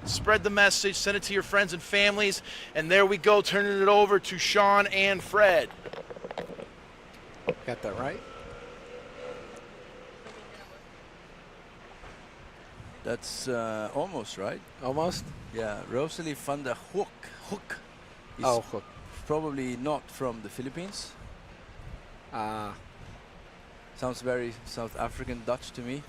Spread the message, send it to your friends and families. And there we go, turning it over to Sean and Fred. Got that right? That's almost right. Almost? Yeah, Rosalie van der Hoek is Hoek. probably not from the Philippines. Sounds very South African Dutch to me.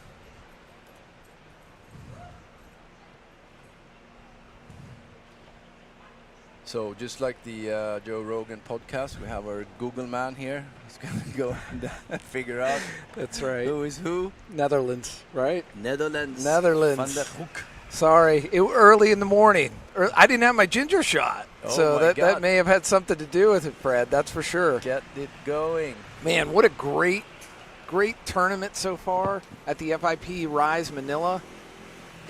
So just like the Joe Rogan podcast, we have our Google man here. He's going to go and figure out That's right. who is who. Netherlands, right? Netherlands. Netherlands. Van der Hoek. Sorry, early in the morning. I didn't have my ginger shot, so that may have had something to do with it, Fred. That's for sure. Get it going. Man, what a great tournament so far at the FIP Rise Manila.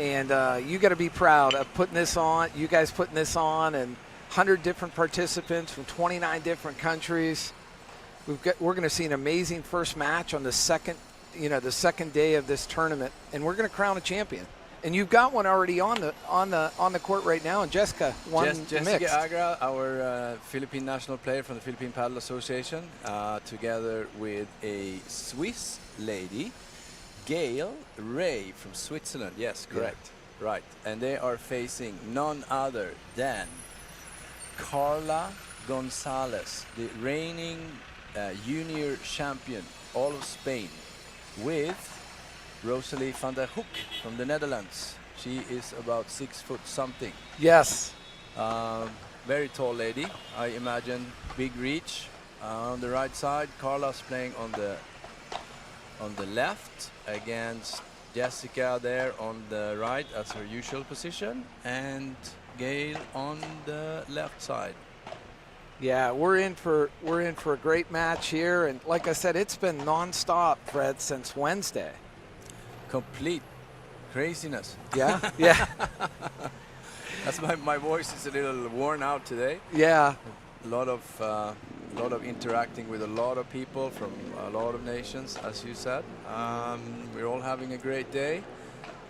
And you got to be proud of putting this on, you guys putting this on, and 100 different participants from 29 different countries. We're going to see an amazing first match on the second day of this tournament, and we're going to crown a champion. And you've got one already on the court right now, and Jessica won Jessica mixed. Agra, our Philippine national player from the Philippine Paddle Association, together with a Swiss lady, Gail Ray from Switzerland. Yes, correct. Yeah. Right. And they are facing none other than Carla Gonzalez, the reigning junior champion, all of Spain, with Rosalie van der Hoek from the Netherlands. She is about 6 foot something. Yes. Very tall lady. I imagine big reach on the right side. Carla's playing on the left against Jessica there on the right as her usual position, and Gail on the left side. Yeah, we're in for a great match here, and like I said, it's been non-stop, Fred, since Wednesday. Complete craziness. Yeah, yeah. That's my voice is a little worn out today. Yeah. A lot of interacting with a lot of people from a lot of nations, as you said. We're all having a great day.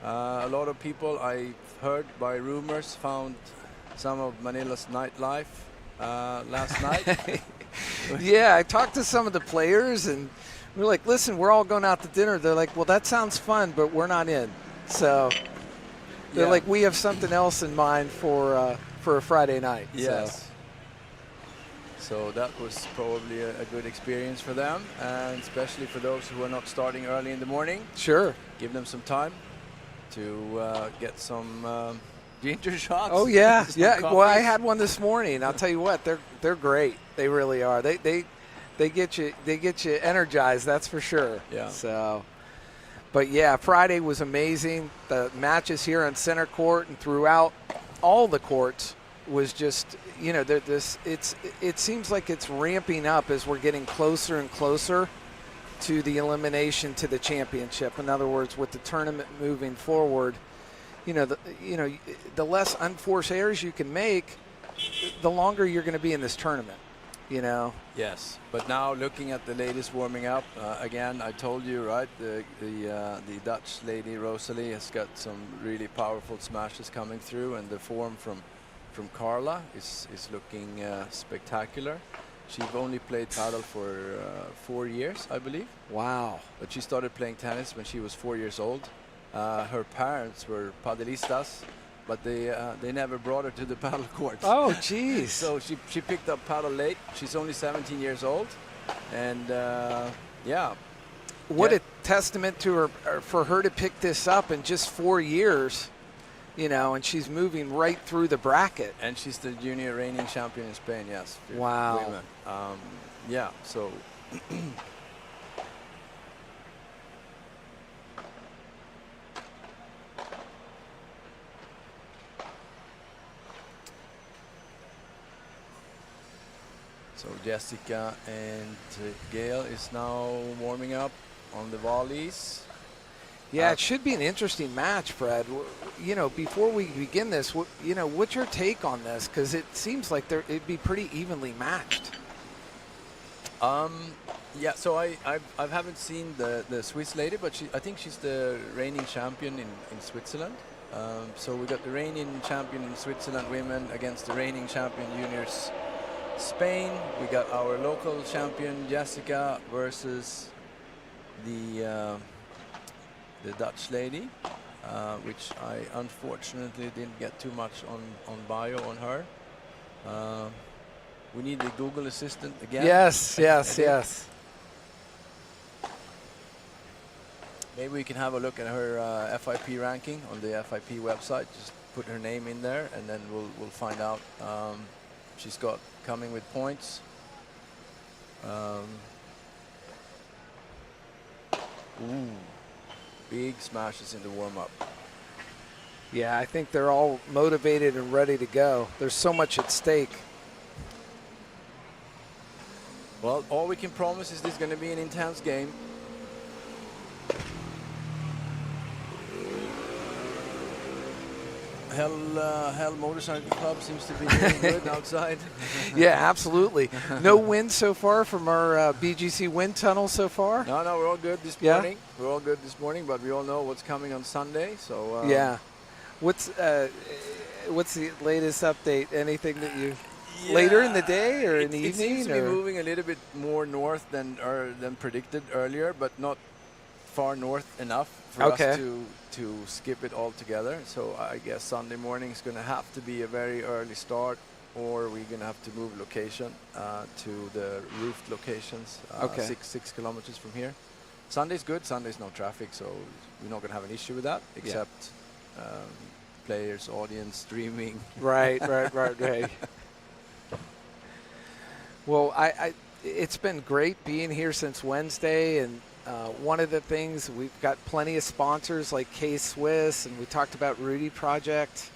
A lot of people, I heard by rumors, found some of Manila's nightlife last night. Yeah, I talked to some of the players, and we're like, listen, we're all going out to dinner. They're like, well, that sounds fun, but we're not in. So they're like, we have something else in mind for a Friday night. Yes. So that was probably a good experience for them, and especially for those who are not starting early in the morning. Sure. Give them some time to get some ginger shots. Oh yeah, yeah. Coffees. Well, I had one this morning. I'll tell you what, they're great. They really are. They get you energized. That's for sure. Yeah. So, but yeah, Friday was amazing. The matches here on center court and throughout all the courts was just, it seems like it's ramping up as we're getting closer and closer to the elimination to the championship. In other words, with the tournament moving forward, the less unforced errors you can make, the longer you're going to be in this tournament. Yes, but now looking at the ladies warming up again, I told you, right, the Dutch lady Rosalie has got some really powerful smashes coming through, and the form from Carla is looking spectacular. She's only played paddle for 4 years, I believe. Wow. But she started playing tennis when she was 4 years old. Her parents were padelistas, but they never brought her to the paddle courts. Oh, geez. So she picked up paddle late. She's only 17 years old, and yeah. What a testament to her, for her to pick this up in just 4 years, and she's moving right through the bracket. And she's the junior reigning champion in Spain, yes. Wow. Women. Yeah, so. So Jessica and Gail is now warming up on the volleys. Yeah, it should be an interesting match, Fred. Before we begin this, what's your take on this? Because it seems like it'd be pretty evenly matched. Yeah, so I haven't seen the Swiss lady, but I think she's the reigning champion in Switzerland. So we got the reigning champion in Switzerland women against the reigning champion juniors Spain. We got our local champion Jessica versus the Dutch lady, which I unfortunately didn't get too much on bio on her. We need the Google Assistant again. Yes, yes, yes. Maybe we can have a look at her FIP ranking on the FIP website. Just put her name in there, and then we'll find out. She's got coming with points. Ooh, big smashes in the warm-up. Yeah, I think they're all motivated and ready to go. There's so much at stake. Well, all we can promise is this is going to be an intense game. Hell Motorcycle Club seems to be doing good outside. Yeah, absolutely. No wind so far from our BGC wind tunnel so far? No, we're all good this morning. We're all good this morning, but we all know what's coming on Sunday. So yeah. What's the latest update? Anything that you later in the day or in the evening? It seems to be moving a little bit more north than predicted earlier, but not far north enough for us to skip it altogether. So I guess Sunday morning is going to have to be a very early start, or we're going to have to move location to the roofed locations 6 kilometers from here. Sunday's good. Sunday's no traffic, so we're not going to have an issue with that, except players, audience, streaming. Right. Well, it's been great being here since Wednesday, and one of the things, we've got plenty of sponsors like K-Swiss, and we talked about Rudy Project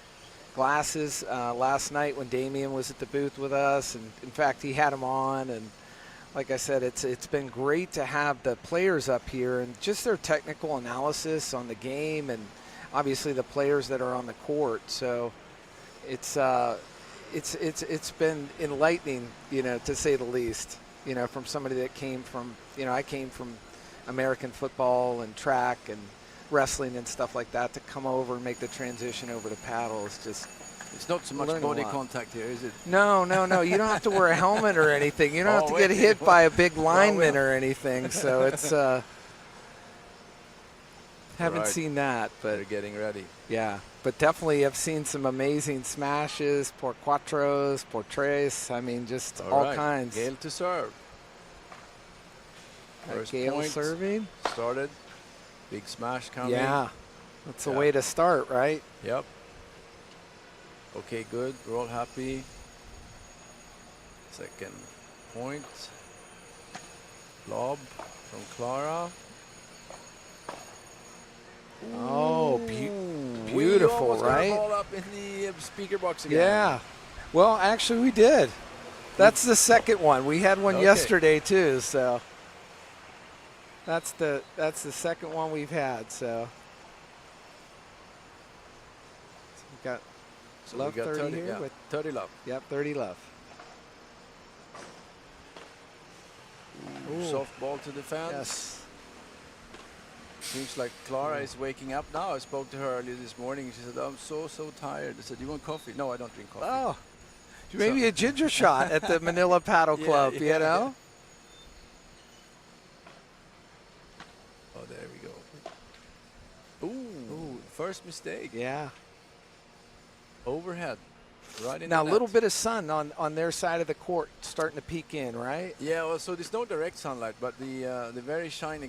glasses last night when Damien was at the booth with us, and in fact he had them on, and like I said, it's been great to have the players up here and just their technical analysis on the game, and obviously the players that are on the court. So it's been enlightening, to say the least, from somebody that came from, I came from American football and track and wrestling and stuff like that, to come over and make the transition over to paddle is just... It's not so much body contact here, is it? No. You don't have to wear a helmet or anything. You don't have to get hit by a big lineman or anything. So it's... haven't seen that, but... They're getting ready. Yeah, but definitely I've seen some amazing smashes, por cuatros, por tres. I mean, just all kinds. Gail to serve. First Gail point serving. Started. Big smash coming. Yeah, that's a way to start, right? Yep. Okay, good. We're all happy. Second point. Lob from Clara. Oh, beautiful, right? Got a ball up in the speaker box again. Yeah. Well, actually, we did. That's the second one. We had one yesterday too, so that's the second one we've had. So we got love 30 here. Yeah, with 30 love. Yep, 30 love. Soft ball to defense. Yes. Seems like Clara is waking up now. I spoke to her earlier this morning. She said, I'm so tired. I said, you want coffee? No, I don't drink coffee. Oh, maybe a ginger shot at the Manila Paddle Club, you know? Oh, there we go. Ooh, first mistake. Yeah. Overhead. Right in now, a the little net. bit of sun on their side of the court starting to peek in, right? Yeah, well, so there's no direct sunlight, but the very shiny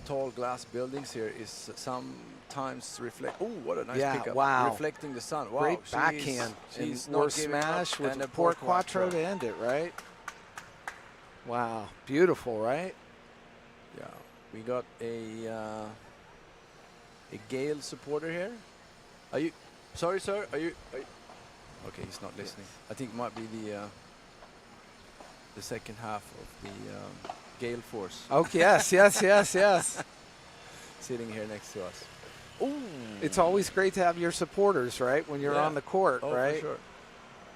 tall glass buildings here is sometimes reflect. Oh, what a nice pickup! Wow, reflecting the sun. Wow, great backhand. She's or smash with a por quattro to end it, right? Wow, beautiful, right? Yeah, we got a Gale supporter here. Are you? Sorry, sir. Are you? Okay, he's not listening. I think it might be the second half of the Gale Force. Oh, yes. Sitting here next to us. Ooh. It's always great to have your supporters, right? When you're on the court, right? For sure.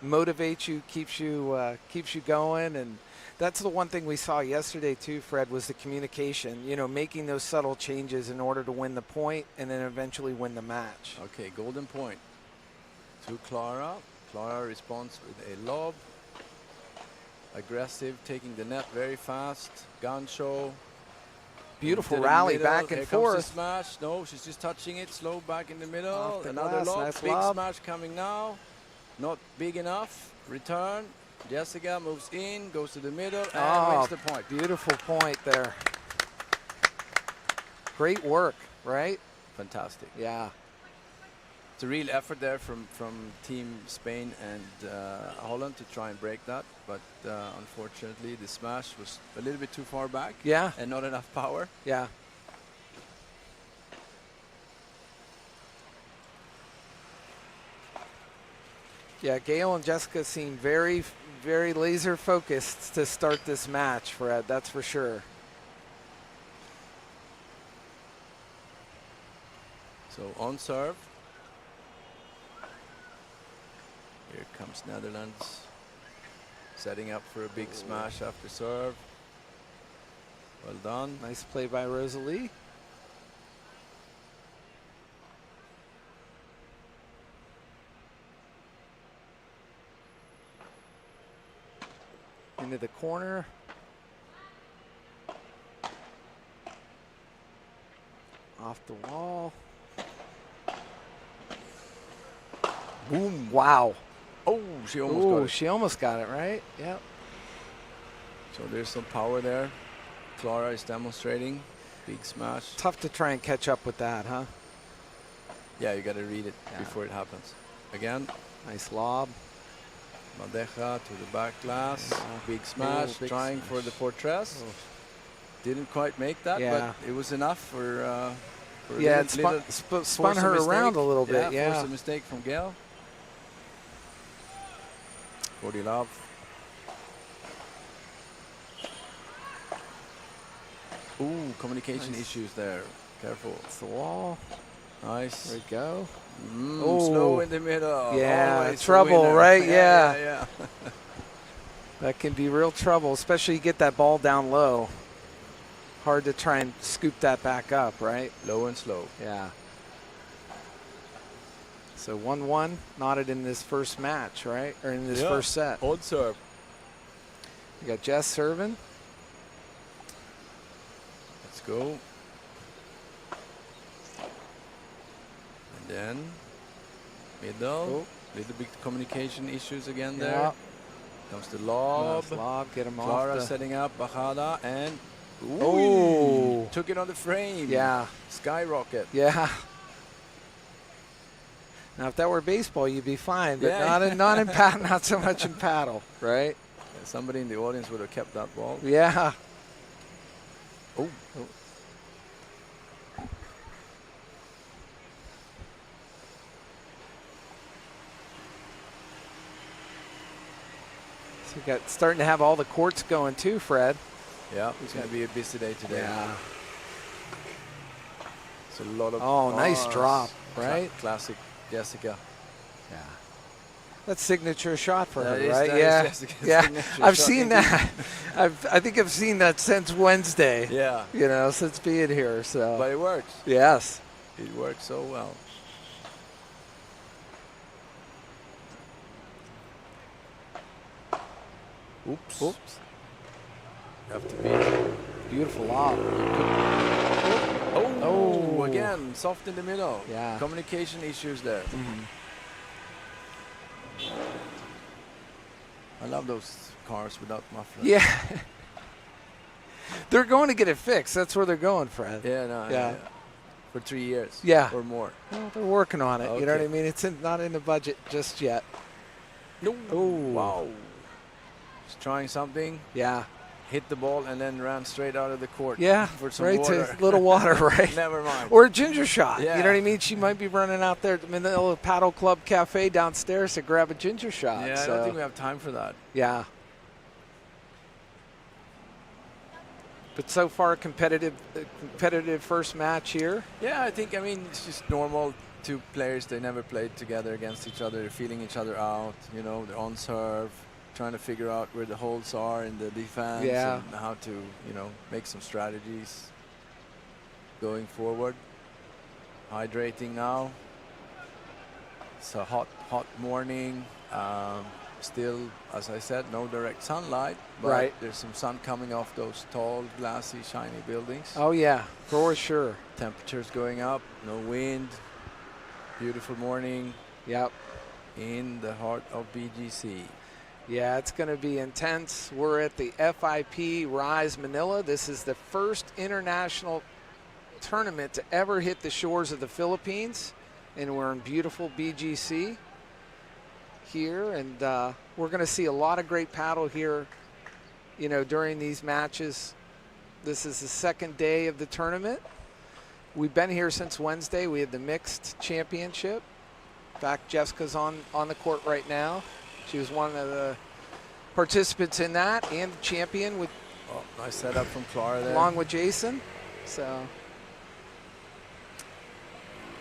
Motivates you, keeps you going, and That's the one thing we saw yesterday too, Fred, was the communication. You know, making those subtle changes in order to win the point and then eventually win the match. Okay, golden point to Clara. Clara responds with a lob. Aggressive, taking the net very fast. Gancho. Beautiful Into the rally middle. back and Here comes forth. the smash. No, she's just touching it. Slow back in the middle. Off the Another glass, lob. nice Big lob. smash coming now. Not big enough. Return. Jessica moves in, goes to the middle, and wins the point. Beautiful point there. Great work, right? Fantastic. Yeah. It's a real effort there from Team Spain and Holland to try and break that, but unfortunately the smash was a little bit too far back. Yeah. And not enough power. Yeah. Yeah, Gail and Jessica seem very, very laser focused to start this match, Fred, that's for sure. So on serve. Here comes Netherlands. Setting up for a big smash after serve. Well done. Nice play by Rosalie. Into the corner. Off the wall. Boom. Wow. Oh, she almost Ooh, got it. she almost got it, right? Yep. So there's some power there. Clara is demonstrating. Big smash. Tough to try and catch up with that, huh? Yeah, you got to read it Yeah. before it happens. Again, Nice lob. Madeja to the back glass. Yeah. Big smash, big trying for the Fortress. Didn't quite make that, Yeah. but it was enough for a Yeah, little- it spun force a her around mistake. a little bit, yeah. Force a mistake from Gail. 40 love. Ooh, communication Nice. issues there. Careful. It's the wall. Nice. There we go. Slow Oh. in the middle. Yeah, Always the trouble, winner. right? Yeah. Yeah. That can be real trouble, especially you get that ball down low. Hard to try and scoop that back up, right? Low and slow. Yeah. So 1-1, knotted in this first match, right? Or in this Yeah. first set. On serve. You got Jess serving. Let's go. And then middle. Little bit communication issues again Yeah. there. Comes the lob. Nice lob, get him Clara off the... setting up Bajada and Oh. took it on the frame. Yeah, Skyrocket. yeah. Now, if that were baseball, you'd be fine, but Yeah. not in paddle, not so much in paddle, right? Somebody in the audience would have kept that ball. Yeah. Oh. So we got starting to have all the courts going too, Fred. Yeah, it's going to be a busy day today. Yeah. It's a lot of... Oh, nice drop, right? Classic Jessica. Yeah. That's signature shot for That her, is- right? that is Yeah. Jessica's Yeah. signature I've shot seen indeed. that. I think I've seen that since Wednesday. Yeah, You know, since being here. So. but it works. Yes. It works so well. Oops. Oops. Have to be... Beautiful lob. Oh, again, soft in the middle. Yeah. Communication issues there. I love those cars without muffler. Yeah. They're going to get it fixed. That's where they're going, Fred. Yeah, no, Yeah. For 3 years. Yeah. Or more. Well, they're working on it. You know what I Okay. mean? It's not in the budget just yet. No. Oh. Wow. Just trying something, Yeah. hit the ball, and then ran straight out of the court. Yeah. For some right water. to a little water, right? Never mind. Or a ginger shot. Yeah. You know what I mean? She might be running out there in the little paddle club cafe downstairs to grab a ginger shot. Yeah, I so, don't think we have time for that. yeah. But so far, competitive first match here. Yeah, I think, it's just normal. Two players, they never played together against each other. They're feeling each other out. You know, they're on serve. trying to figure out where the holes are in the defense Yeah. and how to, you know, make some strategies going forward. Hydrating now. It's a hot morning. Still, as I said, no direct sunlight, but Right. there's some sun coming off those tall, glassy, shiny buildings. Oh yeah, for sure. Temperatures going up, no wind. Beautiful morning Yep. in the heart of BGC. Yeah, it's going to be intense. We're at the FIP Rise Manila. This is the first international tournament to ever hit the shores of the Philippines, and we're in beautiful BGC here, and we're going to see a lot of great paddle here, you know, during these matches. This is the second day of the tournament. We've been here since Wednesday. We had the mixed championship. In fact, Jessica's on the court right now. She was one of the participants in that and the champion with Nice setup from Clara there. along with Jason. So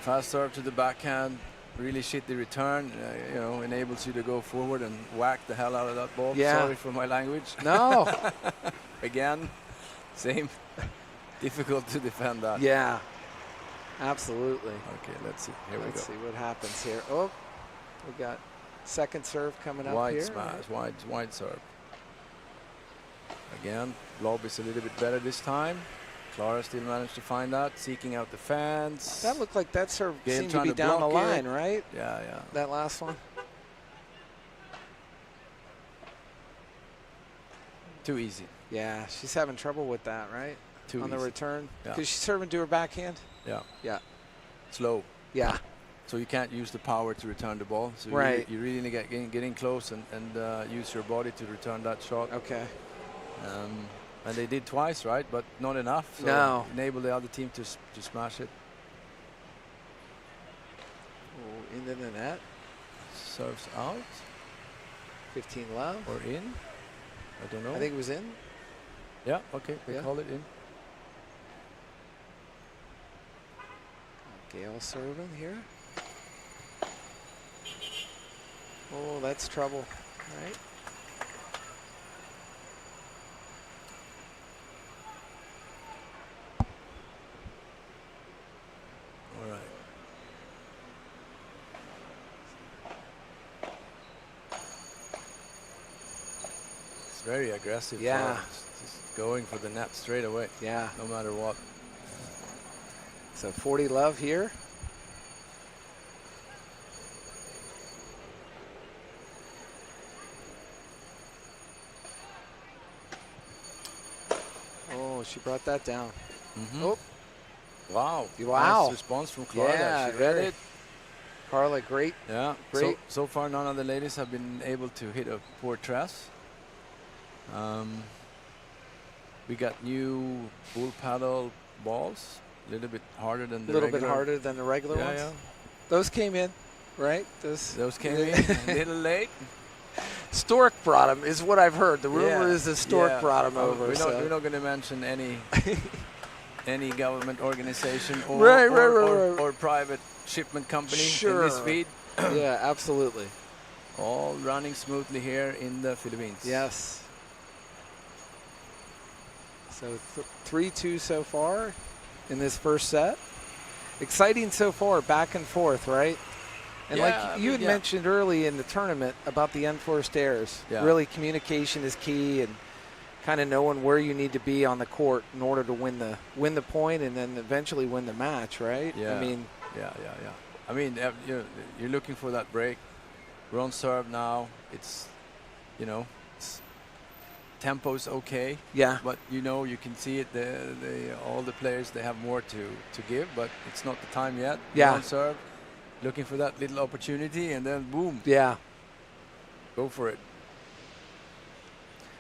Fast serve to the backhand, really shitty return, you know, enables you to go forward and whack the hell out of that ball. Yeah. Sorry for my language. no, Again, same. Difficult to defend that. yeah, absolutely. Okay, let's see. Here Let's we see what happens here. Oh, we got second serve coming go. up Wide here. smash, wide serve. Again, lob is a little bit better this time. Clara still managed to find that, seeking out the fans. That looked like that serve Gail seemed to trying be to down the block line, it. right? Yeah, yeah. That last one. Too easy. Yeah, she's having trouble with that, right? Too On easy. the return. Yeah. Because she's serving to her backhand. Yeah. Yeah. Slow. Yeah. So you can't use the power to return the ball. So Right. you really need to get in close and use your body to return that shot. Okay. And they did twice, right? But not enough. So No. enable the other team to smash it. Oh, into the net. Serves out 15 love. or in. I don't know. I think it was in. Yeah, okay. We Yeah. call it in. Gail serving here. Oh, that's trouble, right? All right. It's very aggressive. Yeah. Just going for the net straight away, Yeah. no matter what. So 40 love here. Oh, she brought that down. Mm-hmm. Oh, Wow. Wow. Nice response from Clara. Yeah, She read very. it. Carla, great. Yeah. Great. So far, none of the ladies have been able to hit a portress. We got new bull paddle balls, a little bit harder than the A little bit regular. harder than the regular Yeah, ones. yeah. Those came in, right? Those came in a little late. Stork brought them, is what I've heard. The rumor Yeah, is the Stork yeah. brought them over. We're so. not going to mention any government organization or, Right, or private shipment company in this Sure. feed. Yeah, absolutely. All running smoothly here in the Philippines. Yes. So 3-2 so far in this first set. Exciting so far, back and forth, right? And Yeah, like I you mean, had yeah. mentioned early in the tournament about the unforced errors. Yeah. Really, communication is key, and kind of knowing where you need to be on the court in order to win the point and then eventually win the match, right? Yeah. I mean, Yeah. I mean, you're looking for that break. We're on serve now. It's, tempo's okay, yeah, but you can see it. All the players, they have more to give, but it's not the time yet. Yeah. We're on serve, looking for that little opportunity, and then boom, yeah. go for it.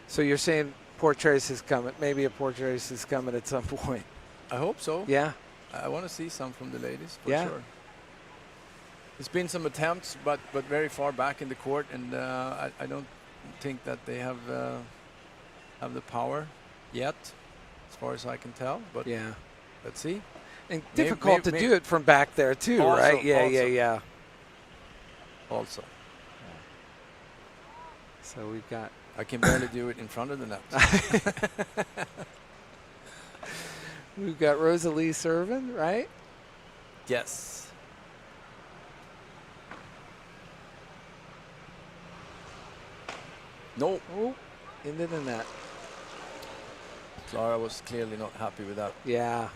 So you're saying portraits is coming? Maybe a portraits is coming at some point. I hope so. Yeah. I want to see some from the ladies for Yeah. sure. There's been some attempts, but very far back in the court, and I don't think that they have the power yet, as far as I can tell. But Yeah. let's see. And difficult to do it from back there too, Also- right? Yeah, also. yeah. Also, So we've got. I can barely do it in front of the net. We've got Rosalie serving, right? Yes. No. Oh, into the net. Clara was clearly not happy with that. Yeah.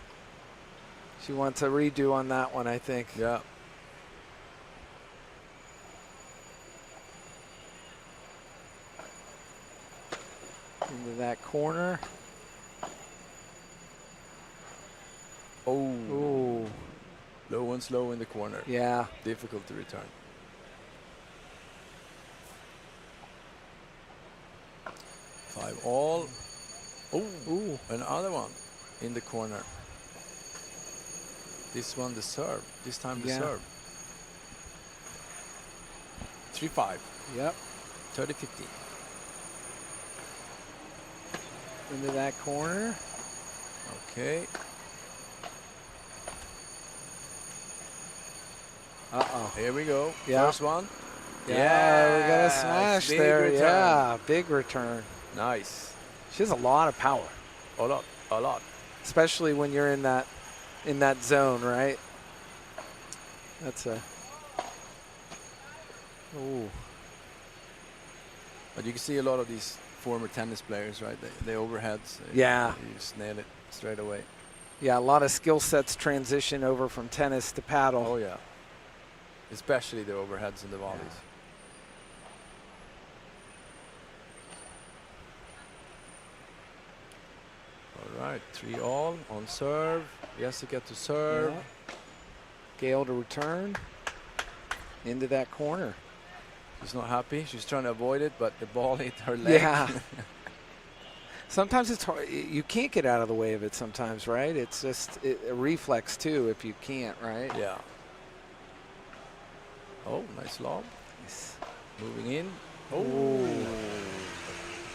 She wants a redo on that one, I think. Yeah. Into that corner. Oh. Ooh. Low and slow in the corner. Yeah. Difficult to return. 5-all. Oh. Ooh. Another one in the corner. This one the serve. This time the serve. 3-5. Yep. 30-15. Into that corner. Okay. Uh-oh. Here we go. Yeah. First one. Yeah, we got a smash big there. return. Yeah, big return. Nice. She has a lot of power, A lot. A lot. especially when you're in that zone, right? That's a. Ooh. But you can see a lot of these former tennis players, right? They overheads. Yeah. You just nail it straight away. Yeah, a lot of skill sets transition over from tennis to paddle. Oh, yeah. Especially the overheads and the volleys. All right, 3-all on serve. Jessica to serve. Yeah. Gail to return. Into that corner. She's not happy. She's trying to avoid it, but the ball hit her leg. Yeah. Sometimes it's hard. You can't get out of the way of it sometimes, right? It's just a reflex, too, if you can't, right? Yeah. Oh, nice lob. Nice. Moving in. Ooh.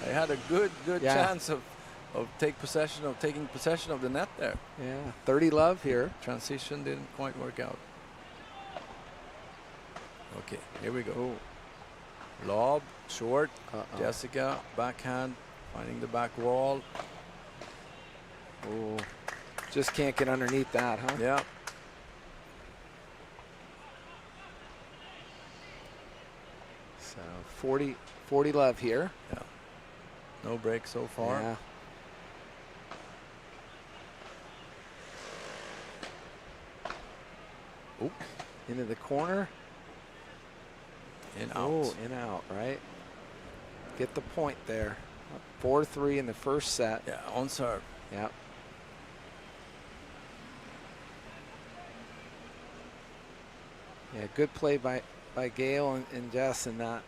They had a good Yeah. chance of taking possession of the net there. Yeah, 30 love here. Transition didn't quite work out. Okay, here we go. Lob, short. Jessica, backhand, finding the back wall. Oh, just can't get underneath that, huh? Yeah. So 40 love here. Yeah. No break so far. Yeah. Oop. Into the corner. In out. Oh, in out, right? Get the point there. 4-3 in the first set. Yeah, on serve. Yep. Yeah, good play by Gail and Jess in that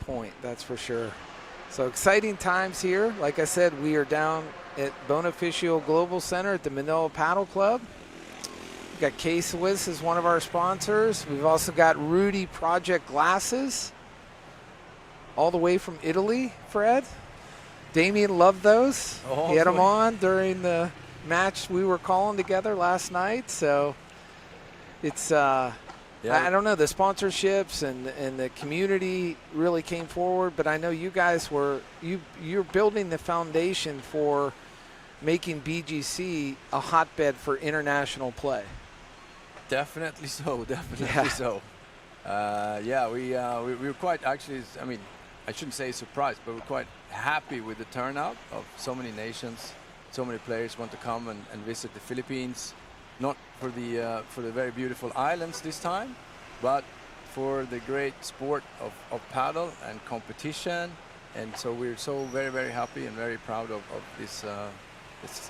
point, that's for sure. So exciting times here. Like I said, we are down at Bonifacio Global Center at the Manila Paddle Club. We've got K-Swiss as one of our sponsors. We've also got Rudy Project Glasses, all the way from Italy, Fred. Damien loved those. Oh, he had them boy. on during the match we were calling together last night. So it's, I don't know, the sponsorships and the community really came forward, but I know you guys you're building the foundation for making BGC a hotbed for international play. Definitely so. Definitely Yeah. so. We were quite actually. I mean, I shouldn't say surprised, but we're quite happy with the turnout of so many nations. So many players want to come and visit the Philippines, not for the very beautiful islands this time, but for the great sport of paddle and competition. And so we're so very, very happy and very proud of this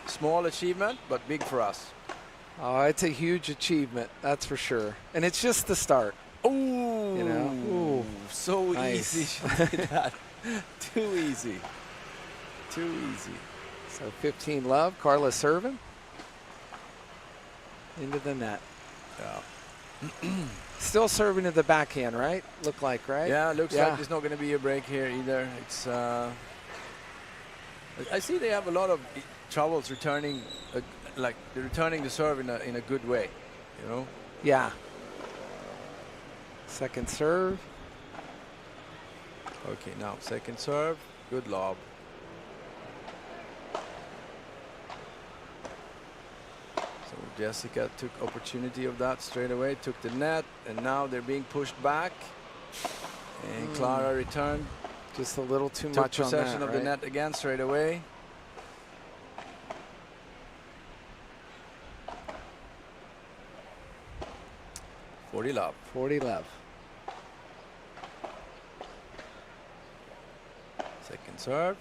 small achievement, but big for us. Oh, it's a huge achievement, that's for sure. And it's just the start. Ooh, You know? Ooh. So Nice. easy. She did that. Too easy. Too easy. So 15 love, Carla serving. Into the net. Yeah. Still serving to the backhand, right? Look like, right? Yeah, looks like there's not going to be a break here either. It's. I see they have a lot of troubles returning, like returning the serve in a good way, you know. Yeah. Second serve. Okay, now second serve. Good lob. So Jessica took opportunity of that straight away, took the net, and now they're being pushed back. And Clara returned. Just a little too Took much on possession that, of the net again straight away. Forty love. 40 love. Second serve.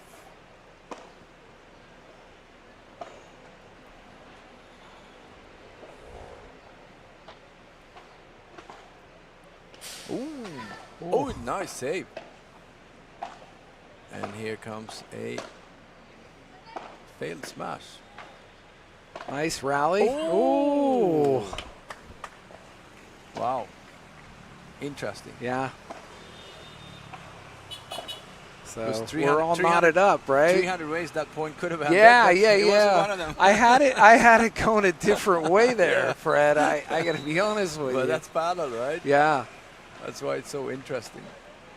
Ooh. Oh, nice save. And here comes a failed smash. Nice rally. Oh. Ooh. Wow. Interesting. Yeah. So was we're all 300 knotted up, right? 300 ways that point could have happened. Yeah, but yeah, it wasn't yeah. one of them. I had it going a different way there, Fred. I got to be honest with But you. that's paddle, right? Yeah. That's why it's so interesting.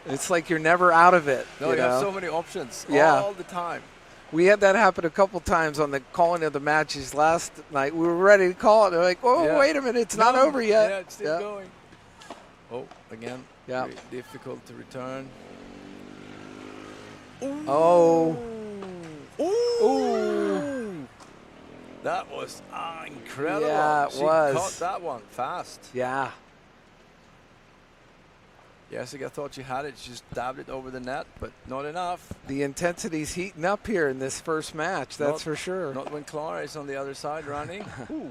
It's like you're never out of it. No, you you have know? so many options Yeah. all the time. We had that happen a couple times on the calling of the matches last night. We were ready to call it. They're like, oh, Yeah. wait a minute. It's not over yet. Yeah, it's still going. Oh, again. Yeah. Very difficult to return. Oh. Ooh. That was incredible. Yeah, it she was. caught that one fast. Yeah. Jessica thought she had it. She just dabbed it over the net, but not enough. The intensity's heating up here in this first match. That's Not- for sure. Not when Clara is on the other side running. Ooh.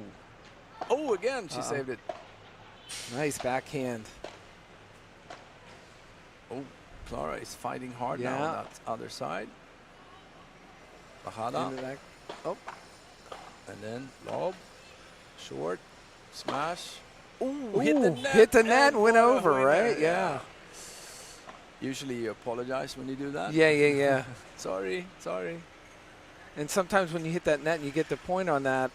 Oh, again, she saved it. Nice backhand. Oh, Clara is fighting hard Yeah. now on that other side. Bajada. Into that- Oh, And then lob, short, smash. Ooh, hit the net. hit the net, and went what a over, winner, right? Yeah. Usually you apologize when you do that. Yeah, yeah, yeah. Sorry. And sometimes when you hit that net and you get the point on that,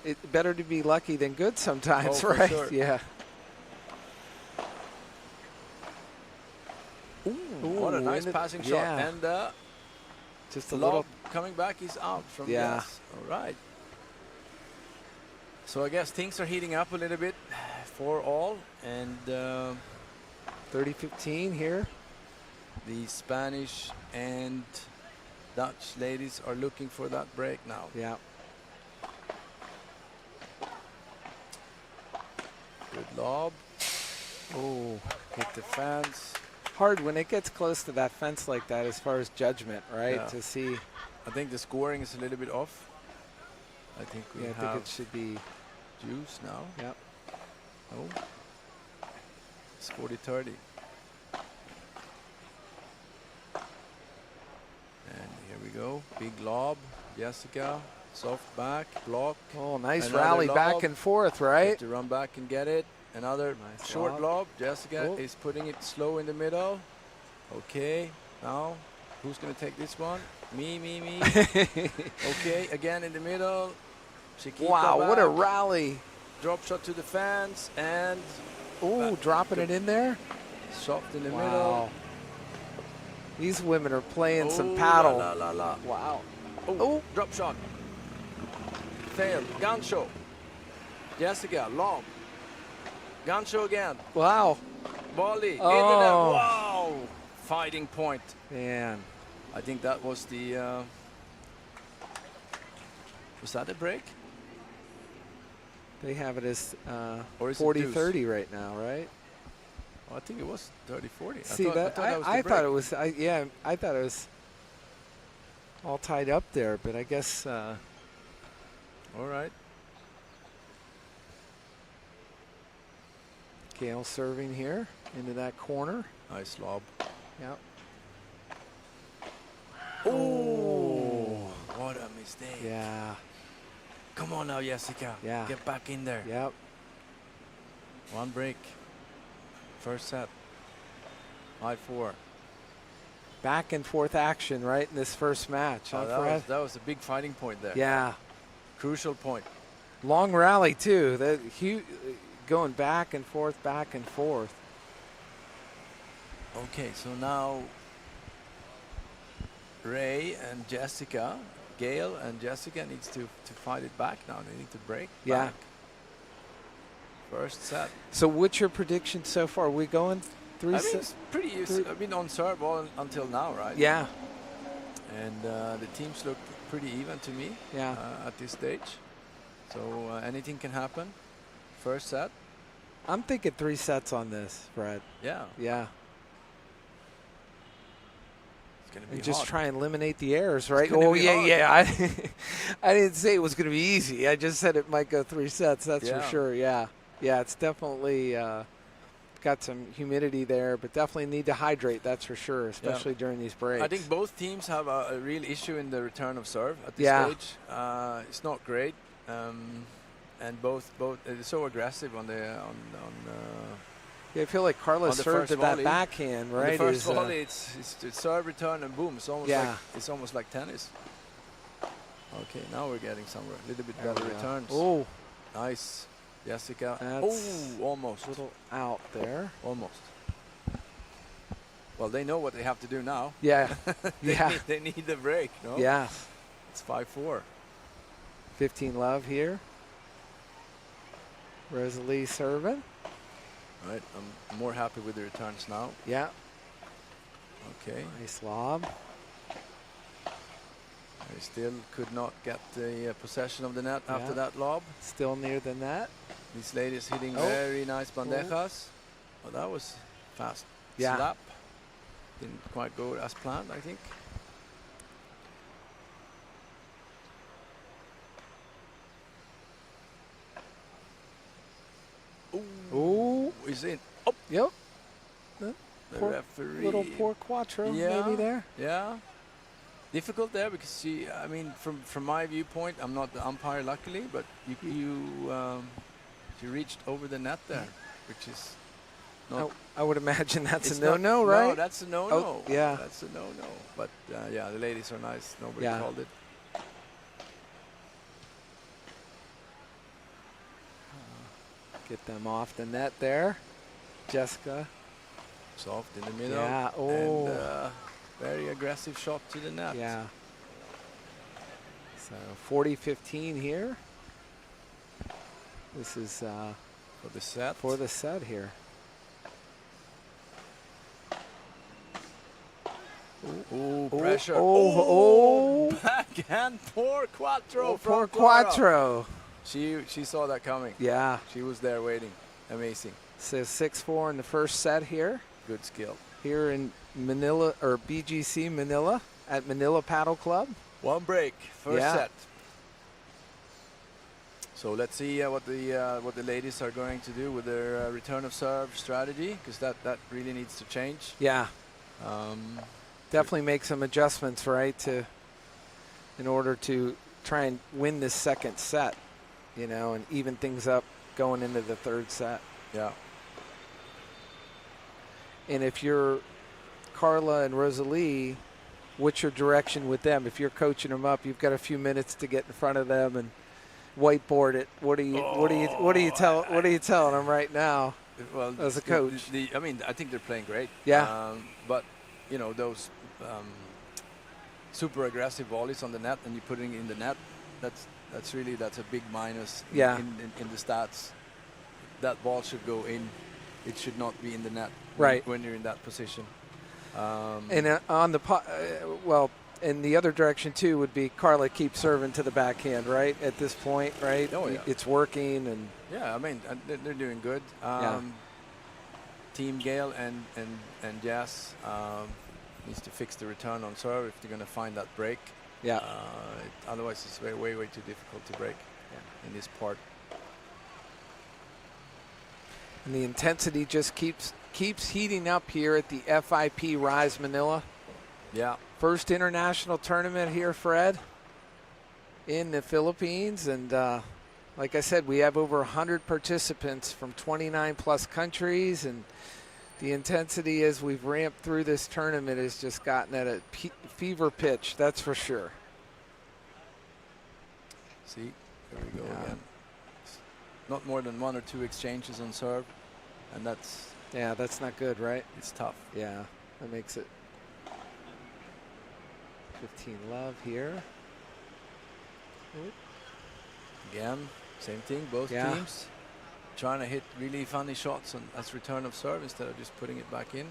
it's better to be lucky than good sometimes, Oh, for right? sure. Yeah. What a nice passing shot. yeah. And Just a lob little. coming back is out from Yeah. yes. All right. So I guess things are heating up a little bit for all. And 30-15 here. the Spanish and Dutch ladies are looking for that break now. Yeah. Good lob. Oh, Hit the fence. hard when it gets close to that fence like that as far as judgment, right? Yeah. To see. I think the scoring is a little bit off. I think we Yeah, I have think it should be. juice now. Yep. Oh. It's 40-30. And here we go. Big lob. Jessica. Soft back. Block. Oh, nice Another rally lob. back and forth, Have right? to run back and get it. Another Nice short lob. lob. Jessica Oh. is putting it slow in the middle. Okay. Now, who's going to take this one? Me. Okay. Again in the middle. Chiquita Wow, what a back. rally. Drop shot to the fence and Oh, back. dropping it in there. soft in the Wow. middle. These women are playing some Oh, paddle. la. Wow. Oh, Oh. drop shot. Failed. Gancho. Jessica, lob. Gancho again. Wow. Volley. Oh. In the net. Wow. Fighting point. Man. I think that was the. Was that a break? They have it as Or is it 40-30 right now, right? Oh, I think it was 30-40. See, I thought that was the I break. thought it was. I thought it was all tied up there, but I guess. All right. Gail serving here into that corner. Nice lob. Yep. Oh, what a mistake. Yeah. Come on now, Jessica. Yeah. Get back in there. Yep. One break. First set. 5-4. Back and forth action right in this first match. Oh, Huh, Fred? that was a big fighting point there. Yeah. Crucial point. Long rally too. That going back and forth, back and forth. Okay, so now Ray and Jessica, Gail and Jessica needs to fight it back now. They need to break Yeah. back. First set. So what's your prediction so far? We going three I mean, sets? it's pretty easy. I mean, on serve all until now, right? Yeah. And the teams look pretty even to me Yeah. at this stage. So anything can happen. First set. I'm thinking 3 sets on this, Fred. Yeah. Yeah. It's going to be And just hot. try and eliminate the errors, right? gonna Oh, be yeah, hard. yeah. I didn't say it was going to be easy. I just said it might go 3 sets. That's for Yeah. sure. Yeah. Yeah, it's definitely got some humidity there, but definitely need to hydrate. That's for sure, especially during these breaks. I think both teams have a real issue in the return of serve at this Yeah. stage. It's not great, and both it's so aggressive on the Yeah, I feel like Carla on the served first to that volley. backhand, on right? the first is, volley. It's serve return and boom. It's almost like tennis. Okay, now we're getting somewhere. A little bit there better we go. returns. Oh, Nice, Jessica. That's Oh, almost. a little out there. Almost. Well, they know what they have to do now. Yeah. they, Yeah. need, they need the break, no? Yeah. It's 5-4. 15 love here. Rosalie serving. All right, I'm more happy with the returns now. Yeah. Okay, Nice lob. I still could not get the possession of the net after Yeah. that lob. Still near the net. This lady's hitting Oh. very nice bandejas. Oh, that was fast. Yeah. Slap. Didn't quite go as planned, I think. Ooh. Is in. Oh, Yep. the Poor- referee. Little poor Quattro Yeah. maybe there. Yeah. Difficult there because I mean, from my viewpoint, I'm not the umpire, luckily, but you reached over the net there, which is not. I would imagine that's it's a no-no, not- right? No, that's a no-no. Oh, yeah. That's a no-no. But yeah, the ladies are nice. Nobody Yeah. called it. Get them off the net there. Jessica. Soft in the middle. Yeah, oh. And very aggressive shot to the net. Yeah. So 40-15 here. This is For the set. for the set here. Ooh, pressure. Oh, Backhand, poor Quattro. oh, from poor Clara. Quattro. She saw that coming. Yeah. She was there waiting. Amazing. So 6-4 in the first set here. Good skill. Here in Manila, or BGC Manila, at Manila Paddle Club. One break, first Yeah. set. So let's see what the ladies are going to do with their return of serve strategy, because that really needs to change. Yeah. Um, Definitely make some adjustments, right, in order to try and win this second set, you know, and even things up going into the third set. yeah. And if you're Carla and Rosalie, what's your direction with them? If you're coaching them up, you've got a few minutes to get in front of them and whiteboard it. What are you telling them right now? Well, As a coach. I mean, I think they're playing great. Yeah. But you know, those super aggressive volleys on the net, and you putting in the net, that's a big minus. Yeah. In the stats, that ball should go in. It should not be in the net. Right. When you're in that position. And on the and the other direction too would be Carla keep serving to the backhand, right? At this point, right? Oh, yeah. It's working, and yeah, I mean, they're doing good. Yeah. Team Gail and Jazz needs to fix the return on serve if they're going to find that break. yeah, Otherwise, it's way too difficult to break in this part. and the intensity just keeps heating up here at the FIP Rise Manila. Yeah. First international tournament here, Fred, in the Philippines. And like I said, we have over 100 participants from 29 plus countries. And the intensity as we've ramped through this tournament has just gotten at a fever pitch, that's for sure. See, there we go Yeah. again. Not more than 1 or 2 exchanges on serve, and that's Yeah, that's not good, right? It's tough. Yeah, that makes it 15 love here. Oop. Again, same thing, both Yeah. teams trying to hit really funny shots on as return of serve instead of just putting it back in.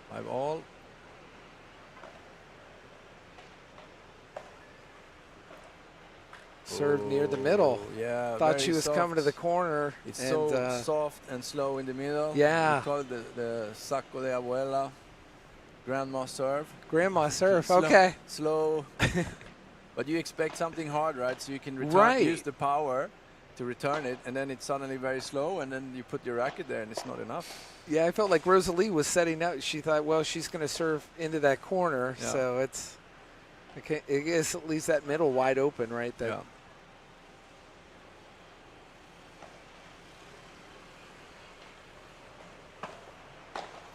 5 all. Serve near the middle. Yeah. Thought very she was soft. coming to the corner. It's and, so soft and slow in the middle. Yeah. We call it the saco de abuela. Grandma serve. Grandma serve. Slow- Okay. Slow. But you expect something hard, right? So you can return, Right. use the power to return it, and then it's suddenly very slow, and then you put your racket there, and it's not enough. Yeah, I felt like Rosalie was setting up. She thought, well, she's going to serve into that corner, Yeah. so it guess it leaves that middle wide open, right? That Yeah.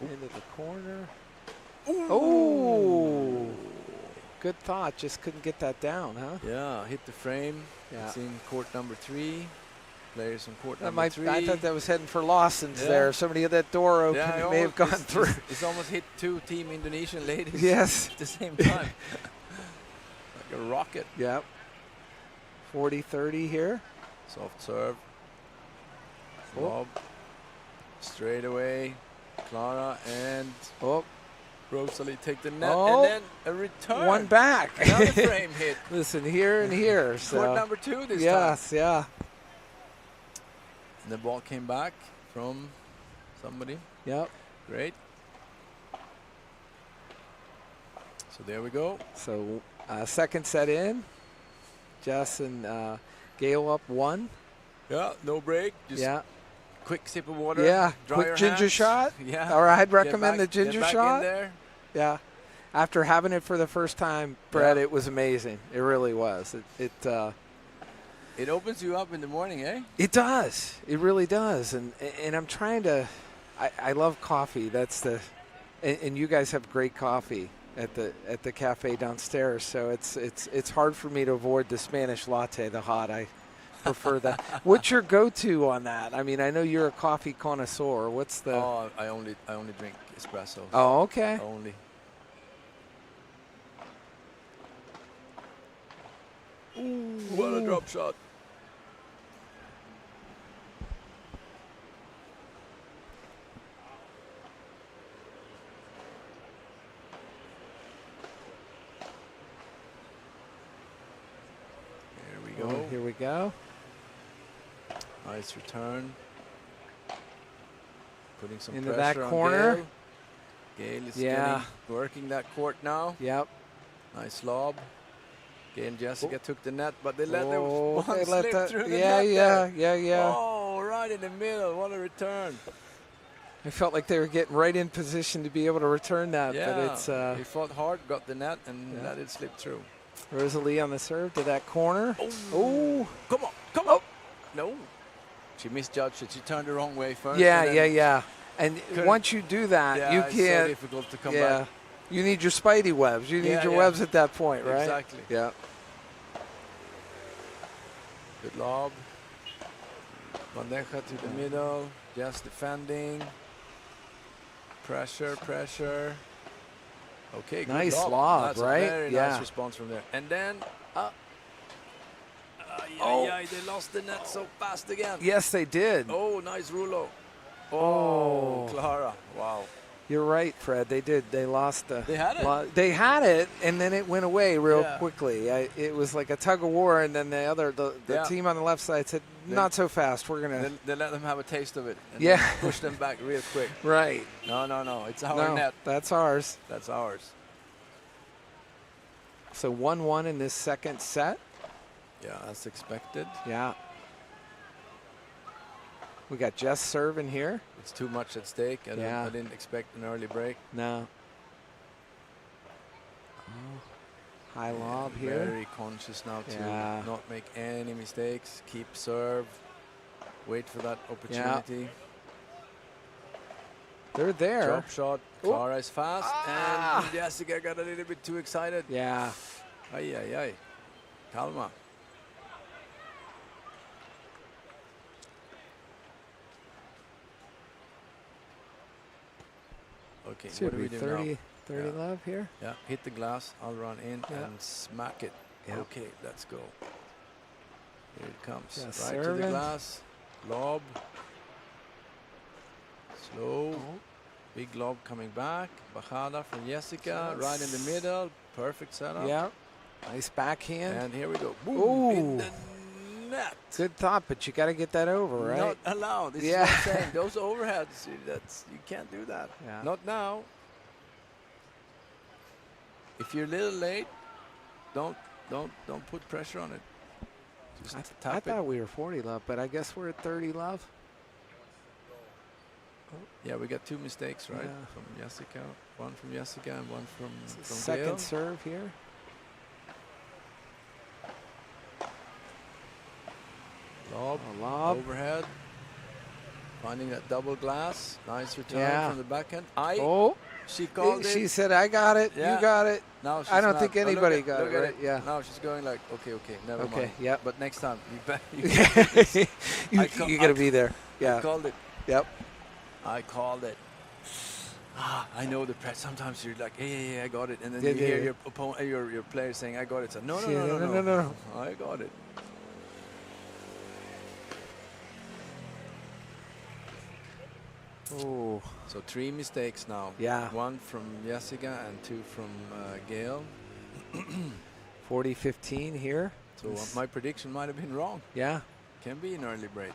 into the corner. Oh, good thought. Just couldn't get that down, huh? Yeah, hit the frame. Yeah. It's in court number 3. Players on court That number might, 3. I thought that was heading for Lawson's Yeah. there. Somebody had that door open. Yeah, may have gone through. It's almost hit 2 Team Indonesian ladies Yes. at the same time. Like a rocket. Yep. 40-30 here. Soft serve. Oh. Lob. Straight away. Clara and Oh, Rosalie take the net, Oh. and then a return. one back. Another frame hit. Listen, here and here. Court So. number 2 this time. Yes, yeah. And the ball came back from somebody. Yep. Great. So there we go. So second set in. Jess and Gail up 1. Yeah, no break. Just Yeah. quick sip of water. Yeah. Dry Quick your ginger hands. shot. Yeah. Or I'd Get recommend back- the ginger get back shot. in there. Yeah. After having it for the first time, Brett, Yeah. it was amazing. It really was. It opens you up in the morning, eh? It does. It really does. And I'm trying to. I love coffee. That's the. And you guys have great coffee at the cafe downstairs. So it's hard for me to avoid the Spanish latte, the hot. I prefer that. What's your go-to on that? I mean, I know you're a coffee connoisseur. What's the? Oh, I only drink espresso. Oh, okay. Only. Ooh, what a drop shot. Here we go. Oh, here we go. Nice return. Putting some Into pressure that on corner. Gail. Gail is Yeah. working that court now. Yep. Nice lob. Gail and Jessica took the net, but they let Oh, one they let slip that. through the Yeah, net yeah, there. yeah. Oh, right in the middle. What a return. I felt like they were getting right in position to be able to return that, Yeah, but it's they fought hard, got the net, and Yeah. let it slip through. Rosalie on the serve to that corner. Oh, come on, come on. No. She misjudged it. She turned the wrong way first. Yeah, and yeah, then- yeah. And Couldn't- once you do that, Yeah, you it's so can't. difficult to come Yeah, back. you need your spidey webs. You need Yeah, your yeah. webs at that point, right? Exactly. Yeah. Good lob. Bandeja to the middle. Just defending. Pressure, pressure. Okay, good Nice lob, That's right? a very Yeah. nice response from there. And then, Oh. they lost the net so fast again. Yes, they did. Oh, nice rulo. Oh. Clara. Wow. You're right, Fred. They did. They lost the. They had it. They had it, and then it went away real Yeah. quickly. It was like a tug of war, and then the Yeah. team on the left side said, "Not so fast. We're gonna." They let them have a taste of it. And Yeah. then push them back real quick. Right. No. It's our No, net. that's ours. That's ours. So 1-1 in this second set. Yeah, as expected. Yeah. We got Jess serving here. It's too much at stake. I Yeah. didn't expect an early break. No. High lob here. Very conscious now to Yeah. not make any mistakes. Keep serve. Wait for that opportunity. They're there. Drop shot. Oh. Clara is fast. Ah. And Jessica got a little bit too excited. Yeah. Ay. Calma. Okay, Should what do be we do 30, now? 30 Yeah. love here. Yeah, hit the glass. I'll run in Yeah. and smack it. Yeah. Okay, let's go. Here it comes. Just Right to the serving. glass. Lob. Slow. Oh. Big lob coming back. Bajada from Jessica. So Right in the middle. Perfect setup. Yeah. Nice backhand. And here we go. Boom. Ooh. In the net. Good thought, but you got to get that over, right? Not allowed. This Yeah. is what I'm saying. Those overheads, you can't do that. Yeah. Not now. If you're a little late, don't put pressure on it. Just I tap it. thought we were 40 love, but I guess we're at 30 love. Yeah, we got 2 mistakes, right? Yeah. From Jessica, one from Jessica and one from Second Gail. serve here. Lob, Lob. overhead. Finding that double glass. Nice return Yeah. from the backhand. Oh, She called she it. said, I got it. Yeah. You got it. Now she's I don't mad. think Oh, look anybody at- got look it, at right? Yeah. Now she's going like, okay, never Okay, mind. yep. But next time, you I got to be there. I Yeah. called it. Yep. I called it. I know the press. Sometimes you're like, yeah, I got it, and then Yeah, you hear yeah. your opponent, your player saying, I got it. So no, Yeah, no. I got it. Oh, So 3 mistakes now. Yeah. 1 from Jessica and 2 from Gail. 40-15 here. So my prediction might have been wrong. Yeah. Can be an early break.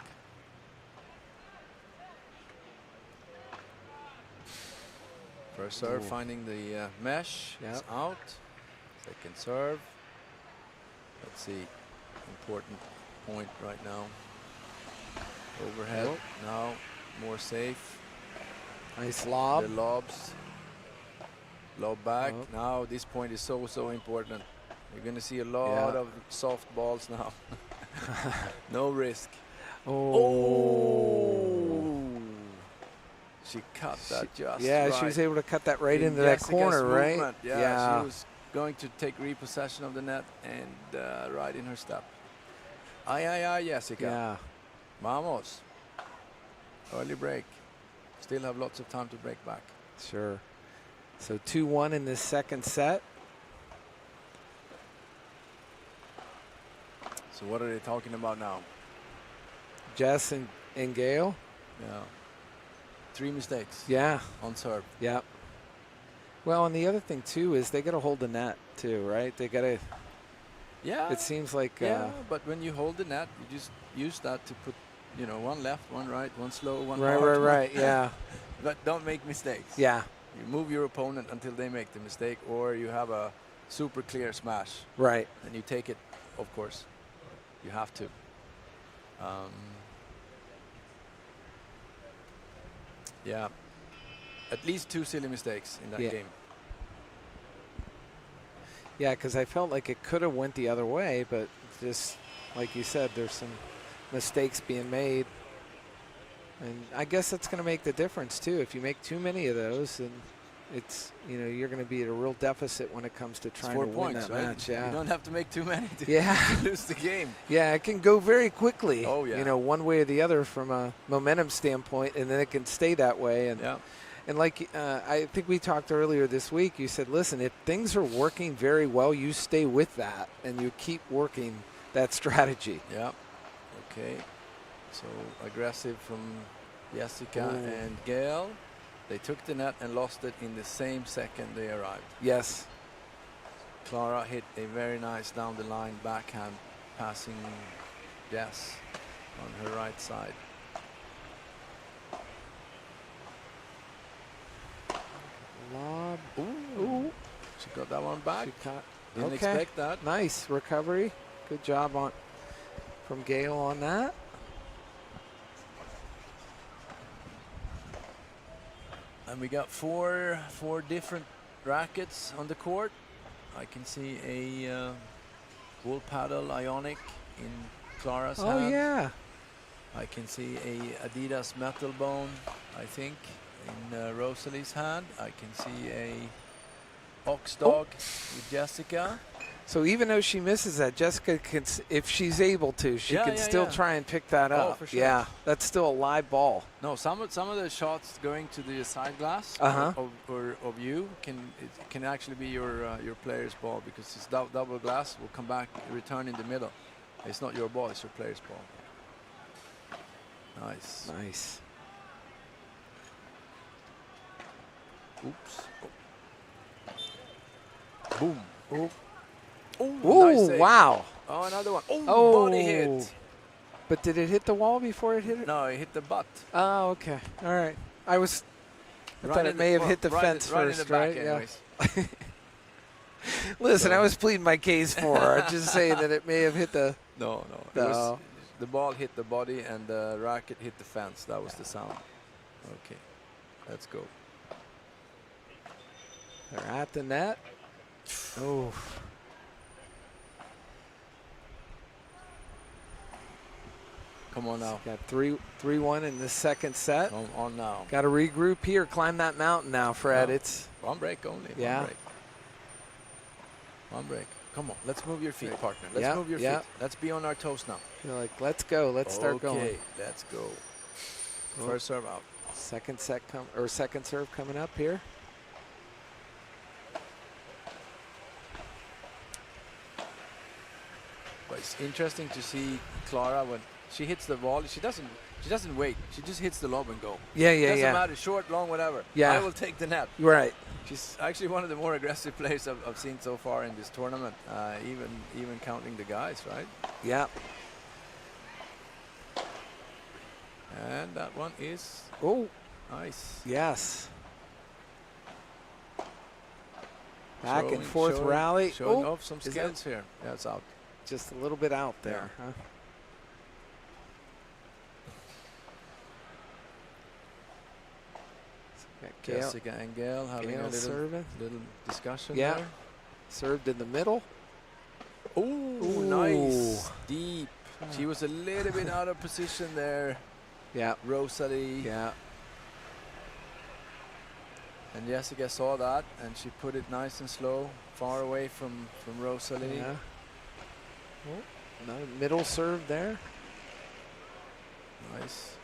First serve, Ooh. finding the mesh. It's Yep. out. Second serve. Let's see. Important point right now. Overhead. Oh. Now more safe. Nice The lob. lobs. Lob back. Oh. Now this point is so important. You're going to see a lot Yeah. of soft balls now. No risk. Oh. She cut that just Yeah, right. she was able to cut that right In into that Jessica's corner, right? movement. Yeah, she was going to take repossession of the net and right in her step. Ay, Jessica. Yeah. Vamos. Early break. Still have lots of time to break back. Sure. So 2-1 in this second set. So what are they talking about now? Jess and Gail. Yeah. 3 mistakes Yeah. on serve. Yeah. Well, and the other thing too is they got to hold the net too, right? They got to. Yeah. It seems like. Yeah, but when you hold the net, you just use that to put, one left, one right, one slow, one hard. Right. Yeah. But don't make mistakes. Yeah. You move your opponent until they make the mistake, or you have a super clear smash. Right. And you take it, of course. You have to. Yeah. At least 2 silly mistakes in that Yeah. game. Yeah, because I felt like it could have went the other way, but just like you said, there's some mistakes being made. And I guess that's going to make the difference too. If you make too many of those, then it's, you're going to be at a real deficit when it comes to It's trying 4 to win points, that right? match. Yeah. You don't have to make too many to Yeah. lose the game. Yeah, it can go very quickly. Oh, yeah. One way or the other from a momentum standpoint, and then it can stay that way. And Yeah. and like I think we talked earlier this week, you said, listen, if things are working very well, you stay with that and you keep working that strategy. Yeah. Okay. So aggressive from Jessica Ooh. and Gail. They took the net and lost it in the same second they arrived. Yes. Clara hit a very nice down the line backhand, passing Jess on her right side. Lob. Ooh. She got that one back. She caught. Didn't Okay. expect that. Nice recovery. Good job from Gail on that. And we got four different rackets on the court. I can see a wool paddle Ionic in Clara's hand. Oh, yeah. I can see a Adidas metal bone, I think, in Rosalie's hand. I can see a Ox Dog with Jessica. So even though she misses that, Jessica can, if she's able to, she Yeah, can yeah, still yeah. try and pick that Oh, up. for sure. Yeah, that's still a live ball. No, some of the shots going to the side glass of you can actually be your player's ball, because this double glass will come back, return in the middle. It's not your ball; it's your player's ball. Nice. Nice. Oops. Boom. Oh, Ooh, nice save. wow. Oh, another one. Oh, Body hit. But did it hit the wall before it hit it? No, it hit the butt. Oh, okay. All right. I thought it may have hit the fence right first, in the back right? anyways. Yeah. Listen, I was pleading my case for her. I'm just saying that it may have hit the. No. It was, the ball hit the body and the racket hit the fence. That was the sound. Okay, let's go. They're at the net. Oh. Come on now. Got 3-1 in the second set. Come on now. Got to regroup here. Climb that mountain now, Fred. No. It's One break only. Yeah. One break. One break. Come on. Let's move your feet, partner. Let's move your feet. Let's be on our toes now. you're like, let's go. Let's start going. Okay, let's go. First serve out. Second serve coming up here. But it's interesting to see Clara when she hits the ball. She doesn't wait. She just hits the lob and go. Yeah, Doesn't matter, short, long, whatever. Yeah. I will take the net. Right. She's actually one of the more aggressive players I've seen so far in this tournament. Even counting the guys, right? Yeah. And that one is nice. Yes. Back and Showing- forth showing- rally. Showing Oh, off some is skills here. Yeah, it's out. just a little bit out there, huh? So got Gail Jessica and Gail having a serving. little discussion Yeah. there. Served in the middle. Ooh, nice. Deep. She was a little bit out of position there, Yeah. Rosalie. Yeah. And Jessica saw that, and she put it nice and slow, far away from Rosalie. Yeah. Oh, another middle serve there. Nice.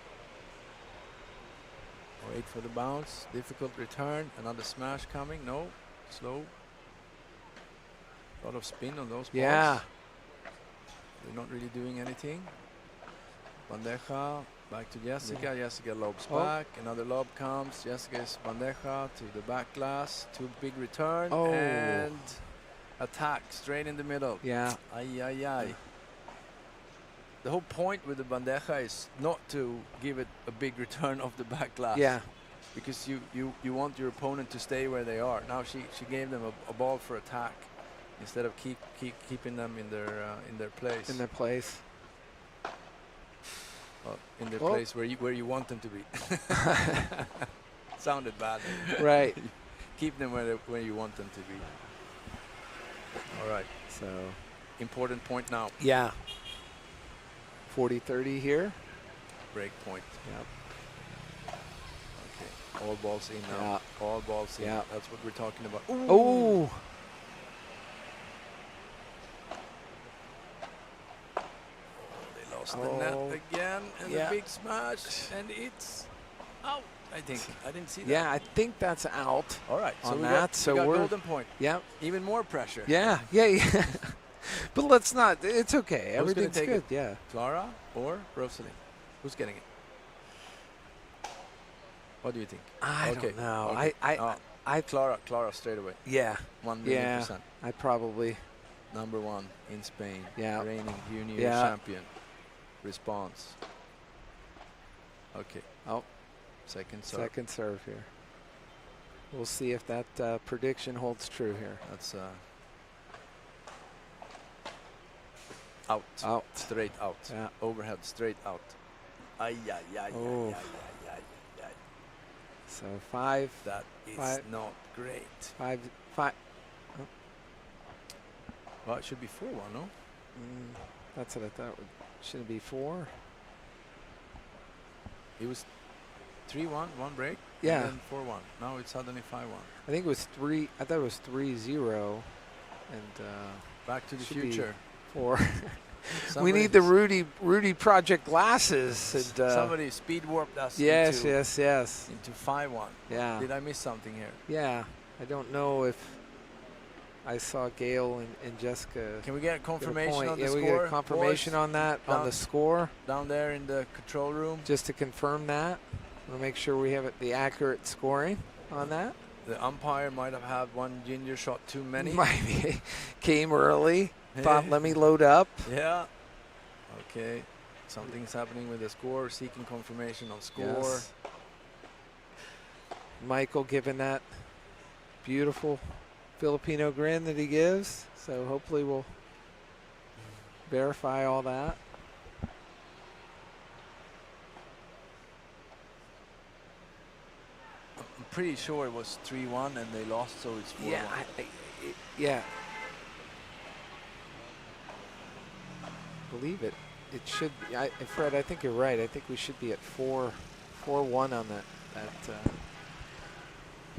Wait for the bounce. Difficult return. Another smash coming. No. Slow. A lot of spin on those balls. Yeah. They're not really doing anything. Bandeja. Back to Jessica. Yeah. Jessica lobs Oh. back. Another lob comes. Jessica's bandeja to the back glass. Two big return. Oh. And attack straight in the middle. Yeah. Ay, ay, ay. The whole point with the bandeja is not to give it a big return off the back glass. Yeah. Because you want your opponent to stay where they are. Now she gave them a ball for attack instead of keeping them in their place. In their place. Well, in their Oh. place where you want them to be. Sounded bad. Right. Keep them where you want them to be. All right. So. Important point now. Yeah. 40-30 here. Break point. Yep. Okay. All balls in now. Yeah. All balls in. Yeah. That's what we're talking about. Oh. They lost the Oh. net again, and Yeah. the big smash, and it's out. I think I didn't see that. Yeah, I think that's out. All right. So on we that, got, so we got we're- golden point. Yep. Even more pressure. Yeah. Yeah. But let's not. It's okay. Who's gonna Everything's take good. it? Yeah. Clara or Rosalie? Who's getting it? What do you think? I Okay, don't know. okay. I Clara straight away. yeah. 1,000,000%. I probably. Number one in Spain. Yeah. Reigning junior Yeah. champion. Response. Okay. Oh. Second serve. Second serve here. We'll see if that prediction holds true here. That's out. Out. Straight out. Yeah. Overhead straight out. Ay, ay, ay, Oh. ay, ay, ay, ay, ay. So five. That is Five. not great. Five. Well, it should be 4-1, no? That's what I thought. Shouldn't it be 4? It was 3-1, one break. Yeah. And then 4-1. Now it's suddenly 5-1. I think it was 3. I thought it was 3-0, and Back to the Should be future. 4. We Somebody- need the Rudy Project glasses. And, somebody speed warped us yes, into, yes. into 5-1. Yeah. Did I miss something here? Yeah. I don't know if I saw Gail and Jessica. Can we get a get a confirmation point. on the Yeah, score? we get a confirmation boys? on that, on Down- the score, Down there in the control room. just to confirm that. We'll make sure we have the accurate scoring on that. The umpire might have had one ginger shot too many. Maybe came early. Thought, let me load up. Yeah. Okay. Something's happening with the score. Seeking confirmation on score. Yes. Michael giving that beautiful Filipino grin that he gives. So hopefully we'll verify all that. I'm pretty sure it was 3-1 and they lost, so it's 4-1. Yeah. Believe it. It should be. Fred, I think you're right. I think we should be at 4-1 on that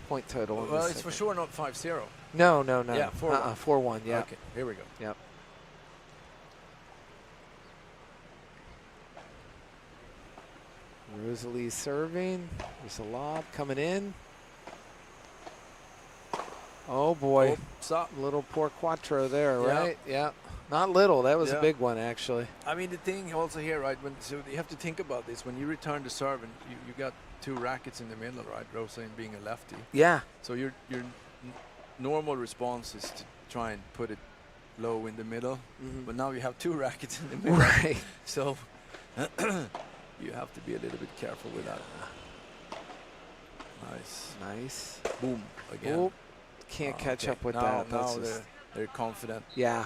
point total. in Well, this it's for second. sure not 5-0. No. Yeah, 4-1. 4-1. Yeah. Okay, here we go. Yep. Rosalie serving. There's a lob coming in. Oh boy. Oops, up. Little poor Quattro there, Yeah. right? Yeah. Not little. That was Yeah. a big one, actually. I mean, the thing also here, right? So you have to think about this. When you return the serve, and you got 2 rackets in the middle, right? Rosalie being a lefty. Yeah. So your normal response is to try and put it low in the middle. Mhm. But now you have 2 rackets in the middle. Right. So you have to be a little bit careful with that. Nice. Nice. Boom. Again. Oh, can't catch Okay, up with now, that. Now That's just, they're confident. yeah.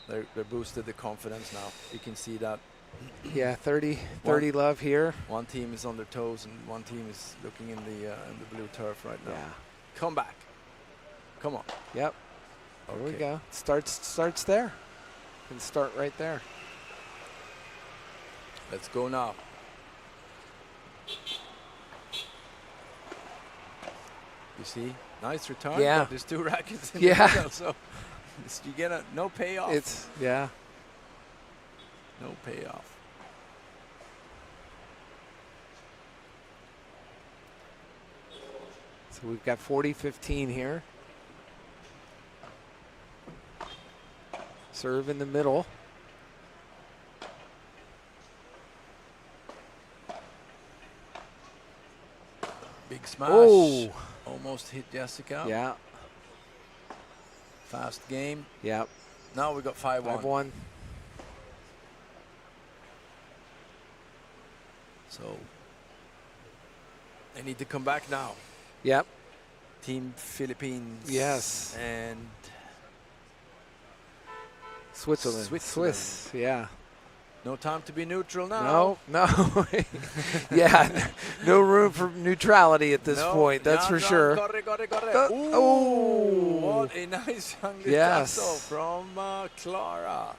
They're boosted the confidence now. You can see that Yeah, 30 love here. one team is on their toes and one team is looking in the blue turf right now. Yeah. Come back. Come on. Yep. There we Okay. go. Starts there. Can start right there. Let's go now. You see, nice return. Yeah. But there's 2 rackets in Yeah. the middle, so you get no payoff. It's, yeah. No payoff. So we've got 40-15 here. Serve in the middle. Big smash. Oh. Almost hit Jessica. Yeah. Fast game. Yep. Now we got 5-1. 5-1. So they need to come back now. Yep. Team Philippines. Yes. And Switzerland. Switzerland. Swiss. Yeah. no time to be neutral now. No. Yeah. No room for neutrality at this No. point. That's for Jan, sure. Got it. Oh. Ooh, what a nice young Yes. tassel from Clara.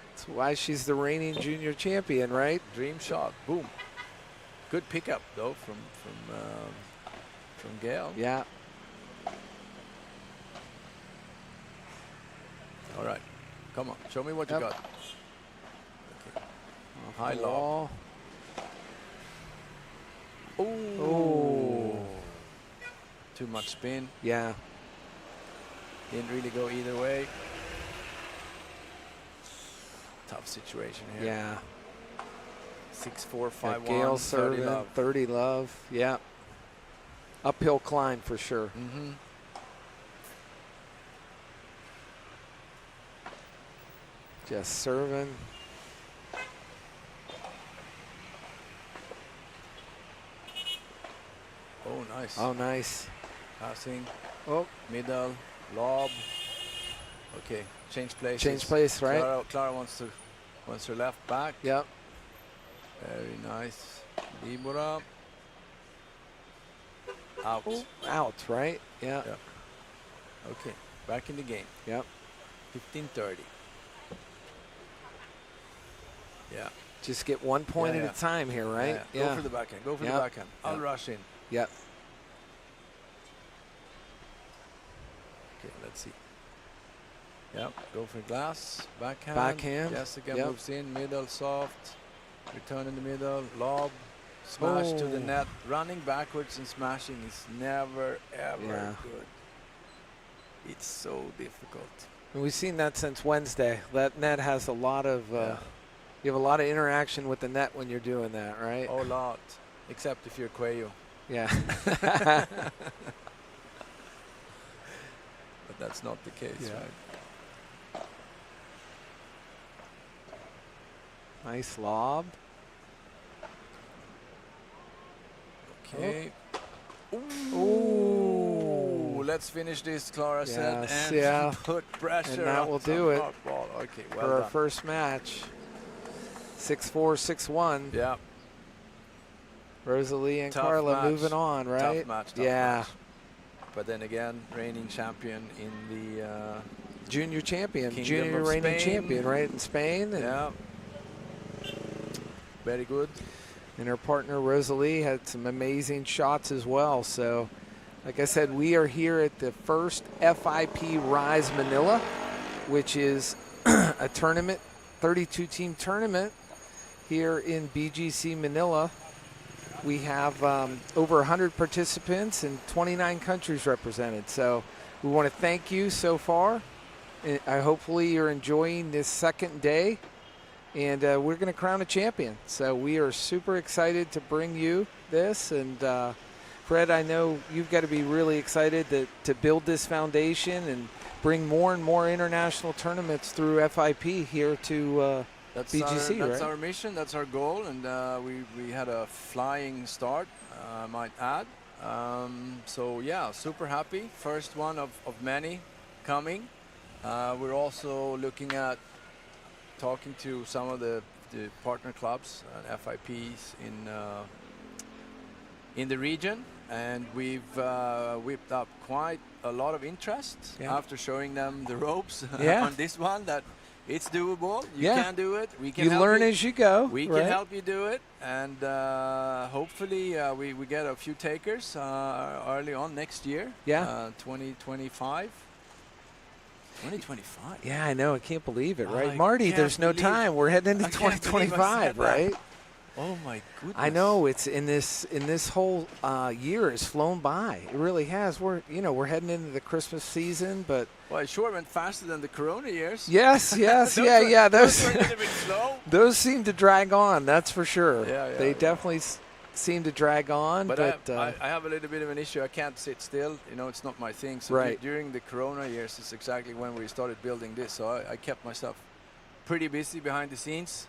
That's why she's the reigning junior champion, right? Dream shot. Boom. Good pickup though from Gail. Yeah. All right. Come on. Show me what you Yep. got. Off High the low. wall. Ooh. Oh. Too much spin. Yeah. Didn't really go either way. Tough situation here. Yeah. 6-4, Got 5-1. Gail 30 serving. love. 30 love. Yeah. Uphill climb for sure. Mm-hmm. Just serving. Oh, nice. Oh, nice. Passing. Oh, Middle. Lob. Okay. Change places. change place, right? Clara wants her left back. Yep. Very nice. Libora. Out. Oh, out, right? Yeah. Yeah. Okay. Back in the game. Yep. 15-30. Yeah. Just get 1 point Yeah, at a time here, right? Yeah. Go for the backhand. Go for the Yep. backhand. I'll Yep. rush in. Yep. Okay, let's see. Yep, go for glass, backhand. Backhand. Jessica Yep. moves in, middle, soft, return in the middle, lob, smash to the Oh. net. Running backwards and smashing is never, ever Yeah. good. It's so difficult. And we've seen that since Wednesday. That net has a lot of, you have a lot of interaction with the net when you're doing that, right? A lot, except if you're Cuello. Yeah. But that's not the case, Yeah. right? Nice lob. Okay. Ooh. Let's finish this, Clara said, Yes, and yeah. put pressure And that on will some do it hard ball. Okay, well for our done. first match. 6-4, 6-1. Yeah, Rosalie and Tough Carla match. moving on, right? tough match. Yeah. But then again, reigning champion in the Junior champion, Kingdom junior of reigning Spain. champion, right, in Spain. And, yeah, very good. and her partner Rosalie had some amazing shots as well. So, like I said, we are here at the first FIP Rise Manila, which is a tournament, 32-team tournament here in BGC Manila. We have over 100 participants and 29 countries represented. So we want to thank you so far. Hopefully you're enjoying this second day. And we're going to crown a champion. So we are super excited to bring you this. And Fred, I know you've got to be really excited to build this foundation and bring more and more international tournaments through FIP here to That's BGC, that's right? our mission, that's our goal, and we had a flying start, I might add. So yeah, super happy. First one of many coming. We're also looking at talking to some of the partner clubs and FIPs in the region, and we've whipped up quite a lot of interest after showing them the ropes on this one, that it's doable. You can do it. We can you help learn you. as you go. We right? can help you do it, and hopefully we get a few takers early on next year. Yeah. 2025. 2025. Yeah, I know. I can't believe it, right? I Marty, can't there's no believe- time. We're heading into I can't believe I 2025, said that. right? Oh my goodness. I know it's in this whole year has flown by. It really has. We're heading into the Christmas season, but Well, it sure went faster than the Corona years. yes, Those were- yeah. Those were a little bit slow. Those seem to drag on. That's for sure. Yeah, yeah. They definitely seem to drag on. But But, I have a little bit of an issue. I can't sit still. You know, it's not my thing. So Right. during the Corona years is exactly when we started building this. So I kept myself pretty busy behind the scenes,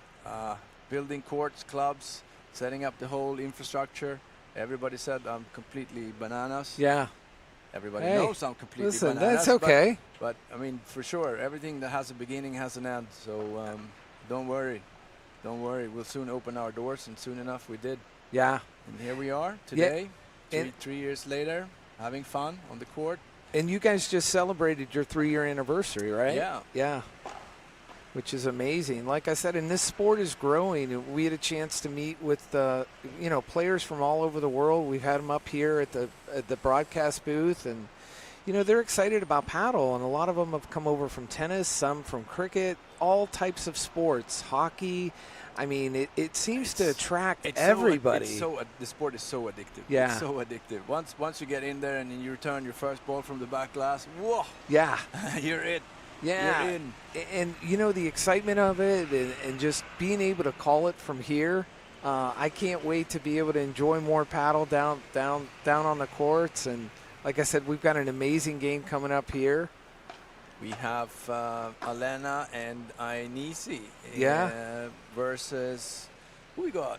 building courts, clubs, setting up the whole infrastructure. Everybody said I'm completely bananas. yeah. Everybody Hey, knows I'm completely Listen, bananas. that's okay. But I mean, for sure, everything that has a beginning has an end. So don't worry. Don't worry. We'll soon open our doors, and soon enough we did. Yeah. And here we are today, and- 3 years later, having fun on the court. And you guys just celebrated your 3-year anniversary, right? Yeah. Yeah. Which is amazing. Like I said, and this sport is growing. We had a chance to meet with players from all over the world. We've had them up here at the broadcast booth, and they're excited about paddle, and a lot of them have come over from tennis, some from cricket, all types of sports, hockey. I mean, it seems to attract everybody. The sport is so addictive. Yeah. It's so addictive. Once you get in there and you return your first ball from the back glass, whoa, Yeah. you're it. Yeah, You're in. and the excitement of it, and just being able to call it from here. I can't wait to be able to enjoy more paddle down on the courts. And like I said, we've got an amazing game coming up here. We have Alena and Ainisi versus, who we got?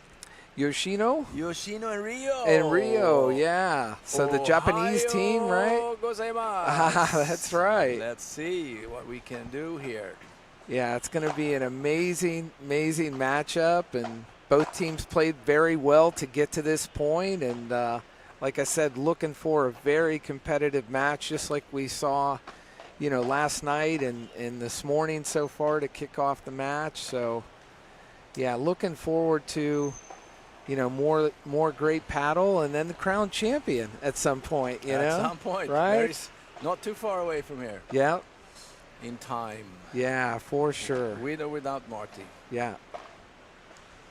Yoshino Yoshino and Rio. and Rio, yeah. So the Japanese team, right? Ohayou gozaimasu. That's right. Let's see what we can do here. Yeah, it's going to be an amazing matchup, and both teams played very well to get to this point. And like I said, looking for a very competitive match, just like we saw, last night and this morning so far to kick off the match. So, yeah, looking forward to, more great paddle, and then the crown champion at some point, At some point. right? Not too far away from here. Yeah. in time. Yeah, for sure. With or without Marty. Yeah.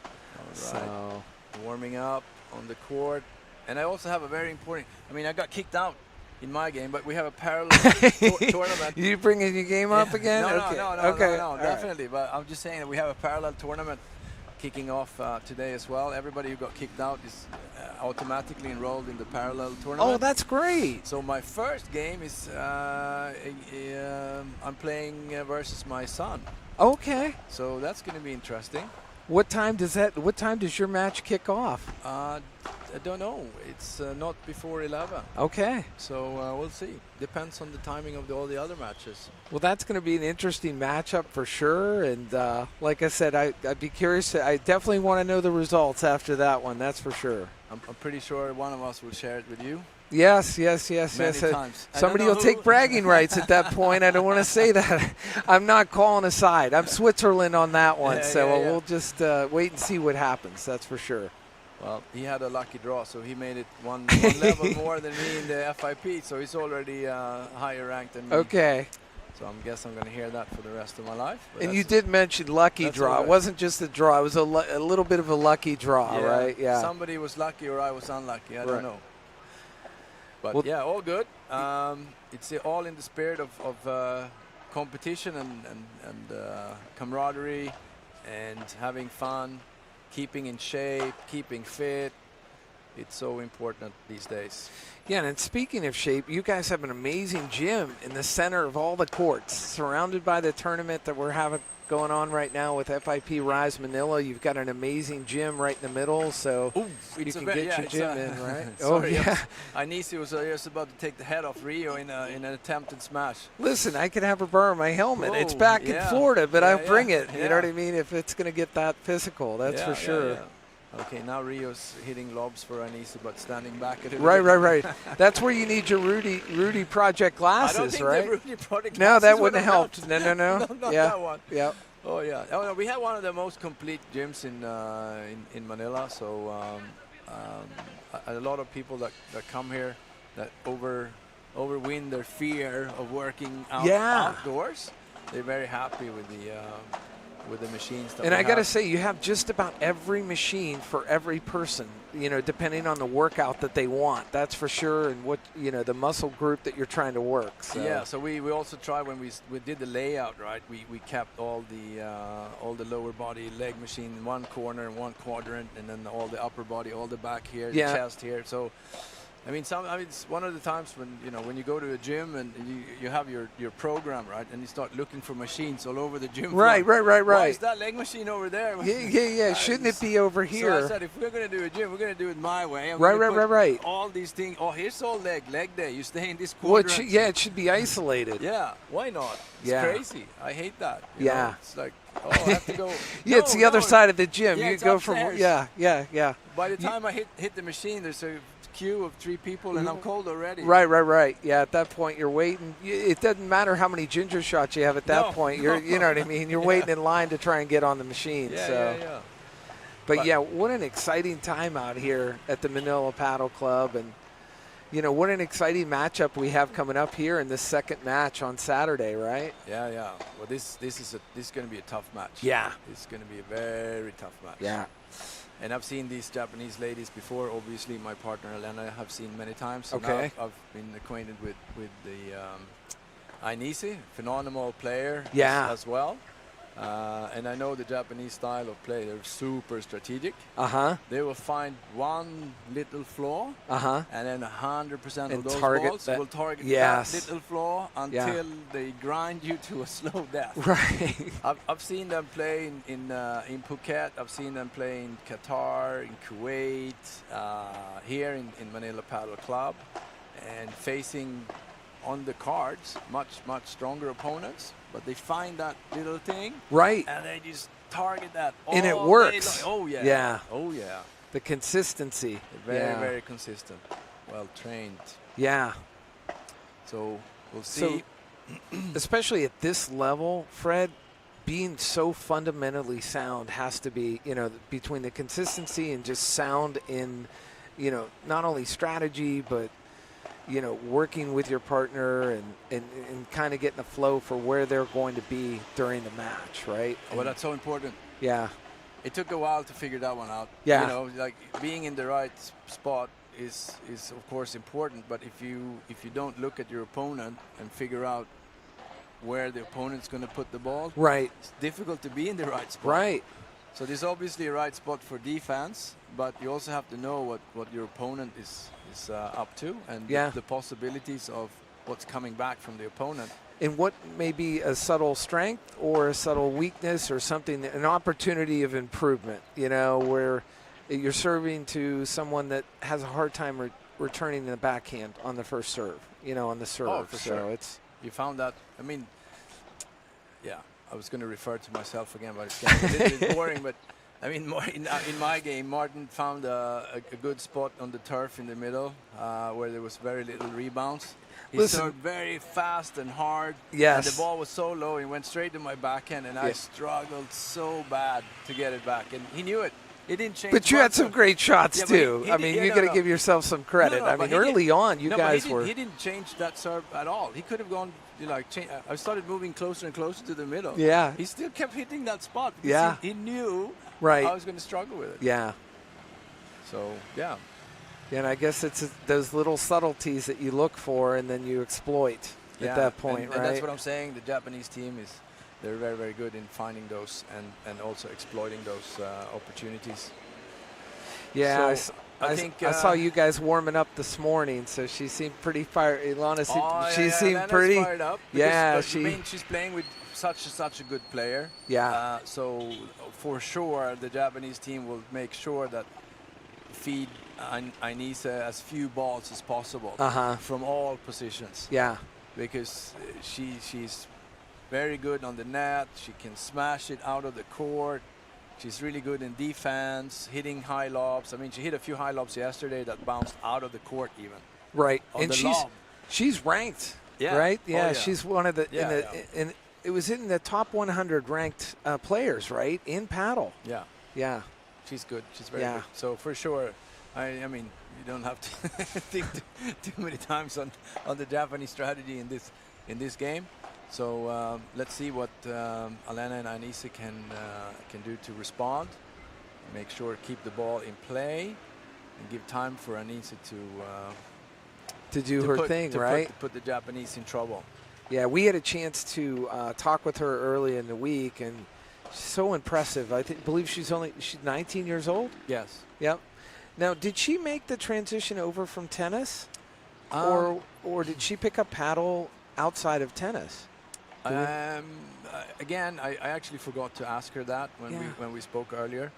All right. So Warming up on the court. And I also have a very important, I mean, I got kicked out in my game, but we have a parallel tournament. You bringing your game up again? No, okay. no, definitely. But I'm just saying that we have a parallel tournament kicking off today as well. Everybody who got kicked out is automatically enrolled in the parallel tournament. Oh, that's great. So my first game is I'm playing versus my son. Okay. So that's going to be interesting. What time does your match kick off? I don't know. It's not before 11. Okay. So we'll see. Depends on the timing of all the other matches. Well, that's going to be an interesting matchup for sure. And like I said, I'd be curious. I definitely want to know the results after that one. That's for sure. I'm pretty sure one of us will share it with you. Yes. Many times. Somebody will take bragging rights at that point. I don't want to say that. I'm not calling a side. I'm Switzerland on that one. We'll just wait and see what happens. That's for sure. Well, he had a lucky draw, so he made it one level more than me in the FIP, so he's already higher ranked than me. Okay. So I guess I'm going to hear that for the rest of my life. And you did mention lucky draw. It wasn't just a draw. It was a little bit of a lucky draw, right? Yeah. Somebody was lucky or I was unlucky. I don't know. But well, yeah, all good. It's all in the spirit of competition and camaraderie and having fun, keeping in shape, keeping fit. It's so important these days. Yeah, and speaking of shape, you guys have an amazing gym in the center of all the courts, surrounded by the tournament that we're having going on right now with FIP Rise Manila. You've got an amazing gym right in the middle, so you can get your gym in, right? Sorry, yeah. Anisi was just about to take the head off Rio in an attempted smash. Listen, I could have her burn my helmet. It's back in Florida, but I'll bring it. You know what I mean? If it's going to get that physical, that's for sure. Yeah. Okay, now Rio's hitting lobs for Anisi, but standing back at it. Right. That's where you need your Rudy Project glasses, I don't think right? the Rudy Project no, glasses that wouldn't have helped. No. Not that one. Yeah. Oh yeah. Oh no, we have one of the most complete gyms in Manila. So a lot of people that come here that overwin their fear of working outdoors. They're very happy with the machines that and we I got to have. say, you have just about every machine for every person, depending on the workout that they want. That's for sure, and what the muscle group that you're trying to work. So. Yeah, so we also try when we did the layout, right? We kept all the lower body leg machine in one corner, in one quadrant, and then all the upper body, all the back here, the chest here. So I mean, it's one of the times when you go to a gym and you have your program, right, and you start looking for machines all over the gym. Right. Why is that leg machine over there? Yeah. Shouldn't it be over here? So I said, if we're going to do a gym, we're going to do it my way. Right. All these things. Oh, here's all leg day. You stay in this quadrant. Well, it should be isolated. Yeah, why not? It's crazy. I hate that. You know, it's like, I have to go. It's the other side of the gym. Yeah, you go from yeah. By the time I hit the machine, there's a queue of 3 people and I'm cold already. Right. Yeah, at that point you're waiting. It doesn't matter how many ginger shots you have at that point. You know what I mean? You're waiting in line to try and get on the machine. Yeah. But yeah, what an exciting time out here at the Manila Paddle Club, and what an exciting matchup we have coming up here in this second match on Saturday, right? Yeah. Well, this is going to be a tough match. Yeah. It's going to be a very tough match. Yeah. And I've seen these Japanese ladies before. Obviously, my partner Elena have seen many times. So okay. now I've been acquainted with the Ainisi, phenomenal player as well. And I know the Japanese style of play. They're super strategic. They will find one little flaw, and then 100% of those balls will target that little flaw until they grind you to a slow death. Right. I've seen them play in Phuket. I've seen them play in Qatar, in Kuwait, here in Manila Paddle Club, and facing on the cards much stronger opponents. But they find that little thing, right, and they just target that, and it works. Oh yeah. The consistency, very consistent, well trained. Yeah. So we'll see. So, especially at this level, Fred, being so fundamentally sound has to be, between the consistency and just sound in, not only strategy but you know, working with your partner and kind of getting the flow for where they're going to be during the match, right? Well, that's so important. Yeah. It took a while to figure that one out. Yeah. You know, like being in the right spot is of course important, but if you don't look at your opponent and figure out where the opponent's going to put the ball, Right. it's difficult to be in the right spot. Right. So there's obviously a right spot for defense, but you also have to know what your opponent is up to, and Yeah. the possibilities of what's coming back from the opponent. And what may be a subtle strength or a subtle weakness or something, an opportunity of improvement, you know, where you're serving to someone that has a hard time returning the backhand on the first serve, you know, on the serve. Oh, for sure. It's You found that. I mean, yeah, I was going to refer to myself again, but it's getting a little bit boring. But I mean, in my game, Martin found a good spot on the turf in the middle where there was very little rebounds. He Listen. served very fast and hard. Yes. And the ball was so low, it went straight to my backhand, and I struggled so bad to get it back. And he knew it. It didn't change. But you had some great shots, Yeah, but too. he I did- mean, yeah, you no, got to no. give yourself some credit. No, I but mean, he early on, you No, but guys were. he didn't change that serve at all. He could have gone, you know, like, I started moving closer and closer to the middle. Yeah. He still kept hitting that spot. Because Yeah. He knew Right. I was going to struggle with it. Yeah. So, yeah. And I guess it's those little subtleties that you look for and then you exploit at that point, and right? that's what I'm saying. The Japanese team they're very, very good in finding those and also exploiting those opportunities. Yeah, So, I think I saw you guys warming up this morning, so she seemed pretty fired. Ilana, she seemed Lana's pretty. fired up because, Yeah, I mean, she's playing with such a good player. Yeah. So for sure, the Japanese team will make sure that feed Ainisa as few balls as possible from all positions. Yeah. Because she's very good on the net. She can smash it out of the court. She's really good in defense, hitting high lobs. I mean, she hit a few high lobs yesterday that bounced out of the court even. Right. On And the she's lob. she's ranked. Yeah. Right? Oh, Yeah, yeah. she's one of the Yeah, and it was in the top 100 ranked players, right? In paddle. Yeah. Yeah. She's good. She's very Yeah. good. So for sure, I mean, you don't have to think too many times on the Japanese strategy in this game. So let's see what Alena and Ainisa can do to respond. Make sure keep the ball in play and give time for Ainisa To do her thing, right? Put the Japanese in trouble. Yeah, we had a chance to talk with her early in the week, and she's so impressive. I believe she's 19 years old. Yes. Yep. Now, did she make the transition over from tennis, or did she pick up paddle outside of tennis? Again, I actually forgot to ask her that when we spoke earlier.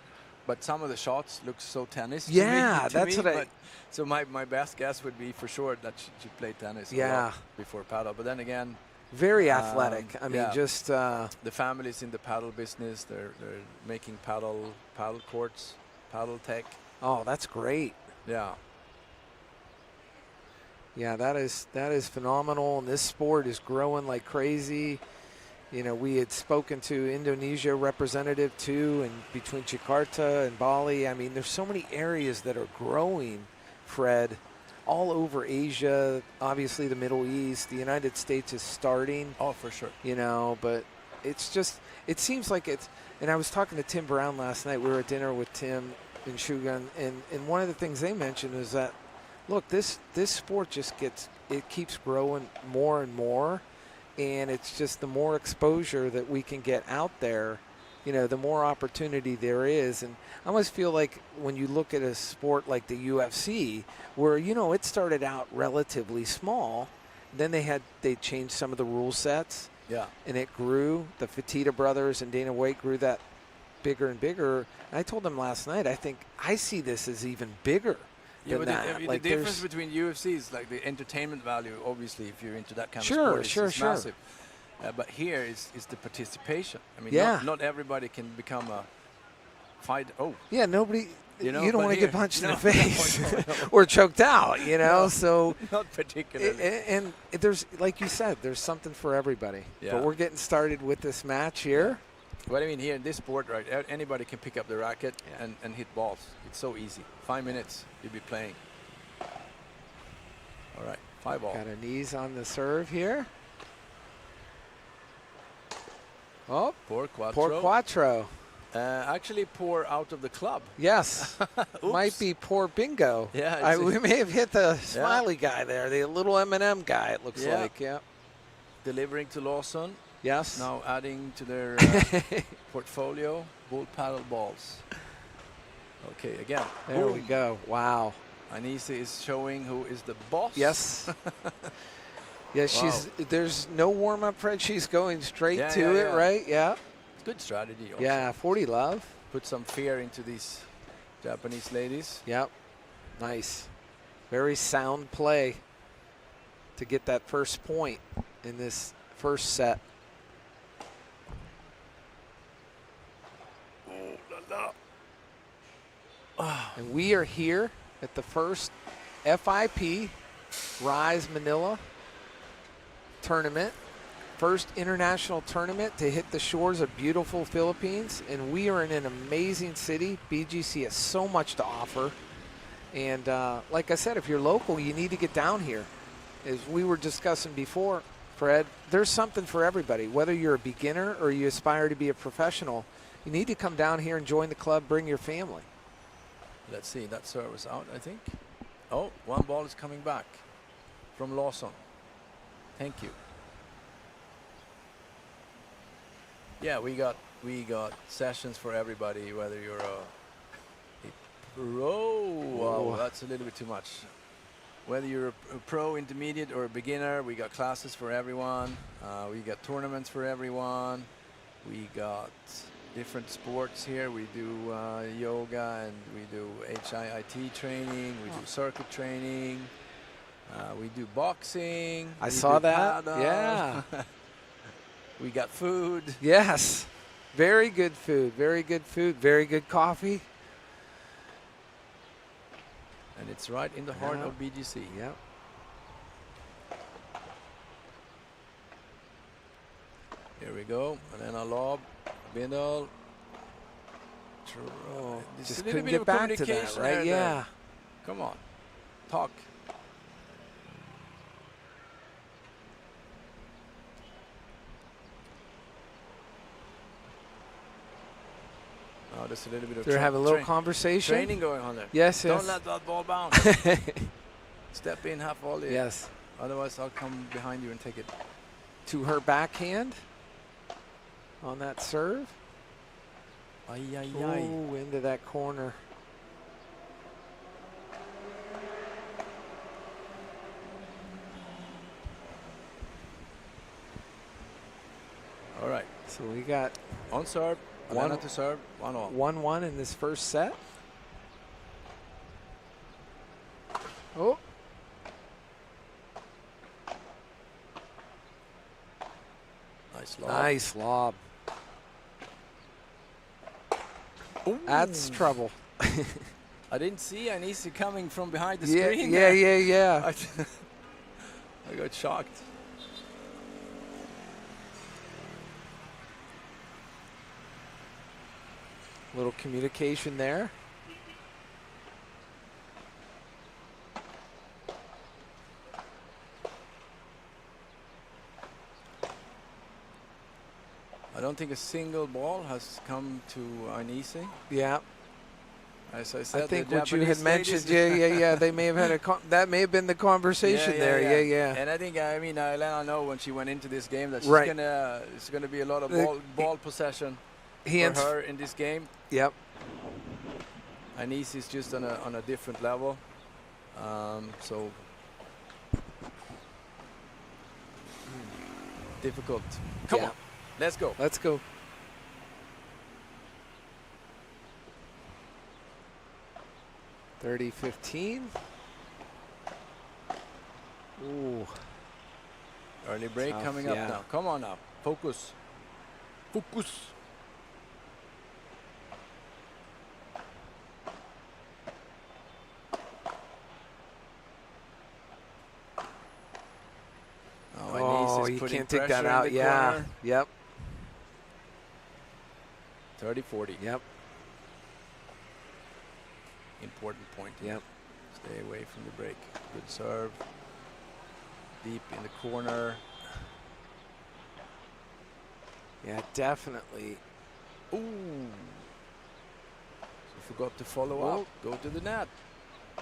But some of the shots look so tennis. Yeah, to that's me, what but so my best guess would be for sure that she played tennis. Yeah. Before paddle, but then again, Very athletic. I mean, yeah. just the family's in the paddle business. They're making paddle courts, paddle tech. oh, that's great. Yeah. Yeah, that is phenomenal, and this sport is growing like crazy. You know, we had spoken to Indonesia representative too, and between Jakarta and Bali, I mean, there's so many areas that are growing, Fred, all over Asia, obviously the Middle East, the United States is starting. Oh, for sure. You know, but it's just, it seems like it's, and I was talking to Tim Brown last night. We were at dinner with Tim and Shugan, and one of the things they mentioned is that, look, this sport just keeps growing more and more. And it's just the more exposure that we can get out there, you know, the more opportunity there is. And I almost feel like when you look at a sport like the UFC, where, you know, it started out relatively small, then they changed some of the rule sets. Yeah. And it grew. The Fertitta brothers and Dana White grew that bigger and bigger. And I told them last night, I see this as even bigger. Yeah, but like the difference between UFC is like the entertainment value. Obviously, if you're into that kind of Sure, sport, it's sure. massive. But here is the participation. I mean, Yeah. not everybody can become a fighter. Oh, Yeah, nobody. You know, you don't but want to here- get punched in no, the face no. or choked out, you know. No. So, not particularly. and there's, like you said, there's something for everybody. Yeah. But we're getting started with this match here. But I mean, here in this sport, right, anybody can pick up the racket Yeah. and hit balls. It's so easy. 5 minutes, you'll be playing. All right. 5 all. Got a knees on the serve here. Oh, Poor Quattro. poor Quattro. Actually, poor out of the club. Yes. Might be poor bingo. Yeah, We may have hit the smiley guy there, the little M&M guy, it looks like. Yeah. Delivering to Lawson. Yes. Now adding to their portfolio, bull paddle balls. Okay, again. There we go. Wow. Anise is showing who is the boss. Yes. Yes, Wow. there's no warm-up, Fred. She's going straight Yeah, to yeah, it, yeah. right? Yeah. Good strategy also. Yeah, 40 love. Put some fear into these Japanese ladies. Yep. Nice. Very sound play to get that first point in this first set. Oh, la, la. And we are here at the first FIP Rise Manila tournament. First international tournament to hit the shores of beautiful Philippines. And we are in an amazing city. BGC has so much to offer. And like I said, if you're local, you need to get down here. As we were discussing before, Fred, there's something for everybody. Whether you're a beginner or you aspire to be a professional, you need to come down here and join the club, bring your family. Let's see, that serve is out, I think. Oh, one ball is coming back from Lawson. Thank you. Yeah, we got sessions for everybody, whether you're a pro. Wow, that's a little bit too much. Whether you're a pro, intermediate, or a beginner, we got classes for everyone. We got tournaments for everyone. We got different sports here. We do yoga, and we do HIIT training. We do circuit training. We do boxing. I we saw do that. paddle. Yeah. We got food. Yes. Very good food. Very good food. Very good coffee. And it's right in the heart Yeah. of BGC. Yep. Here we go. And then a lob. Bindle. Oh, There's just a little couldn't bit get of back to that, communication right? there. Yeah. Come on. Talk. Oh, there's a little bit of They're having a little conversation. training going on there. Yes, Don't yes. let that ball bounce. Step in half volley. Yes. Otherwise, I'll come behind you and take it. To her backhand on that serve. Ay, ay, ay. Ooh, into that corner. All right. So we got On serve. One- One to serve. 1-all. 1-1 in this first set. Oh. Nice lob. Nice lob. That's trouble. I didn't see Anisi coming from behind the Yeah, screen. yeah, there. yeah. I got shocked. Little communication there. I don't think a single ball has come to Anisi. Yeah. As I said, I think the what you had Japanese mentioned, ladies- yeah. They may have had that may have been the conversation there. Yeah. And I think, I mean, Elena know when she went into this game that she's Right. gonna, it's gonna be a lot of ball possession for Hands. her in this game. Yep. Anise is just on a different level. So difficult. Come Yeah. on, let's go. Let's go. $30-15. Ooh. Early break Tough, coming yeah. up now. Come on now, focus. Focus. Oh, Anise is you putting can't take that pressure in out. the Yeah. corner. Yep. 30-40. Yep. Important point. Yep. Stay away from the break. Good serve. deep in the corner. Yeah, definitely. Ooh. So forgot to follow up. Go to the net.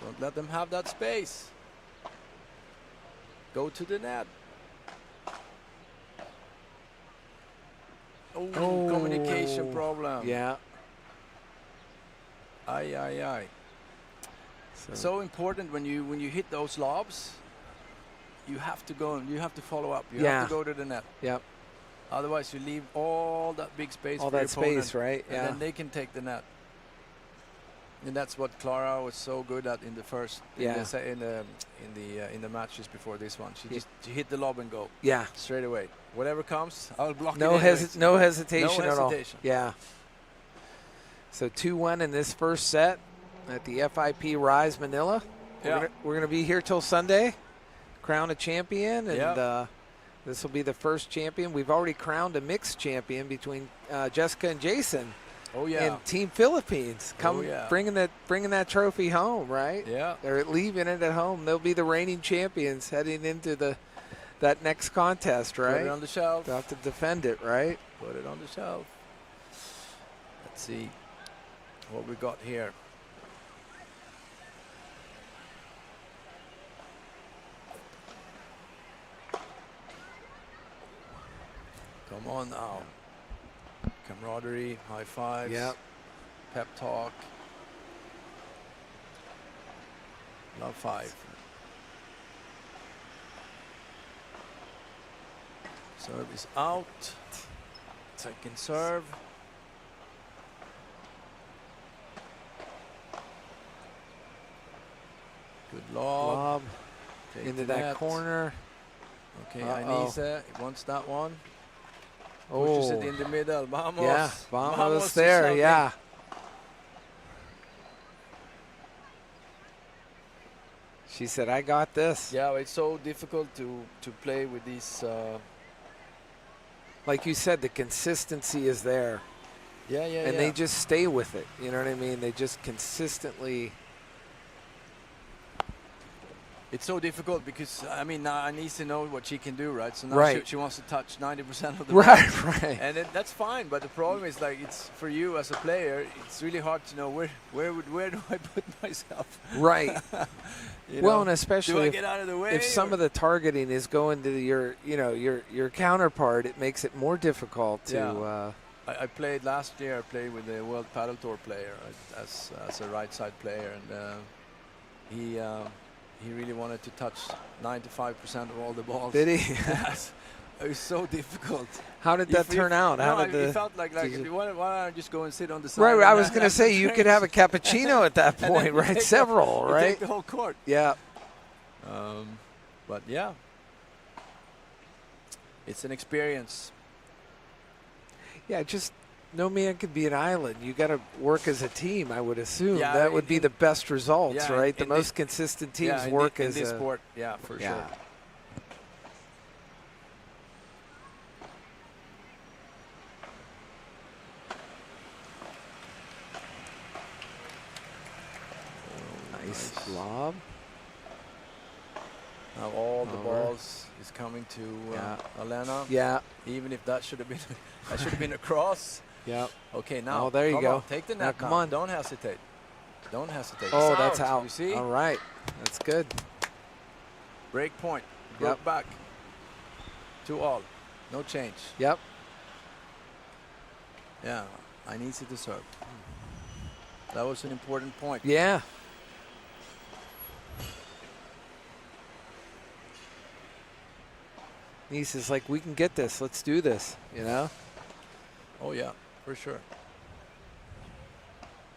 Don't let them have that space. Go to the net. Oh, communication problem. Yeah. Aye, aye, aye. So important when you hit those lobs, you have to go and you have to follow up. You have to go to the net. Yep. Otherwise, you leave all that big space. All for that your opponent, space, right? And then they can take the net. And that's what Clara was so good at in the first, in the matches before this one. She hit the lob and go. Yeah. Straight away. Whatever comes, I'll block no it. No hesitation at all. hesitation. Yeah. So 2-1 in this first set at the FIP Rise Manila. We're gonna be here till Sunday, crown a champion, and this will be the first champion. We've already crowned a mixed champion between Jessica and Jason. Oh yeah. And Team Philippines bringing that trophy home, right? Yeah. They're leaving it at home. They'll be the reigning champions heading into that next contest, right? Put it on the shelf. They'll have to defend it, right? Put it on the shelf. Let's see what we got here. Come on now. Camaraderie, high fives, pep talk. Love 5. Serve is out. Second serve. Good lob. Into that corner. Okay, Ainisa wants that one. Oh. Pushes it in the middle. Vamos. Yeah, vamos there, yeah. She said, I got this. Yeah, it's so difficult to play with these. Like you said, the consistency is there. Yeah. And they just stay with it. You know what I mean? They just consistently. It's so difficult because, I mean, now I need to know what she can do, right? So now she wants to touch 90% of the right. And that's fine, but the problem is, like, it's for you as a player, it's really hard to know where do I put myself? Right. Well, and especially do I get out of the way, if some of the targeting is going to your counterpart, it makes it more difficult to. I played last year. I played with the World Paddle Tour player as a right side player, and he really wanted to touch 95% of all the balls. Did he? Yes. It was so difficult. How did that turn out? It felt like why don't I just go and sit on the side? Right, I was going to say you could have a cappuccino at that point, right? Several, right? Take the whole court. Yeah. But yeah, it's an experience. Yeah, just no man could be an island. You got to work as a team, I would assume. Yeah, that would be the best results, right? The most consistent teams work as in this sport. Yeah, for sure. Nice lob. Now all the balls is coming to Elena. Yeah. Even if that should have been a cross. Yeah. Okay, now. Oh, there you go. Take the net. Come on. Don't hesitate. Don't hesitate. Oh, it's that's out. You see? All right. That's good. Break point. Broke back. 2-all. No change. Yep. Yeah. I need to serve. That was an important point. Yeah. Nice is like, we can get this. Let's do this, you know? Oh, yeah, for sure.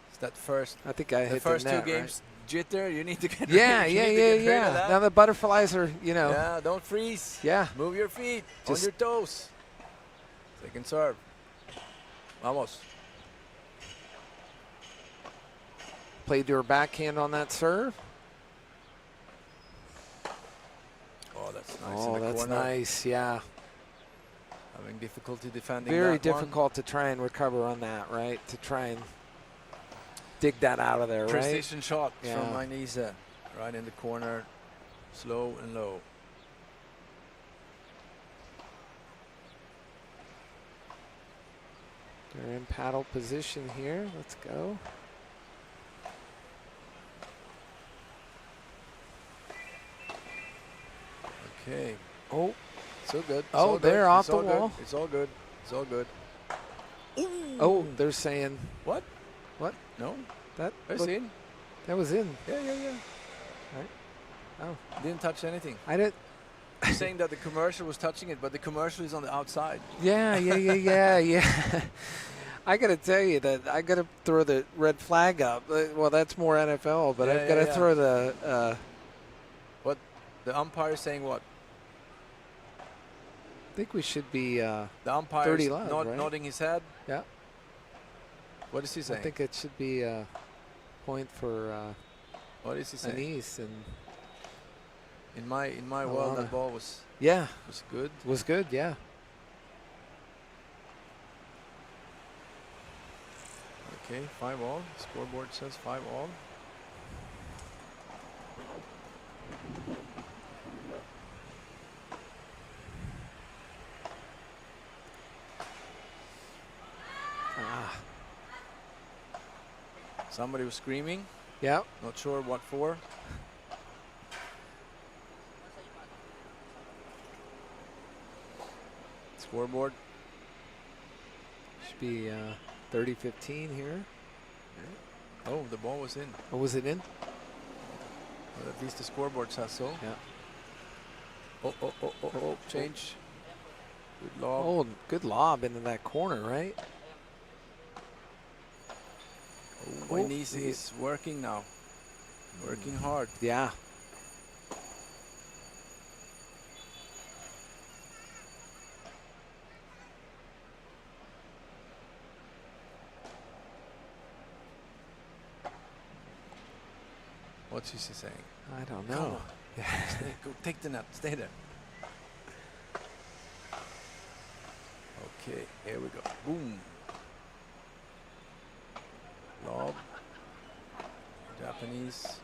It's that first. I think I hit the first net, 2 games jitter. You need to get yeah. rid of that. Now the butterflies are, Yeah, don't freeze. Yeah. Move your feet on your toes. Second serve. Vamos. Played your backhand on that serve. Oh, that's nice. Oh, that's nice. Yeah. Having difficulty defending. Very difficult to try and recover on that, right? To try and dig that out of there, right? Precision shot from Ainisa, right in the corner, slow and low. They're in paddle position here. Let's go. Okay. Oh, So good. Oh, so good. they're off It's the all good. wall. It's all good. It's all good. oh, they're saying What? what? No? That That's looked- in. that was in. Yeah. Oh, Didn't touch anything. I didn't. You're saying that the commercial was touching it, but the commercial is on the outside. Yeah. I gotta tell you that I gotta throw the red flag up. Well, that's more NFL, but I've gotta throw the. What? The umpire is saying what? I think we should be. The umpire 30 is love, right? nodding his head. Yeah. What is he I saying? think it should be a point for What is he saying? Anise and. In my world, that ball was Yeah, good. was good. Yeah. Okay, 5-all. Scoreboard says 5-all. Somebody was screaming. Yeah. Not sure what for. Scoreboard. Should be 30-15 here. Oh, the ball was in. Oh, was it in? Well, at least the scoreboard says so. Yeah. Oh, change. Good lob. Oh, good lob into that corner, right? Oh, Anise is working now. Working hard. Yeah. What's he saying? I don't Come know. on. Go take the net. Stay there. Okay, here we go. Boom. Lob. Japanese.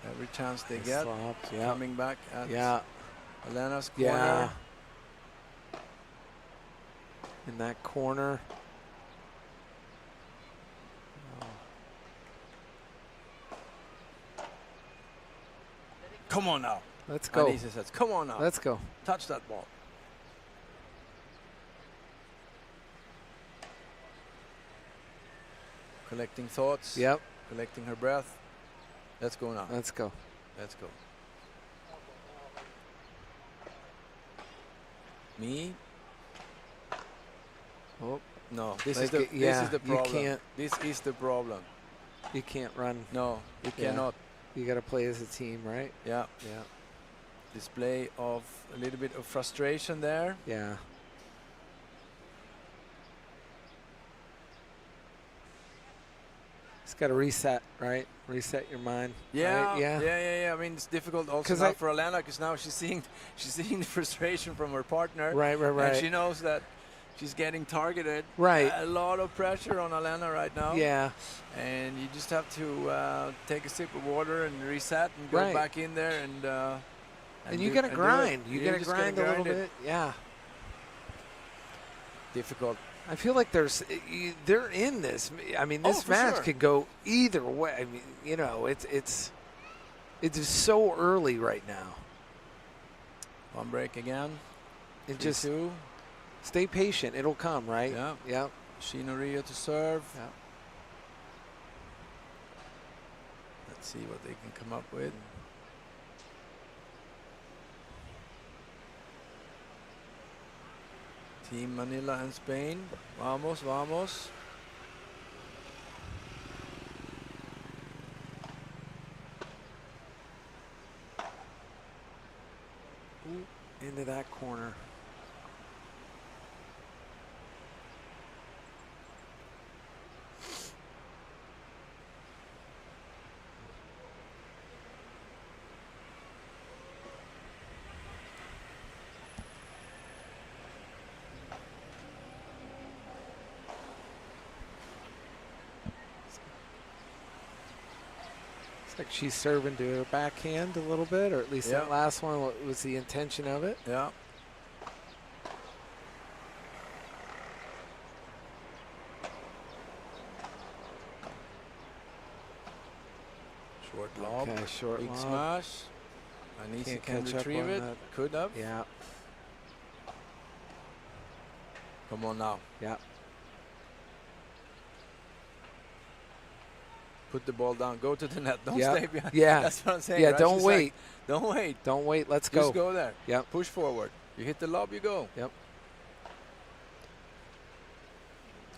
Every chance they get. Slopped, yeah. Coming back at Elena's corner. Yeah. In that corner. Come on now. Let's go. Anise says, come on now. Let's go. Touch that ball. Collecting thoughts. Yep. Collecting her breath. Let's go now. Let's go. Let's go. Me? Oh, No. This Like is the it- yeah, this is the you problem. can't- This is the problem. you can't run. No, you Yeah. cannot. You got to play as a team, right? Yeah. Yeah. Display of a little bit of frustration there. Yeah. It's got to reset, right? Reset your mind. Yeah, Right? Yeah. yeah. I mean, it's difficult also 'Cause now I- for Elena because now she's seeing the frustration from her partner. Right. And she knows that she's getting targeted. Right. A lot of pressure on Elena right now. Yeah. And you just have to take a sip of water and reset and go Right. back in there and And you got to do it. grind. You got to just gotta grind a little grind it. bit. Yeah. Difficult. I feel like they're in this. I mean, this for match sure. could go either way. I mean, you know, it's so early right now. One break again. And just 3-2. stay patient. It'll come, right? Yeah. Yeah. Shinoria to serve. Yeah. Let's see what they can come up with. Team Manila and Spain. Vamos, vamos. Into that corner. Like she's serving to her backhand a little bit, or at least that Yeah. last one was the intention of it. Yeah. Short lob. Okay, short Big lob. smash. Anisi Can't can catch up retrieve on it. that. Could have. Yeah, Come on now. yeah. Put the ball down. Go to the net. Don't Yep. stay behind. Yeah. That's what I'm saying. Yeah, right? don't She's like, wait. don't wait. Don't wait. Let's Just go. go there. Yep. Push forward. You hit the lob, you go. Yep.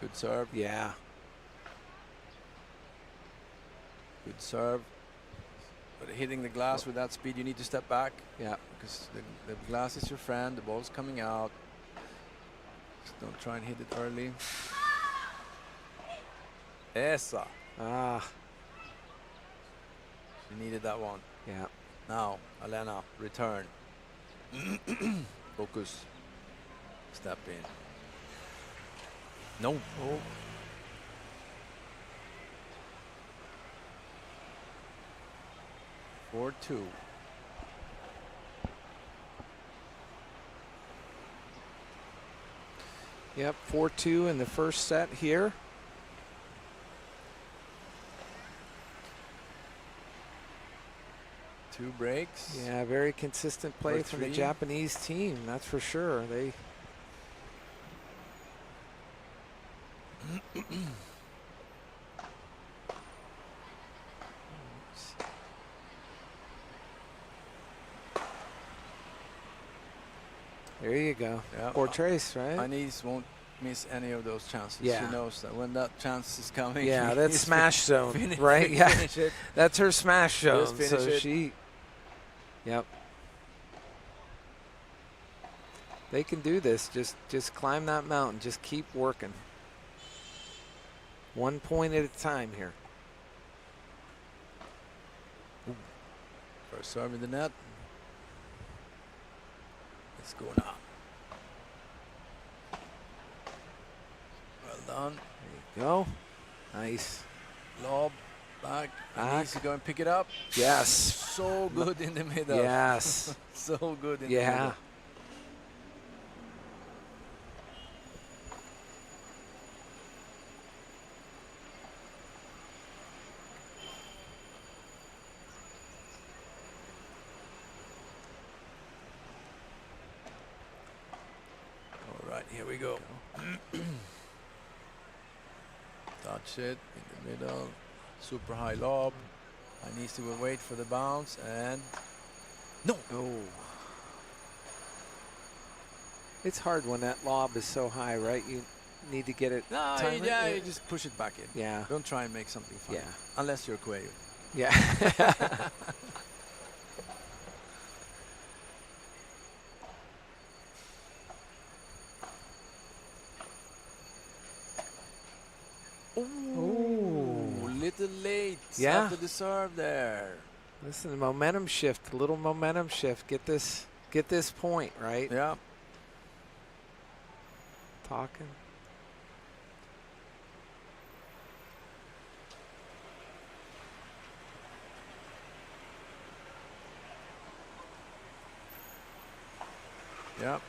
Good serve. Yeah. Good serve. But hitting the glass with that speed, you need to step back. Yeah. Because the glass is your friend. The ball's coming out. Just don't try and hit it early. Esa. Ah. She needed that one. Yeah. Now, Alena, return. Focus. Step in. No. Oh. Four, 2. Yep. 4-2 in the first set here. Two breaks. Yeah, very consistent play Or from the 3. Japanese team. That's for sure. They. There you go. Yeah. Portrace, right? Anise won't miss any of those chances. Yeah. She knows that when that chance is coming. Yeah, that's she's smash zone, finish- right? Yeah, finish it. that's her smash zone. Just finish So it. she, yep. They can do this. Just climb that mountain. Just keep working. 1 point at a time here. First serve in the net. It's going up. Well done. There you go. Nice. Lob. Back. Back. Anise to go and pick it up. Yes. So good in the middle. Yes. So good in the Yeah. middle. All right, here we go. Touch it in the middle. Super high lob. Anisi will wait for the bounce and no. Oh. It's hard when that lob is so high, right? You need to get it. No, time yeah, it. you just push it back in. Yeah. Don't try and make something fun. Yeah. Unless you're Quayo. Yeah. Ooh, little late Yeah. after the serve there. Listen, momentum shift, a little momentum shift. Get this point, right? Yeah. Talking. Yeah.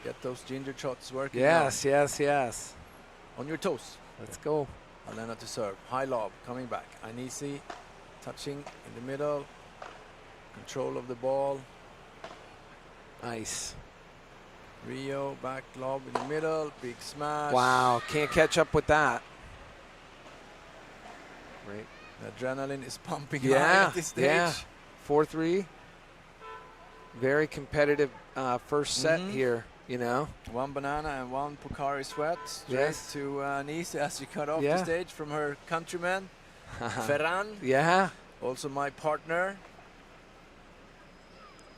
Get those ginger shots working. Yes, yes, yes. now. On your toes. Let's go. Alena to serve. High lob coming back. Anisi touching in the middle. Control of the ball. Nice. Rio back lob in the middle. Big smash. Wow, can't catch up with that. Right. The adrenaline is pumping high Yeah, at this stage. yeah. 4-3. Very competitive first set here, you know. One banana and one Pocari sweat straight Yes. to Anise as she cut off Yeah. the stage from her countryman, Ferran, Yeah. also my partner.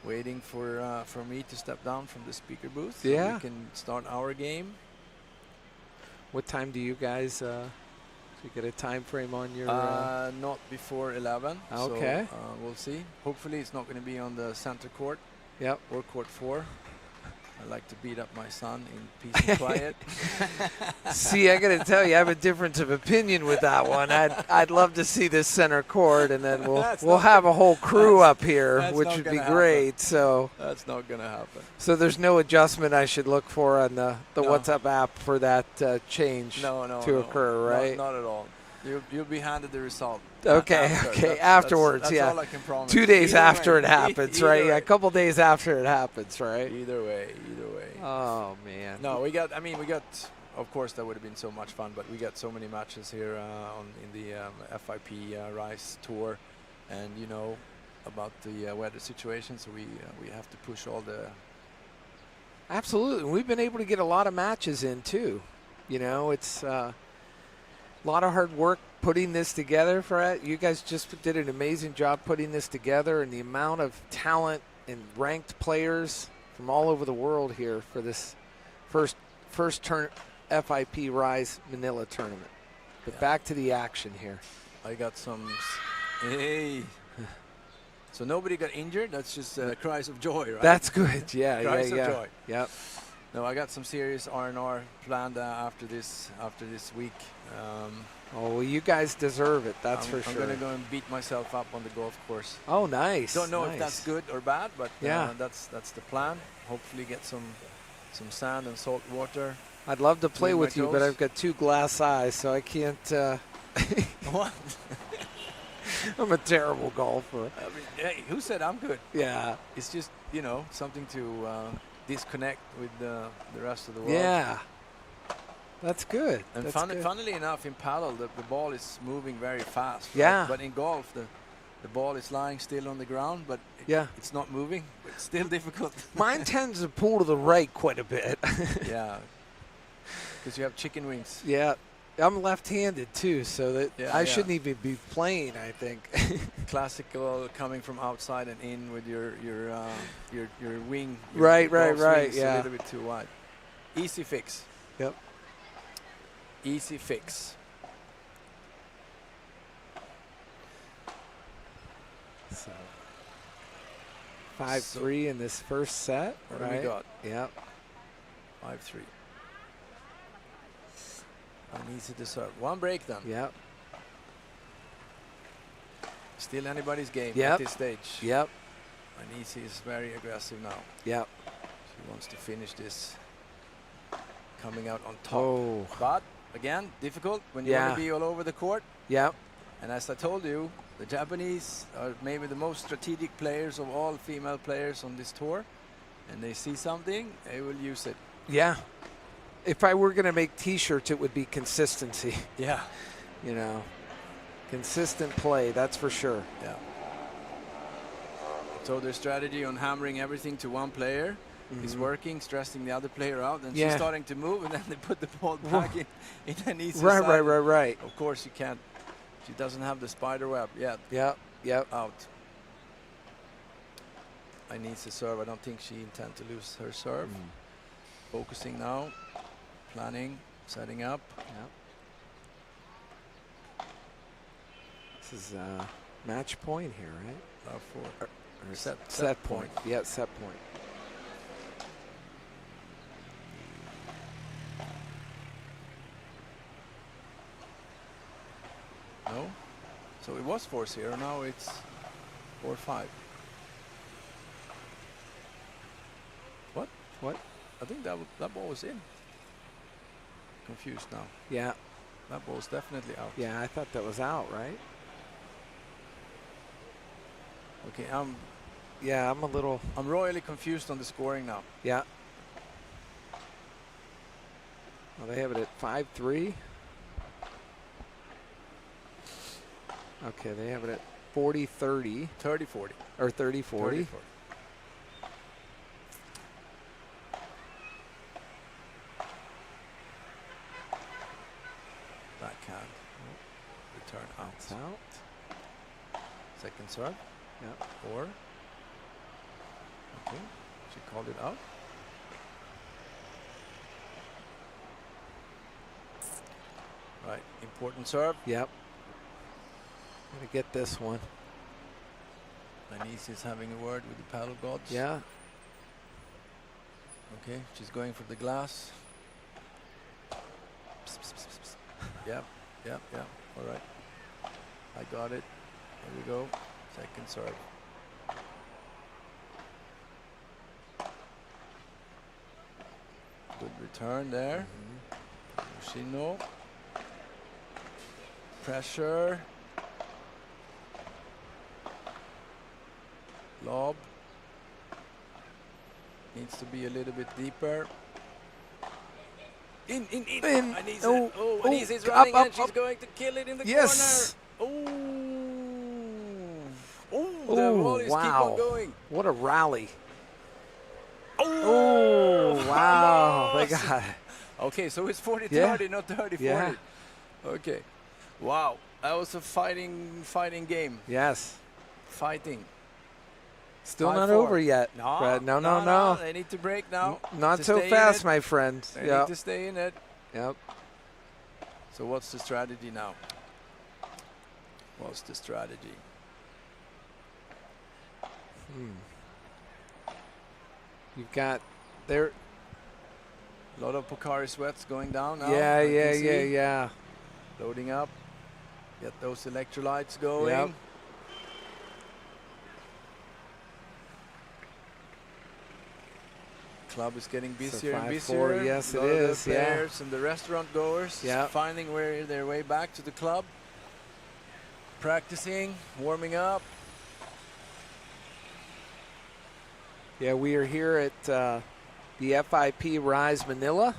Waiting for me to step down from the speaker booth so Yeah. we can start our game. What time do you guys, do you get a time frame on your... Not before 11. Okay. So, we'll see. Hopefully it's not going to be on the center court Yep. or court 4. I like to beat up my son in peace and quiet. See, I got to tell you, I have a difference of opinion with that one. I'd love to see this center court, and then we'll have a whole crew up here, that's which not would be gonna happen. great. So That's not going to happen. there's no adjustment I should look for on the No. WhatsApp app for that change No, to occur, right? Not at all. You'll be handed the result. Okay, after. okay, afterwards, that's yeah. all I can promise. 2 days Either after way. it happens, Either right? way. Yeah, a couple days after it happens, right? Either way, either way. Oh man. No, we got. Of course, that would have been so much fun, but we got so many matches here in the FIP Rise Tour, and you know about the weather situation, so we have to push all the. Absolutely, we've been able to get a lot of matches in too. You know, it's a lot of hard work putting this together. You guys just did an amazing job putting this together, and the amount of talent and ranked players from all over the world here for this first turn FIP Rise Manila tournament. But Yeah. back to the action here. I got some. Hey. So nobody got injured. That's just cries of joy, right? That's good. Yeah, Cries yeah, of yeah. joy. Yep. No, I got some serious R&R planned after this week. Oh, well, you guys deserve it. That's for sure. I'm gonna go and beat myself up on the golf course. Oh, nice. Don't know nice. if that's good or bad, but Yeah. that's the plan. Hopefully get some sand and salt water. I'd love to play Between my with you, but toes. I've got 2 glass eyes, so I can't. What? I'm a terrible golfer. I mean, hey, who said I'm good? Yeah. It's just something to disconnect with the rest of the world. Yeah. That's good. And That's good. funnily enough, in paddle, the ball is moving very fast. Right? Yeah. But in golf, the ball is lying still on the ground, but it's not moving. It's still difficult. Mine tends to pull to the right quite a bit. Yeah. Because you have chicken wings. Yeah. I'm left-handed too, so that Yeah, I yeah. shouldn't even be playing, I think. Classical coming from outside and in with your wing. Right, your golf right, swing's yeah. A little bit too wide. Easy fix. Yep. Easy fix. So 5-3 in this first set. What do right? we got? Yep. 5-3. And easy to serve. One break then. Yep. Still anybody's game Yep. at this stage. Yep. And Easy is very aggressive now. Yep. She wants to finish this coming out on top. Oh. But again, difficult when you Yeah. want to be all over the court. Yep. And as I told you, the Japanese are maybe the most strategic players of all female players on this tour. And they see something, they will use it. Yeah. If I were going to make T-shirts, it would be consistency. Yeah. You know, consistent play, that's for sure. Yeah. So their strategy on hammering everything to one player is working, stressing the other player out, and she's starting to move, and then they put the ball back in an easy Right, side. right. Of course, you can't. She doesn't have the spider web yet. Yep. Out. I need to serve. I don't think she intends to lose her serve. Focusing now, planning, setting up. Yep. This is match point here, right? For Or set point. Yeah, set point. No? So it was 4-0, now it's 4-5. What? I think that ball was in. Confused now. Yeah. That ball was definitely out. Yeah, I thought that was out, right? Okay, Yeah, I'm a little. I'm royally confused on the scoring now. Yeah. Well, they have it at 5-3. Okay, they have it at 40-30. 30-40. Or 30-40. 30-40. Backhand. Return out. It's out. Second serve. Yeah. 4. Okay, she called it out. Right, important serve. Yep. Gonna get this one. Anise is having a word with the paddle gods. Yeah. Okay, she's going for the glass. Yep. All right. I got it. Here we go. Second serve. Good return there. Yoshino. Pressure. Lob. Needs to be a little bit deeper. In. Anise. Oh, Anise is up, running up, and she's up. going to kill it in the Yes. corner. Oh, the volleys keep wow. on going. What a rally. Oh, Oh, wow. They almost. got it. Okay, so it's 40-30, Yeah. not 30-40. Yeah. Okay. Wow, that was a fighting game. Yes. Fighting. Still 5-4. not over yet. No, Brad. No. They need to break now. Not to so stay in fast, it. my friend. They Yep. need to stay in it. Yep. So what's the strategy now? What's the strategy? You've got there. A lot of Pocari sweats going down now. Yeah, I can yeah, see. yeah. Loading up. Get those electrolytes going. Yep. Club is getting So busier and 5-4, busier. yes, a it lot of is, the yeah. players and the restaurant goers Yep. finding their way back to the club. Practicing, warming up. Yeah, we are here at the FIP Rise Manila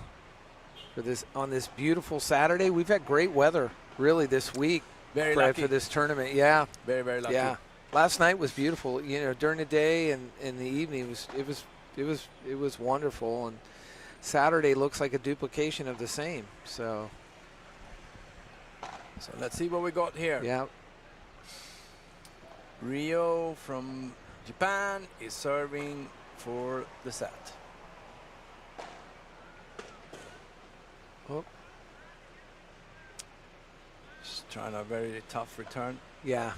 for on this beautiful Saturday. We've had great weather really this week, Very Fred, lucky. for this tournament. Yeah, Very, very lucky. yeah. Last night was beautiful. You know, during the day and in the evening it was wonderful. And Saturday looks like a duplication of the same. So let's see what we got here. yeah, Rio from Japan is serving for the set. Oh. She's trying a very tough return. yeah.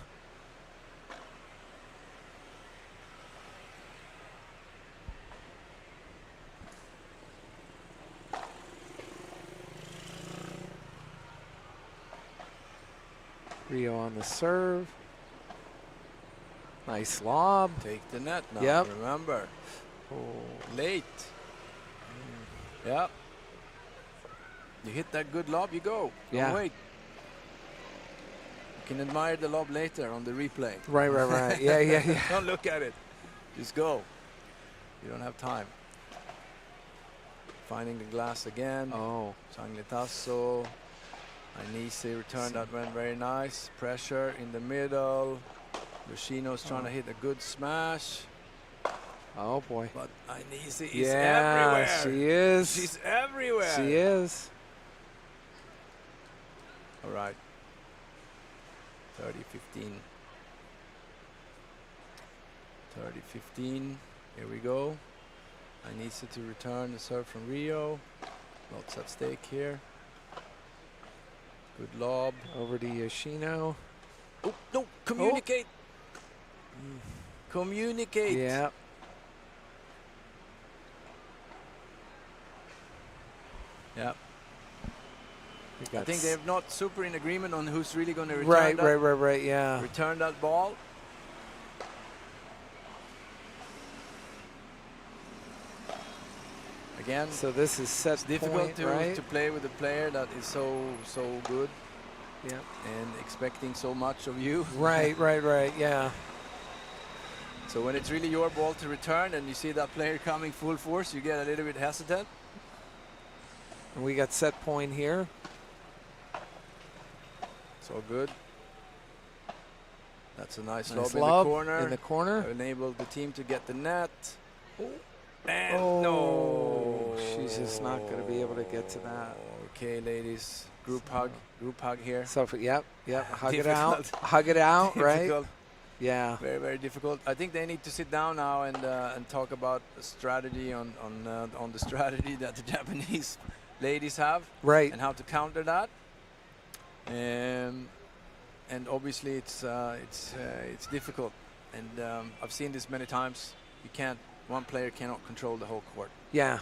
Rio on the serve. Nice lob. Take the net now. Yep. Remember. Oh. Late. Yep. You hit that good lob, you go. Don't Yeah. wait. You can admire the lob later on the replay. Right. Yeah. Don't look at it. Just go. You don't have time. Finding the glass again. Oh. Sangletazo. Anise return that went very nice. Pressure in the middle. Yoshino's trying to hit a good smash. Oh boy. But Anise is Yeah, everywhere. she is. She's everywhere. She is. All right. 30-15. 30-15. Here we go. Anise to return the serve from Rio. Lots at stake here. Good lob. Over to Yoshino. Oh, no, communicate. Communicate. Yeah. Yeah. We I got think they're not super in agreement on who's really going to return right, yeah. return that ball. Again, So this is set it's difficult point, right? to play with a player that is so good Yeah. and expecting so much of you. Right, yeah. So when it's really your ball to return and you see that player coming full force, you get a little bit hesitant. And we got set point here. So good. That's a nice Nice lob lob in the corner. corner. Enabled the team to get the net. And Oh, no. she's just not going to be able to get to that. Okay, ladies. Group hug here. So, yep. Hug it Difficult. out. Hug it out, right? Difficult. Yeah. Very, very difficult. I think they need to sit down now and talk about the strategy on the strategy that the Japanese ladies have, Right. and how to counter that. And obviously it's difficult. And I've seen this many times. One player cannot control the whole court. Yeah.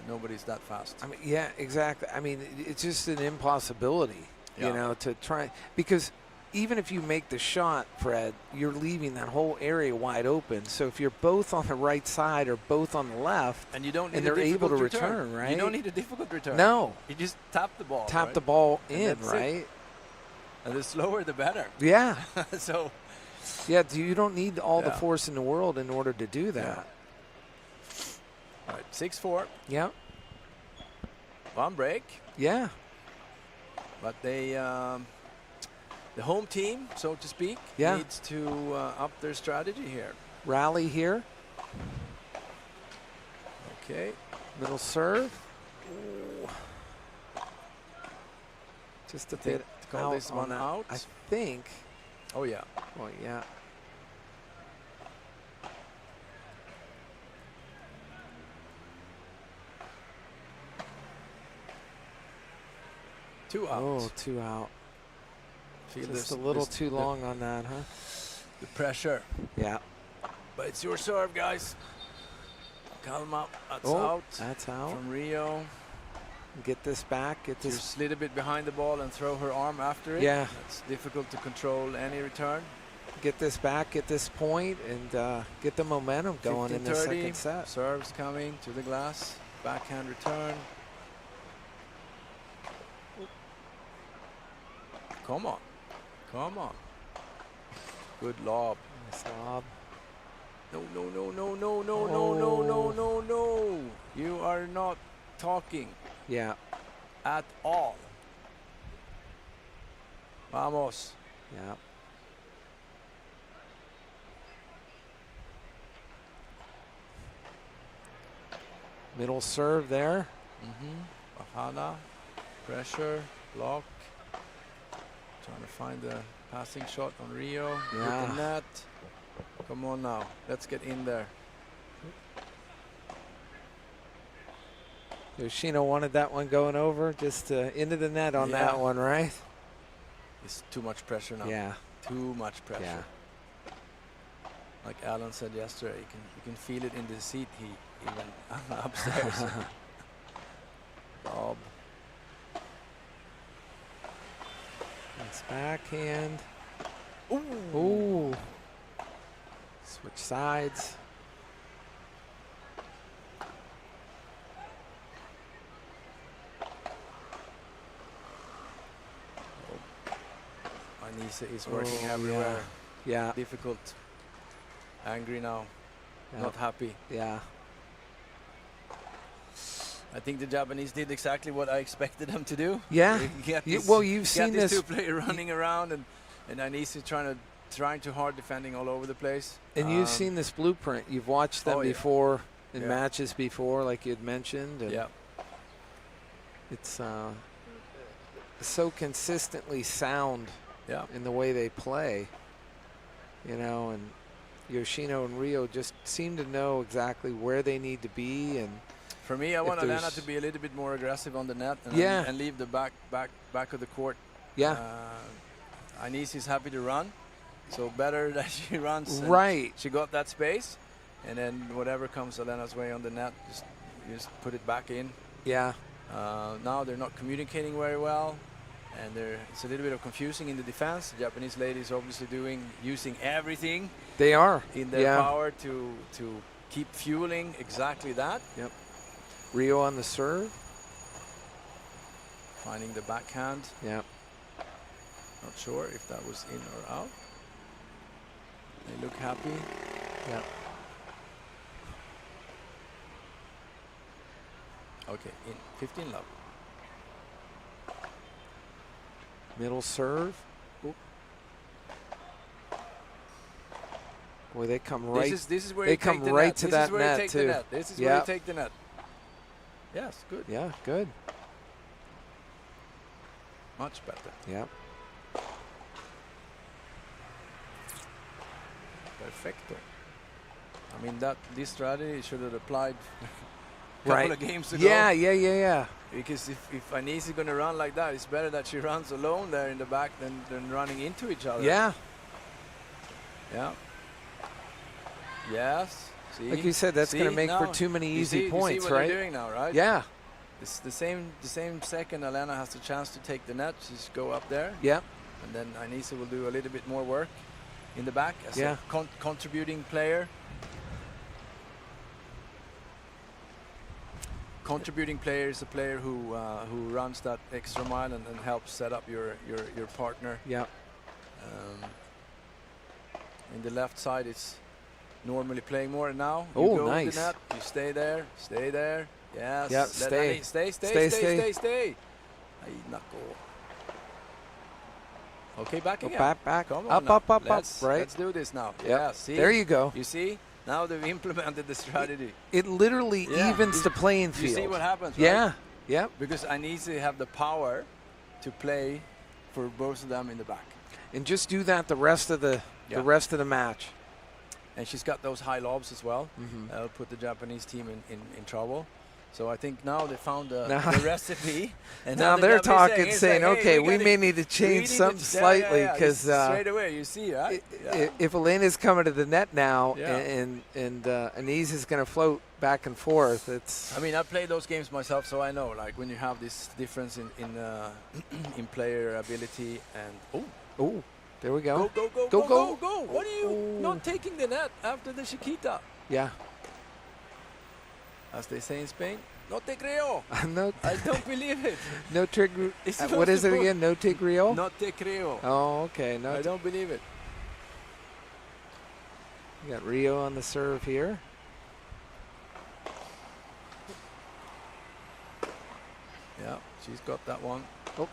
Nobody's that fast. I mean, yeah, exactly. I mean, it's just an impossibility, Yeah. you know, to try. Because even if you make the shot, Fred, you're leaving that whole area wide open. So if you're both on the right side or both on the left, And you don't need and a they're able to difficult return, right? You don't need a difficult return. No. You just tap the ball. Tap right? the ball And in, that's it. right? And the slower, the better. Yeah. So. Yeah, you don't need all the Yeah. force in the world in order to do that. All right, 6-4. Yeah. One break. Yeah. But they, the home team, so to speak, Yeah. needs to up their strategy here. Rally here. Okay. Middle serve. Ooh. Just a bit To call out this on one that. out. I think. Oh, yeah. Well, yeah. Two out. Oh, 2 out. Feel Just this- a little this- too long on that, huh? The pressure. Yeah. But it's your serve, guys. Calm up. That's Oh, out. that's out. From Rio. Get this back. Get Just this. slid a bit behind the ball and throw her arm after it. Yeah. It's difficult to control any return. Get this back. Get this point, and get the momentum going in the 15-30. second set. Serves coming to the glass. Backhand return. Come on. Come on. Good lob. Nice lob. No, no, no, no, no, no, no, no, no, no, no. You are not talking Yeah. at all. Vamos. Yeah. Middle serve there. Bahana. Pressure. Block. Trying to find the passing shot on Rio. Hit Yeah. the net. Come on now. Let's get in there. Yoshino wanted that one going over, just into the net on Yeah. that one, right? It's too much pressure now. Yeah. Too much pressure. Yeah. Like Alan said yesterday, you can feel it in the seat heat even upstairs. Bob. Nice backhand. Ooh. Ooh. Switch sides. Anise is working Oh, everywhere. Yeah. Difficult. Angry now. Yeah. Not happy. Yeah. I think the Japanese did exactly what I expected them to do. Yeah. Get You- this- well, you've get seen these this. two players running around, and Anise trying too hard, defending all over the place. And you've seen this blueprint. You've watched them Oh, yeah. before in Yeah. matches before, like you had mentioned. And Yeah. it's so consistently sound Yeah. in the way they play, you know, and Yoshino and Rio just seem to know exactly where they need to be. And For me, I if want Elena there's- to be a little bit more aggressive on the net and, Yeah. and leave the back of the court. yeah, Anise is happy to run, so better that she runs. and right. She got that space, and then whatever comes Elena's way on the net, just put it back in. Yeah, Now they're not communicating very well, and it's a little bit of confusing in the defense. The Japanese ladies obviously using everything they are. in their Yeah. power to keep fueling exactly that. Yep. Rio on the serve. Finding the backhand. Yeah. Not sure if that was in or out. They look happy. Yeah. Okay, in 15 love. Middle serve. Oop. Boy, they come right. This is where they you come take the right net. to This that is where you net, take too. the net. This is where Yep. you take the net. Yes, good. Yeah, good. Much better. Yeah. Perfecto. I mean, this strategy should have applied a Right. couple of games ago. Yeah. Because if Anise is going to run like that, it's better that she runs alone there in the back than running into each other. Yeah. Yeah. Yes. See? Like you said, that's going to See? make for Now, too many you easy see points, what right? they're doing now, right? Yeah. It's the same second Elena has the chance to take the net, just go up there. Yeah. And then Anise will do a little bit more work in the back as Yeah. a contributing player. contributing player is a player who runs that extra mile and helps set up your partner. Yeah. In the left side, it's normally playing more. And now you Oh, go nice. with the net. You stay there. Stay there. Yes. Yeah, Let stay. Annie- stay. Stay. Ay, nako. Okay, back again. Back. Come on Up, now. up. Let's do this now. Yep. Yeah. See. There you go. You see? Now they've implemented the strategy. It literally Yeah. evens the playing You field. see what happens, right? Yeah. Yep. Because I need to have the power to play for both of them in the back. And just do that the rest of the match. And she's got those high lobs as well. Mm-hmm. That'll put the Japanese team in trouble. So I think now they found the recipe. And Now the they're Japanese talking, it's saying, like, okay, hey, we may need to change something slightly because straight away you see, right? if Elena's coming to the net now Yeah. and Anise is going to float back and forth, it's. I mean, I played those games myself, so I know. Like when you have this difference in player ability and Oh, there we go. Go! What are you not taking the net after the Chiquita? Yeah. As they say in Spain, no te creo. No, I don't believe it. no trig. It's What is it supposed- again? No tigrio? No te creo. Oh, okay. No. I don't believe it. You got Rio on the serve here. Yeah, she's got that one. Oh.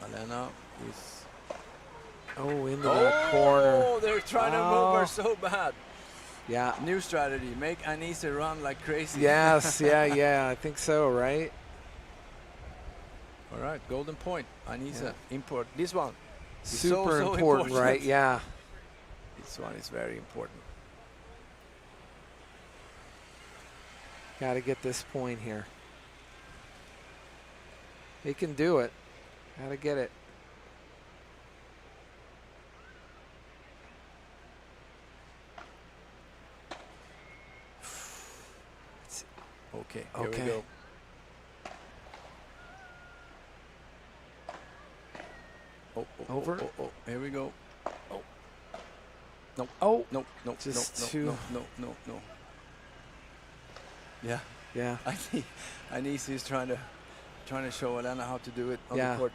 Alena is. Oh, into that corner. Oh, they're trying to move her so bad. Yeah. New strategy: make Anise run like crazy. Yes. Yeah. I think so. Right. All right, golden point. Anise import this one. is Super so important, right? Yeah. This one is very important. Got to get this point here. He can do it. Got to get it. Okay, here Okay. we go. Over. Oh, here we go. Oh. No. Oh. No. Just too. No. Yeah. Yeah. I think Anise is trying to show Elena how to do it on Yeah. the court.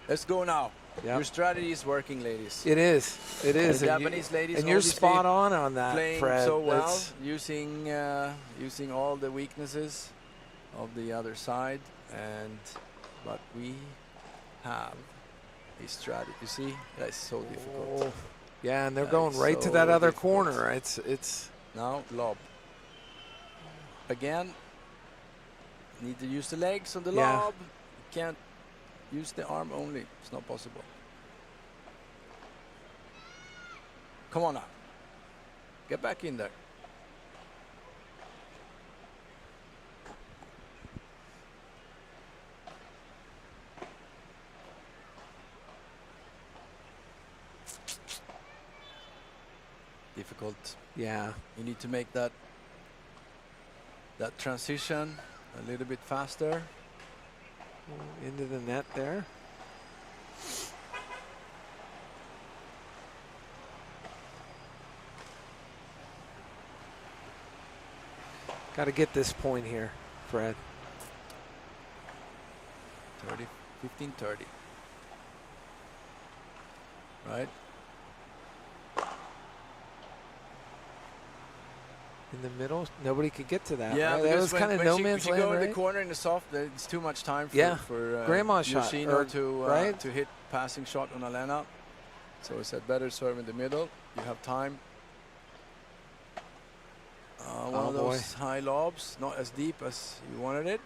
Let's go now. Yep. Your strategy is working, ladies. It is. It is. The And Japanese ladies and you're obviously spot on that, playing Fred. so well, That's- using all the weaknesses of the other side, but we have a strategy. You see, that's so difficult. Oh. Yeah, and they're That going is right to so that other difficult. corner. It's. Now lob. Again, need to use the legs on the Yeah. lob. Can't use the arm only. It's not possible. Come on now. Get back in there. Difficult. Yeah. You need to make that transition a little bit faster. Into the net there. Got to get this point here, Fred. 15-30. Right? In the middle, nobody could get to that. Yeah, right? That was kind of no man's she land, go in right? the corner in the soft, it's too much time for, Yeah. for Grandma's shot, Yoshino or- to hit passing shot on Alena. So it's a better serve in the middle. You have time. One Oh, of boy. those high lobs, not as deep as you wanted it.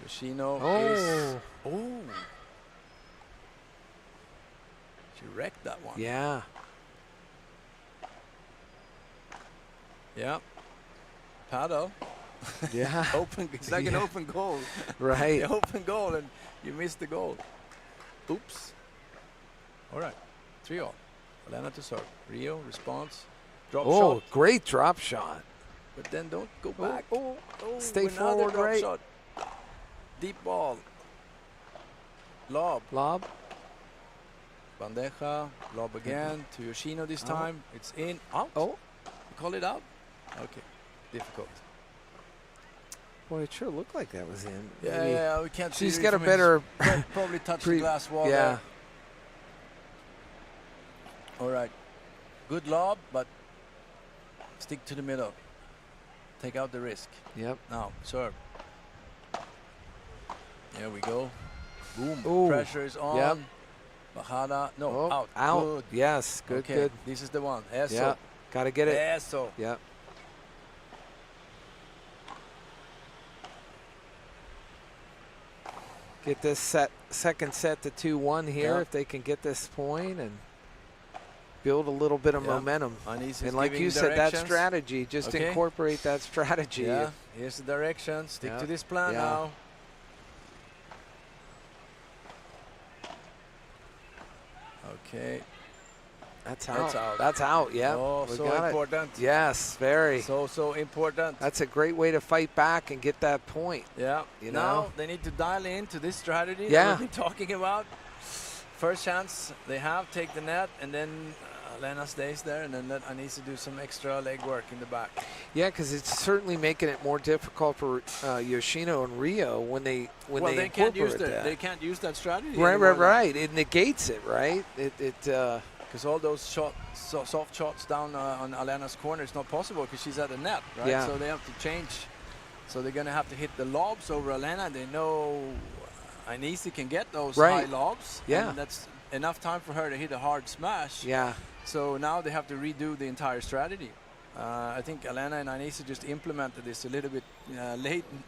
Yoshino is. Oh. Oh. She wrecked that one. Yeah. Yeah. Paddle. Yeah. Open. It's like an Yeah. open goal. Right. The open goal, and you missed the goal. Oops. All right. 3-all. Elena to serve. Rio response. Drop Oh, shot. great drop shot. But then don't go back. Oh, stay another forward, drop right. shot. Deep ball. Lob. Lob. Bandeja. Lob again to Yoshino this Oh. time. It's in. Out. Oh. You call it out? Okay. Difficult. Boy, it sure looked like that was in. Yeah, Maybe yeah, we can't see. she's it got a from better. probably touch the glass wall. Yeah. There. All right. Good lob, but stick to the middle. Take out the risk. Yep. Now, serve. There we go. Boom. Ooh. Pressure is on. Yep. Bajada. No, Oh, out. out. Good. Yes. Good. Okay, Good. this is the one. Eso. Yeah. Got to get it. Eso. Yep. Get this second set to 2-1 here Yep. if they can get this point and build a little bit of Yep. momentum. Anis is And like giving you said, that directions. strategy, just Okay. incorporate that strategy. Yeah, here's the direction. Stick Yeah. to this plan Yeah. now. Okay. That's out. That's out. That's out. Yeah. Oh, we so got it. important. Yes, very. So important. That's a great way to fight back and get that point. Yeah. You Now know? they need to dial into this strategy Yeah. that we've been talking about. First chance they have, take the net, and then Lena stays there, and then let Anisa do some extra leg work in the back. Yeah, because it's certainly making it more difficult for Yoshino and Rio when they can't use incorporate that. they can't use that strategy. Right, anymore. right. It negates it, right? Because all those soft shots down on Alena's corner is not possible because she's at the net, right? Yeah. So they have to change. So they're going to have to hit the lobs over Alena. They know Anisi can get those Right. high lobs. Yeah. And that's enough time for her to hit a hard smash. Yeah. So now they have to redo the entire strategy. I think Alena and Anisi just implemented this a little bit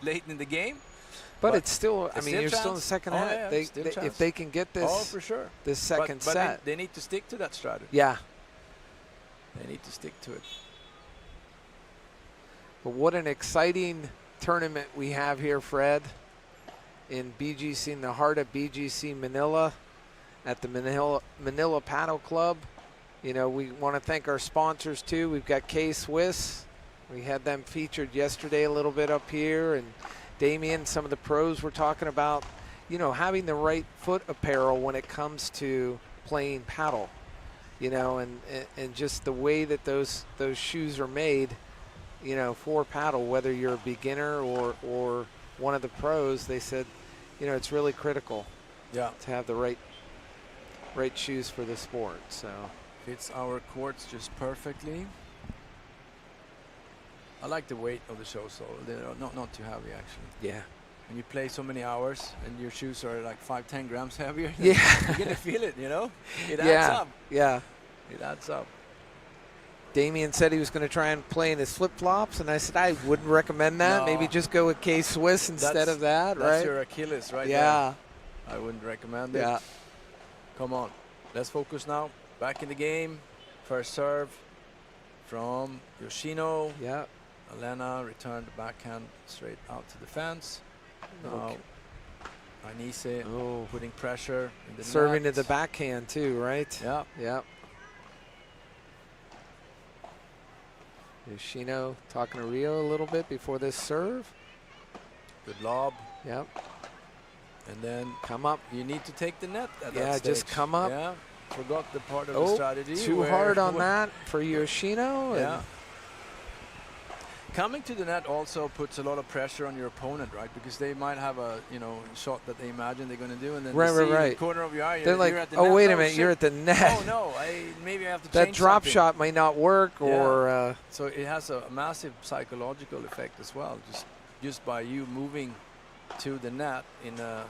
late in the game. But it's still, I it's mean, still you're still in the chance. second Oh, half. yeah, They, still if chance. they can get this, Oh, for sure. this second But set. they need to stick to that strategy. Yeah. They need to stick to it. But what an exciting tournament we have here, Fred, in BGC, in the heart of BGC Manila, at the Manila Paddle Club. You know, we want to thank our sponsors too. We've got K-Swiss. We had them featured yesterday a little bit up here, and Damien, some of the pros were talking about, you know, having the right foot apparel when it comes to playing paddle, you know, and just the way that those shoes are made, you know, for paddle, whether you're a beginner or one of the pros. They said, you know, it's really critical, Yeah, to have the right shoes for the sport. So fits our courts just perfectly. I like the weight of the show, so they're not too heavy actually. yeah, When you play so many hours and your shoes are like 5-10 grams heavier, yeah, you're gonna feel it, you know. It adds yeah, up. yeah. It adds up. Damien said he was going to try and play in his flip-flops, and I said I wouldn't recommend that. No. Maybe just go with K-Swiss instead of that, That's right? your Achilles right Yeah, there. I wouldn't recommend it. yeah. Come on, let's focus now. Back in the game. First serve from Yoshino. Yeah. Alena returned the backhand straight out to the fence. Now Okay. Anise Oh. putting pressure in the Serving net. to the backhand too, right? Yeah. Yep. Yoshino talking to Rio a little bit before this serve. Good lob. Yep. And then Come up. you need to take the net at Yeah, that just stage. come up. Yeah. Forgot the part of the Oh, strategy. too where- hard on that for Yoshino. and- Yeah. Coming to the net also puts a lot of pressure on your opponent, right? Because they might have a shot that they imagine they're going to do, and then Right, they see in the right. corner of your eye, They're like, you're at the oh, net. wait a Oh, minute, shit. you're at the net. Oh no, maybe I have to That change drop something. shot might not work, Yeah. or So it has a massive psychological effect as well, just by you moving to the net in an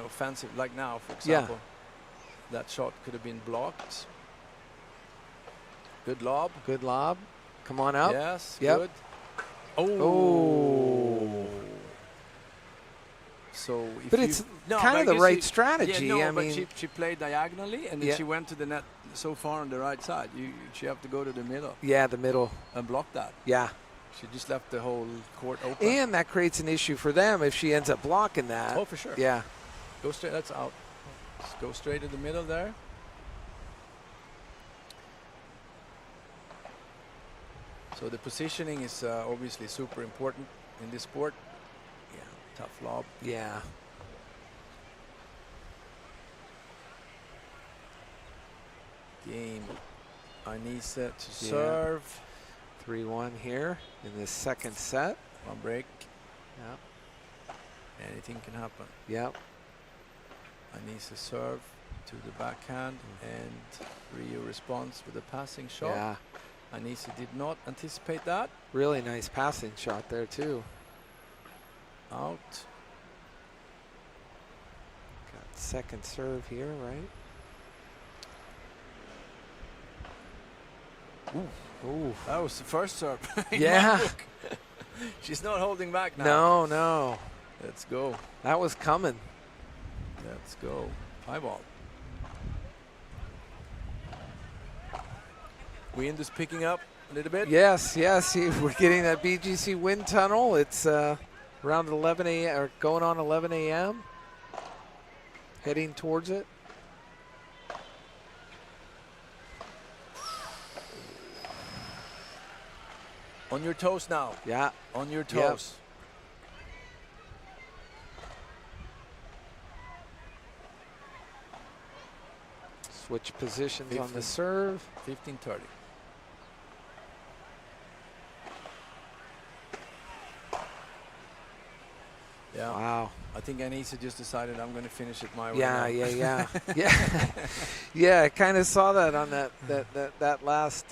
offensive, like now, for Yeah. example. That shot could have been blocked. Good lob. good lob. Come on up. Yes, Yep. good. Oh. Oh. So if But you- it's No, kind but of the I guess right you- strategy. Yeah, no, I but mean, she played diagonally, and then Yeah. she went to the net so far on the right side. She have to go to the middle yeah, the middle. and block that. Yeah. She just left the whole court open. And that creates an issue for them if she ends up blocking that. Oh, for sure. Yeah. Go straight. That's out. Just go straight to the middle there. So the positioning is obviously super important in this sport. Yeah, tough lob. Yeah. Game. Anisa to Yeah. serve. 3-1 here in this second set. One break. Yeah. Anything can happen. Yep. Anisa serve to the backhand, and Rio responds with a passing shot. Yeah. Anisa did not anticipate that. Really nice passing shot there too. Out. Got second serve here, right? Ooh. Ooh. That was the first serve. in Yeah. my book. She's not holding back now. No, no. Let's go. That was coming. Let's go. 5-all. Wind is picking up a little bit. Yes, yes. We're getting that BGC wind tunnel. It's around 11 a.m. or going on 11 a.m. Heading towards it. On your toes now. Yeah. On your toes. Switch positions on 15. the serve. 15-30. Yeah. Wow. I think Anisa just decided I'm going to finish it my way. Yeah, now. yeah. Yeah. Yeah, I kind of saw that on that last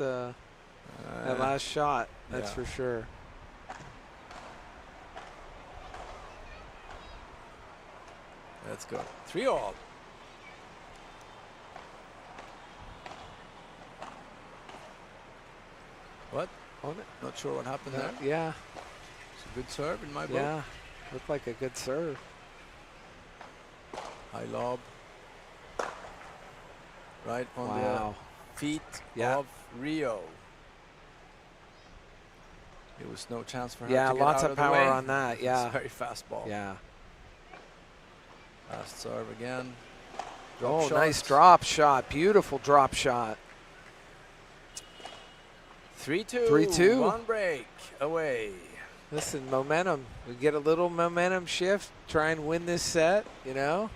shot. That's yeah. for sure. Let's go. 3-all. What? On it. Not sure what happened there. Yeah. It's a good serve in my book. Yeah. Looked like a good serve. High lob. Right on Wow. the feet Yeah. of Rio. There was no chance for her Yeah, to get lots out of the power way. on that. It's Yeah. a very fast ball. Yeah. Fast serve again. Drop Oh, shots. nice drop shot. Beautiful drop shot. 3-2. 3-2. One break away. Listen, momentum. We get a little momentum shift. Try and win this set, you know?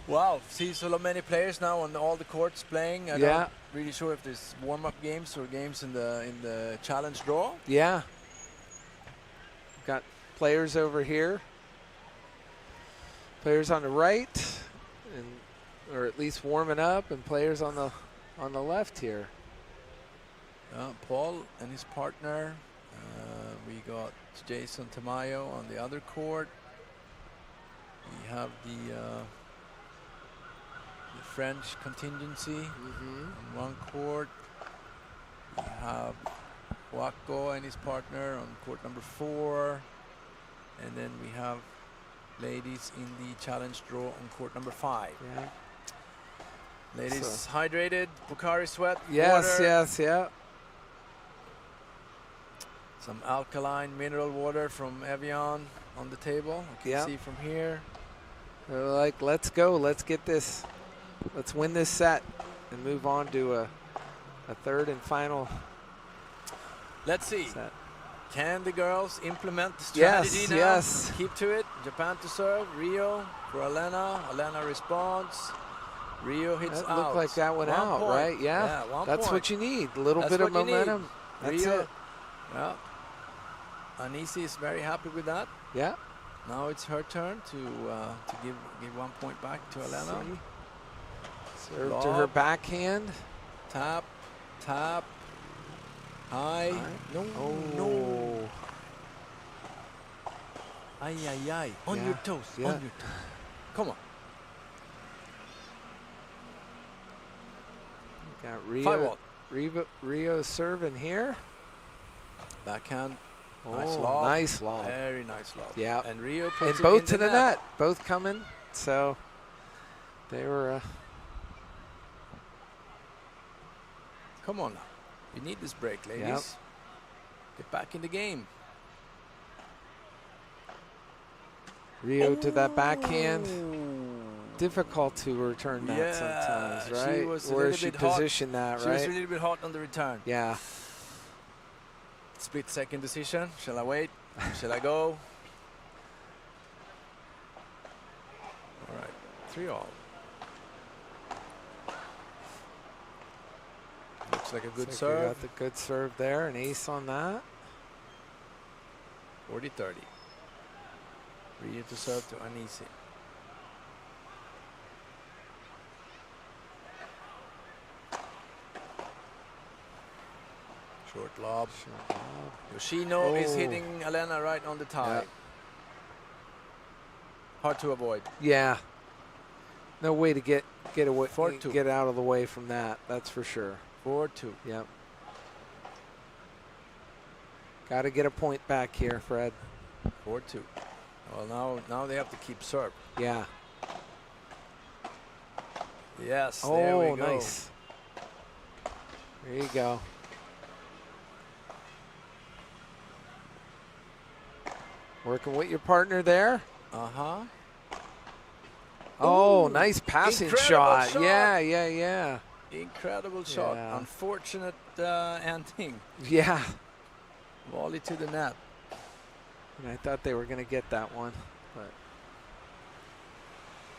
Wow, see so many players now on all the courts playing. I'm Yeah. not really sure if there's warm-up games or games in the challenge draw. Yeah. Got players over here. Players on the right, or at least warming up, and players on the left here. Paul and his partner. We got Jason Tamayo on the other court. We have the French contingency on one court. We have Wako and his partner on court number 4. And then we have ladies in the challenge draw on court number 5. Yeah. Ladies hydrated, Pocari Sweat, Yes, water, yes, yeah. some alkaline mineral water from Evian on the table. You can Yeah. see from here. They're like, let's go, let's get this, let's win this set and move on to a third and final Let's see. set. Can the girls implement the strategy Yes, now? yes. Keep to it. Japan to serve. Rio for Elena. Elena responds. Rio hits That out. looked like that went out, point. right? Yeah. one That's point. what you need. A little That's bit of what you need. momentum. That's Rio. it. Yeah. Anisi is very happy with that. Yeah. Now it's her turn to give 1 point back to Elena. Serve to her Lob. backhand. Tap, tap, high. No, no. Ay, ay, ay. On Yeah, your toes. yeah. On your toes. Come on. Got 5-all. Rio serving here. Backhand. Oh, Nice lob. nice lob. Very nice lob. Yeah. And Rio And puts it both in to the net. Both coming. So they were. Come on now. You need this break, ladies. Yep. Get back in the game. Rio to that backhand. Difficult to return that Yeah, sometimes, she right? was a Where little she bit hot. positioned that, She was a right? little bit hot on the return. Yeah. Split second decision. Shall I wait? Shall I go? All right. 3-all. Looks like a good Looks like we serve. got the good serve there, an ace on that. 40-30. Rio to serve to Anisi. Short lob. Yoshino is hitting Elena right on the tie. Hard to avoid. Yeah. No way to get away, 4-2. get out of the way from that. That's for sure. 4-2. Yep. Got to get a point back here, Fred. 4-2. Well, now they have to keep serve. Yeah. Yes. There we go. Nice. There you go. Working with your partner there. Uh-huh. Oh, nice passing shot. shot. Yeah. Incredible shot. Yeah. Unfortunate ending. Yeah. Volley to the net. And I thought they were going to get that one, but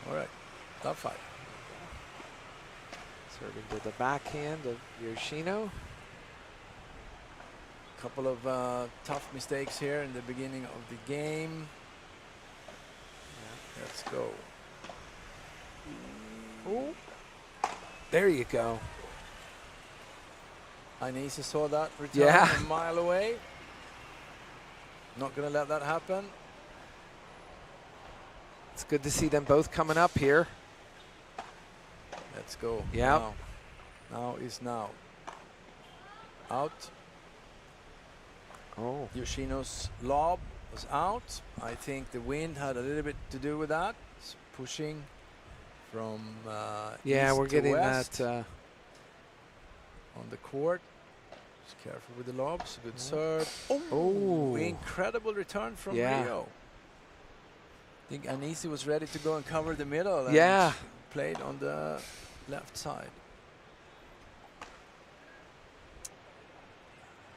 All right. Top 5. serving to the backhand of Yoshino. Couple of tough mistakes here in the beginning of the game. Let's go. Ooh. There you go. Anisi saw that return a mile away. Not going to let that happen. It's good to see them both coming up here. Let's go. Yeah. Now is now. Out. Oh. Yoshino's lob was out. I think the wind had a little bit to do with that. It's pushing from yeah, east we're to getting west that. on the court. Just careful with the lobs. Good serve. Oh. Incredible return from Yeah. Rio. I think Anisi was ready to go and cover the middle. And Yeah. played on the left side.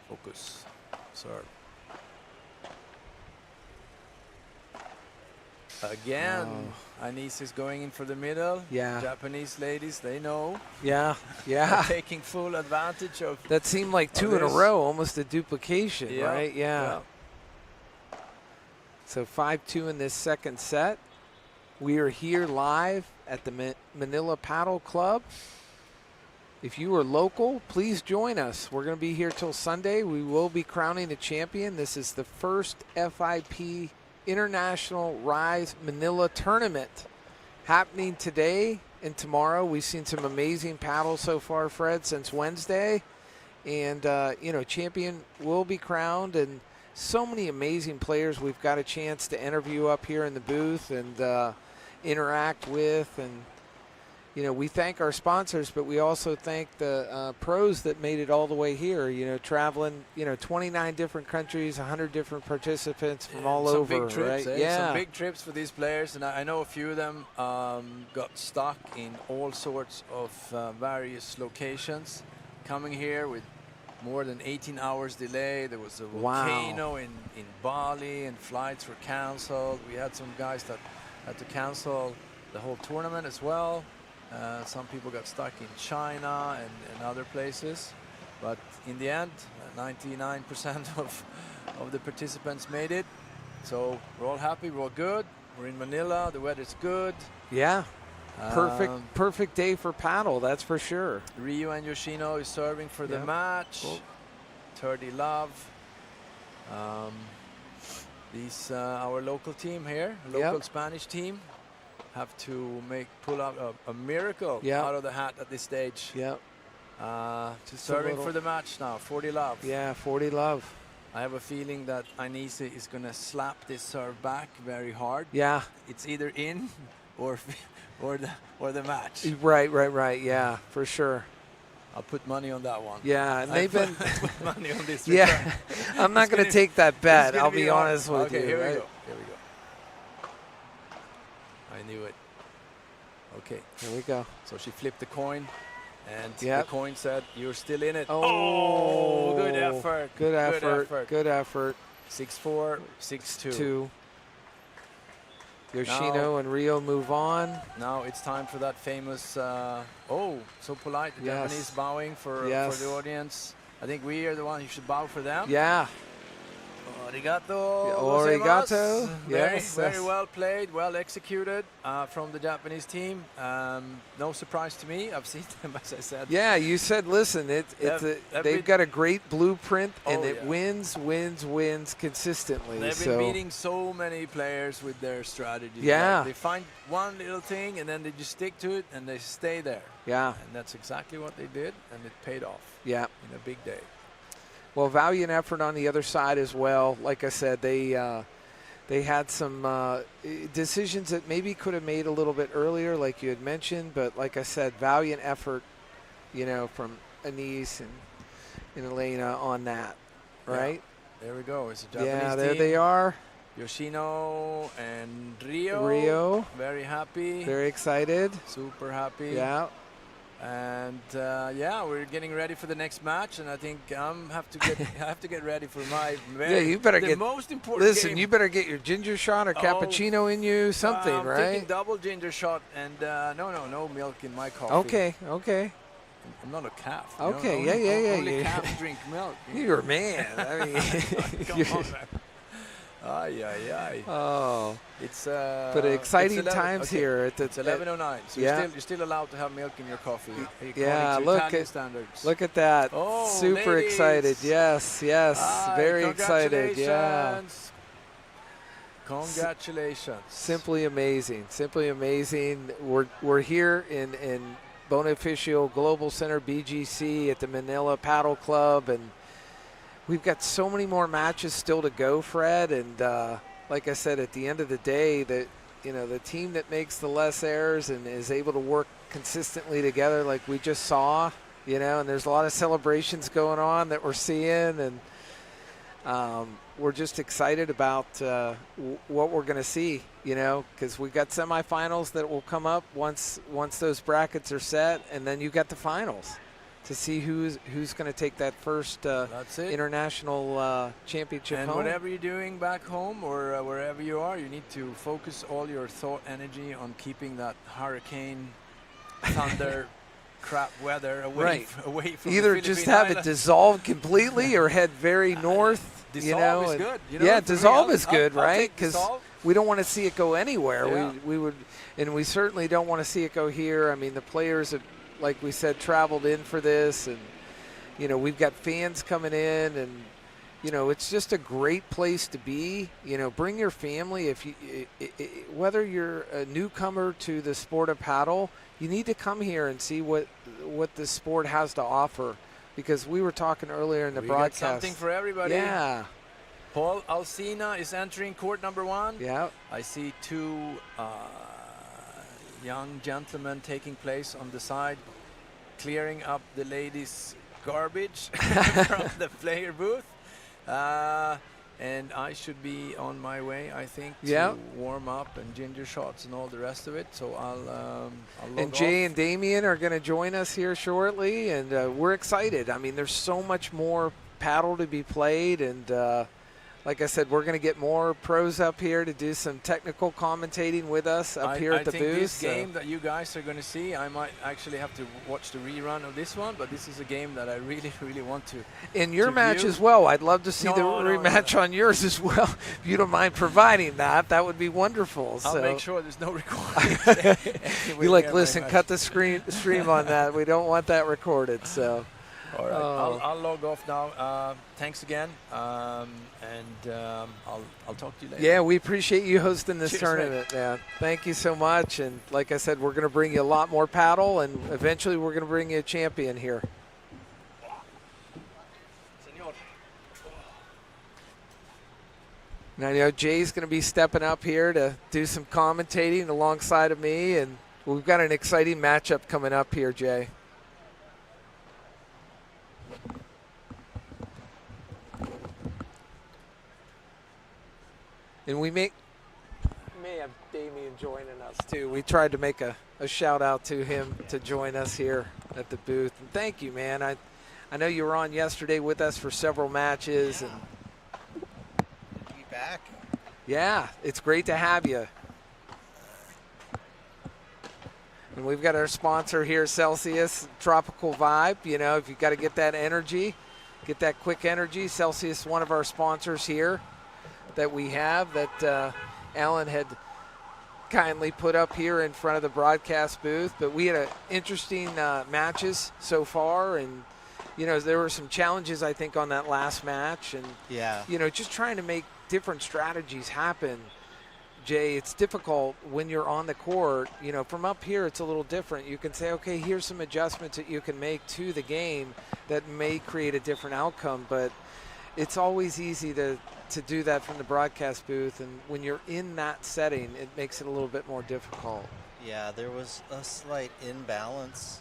Focus. Serve. Again, Anisi is going in for the middle. Yeah. Japanese ladies, they know. Yeah. Taking full advantage of. That seemed like 2 in a this. row, almost a duplication, Yeah, right? Yeah. So 5-2 in this second set. We are here live at the Manila Paddle Club. If you are local, please join us. We're going to be here till Sunday. We will be crowning a champion. This is the first FIP International Rise Manila Tournament happening today and tomorrow. We've seen some amazing paddle so far, Fred, since Wednesday. And, champion will be crowned, and so many amazing players we've got a chance to interview up here in the booth and interact with. And, we thank our sponsors, but we also thank the pros that made it all the way here, traveling, 29 different countries, 100 different participants from all some over, big trips, right? Yeah. Some big trips for these players, and I know a few of them got stuck in all sorts of various locations. Coming here with more than 18 hours delay. There was a volcano in Bali, and flights were canceled. We had some guys that had to cancel the whole tournament as well. Some people got stuck in China and other places. But in the end, 99% of the participants made it. So we're all happy, we're all good. We're in Manila, the weather's good. Yeah, perfect day for paddle, that's for sure. Rio and Yoshino is serving for the match. 30 love. Our local team here, local Spanish team, have to pull out a miracle out of the hat at this stage. Yep. Serving for the match now, 40 love. Yeah, 40 love. I have a feeling that Anisi is going to slap this serve back very hard. Yeah. It's either in or the match. Right. Yeah, for sure. I'll put money on that one. Yeah, and they've been put money on this. Yeah, I'm not going to take that bet. I'll be honest with you. Okay, here right? we go. I knew it. Okay. Here we go. So she flipped the coin, and Yep. the coin said, "You're still in it." Oh, good effort. Good effort. 6-4, 6-2. 2. Yoshino and Rio move on. Now it's time for that famous, so polite, the Japanese bowing for the audience. I think we are the one who should bow for them. Yeah. Arigato. Origato. gozaimasu. Yes. Very well played, well executed from the Japanese team. No surprise to me. I've seen them, as I said. Yeah, you said, listen, they've got a great blueprint, and it wins consistently. They've been beating so many players with their strategy. Yeah. Like they find one little thing, and then they just stick to it, and they stay there. Yeah. And that's exactly what they did, and it paid off. Yeah. In a big day. Well, valiant effort on the other side as well. Like I said, they had some decisions that maybe could have made a little bit earlier, like you had mentioned. But like I said, valiant effort, from Anise and Elena on that, right? Yeah. There we go. It's a Japanese yeah, there team. they are. Yoshino and Rio. Rio. Very happy. Very excited. Super happy. Yeah. And yeah, we're getting ready for the next match, and I think I have to get ready for my you better the get most important. Listen, game. you better get your ginger shot or cappuccino in you, something, I'm right? taking double ginger shot, and no milk in my coffee. Okay. I'm not a calf. Okay, yeah. Only yeah. calves drink milk. You're a man. I mean, Come on, man. Ay. Oh, it's but exciting times here at the. It's 11:09, so you're still allowed to have milk in your coffee. Yeah, look at that. Oh, super ladies. Excited. Yes, very excited. Yeah. Congratulations. Simply amazing. We're here in Bonifacio Global Center BGC at the Manila Paddle Club, and we've got so many more matches still to go, Fred. And like I said, at the end of the day, the team that makes the less errors and is able to work consistently together, like we just saw, and there's a lot of celebrations going on that we're seeing, and we're just excited about what we're going to see, because we've got semifinals that will come up once those brackets are set, and then you've got the finals to see who's going to take that first international championship and home. whatever you're doing back home or wherever you are, you need to focus all your thought energy on keeping that hurricane, thunder, crap weather away from either the just Philippine have island. it dissolve completely or head very north. Dissolve is good. Dissolve is good, right? Because dissolve. we don't want to see it go anywhere. Yeah. We would, and we certainly don't want to see it go here. I mean, the players have, like we said, traveled in for this, and we've got fans coming in, and it's just a great place to be. Bring your family. If you, whether you're a newcomer to the sport of paddle, you need to come here and see what the sport has to offer. Because we were talking earlier in the broadcast. Got something for everybody. Yeah. Paul Alsina is entering court number 1. Yeah. I see 2 young gentlemen taking place on the side, clearing up the ladies' garbage from the player booth. And I should be on my way, I think, to warm up and ginger shots and all the rest of it. So I'll log and Jay off. and Damien are going to join us here shortly, and we're excited. I mean, there's so much more paddle to be played, and like I said, we're going to get more pros up here to do some technical commentating with us up here at the booth. I think this game that you guys are going to see, I might actually have to watch the rerun of this one, but this is a game that I really, really want to. In your match view. as well, I'd love to see the rematch on yours as well. If you don't mind providing that would be wonderful. I'll make sure there's no recording. You're like, listen, cut the stream on that. We don't want that recorded. So. All right, I'll log off now. Thanks again, and I'll talk to you later. Yeah, we appreciate you hosting this tournament, mate. man. Thank you so much. And like I said, we're going to bring you a lot more paddle, and eventually we're going to bring you a champion here. Now, Jay's going to be stepping up here to do some commentating alongside of me, and we've got an exciting matchup coming up here, Jay. And we may have Damien joining us too. We tried to make a shout out to him to join us here at the booth. And thank you, man. I know you were on yesterday with us for several matches. Yeah. And good to be back. Yeah, it's great to have you. And we've got our sponsor here, Celsius Tropical Vibe. If you've got to get that energy, get that quick energy. Celsius, one of our sponsors here that we have that Alan had kindly put up here in front of the broadcast booth. But we had interesting matches so far, and there were some challenges I think on that last match, and Yeah. just trying to make different strategies happen. Jay, it's difficult when you're on the court. From up here it's a little different. You can say, okay, here's some adjustments that you can make to the game that may create a different outcome, but it's always easy to do that from the broadcast booth, and when you're in that setting, it makes it a little bit more difficult. Yeah, there was a slight imbalance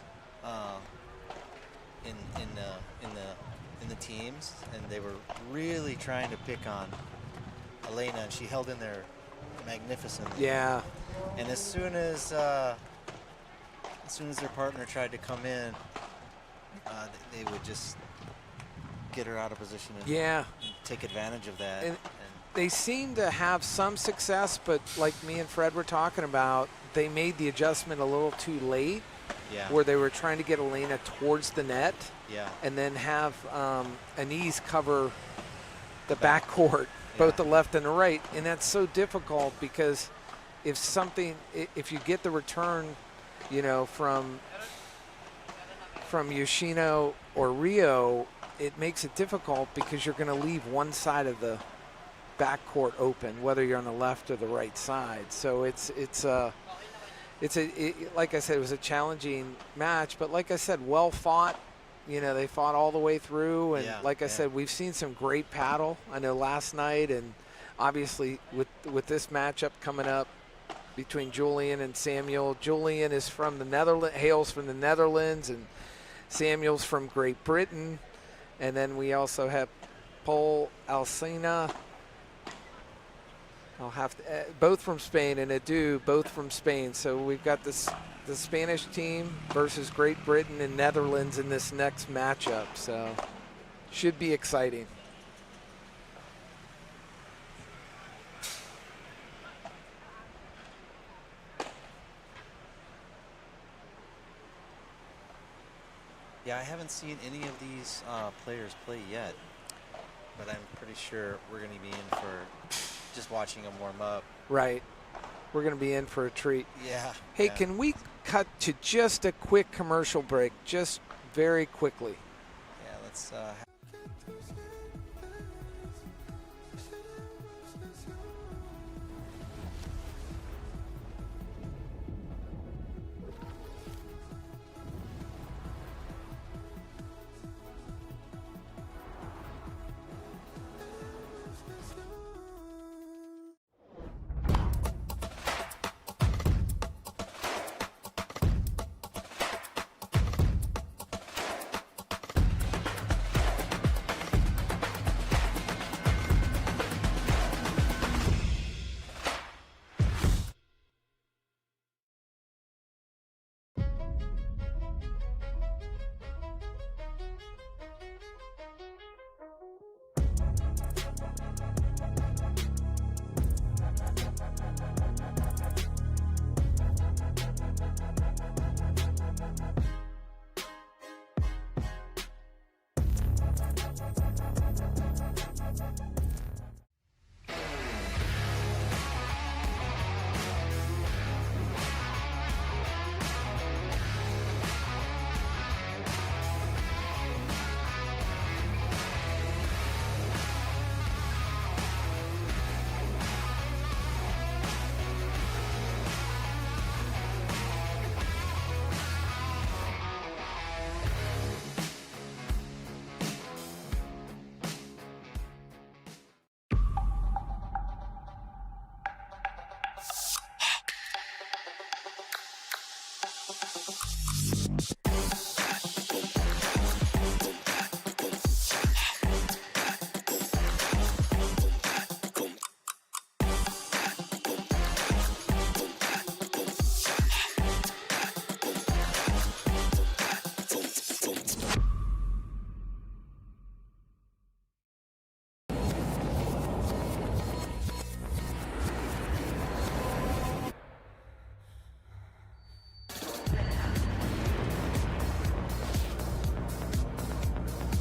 in the teams, and they were really trying to pick on Elena, and she held in there magnificently. Yeah. And as soon as their partner tried to come in, they would just get her out of position and, Yeah. and take advantage of that. And they seem to have some success, but like me and Fred were talking about, they made the adjustment a little too late, yeah, where they were trying to get Elena towards the net yeah, and then have Anise cover the backcourt, both the left and the right. And that's so difficult because if you get the return, from Yoshino or Rio, it makes it difficult because you're going to leave one side of the backcourt open, whether you're on the left or the right side. So like I said, it was a challenging match, but like I said, well fought. They fought all the way through, and like I said, we've seen some great paddle. I know last night, and obviously with this matchup coming up between Julian and Samuel. Julian is from the Netherlands, hails from the Netherlands, and Samuel's from Great Britain. And then we also have Paul Alsina. I'll have to, both from Spain, and Edu, both from Spain. So we've got the Spanish team versus Great Britain and Netherlands in this next matchup. So should be exciting. Yeah, I haven't seen any of these players play yet, but I'm pretty sure we're going to be in for just watching them warm up. Right. We're going to be in for a treat. Yeah. Hey, yeah. can we cut to just a quick commercial break, just very quickly? Yeah, let's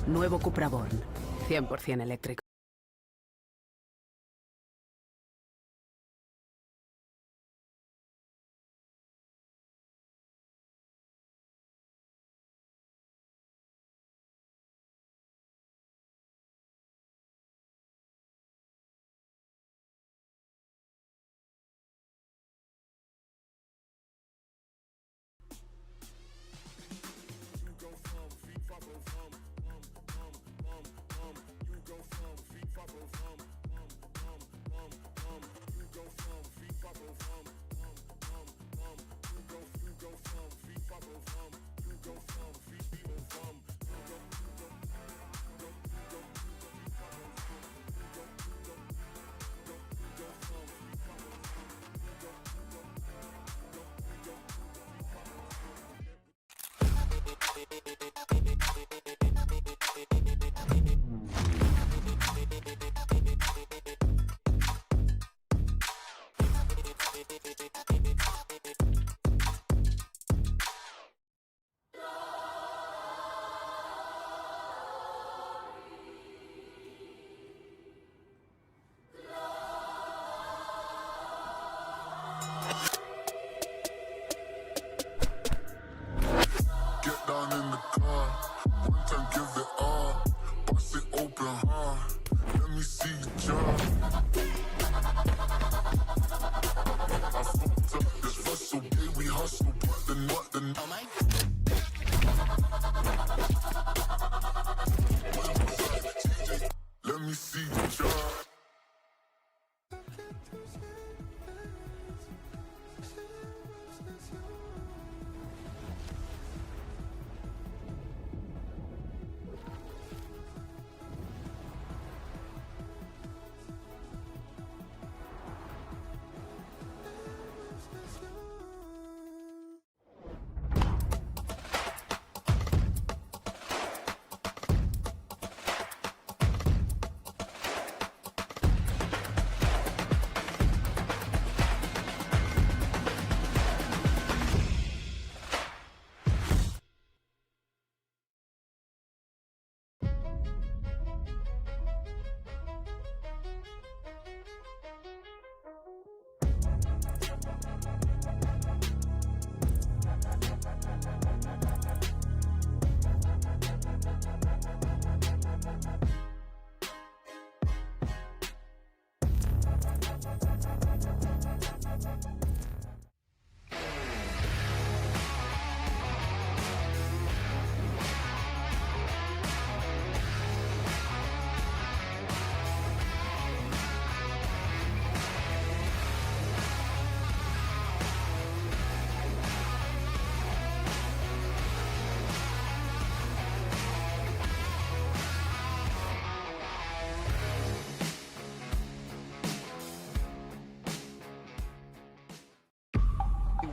Nuevo CUPRA Born. 100% eléctrico.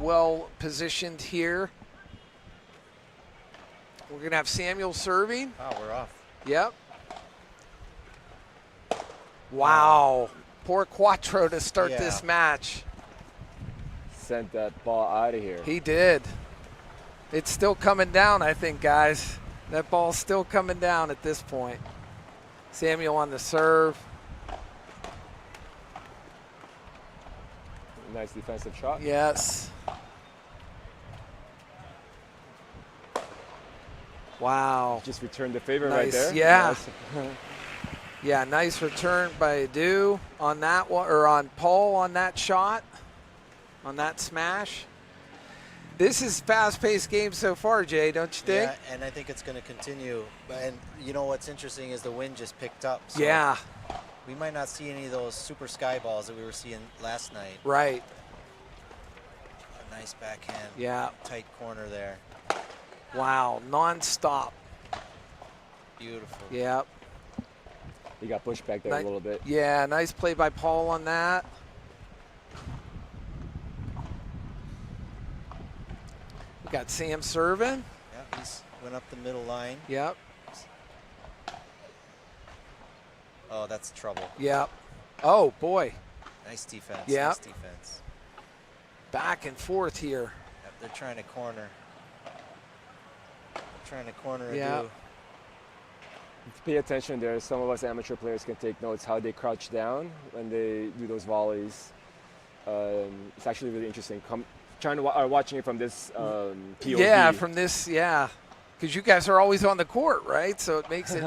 Well positioned here. We're going to have Samuel serving. Oh, we're off. Yep. Wow. Poor Quattro to start this match. Sent that ball out of here. He did. It's still coming down, I think, guys. That ball's still coming down at this point. Samuel on the serve. Nice defensive shot. Yes. Wow. Just returned the favor Nice. right there. Yeah. Nice. Yeah, nice return by Adu on that one, or on Paul on that shot, on that smash. This is fast-paced game so far, Jay, don't you think? Yeah, and I think it's going to continue. And you know what's interesting is the wind just picked up. So Yeah. we might not see any of those super sky balls that we were seeing last night. Right. A nice backhand. Yeah. Tight corner there. Wow, non-stop. Beautiful. Yep. He got pushed back there a little bit. Yeah, nice play by Paul on that. We got Sam serving. Yeah, he's went up the middle line. Yep. Oh, that's trouble. Yep. Oh, boy. Nice defense. Yep. Nice defense. Back and forth here. Yep, they're trying to corner. Trying to corner Yeah. Adu. Pay attention there. Some of us amateur players can take notes how they crouch down when they do those volleys. It's actually really interesting. Watching it from this POV. Yeah, from this, yeah. Because you guys are always on the court, right? So it makes it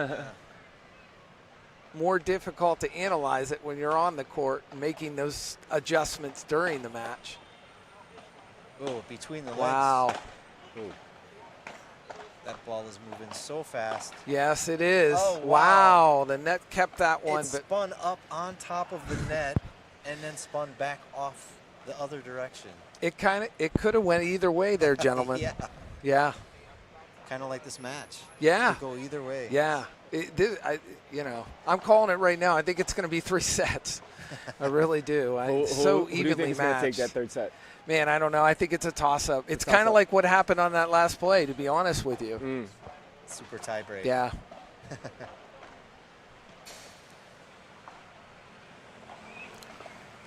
more difficult to analyze it when you're on the court, making those adjustments during the match. Oh, between the legs. Wow. Ooh. That ball is moving so fast. Yes, it is. Oh, wow. The net kept that one. It spun up on top of the net and then spun back off the other direction. It could have went either way there, gentlemen. Yeah. Yeah. Kind of like this match. Yeah. It could go either way. Yeah. I'm calling it right now. I think it's going to be 3 sets. I really do. Who do you evenly think is going to take matched. that third set? Man, I don't know. I think it's a toss-up. It's kind of like what happened on that last play, to be honest with you. Super tie break. Yeah.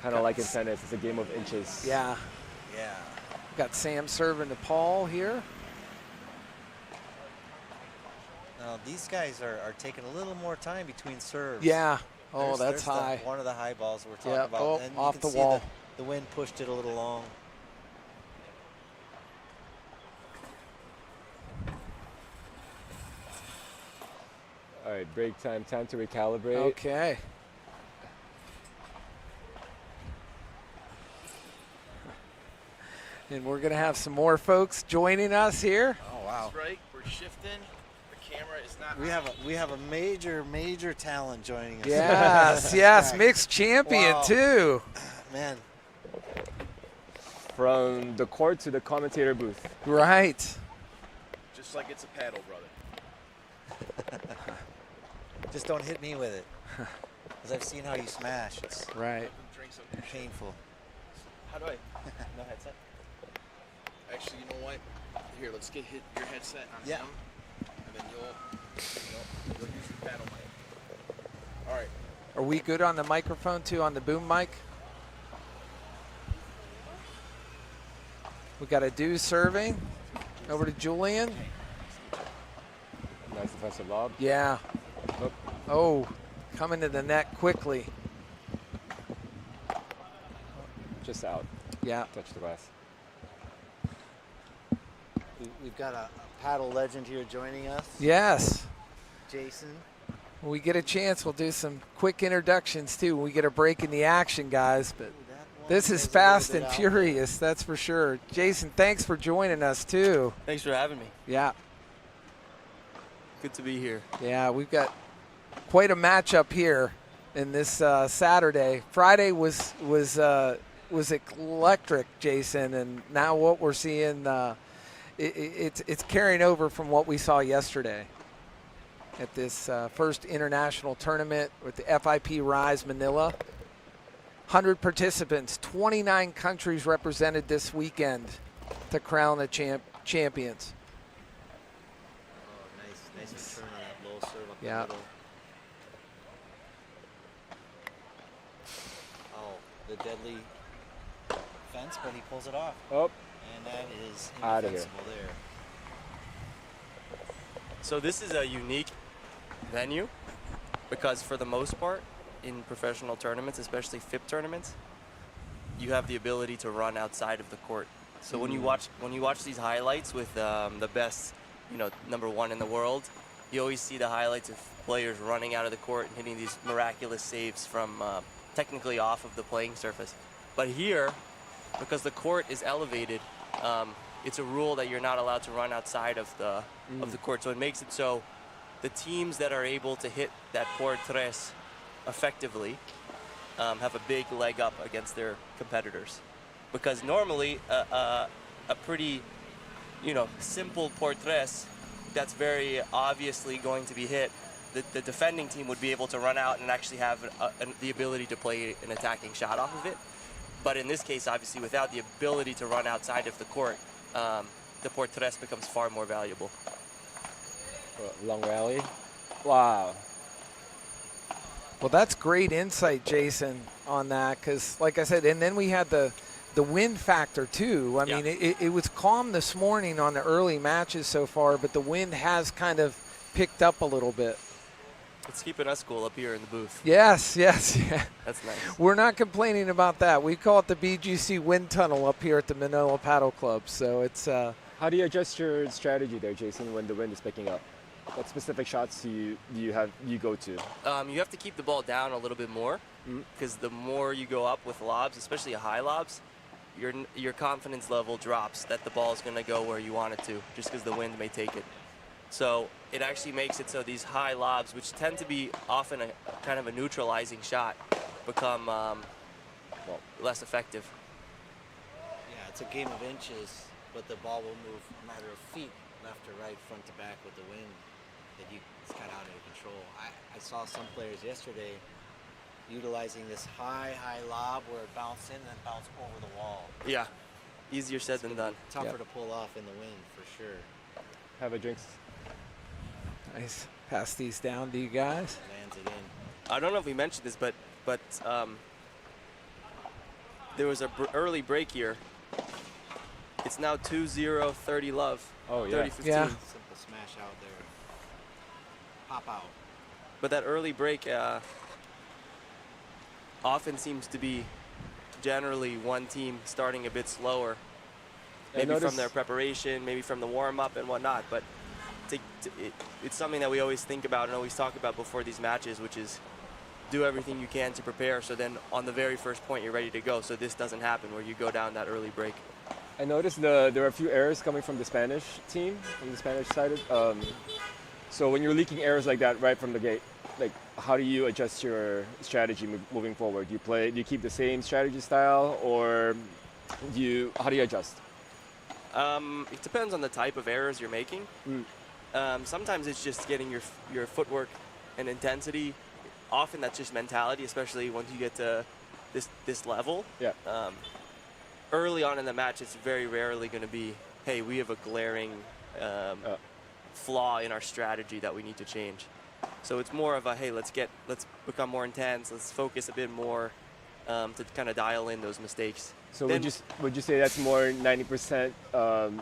Kind of like in tennis. It's a game of inches. Yeah. Yeah. Got Sam serving to Paul here. Now, these guys are taking a little more time between serves. Yeah. Oh, There's that's high. one of the high balls we're talking Yeah. about. Oh, and you off can the see wall. The wind pushed it a little long. All right, break time. Time to recalibrate. Okay. And we're going to have some more folks joining us here. Oh, wow. That's right. We're shifting. The camera is not. We have a major talent joining us. Yes, yes, mixed champion Wow. too. Man, From the court to the commentator booth. Right. Just like it's a paddle, brother. just don't hit me with it. Because I've seen how you smash. It's Right. Drink some. painful. How do I? No headset. Actually, you know what? Here, let's get your headset on Yeah. him, and then you'll use your paddle mic. All right. Are we good on the microphone too, on the boom mic? We got a do serving. Over to Julian. Nice defensive lob. Yeah. Oop. Oh, coming to the net quickly. Just out. Yeah. Touch the glass. We've got a paddle legend here joining us, Yes. Jason. When we get a chance, we'll do some quick introductions too. When we get a break in the action, guys. But this is fast and furious, that's for sure. Jason, thanks for joining us too. Thanks for having me. Yeah. Good to be here. Yeah, we've got quite a matchup here in this Saturday. Friday was electric, Jason, and now what we're seeing, it's carrying over from what we saw yesterday at this first international tournament with the FIP Rise Manila. 100 participants, 29 countries represented this weekend to crown the champions. Oh, nice return on that low serve up Yeah. the middle. Oh, the deadly fence, but he pulls it off. Oh, And that is Outta here. indefensible there. So this is a unique venue because for the most part in professional tournaments, especially FIP tournaments, you have the ability to run outside of the court. So when you watch these highlights with the best, #1 in the world, you always see the highlights of players running out of the court and hitting these miraculous saves from technically off of the playing surface. But here, because the court is elevated, it's a rule that you're not allowed to run outside of the court. So it makes it so the teams that are able to hit that por tres effectively have a big leg up against their competitors. Because normally a pretty, simple por tres that's very obviously going to be hit, the defending team would be able to run out and actually have the ability to play an attacking shot off of it. But in this case, obviously, without the ability to run outside of the court, the por tres becomes far more valuable. long rally. Wow. Well, that's great insight, Jason, on that, because like I said, and then we had the wind factor too. I mean, it was calm this morning on the early matches so far, but the wind has kind of picked up a little bit. It's keeping us cool up here in the booth. Yes, yes, yeah. That's nice. We're not complaining about that. We call it the BGC wind tunnel up here at the Manila Paddle Club. So it's. How do you adjust your strategy there, Jason, when the wind is picking up? What specific shots do you go to? You have to keep the ball down a little bit more, because the more you go up with lobs, especially high lobs, your confidence level drops that the ball is going to go where you want it to, just because the wind may take it. So it actually makes it so these high lobs, which tend to be often a kind of a neutralizing shot, become less effective. Yeah, it's a game of inches, but the ball will move a matter of feet, left to right, front to back with the wind. It's kind of out of your control. I saw some players yesterday utilizing this high lob where it bounced in and then bounced over the wall. Yeah, easier said than done. Tougher to pull off in the wind, for sure. Have a drink. Nice. Pass these down to you guys. Lands it in. I don't know if we mentioned this, but there was a early break here. It's now 2-0, 30 love. Oh, yeah. 30-15. Yeah. Simple smash out there. Pop out. But that early break often seems to be generally one team starting a bit slower. Maybe from their preparation, maybe from the warm-up and whatnot. But it's something that we always think about and always talk about before these matches, which is do everything you can to prepare so then on the very first point you're ready to go, so this doesn't happen where you go down that early break. I noticed there are a few errors coming from the Spanish team, from the Spanish side. So when you're leaking errors like that right from the gate, like how do you adjust your strategy moving forward? Do you keep the same strategy style, or how do you adjust? It depends on the type of errors you're making. Sometimes it's just getting your footwork and intensity. Often that's just mentality, especially once you get to this level. Yeah. Early on in the match, it's very rarely going to be, hey, we have a glaring flaw in our strategy that we need to change. So it's more of a, hey, let's become more intense, let's focus a bit more to kind of dial in those mistakes. So would you say that's more 90%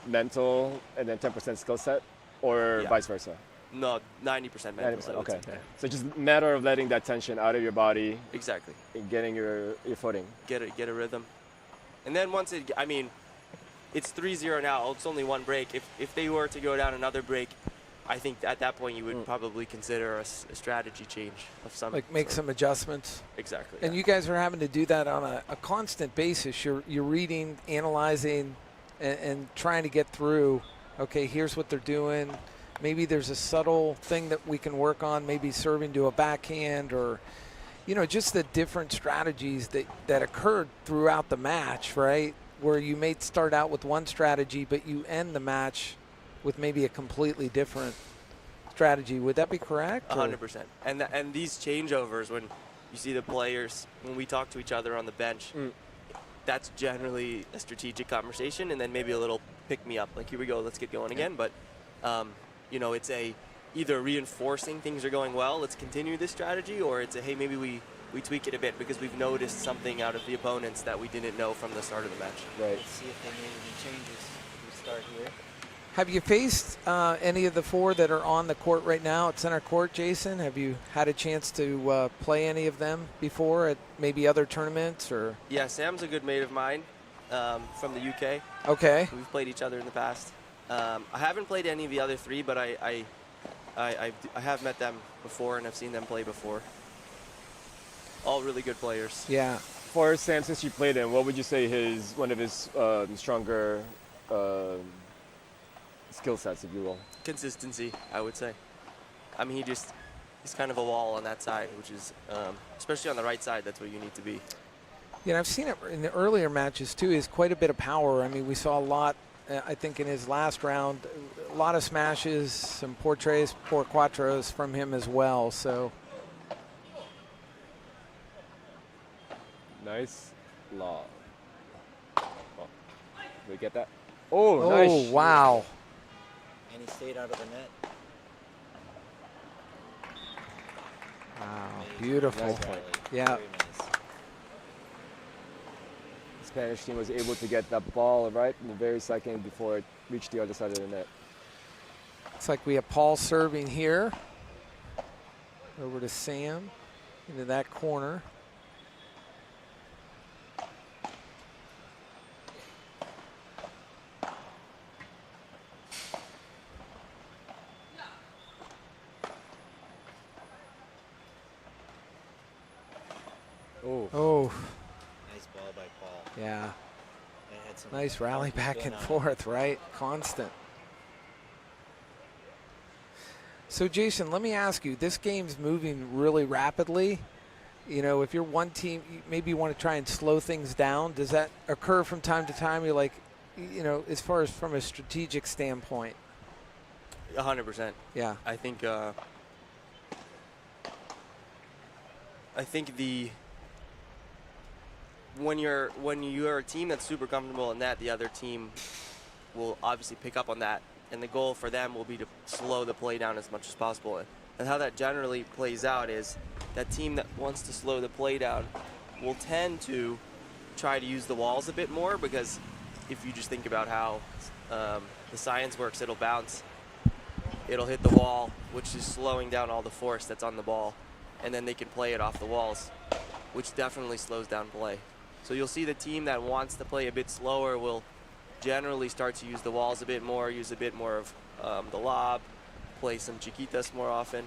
mental and then 10% skill set, or vice versa? No, 90% mental. 90%, okay. So just a matter of letting that tension out of your body. Exactly. And getting your footing. Get a rhythm. And then once it's 3-0 now, it's only one break. If they were to go down another break, I think at that point you would probably consider a strategy change of some Like make some adjustments. Exactly. And you guys are having to do that on a constant basis. You're reading, analyzing, and trying to get through, okay, here's what they're doing. Maybe there's a subtle thing that we can work on, maybe serving to a backhand, or just the different strategies that occurred throughout the match, right? Where you may start out with one strategy, but you end the match with maybe a completely different strategy. Would that be correct? 100%. And these changeovers, when you see the players, when we talk to each other on the bench, that's generally a strategic conversation, and then maybe a little pick-me-up, like, here we go, let's get going again. But, it's either reinforcing things are going well, let's continue this strategy, or it's hey, maybe we tweak it a bit because we've noticed something out of the opponents that we didn't know from the start of the match. Right. Let's see if they made any changes. We start here. Have you faced any of the four that are on the court right now at center court, Jason? Have you had a chance to play any of them before at maybe other tournaments? Or? Yeah, Sam's a good mate of mine from the UK. Okay. We've played each other in the past. I haven't played any of the other three, but I have met them before and I've seen them play before. All really good players. Yeah. For Sam, since you played him, what would you say one of his stronger skill sets, if you will? Consistency, I would say. I mean, he's kind of a wall on that side, which is, especially on the right side, that's where you need to be. Yeah, I've seen it in the earlier matches too. He has quite a bit of power. I mean, we saw a lot, I think, in his last round, a lot of smashes, some por quattros from him as well. So. Nice lob. Oh, we get that? Oh, nice. Oh, wow. And he stayed out of the net. Wow, Amazing. beautiful. Nice point. Yeah. Very nice. The Spanish team was able to get that ball right in the very second before it reached the other side of the net. Looks like we have Paul serving here. Over to Sam, into that corner. Oh. Nice ball by Paul. Yeah. They had some Nice rally back spin and on it. forth, right? Constant. So, Jason, let me ask you, this game's moving really rapidly. You know, if you're one team, maybe you want to try and slow things down. Does that occur from time to time? You're like, you know, as far as from a strategic standpoint? 100%. Yeah. I think when you're a team that's super comfortable in that, the other team will obviously pick up on that, and the goal for them will be to slow the play down as much as possible. And how that generally plays out is that team that wants to slow the play down will tend to try to use the walls a bit more, because if you just think about how the science works, it'll bounce, it'll hit the wall, which is slowing down all the force that's on the ball, and then they can play it off the walls, which definitely slows down play. So you'll see the team that wants to play a bit slower will generally start to use the walls a bit more, use a bit more of the lob, play some chiquitas more often.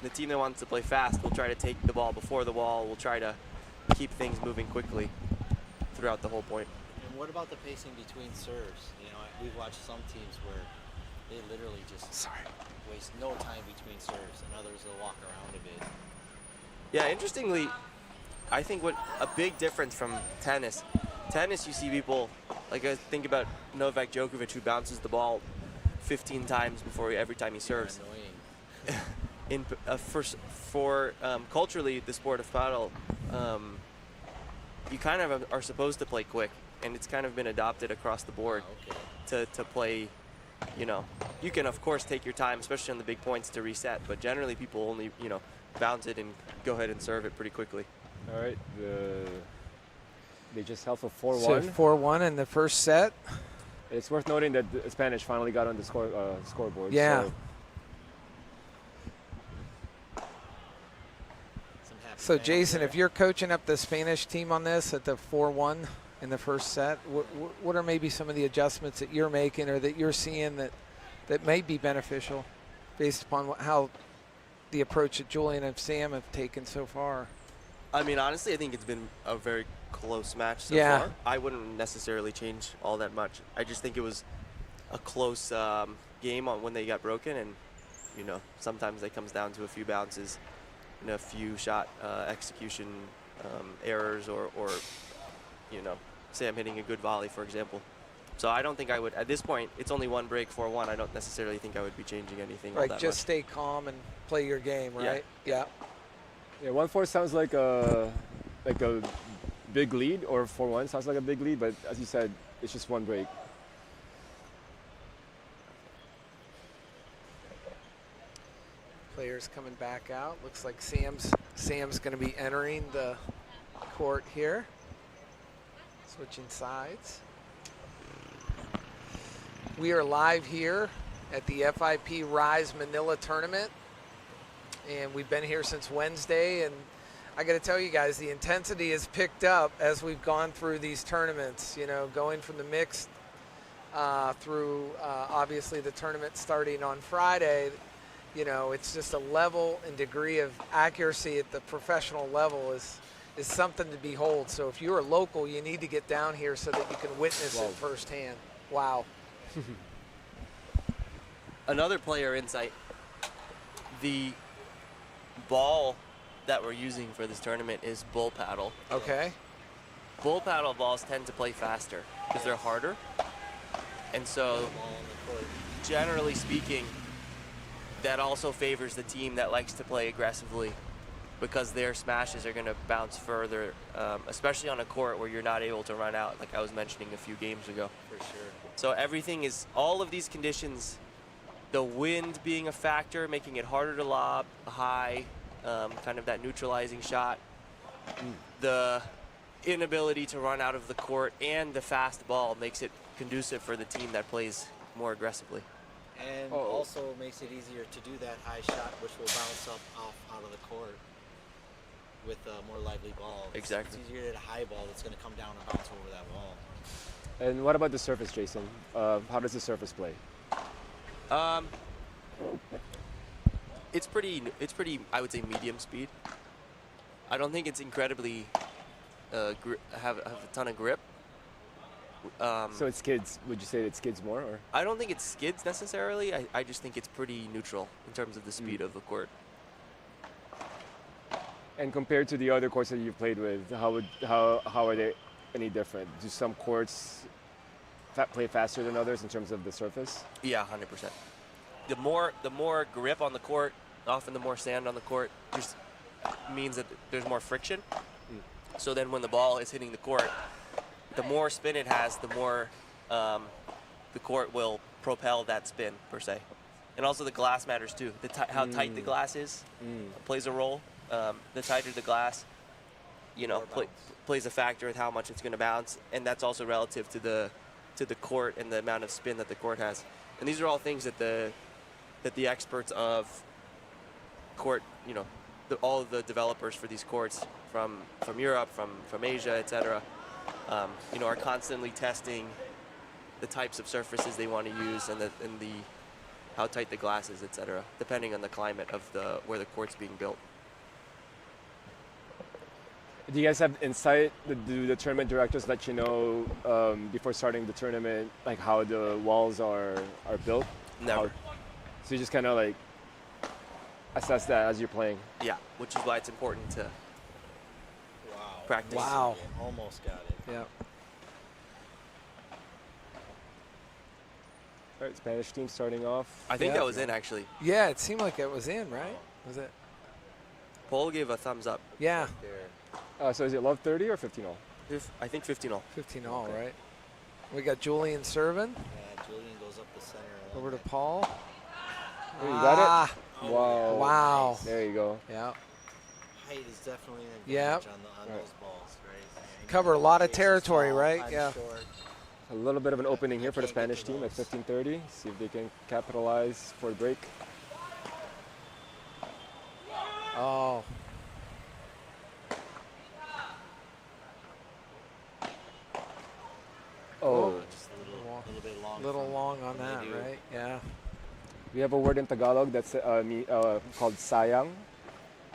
The team that wants to play fast will try to take the ball before the wall, will try to keep things moving quickly throughout the whole point. And what about the pacing between serves? You know, we've watched some teams where they literally just waste no time between serves, and others will walk around a bit. Yeah, interestingly, I think what a big difference from tennis, you see people, like I think about Novak Djokovic, who bounces the ball 15 times every time he serves. Annoying. For culturally, the sport of paddle, you kind of are supposed to play quick, and it's kind of been adopted across the board to play. You know, you can of course take your time, especially on the big points, to reset, but generally people only, you know, bounce it and go ahead and serve it pretty quickly. All right, they just held for 4-1. So 4-1 in the first set. It's worth noting that the Spanish finally got on the scoreboard. Yeah. So Jason, if you're coaching up the Spanish team on this at the 4-1 in the first set, what are maybe some of the adjustments that you're making or that you're seeing that may be beneficial based upon how the approach that Julian and Sam have taken so far? I mean, honestly, I think it's been a very close match so far. I wouldn't necessarily change all that much. I just think it was a close game on when they got broken, and you know, sometimes it comes down to a few bounces and a few shot execution errors, or you know, Sam hitting a good volley, for example. So I don't think I would, at this point, it's only one break, 4-1. I don't necessarily think I would be changing anything. Right, all that just much. stay calm and play your game, right? Yeah. Yeah, 1-4 sounds like a big lead, or 4-1 sounds like a big lead, but as you said, it's just one break. Players coming back out. Looks like Sam's going to be entering the court here. Switching sides. We are live here at the FIP Rise Manila tournament, and we've been here since Wednesday, and I got to tell you guys, the intensity has picked up as we've gone through these tournaments, you know, going from the mixed through obviously the tournament starting on Friday. You know, it's just a level and degree of accuracy at the professional level is something to behold. So if you're a local, you need to get down here so that you can witness it firsthand. Wow. Another player insight, the ball that we're using for this tournament is bull paddle. Okay. Bull paddle balls tend to play faster because they're harder. And so, generally speaking, that also favors the team that likes to play aggressively, because their smashes are going to bounce further, especially on a court where you're not able to run out, like I was mentioning a few games ago. For sure. So everything is, all of these conditions, the wind being a factor, making it harder to lob high, kind of that neutralizing shot, the inability to run out of the court, and the fast ball makes it conducive for the team that plays more aggressively. And Oh. also makes it easier to do that high shot, which will bounce up off out of the court with a more lively ball. Exactly. It's easier to hit a high ball that's going to come down and bounce over that wall. And what about the surface, Jason? How does the surface play? It's pretty. I would say medium speed. I don't think it's incredibly have a ton of grip. So it skids. Would you say it skids more, or? I don't think it skids necessarily. I just think it's pretty neutral in terms of the speed of the court. And compared to the other courts that you've played with, how are they any different? Do some courts play faster than others in terms of the surface? Yeah, 100%. The more grip on the court, often the more sand on the court, just means that there's more friction. So then when the ball is hitting the court, the more spin it has, the more the court will propel that spin, per se. And also the glass matters too. How tight the glass is plays a role. The tighter the glass, plays a factor with how much it's going to bounce, and that's also relative to the court and the amount of spin that the court has. And these are all things that the experts of court, all of the developers for these courts from Europe, from Asia, etc., are constantly testing the types of surfaces they want to use and how tight the glass is, etc., depending on the climate of where the court's being built. Do you guys have insight? Do the tournament directors let you know before starting the tournament, like how the walls are built? Never. So you just kind of like assess that as you're playing. Yeah, which is why it's important to practice. Wow. Almost got it. Yeah. All right, Spanish team starting off. I think that was in, actually. Yeah, it seemed like it was in, right? Was it? Paul gave a thumbs up. Yeah. So is it love 30 or 15-all? I think 15-all. 15-all, right? We got Julian serving. Yeah, Julian goes up the center. Over to Paul. Oh, you got it? Wow. Wow. There you go. Yeah. Height is definitely an Yep. advantage on those balls, right? Cover a lot of Face is territory, tall, right? I'm Yeah. short. A little bit of an opening here for the Can't get Spanish to team at those. 15:30. See if they can capitalize for the break. Oh. Oh, Just a little bit long. Little from long on when they that, do. right? Yeah. we have a word in Tagalog that's called sayang.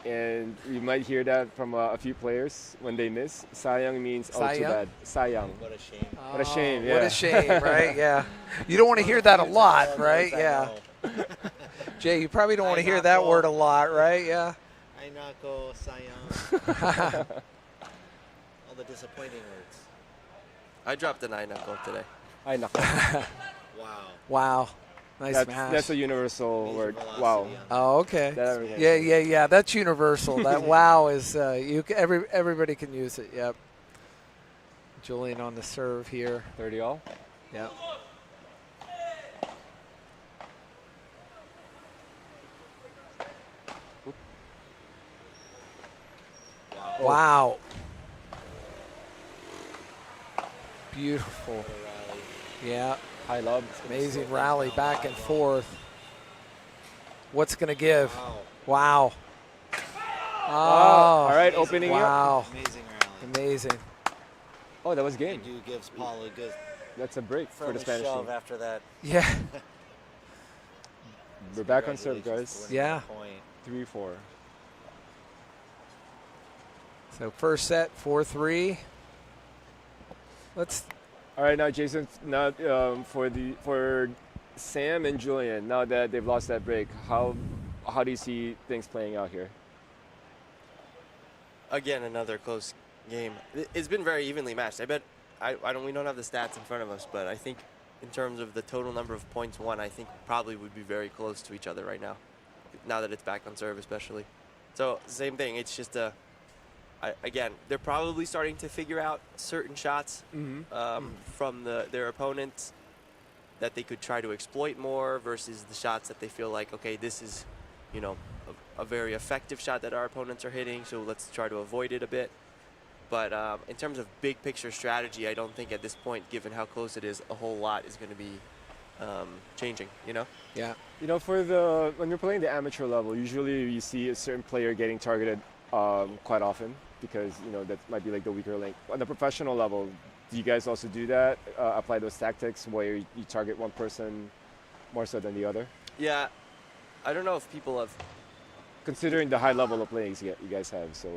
And you might hear that from a few players when they miss. Sayang means, oh, too Sayang? bad. Sayang. What a shame. What a shame, What yeah. a shame, right? Yeah. You don't want to hear that a lot, right? Yeah. Jay, you probably don't want to hear that word a lot, right? Yeah. I not go sayang. All the disappointing words. I dropped an eye knuckle today. Ay, nako. Wow. Wow. Nice That's, smash. that's a universal Major word. velocity Wow. on that. Oh, okay. That- Yeah. That's universal. That wow is everybody can use it. Yep. Julian on the serve here. 30-all. Yep. Wow. Beautiful. What a rally. Yeah. High lob. Amazing rally back and forth. What's going to give? Wow. Wow. Oh. All right, opening up. Wow. Amazing rally. Amazing. Oh, that was It game. gives Paul a good That's a break for the friendly Spanish shove team. after that. Yeah. We're back on serve, Congratulations guys. for winning Yeah. that point. 3-4. So first set, 4-3. Let's. All right, now Jason, now for Sam and Julian, now that they've lost that break, how do you see things playing out here? Again, another close game. It's been very evenly matched. I bet we don't have the stats in front of us, but I think in terms of the total number of points won, I think probably would be very close to each other right now. Now that it's back on serve, especially. So same thing. It's just again, they're probably starting to figure out certain shots from their opponents that they could try to exploit more versus the shots that they feel like, okay, this is, a very effective shot that our opponents are hitting, so let's try to avoid it a bit. But in terms of big picture strategy, I don't think at this point, given how close it is, a whole lot is going to be changing, Yeah. Yeah. You know, when you're playing the amateur level, usually you see a certain player getting targeted quite often because, you know, that might be like the weaker link. On the professional level, do you guys also do that? Apply those tactics where you target one person more so than the other? Yeah, I don't know if people have Considering the high level of playing you guys have, so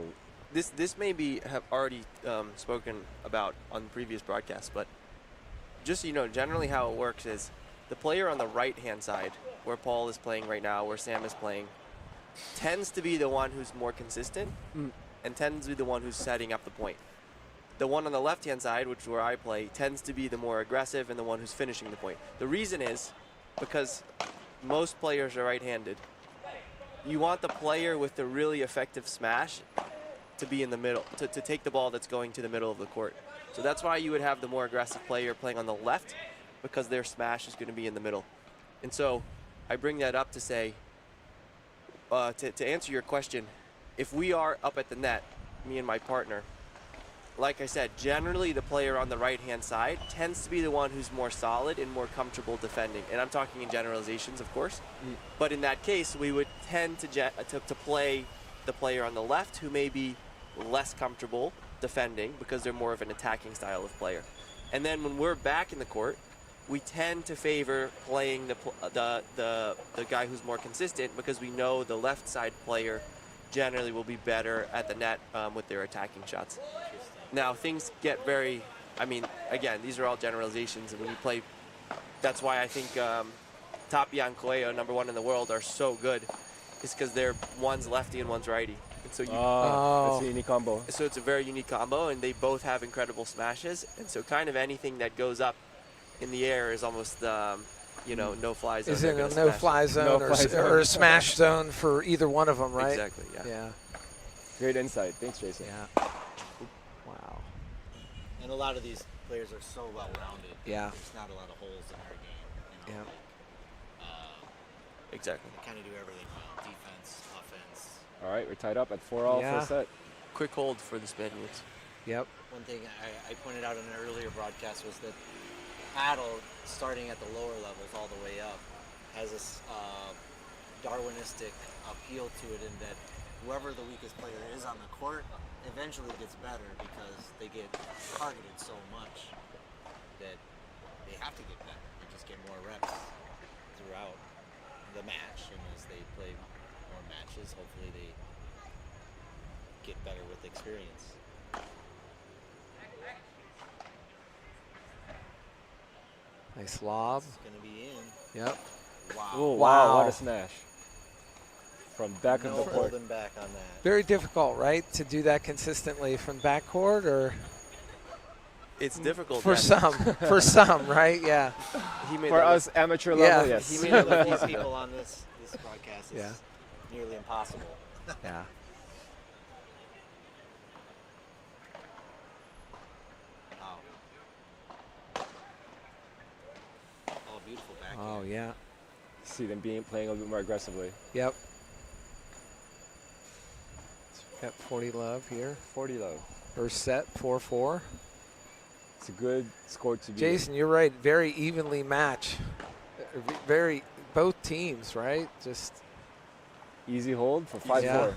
this maybe have already spoken about on previous broadcasts, but just so you know, generally how it works is the player on the right-hand side, where Paul is playing right now, where Sam is playing, tends to be the one who's more consistent and tends to be the one who's setting up the point. The one on the left-hand side, which is where I play, tends to be the more aggressive and the one who's finishing the point. The reason is because most players are right-handed. You want the player with the really effective smash to be in the middle, to take the ball that's going to the middle of the court. So that's why you would have the more aggressive player playing on the left, because their smash is going to be in the middle. And so I bring that up to say, to answer your question, if we are up at the net, me and my partner, like I said, generally the player on the right-hand side tends to be the one who's more solid and more comfortable defending. And I'm talking in generalizations, of course. But in that case, we would tend to play the player on the left who may be less comfortable defending because they're more of an attacking style of player. And then when we're back in the court, we tend to favor playing the guy who's more consistent because we know the left side player generally will be better at the net with their attacking shots. Now things get very, I mean, again, these are all generalizations, and when you play, that's why I think Tapia and Coelho, #1 in the world, are so good, is because they're one's lefty and one's righty. And so that's a unique combo. So it's a very unique combo, and they both have incredible smashes, and so kind of anything that goes up in the air is almost, you know, no-fly zone. Is it a no-fly zone or a smash zone for either one of them, right? Exactly, yeah. Great insight. Thanks, Jason. Yeah. Wow. And a lot of these players are so well-rounded. Yeah. There's not a lot of holes in their game. You know, Exactly. they kind of do everything well. Defense, offense. All right, we're tied up at 4-all Yeah. first set. Quick hold for the Spaniards. Yep. One thing I pointed out in an earlier broadcast was that paddle, starting at the lower levels all the way up, has this Darwinistic appeal to it in that whoever the weakest player is on the court eventually gets better because they get targeted so much that they have to get better. They just get more reps throughout the match, and as they play more matches, hopefully they get better with experience. Nice lob. It's going to be in. Yep. Wow. Oh, Wow. what a smash. From back of No the court. holding back on that. Very difficult, right, to do that consistently from backcourt, or It's difficult. for yes. some, for some, right? Yeah. He made For that us, amateur level, Yeah. yes. He made it look these people on this broadcast is Yeah. nearly impossible. Yeah. Wow. Oh, beautiful back. Oh yeah. See them playing a little bit more aggressively. Yep. Got 40 love here. 40 love. First set, 4-4. It's a good score to be. Jason, you're right. Very evenly matched. Very, both teams, right? Just Easy hold for 5-4. Yeah.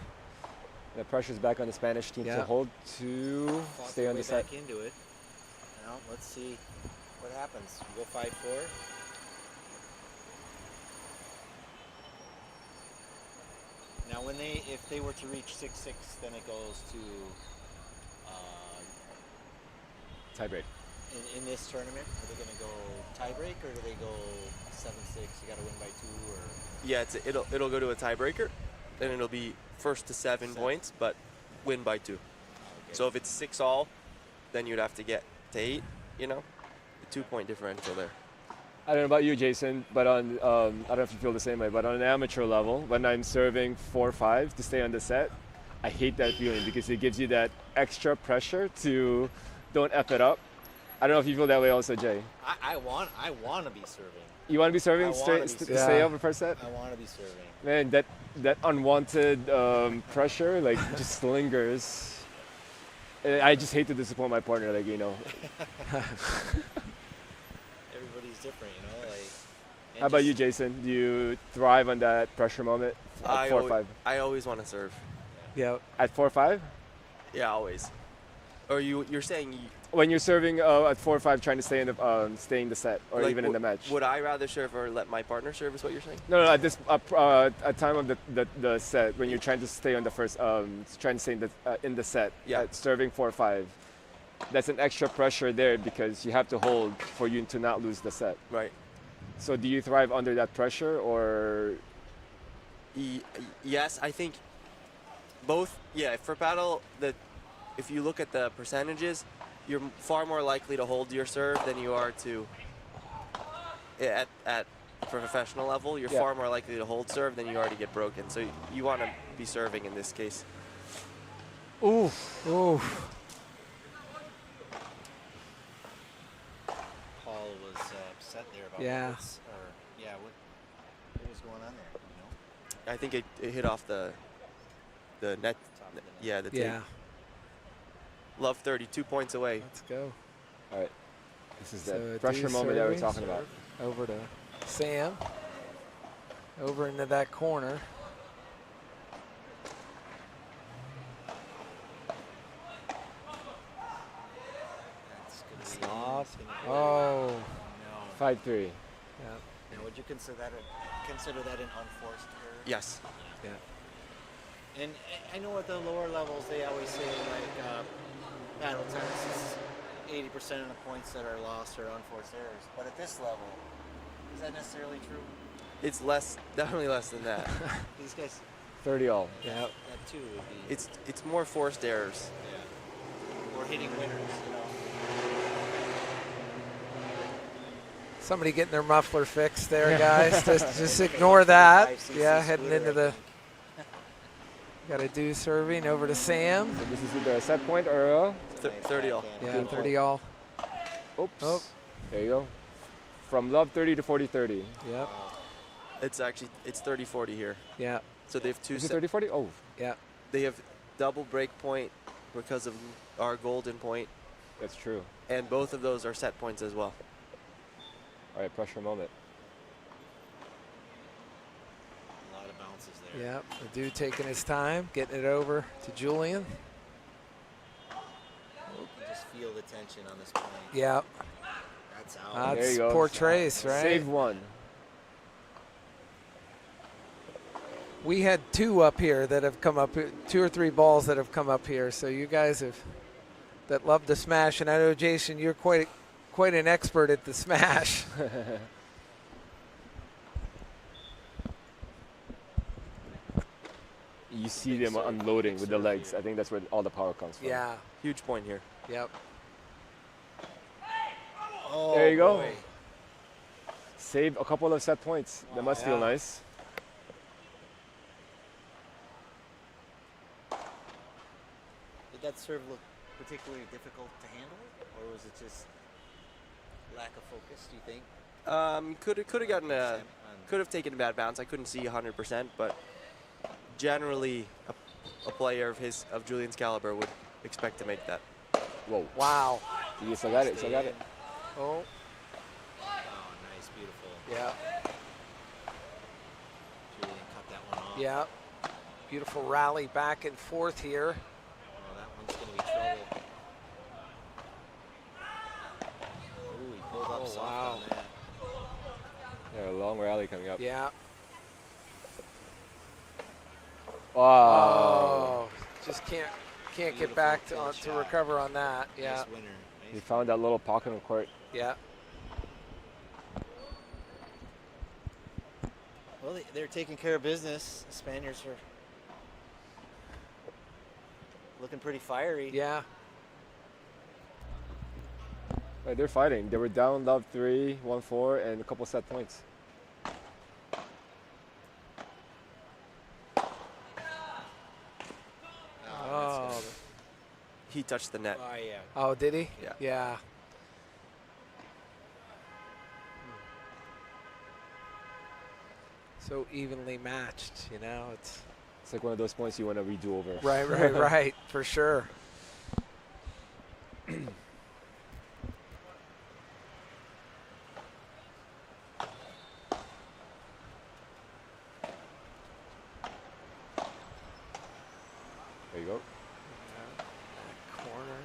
The pressure's back on the Spanish team Yeah. to hold to Fought stay their on way the set. back into it. Now let's see what happens. You go 5-4. Now, if they were to reach 6-6, then it goes to Tiebreak. in this tournament. Are they going to go tiebreak or do they go 7-6? You got to win by 2 or? Yeah, it'll go to a tiebreaker, and it'll be first to 7 points, but win by 2. Okay. So if it's 6-all, then you'd have to get to 8. You know, a 2-point differential there. I don't know about you, Jason, but I don't know if you feel the same way, but on an amateur level, when I'm serving 4-5 to stay on the set, I hate that feeling because it gives you that extra pressure to don't F it up. I don't know if you feel that way also, Jay. I want to be serving. You want to be serving I wanna straight be to serving. stay Yeah. over first set? I want to be serving. Man, that unwanted pressure like just lingers. I just hate to disappoint my partner, like, you know. Everybody's different, you know. Like And How about just- you, Jason? Do you thrive on that pressure moment at 4-5? I always want to serve. Yep. At 4-5? Yeah, always. Or you're saying When you're serving at 4-5, trying to stay in the set or like, even in the match. Would I rather serve or let my partner serve? Is what you're saying? No, at this at time of the set when you're trying to stay on the first, trying to stay in the set. Yeah. At serving 4-5, that's an extra pressure there because you have to hold for you to not lose the set. Right. So do you thrive under that pressure or? Yes, I think both. Yeah, for paddle, if you look at the percentages, you're far more likely to hold your serve than you are to at professional level. You're Yeah. far more likely to hold serve than you are to get broken. So you want to be serving in this case. Oof. Oof. Paul was upset there about Yeah. what was going on there, you know? I think it hit off the net. Top of the net. Yeah, the tape. Yeah. Love 30, 2 points away. Let's go. All right. This is So that pressure moment that we're talking about. Over to Sam. Over into that corner. That's gonna be Stop. it's gonna be- Oh. No. 5-3. Yeah. Now, would you consider that an unforced error? Yes. Yeah. And I know at the lower levels they always say like paddle tennis is 80% of the points that are lost are unforced errors. But at this level, is that necessarily true? It's less, definitely less than that. These guys, 30 all. Yeah. that too would be. It's more forced errors. Yeah. Or hitting winners, you know. Somebody getting their muffler fixed there, guys. just ignore that. 5cc Yeah, heading scooter, into I the. think. Got a do serving over to Sam. So this is either a set point or a. 30 all. Yeah, 30 all. Oops. Oh. There you go. From love 30 to 40-30. Yep. It's 30-40 here. Yeah. So they have two. Is it 30-40? Oh. Yeah. They have double break point because of our golden point, That's true. and both of those are set points as well. All right, pressure moment. A lot of bounces there. Yeah. The dude taking his time, getting it over to Julian. You can just feel the tension on this point. Yeah. That's out. There That's you go. poor Trace, right? Save one. We had two up here that have come up, 2 or 3 balls that have come up here. So you guys have that love to smash, and I know Jason, you're quite an expert at the smash. You see them unloading with the legs. I think that's where all the power comes from. Yeah. Huge point here. Yep. Oh, There you go. boy. Save a couple of set points. That must feel yeah. nice. Did that serve look particularly difficult to handle, or was it just lack of focus? Do you think? Could have gotten a, Sam, could have taken a bad bounce. I couldn't see 100%, but generally, a player of Julian's caliber would expect to make that. Whoa. Wow. You still got it. Still got it. Oh. Oh, nice, beautiful. Yeah. Julian cut that one off. Yeah. Beautiful rally back and forth here. Oh, that one's gonna be trouble. Ooh, he pulled up Oh, soft wow. on that. Yeah, a long rally coming up. Yeah. Wow. Oh. Just can't get Beautiful back pin to shot. recover on that. Yeah. Nice winner. He Nice. found that little pocket of court. Yeah. Well, they're taking care of business. The Spaniards are looking pretty fiery. Yeah. Right, they're fighting. They were down love 3, 1-4, and a couple set points. Oh. He touched the net. Oh, yeah. Oh, did he? Yeah. Yeah. So evenly matched, you know. It's It's like one of those points you want to redo over. right, for sure. There you go. Back corner.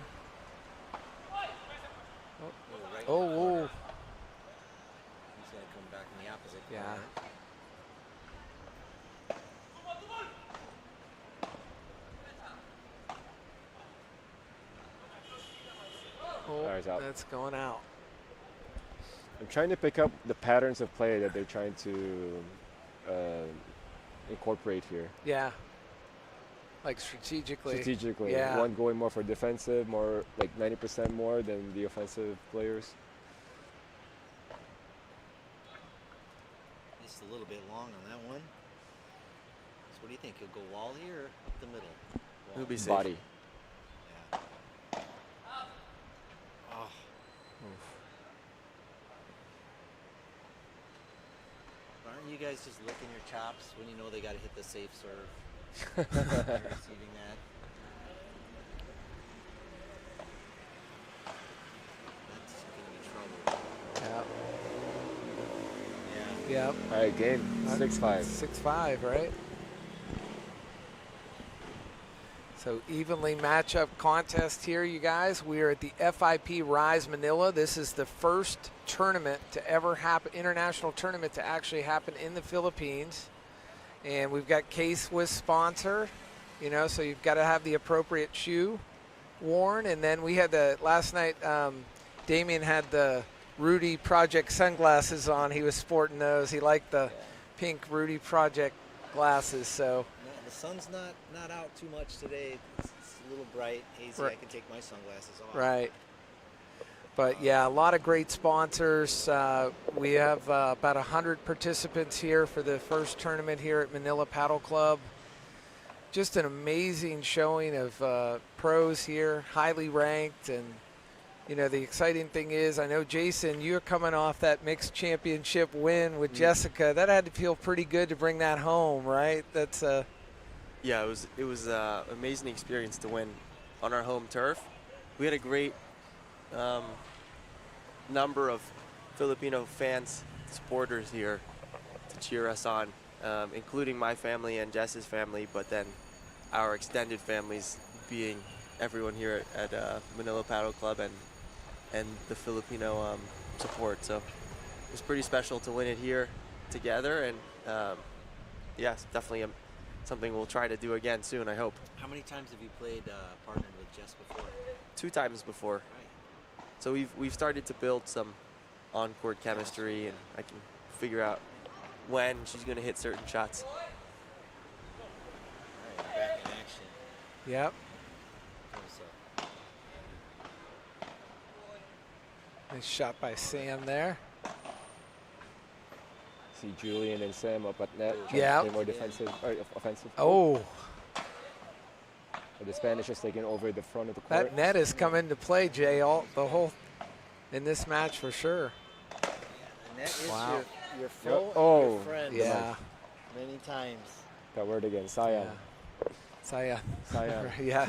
Right Oh, whoa. He's going to come back in the opposite Yeah. corner. Oh, Alright, out. that's going out. I'm trying to pick up the patterns of play that they're trying to incorporate here. Yeah. Like strategically. Strategically, Yeah. one going more for defensive, more like 90% more than the offensive players. Just a little bit long on that one. So what do you think? He'll go wall here or up the middle? Wall. He'll be safe. Body. Yeah. Oh. Aren't you guys just licking your chops when you know they got to hit the safe serve? Receiving that. That's gonna be trouble. Yeah. Yeah. Yep. All right, game 6-5. 6-5, right? So evenly matchup contest here, you guys. We are at the FIP Rise Manila. This is the first tournament to ever happen, international tournament to actually happen in the Philippines. And we've got K-Swiss sponsor, you know, so you've got to have the appropriate shoe worn. And then we had the, last night, Damien had the Rudy Project sunglasses on. He was sporting those. He liked the pink Rudy Project glasses, so. No, the sun's not out too much today. It's a little bright, hazy. Right. I can take my sunglasses off. Right. But yeah, a lot of great sponsors. We have about 100 participants here for the first tournament here at Manila Paddle Club. Just an amazing showing of pros here, highly ranked. And, you know, the exciting thing is, I know, Jason, you're coming off that mixed championship win with Jessica. That had to feel pretty good to bring that home, right? That's Yeah, it was an amazing experience to win on our home turf. We had a great number of Filipino fans, supporters here to cheer us on, including my family and Jess's family, but then our extended families being everyone here at Manila Paddle Club and the Filipino support. So it was pretty special to win it here together, and yeah, it's definitely something we'll try to do again soon, I hope. How many times have you played partnered with Jess before? 2 times before. Right. So we've started to build some on-court chemistry, and I can figure out when she's going to hit certain shots. All right, back in action. yep. Comes, Nice shot by Sam there. See Julian and Sam up at net. trying to Yeah. play more defensive or offensive. Oh, But the Spanish is taking over the front of the court. that net has come into play, Jay, the whole in this match for sure. the net is Wow. your foe Oh, and your friend. Yeah. Many times. That word again, Sayang. Yeah. Saya. Sayang. Yeah.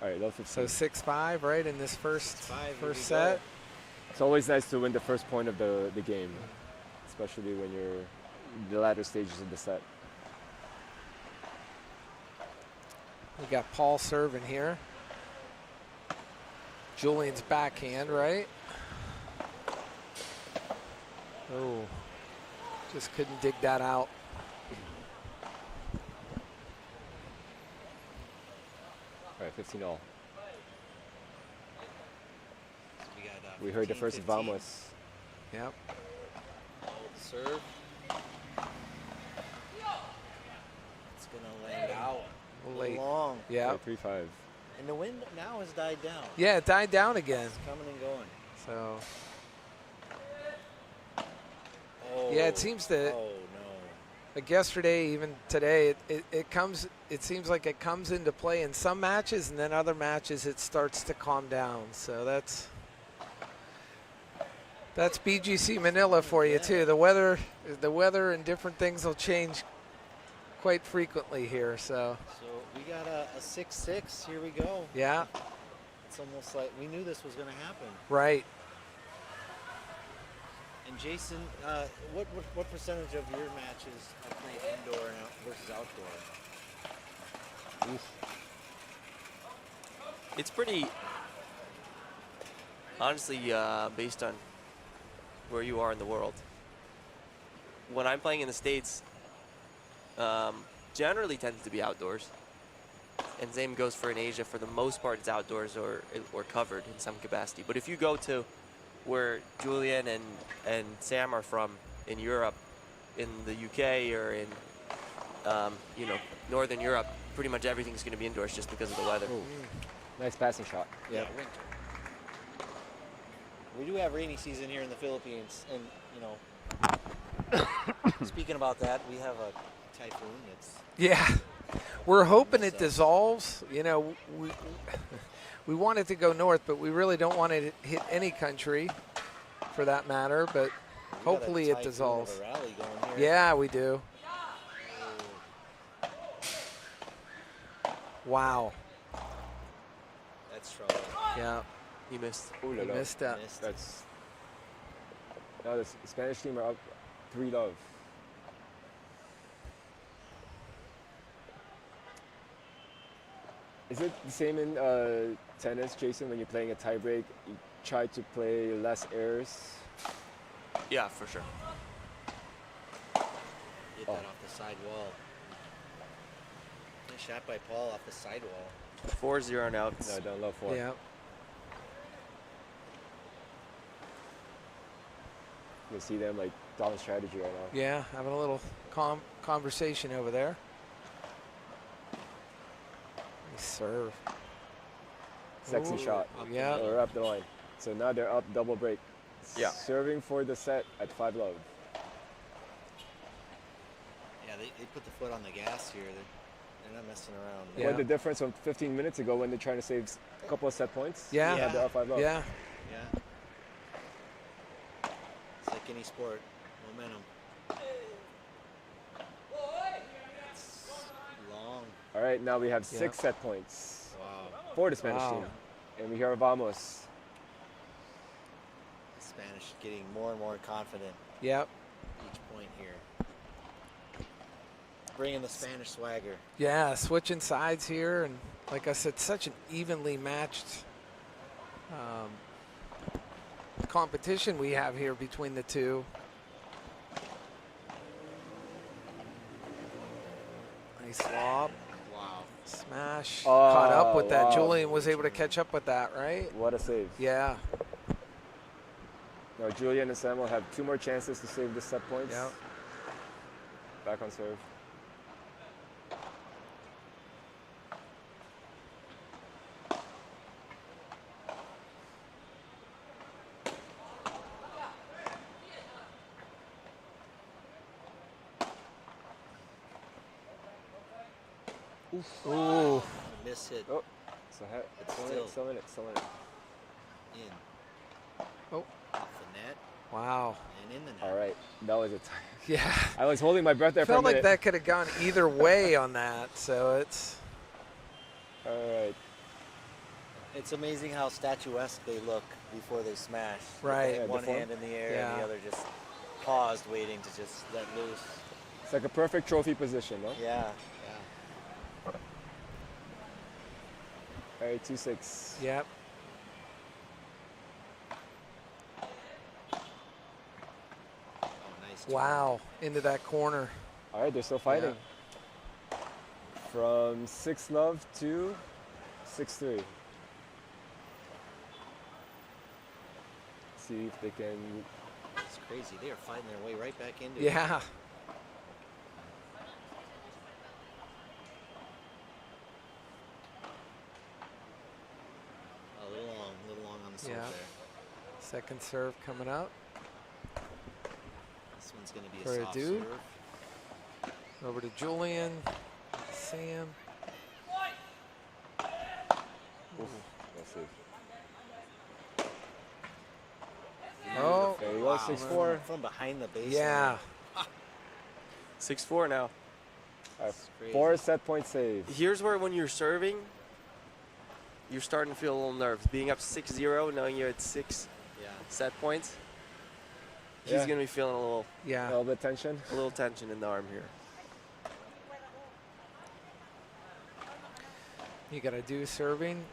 All right, that's 15. So 6-5, right, in this first 6-5, here first we set. go. It's always nice to win the first point of the game, especially when you're in the latter stages of the set. We got Paul serving here. Julian's backhand, right? Oh, just couldn't dig that out. All right, 15-all. So we got, We heard the 15, first 15. vamos. Yep. Serve. It's gonna land out. Late. Long. Yeah. 3-5. And the wind now has died down. Yeah, it died down again. It's coming and going. So Oh. yeah, it seems that Oh no. like yesterday, even today, it comes. It seems like it comes into play in some matches, and then other matches it starts to calm down. So that's BGC Manila for you too. The weather and different things will change quite frequently here. So So we got a 6-6. Here we go. yeah, It's almost like we knew this was going to happen. right. And Jason, what percentage of your matches are played indoor and versus outdoor? It's pretty, honestly, based on where you are in the world. When I'm playing in the States, generally tends to be outdoors. And same goes for in Asia. For the most part, it's outdoors or covered in some capacity. But if you go to where Julian and Sam are from in Europe, in the UK or in Northern Europe, pretty much everything's going to be indoors just because of the weather. Ooh. Nice passing shot. Yeah, winter. We do have rainy season here in the Philippines, and speaking about that, we have a typhoon that's. Yeah, we're hoping it dissolves. We want it to go north, but we really don't want it to hit any country, for that matter. But hopefully it dissolves. A rally going here. Yeah, we do. Wow. That's trouble. Yeah. You missed. Ooh la We la. missed that. That's. Now the Spanish team are up 3-love. Is it the same in tennis, Jason? When you're playing a tiebreak, you try to play less errors. Yeah, for sure. Hit that off the side wall. Nice shot by Paul off the side wall. 4-0 now. No, I don't love 4. Yeah. You can see them like down strategy right now. Yeah, having a little conversation over there. Nice serve. Sexy Ooh, shot. yeah. Or up the line. So now they're up double break. Yeah. Serving for the set at 5-love. Yeah, they put the foot on the gas here. They're not messing around. Yeah. What the difference from 15 minutes ago when they're trying to save a couple of set points? Yeah. Now they're up 5-love. Yeah. Yeah. It's like any sport, momentum. It's long. All right, now we have 6 set points Wow. for the Spanish Wow. team. And we hear vamos. The Spanish getting more and more confident Yep. each point here. Bringing the Spanish swagger. Yeah, switching sides here, and like I said, such an evenly matched competition we have here between the two. Nice lob, Wow. smash, Oh, caught up with that. wow. Julian was able to catch up with that, right? What a save. Yeah, Now Julian and Samuel have 2 more chances to save the set points. yeah. Back on serve. Ooh, Miss hit Oh, so But still in it. in. Oh. Off the net wow. and in the net. All right, that was a tie. Yeah, I was holding my breath there for a felt like minute. that could have gone either way on that. So it's All right. It's amazing how statuesque they look before they smash. Right. They have Yeah, one the form. hand in the air and Yeah. the other just paused, waiting to just let loose. It's like a perfect trophy position, no? Yeah. All right, 2-6. yep. Oh, nice. turn. Wow, into that corner. All right, they're still fighting. From 6-love to 6-3. See if they can. It's crazy. They are fighting their way right back into it. Yeah. A little long on the serve Yeah. there. Second serve coming up. This one's going to be For a a soft dude. serve. Over to Julian, Sam. Let's see. Oh, There you go, Wow. 6-4. From behind the baseline. yeah. 6-4 now. All right, That's crazy. 4 set point save. Here's where when you're serving, you're starting to feel a little nerves. Being up 6-0, knowing you're at 6 Yeah. set points. He's Yeah. going to be feeling a A Yeah. little bit tension. tension in the arm here. You got to do serving.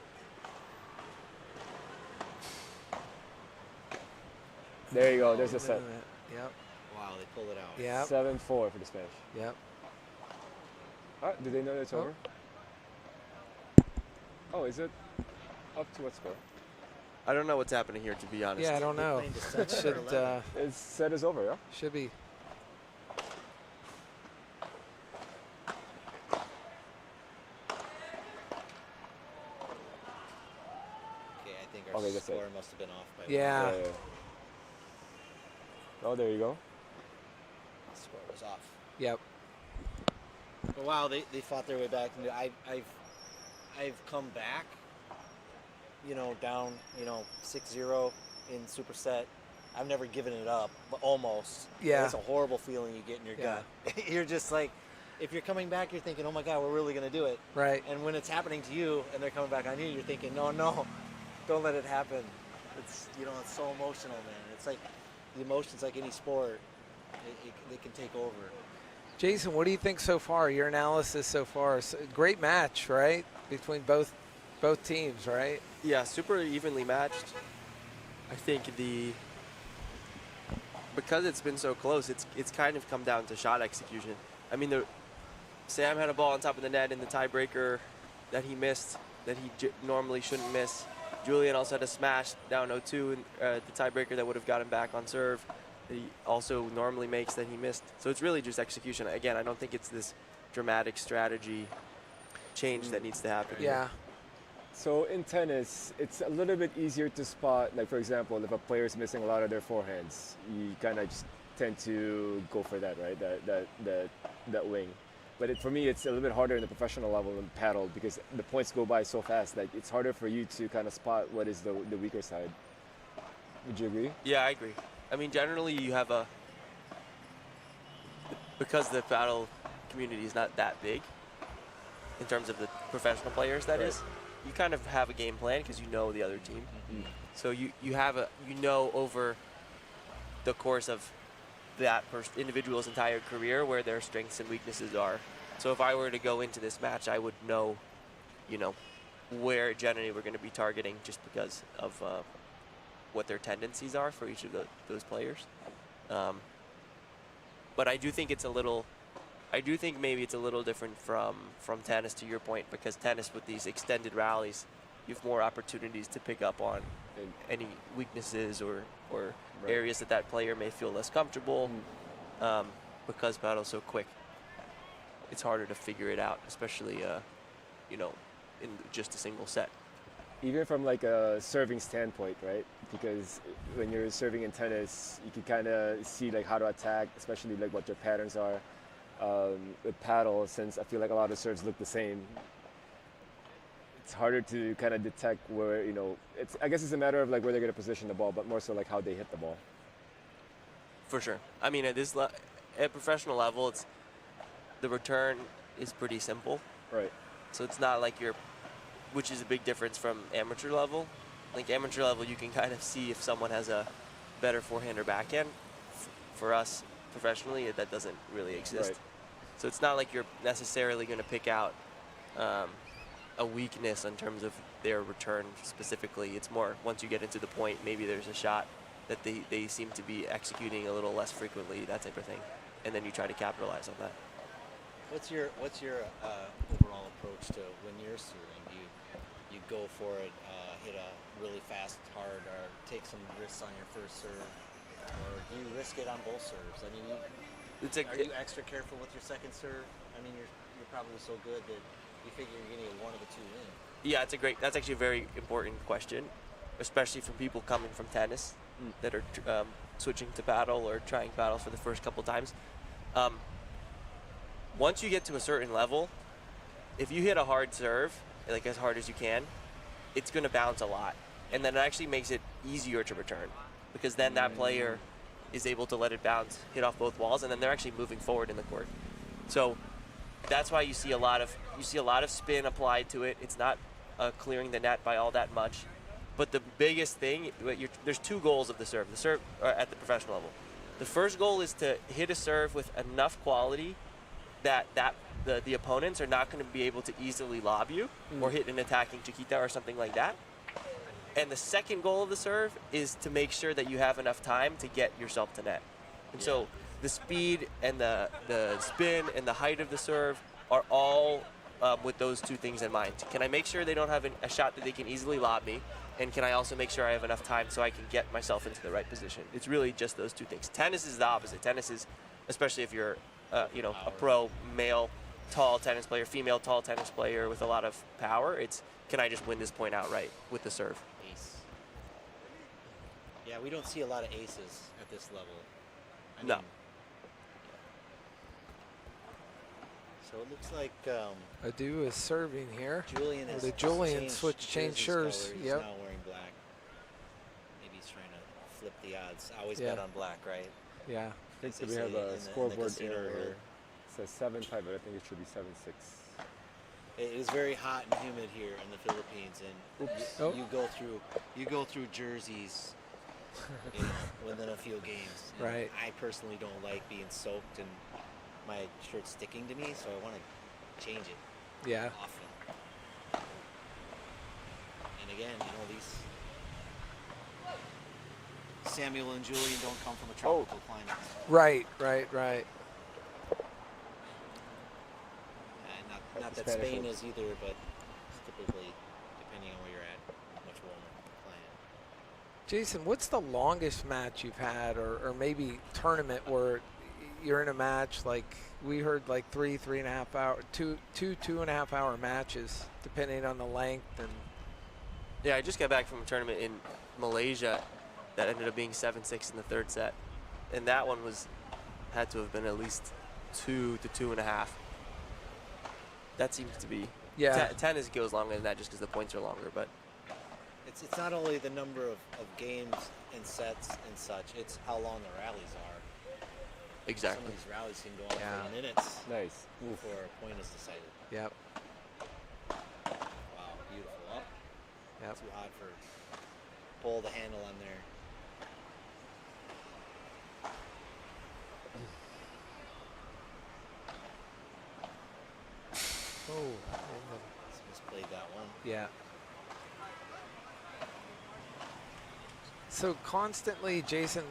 There you go. There's a set. Yep. Wow, they pulled it out. Yep. 7-4 for the Spanish. Yep. Do they know it's Oh. over? Oh, is it up to what score? I don't know what's happening here, to be honest. Yeah, I don't They know. playing to That 7 or should 11. It's set is over, yeah? should be. Okay, I think our Okay, that's it. score must have been off by Yeah. Yeah. Oh, there you go. one. The score was off. Yep. But wow, they fought their way back. And I've come back, down, 6-0 in superset. I've never given it up, but almost. Yeah. It's a horrible feeling you get in your Yeah. gut. You're just like, if you're coming back, you're thinking, oh my God, we're really going to do it. Right. And when it's happening to you and they're coming back on you, you're thinking, no, don't let it happen. It's, it's so emotional, man. It's like the emotions, like any sport, they can take over. Jason, what do you think so far? Your analysis so far. Great match, right? Between both teams, right? Yeah, super evenly matched. I think because it's been so close, it's kind of come down to shot execution. I mean, Sam had a ball on top of the net in the tiebreaker that he missed, that he normally shouldn't miss. Julian also had a smash down 0-2 in the tiebreaker that would have got him back on serve, that he also normally makes, that he missed. So it's really just execution. Again, I don't think it's this dramatic strategy change that needs to happen. Yeah. So in tennis, it's a little bit easier to spot, like for example, if a player is missing a lot of their forehands, you kind of just tend to go for that, right? That wing. But for me, it's a little bit harder in the professional level in paddle because the points go by so fast that it's harder for you to kind of spot what is the weaker side. Would you agree? Yeah, I agree. I mean, generally you have because the paddle community is not that big in terms of the professional players, that Right. is, you kind of have a game plan because you know the other team. Mm-hmm. So you have over the course of that individual's entire career where their strengths and weaknesses are. So if I were to go into this match, I would know, where generally we're going to be targeting just because of what their tendencies are for each of those players. But I do think maybe it's a little different from tennis, to your point, because tennis with these extended rallies, you have more opportunities to pick up on any weaknesses or Right. areas that player may feel less comfortable. Because paddle's so quick, it's harder to figure it out, especially in just a single set. Even from like a serving standpoint, right? Because when you're serving in tennis, you can kind of see like how to attack, especially like what your patterns are. With paddle, since I feel like a lot of serves look the same, it's harder to kind of detect where, I guess it's a matter of like where they're going to position the ball, but more so like how they hit the ball. For sure. I mean, at professional level, the return is pretty simple. Right. So it's not like which is a big difference from amateur level. Like amateur level, you can kind of see if someone has a better forehand or backhand. For us, professionally, that doesn't really exist. Right. So it's not like you're necessarily going to pick out a weakness in terms of their return specifically. It's more once you get into the point, maybe there's a shot that they seem to be executing a little less frequently, that type of thing, and then you try to capitalize on that. What's your overall approach to when you're serving? Do you go for it, hit a really fast, hard, or take some risks on your first serve, or do you risk it on both serves? I mean, are you extra careful with your second serve? I mean, you're probably so good that you figure you're going to get one of the two in. Yeah, that's actually a very important question, especially from people coming from tennis that are switching to paddle or trying paddle for the first couple times. Once you get to a certain level, if you hit a hard serve, like as hard as you can, it's going to bounce a lot. And then it actually makes it easier to return because then that player is able to let it bounce, hit off both walls, and then they're actually moving forward in the court. So that's why you see a lot of spin applied to it. It's not clearing the net by all that much. But the biggest thing, there's two goals of the serve. The serve at the professional level. The first goal is to hit a serve with enough quality that the opponents are not going to be able to easily lob you or hit an attacking chiquita or something like that. And the second goal of the serve is to make sure that you have enough time to get yourself to net. And so the speed and the spin and the height of the serve are all with those two things in mind. Can I make sure they don't have a shot that they can easily lob me? And can I also make sure I have enough time so I can get myself into the right position? It's really just those two things. Tennis is the opposite. Tennis is, especially if you're a pro male tall tennis player, female tall tennis player with a lot of power, it's can I just win this point outright with the serve? Ace. Yeah, we don't see a lot of aces at this level. No. So it looks like Adu is serving here. Julian has Julian change jerseys shirts. color. He's Yep. now wearing black. Maybe he's trying to flip the odds. Always Yeah. bet on black, right? Yeah. I think They we say have in a the scoreboard casino error world. here. It says 7-5, but I think it should be 7-6. It is very hot and humid here in the Philippines, and Oh. you go through jerseys within a few games. And Right. I personally don't like being soaked and my shirt sticking to me, so I want to change it Yeah. often. And again, these Samuel and Julian don't come from a tropical climate. Right. And not that Spanish Spain ones. is either, but typically, depending on where you're at, much warmer climate. Jason, what's the longest match you've had, or maybe tournament where you're in a match like we heard, like 3.5 hour, 2.5 hour matches, depending on the length and. Yeah, I just got back from a tournament in Malaysia that ended up being 7-6 in the third set, and that one had to have been at least 2 to 2.5. That seems to be. Yeah. Tennis goes longer than that just because the points are longer, but. It's not only the number of games and sets and such, it's how long the rallies are. Some Exactly. of these rallies can go on Yeah. for minutes Nice. Oof. before a point is decided. Yep. Wow, beautiful. Up. Yep. Too hot for pull the handle on there. Oh. Misplayed that one. Yeah. So constantly, Jason,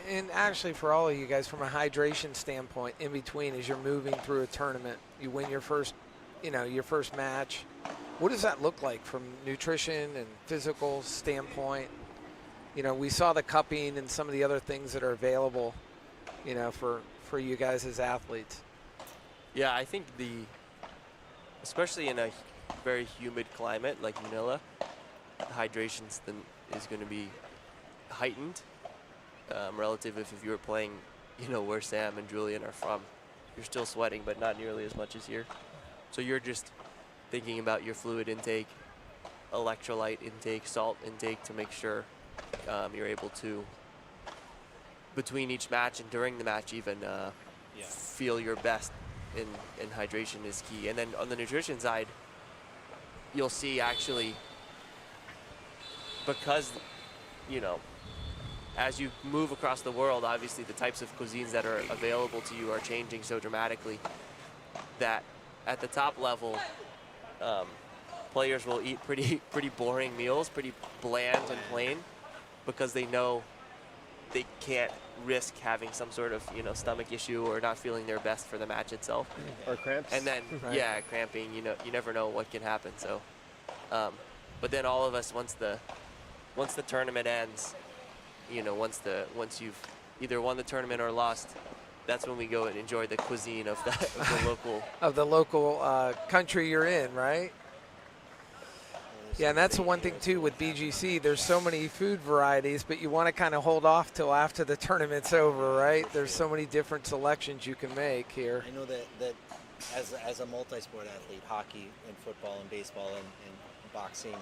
and actually for all of you guys, from a hydration standpoint, in between as you're moving through a tournament, you win your first match. What does that look like from nutrition and physical standpoint? We saw the cupping and some of the other things that are available, for you guys as athletes. Yeah, I think especially in a very humid climate like Manila, the hydration is going to be heightened relative if you were playing, where Sam and Julian are from. You're still sweating, but not nearly as much as here. So you're just thinking about your fluid intake, electrolyte intake, salt intake to make sure you're able to, between each match and during the match even, feel your best. In hydration is key. And then on the nutrition side, you'll see actually, because, as you move across the world, obviously the types of cuisines that are available to you are changing so dramatically that at the top level, players will eat pretty boring meals, pretty bland and plain, because they know they can't risk having some sort of stomach issue or not feeling their best for the match itself. Or cramps. And then cramping. You never know what can happen. So, but then all of us, once the tournament ends, once you've either won the tournament or lost, that's when we go and enjoy the cuisine of the local country you're in, right? Yeah, and that's the one thing too with BGC. There's so many food varieties, but you want to kind of hold off till after the tournament's over, right? There's so many different selections you can make here. I know that as a multi-sport athlete, hockey and football and baseball and boxing,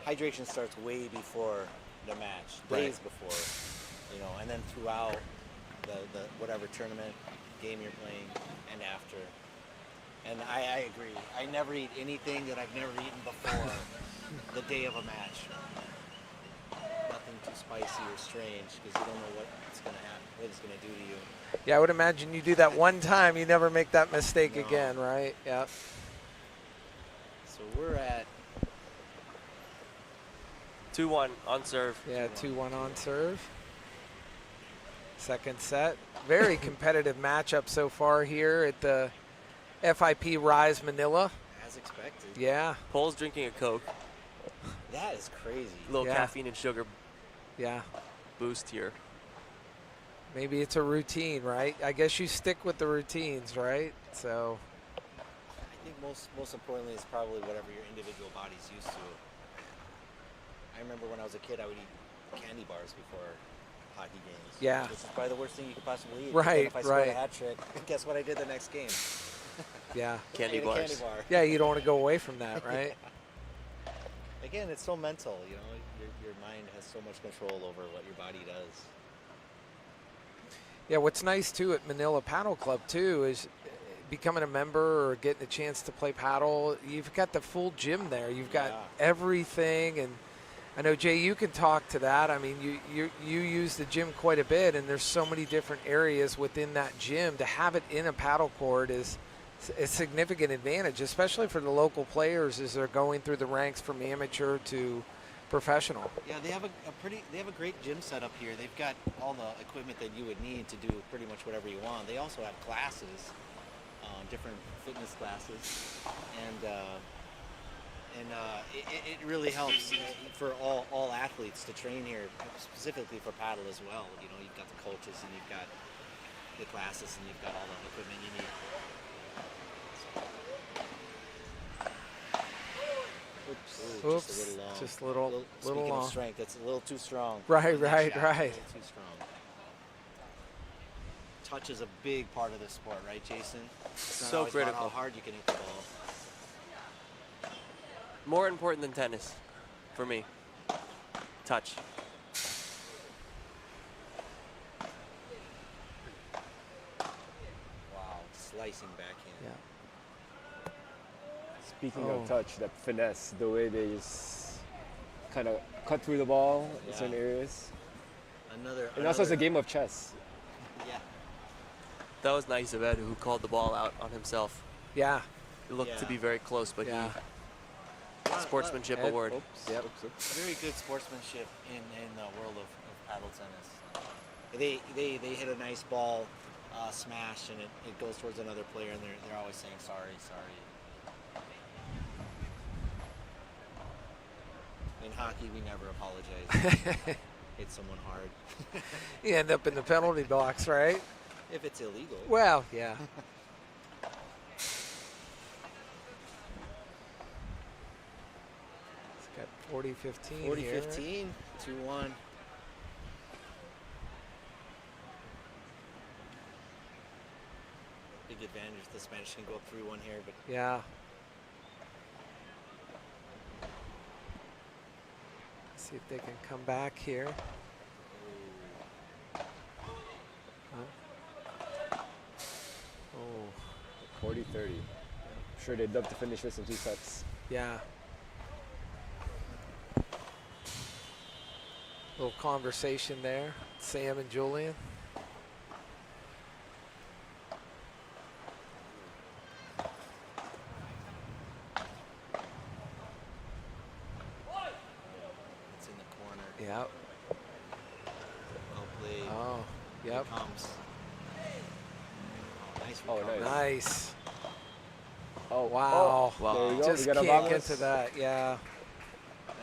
hydration starts way before the match, days before, and then throughout the whatever tournament game you're playing and after. And I agree. I never eat anything that I've never eaten before the day of a match. Nothing too spicy or strange because you don't know what it's going to happen, what it's going to do to you. Yeah, I would imagine you do that one time, you never make that mistake No. again, right? Yeah. So we're at 2-1 on serve. Yeah, 2-1 on serve. Second set. Very competitive matchup so far here at the FIP Rise Manila. as expected. Yeah, Pole's drinking a Coke. That is crazy. A little Yeah. caffeine and sugar yeah. boost here. Maybe it's a routine, right? I guess you stick with the routines, right? So, I think most importantly is probably whatever your individual body's used to. I remember when I was a kid, I would eat candy bars before hockey games. Yeah. Which is probably the worst thing you could possibly eat. Right, And if I scored right. a hat trick, guess what I did the next game? yeah. Candy Ate a bars. candy bar. Yeah, you don't want to go away from that, right? Again, it's so mental, you know. Your mind has so much control over what your body does. Yeah, what's nice too at Manila Paddle Club too is becoming a member or getting a chance to play paddle. You've got the full gym there. You've got Yeah. everything, and I know Jay, you can talk to that. I mean, you use the gym quite a bit, and there's so many different areas within that gym. To have it in a paddle court is a significant advantage, especially for the local players as they're going through the ranks from amateur to professional. Yeah, they have they have a great gym setup here. They've got all the equipment that you would need to do pretty much whatever you want. They also have classes, different fitness classes, and it really helps for all athletes to train here, specifically for paddle as well. You know, you've got the coaches and you've got the classes and you've got all the equipment you need. Ooh, Oops, just a little long. just a little Speaking long. of strength, that's a little too strong. Right, in that right, shot, right. A little too strong. Touch is a big part of this sport, right, Jason? It's not So always about critical. how hard you can hit the ball. More important than tennis, for me. Touch. Wow, slicing backhand. Yeah. Speaking Oh. of touch, that finesse, the way they just kind of cut through the ball in Yeah. certain areas. And also it's a game of chess. Yeah. That was nice of Ed, who called the ball out on himself. Yeah. It looked to Yeah. be very close, but Yeah. sportsmanship Ed, award. Oops, Yep. oops, oops. Very good sportsmanship in the world of paddle tennis. They hit a nice ball smash and it goes towards another player and they're always saying sorry. In hockey, we never apologize. Hit someone hard. You end up in the penalty box, right? If it's illegal. Well, yeah. It's got 40-15 here. 40-15, 2-1. Big advantage. The Spanish can go up 3-1 here, but Yeah. See if they can come back here. Oh, 40-30. I'm sure they'd love to finish this in 2 sets. yeah. Little conversation there, Sam and Julian. it's in the corner. Yep. Well played. Oh, Here yep. it comes. Oh, nice Oh, recovery. Nice. Oh, Wow. Oh, there you go. Just we got a can't get bonus. to that. Yeah.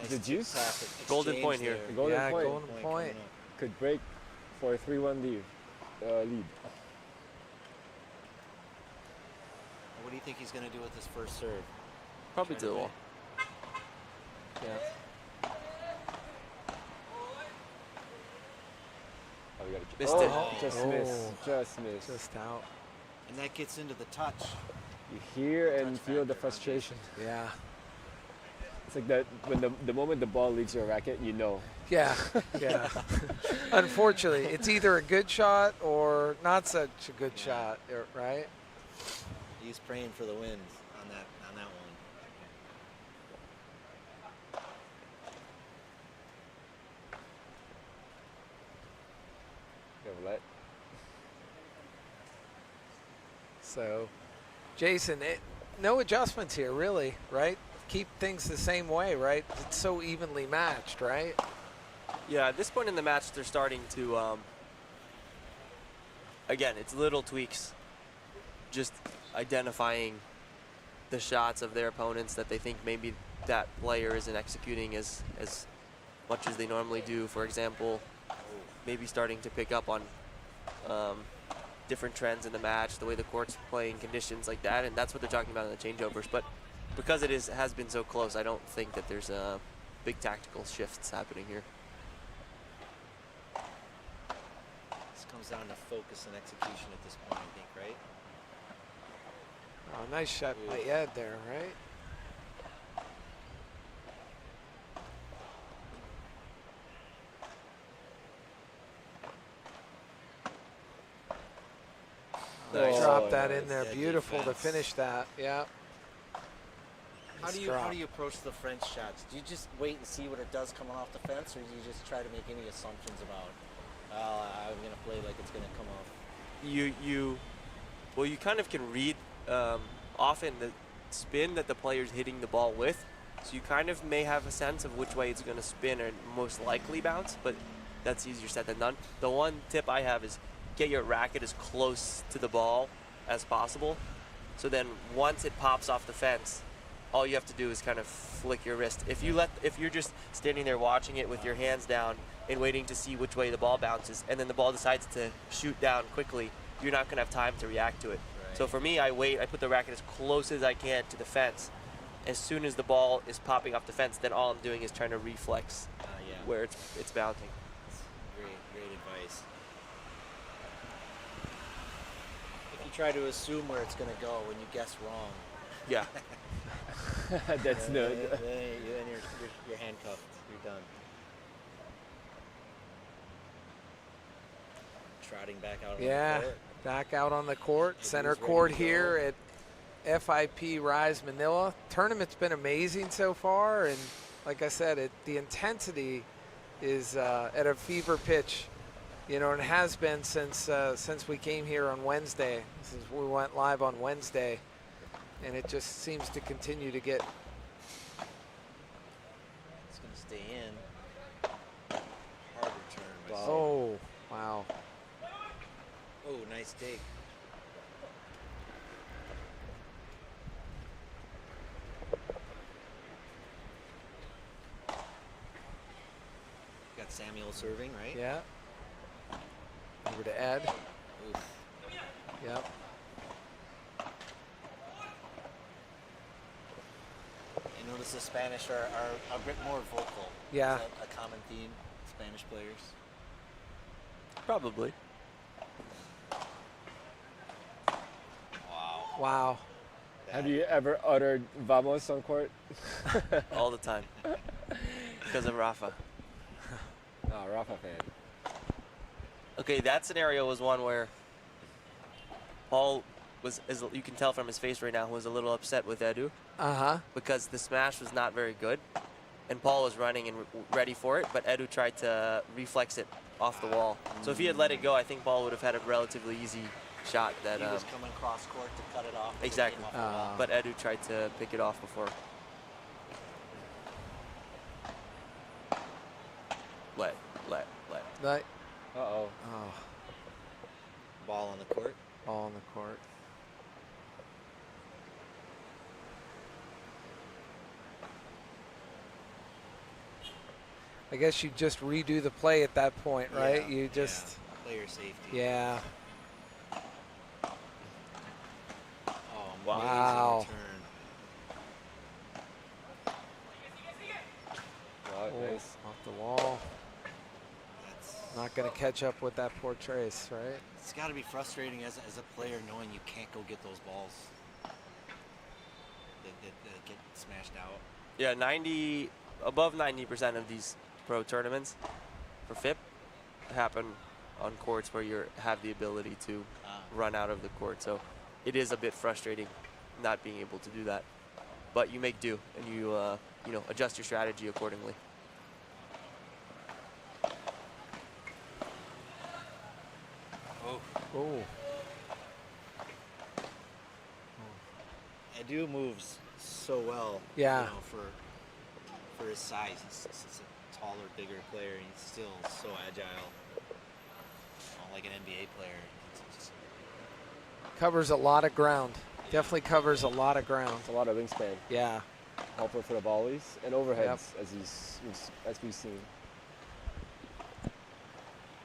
Nice The juice? tip-tap Golden exchange point here. there. The golden Yeah, point golden point. coming up. could break for a 3-1 lead. What do you think he's going to do with this first serve? Probably Trying to to the wall. Yeah. Oh, we got Missed oh, it. Just Oh. miss. Just miss. Just out. And that gets into the touch. You hear and Touch feel the factor on frustration. Yeah. It's like that when the moment the ball leaves your racket, you know. Yeah. Yeah. Unfortunately, it's either a good shot or not such a good shot, right? He's praying for the wind on that one. So, Jason, no adjustments here, really, right? Keep things the same way, right? It's so evenly matched, right? Yeah, at this point in the match, they're starting to, again, it's little tweaks, just identifying the shots of their opponents that they think maybe that player isn't executing as much as they normally do. For example, maybe starting to pick up on different trends in the match, the way the court's playing, conditions like that, and that's what they're talking about in the changeovers. But because it has been so close, I don't think that there's big tactical shifts happening here. This comes down to focus and execution at this point, I think, right? Oh, nice shot by Ed there, right? Nice. Drop that in there. Yeah, Beautiful to defense. finish that. Yeah. How do Nice you approach the French shots? Do you just wait and see what it does coming off the fence, or do you just try to make any assumptions about, I'm gonna play like it's gonna come off? Well, you kind of can read often the spin that the player's hitting the ball with, so you kind of may have a sense of which way it's going to spin or most likely bounce, but that's easier said than done. The one tip I have is get your racket as close to the ball as possible, so then once it pops off the fence, all you have to do is kind of flick your wrist. If you're just standing there watching it with your hands down and waiting to see which way the ball bounces, and then the ball decides to shoot down quickly, you're not going to have time to react to it. Right. So for me, I wait, I put the racket as close as I can to the fence. As soon as the ball is popping off the fence, then all I'm doing is trying to reflex Yeah. where it's bouncing. Great advice. If you try to assume where it's gonna go when you guess wrong, Yeah. That's then no. you're handcuffed. You're done. Trotting back out on Yeah, the court. back out on the court, Maybe center he's ready court to go. here at FIP Rise Manila. Tournament's been amazing so far, and like I said, the intensity is at a fever pitch, you know, and it has been since we came here on Wednesday. Since we went live on Wednesday, and it just seems to continue to get. It's gonna stay in. Harder turn. by Sam. Oh, wow. Oh, nice take. Got Samuel serving, right? Yeah. Over to Ed. Oof. Yep. You notice the Spanish are a bit more vocal. Yeah. Is that a common theme, Spanish players? Probably. Wow. Wow. Have you ever uttered "vamos" on court? All the time. Because of Rafa. Oh, Rafa fan. Okay, that scenario was one where Paul was, as you can tell from his face right now, was a little upset with Edu Uh-huh. because the smash was not very good, and Paul was running and ready for it, but Edu tried to reflex it off the wall. So if he had let it go, I think Paul would have had a relatively easy shot. That He was coming cross court to cut it off. Exactly. It came off the wall. but Edu tried to pick it off before. Let. Like, Uh-oh. oh, Ball on the court. all on the court. I guess you just redo the play at that point, right? Yeah, You just, yeah. Player safety. yeah. Oh, Wow. amazing return. Wow, Oh, nice. off the wall. That's, Not going to catch up with that poor Trace, right? it's got to be frustrating as a player knowing you can't go get those balls that get smashed out. Yeah, above 90% of these pro tournaments for FIP happen on courts where you have the ability to run out of the court. So it is a bit frustrating not being able to do that. But you make do, and you adjust your strategy accordingly. Oh, Purdue moves so well. Yeah. You know, for his size, he's a taller, bigger player. And he's still so agile, like an NBA player. It's just, Covers a lot of ground. Definitely covers a lot of ground. It's a lot of wingspan. Yeah. Helper for the volleys and overheads, as we've seen.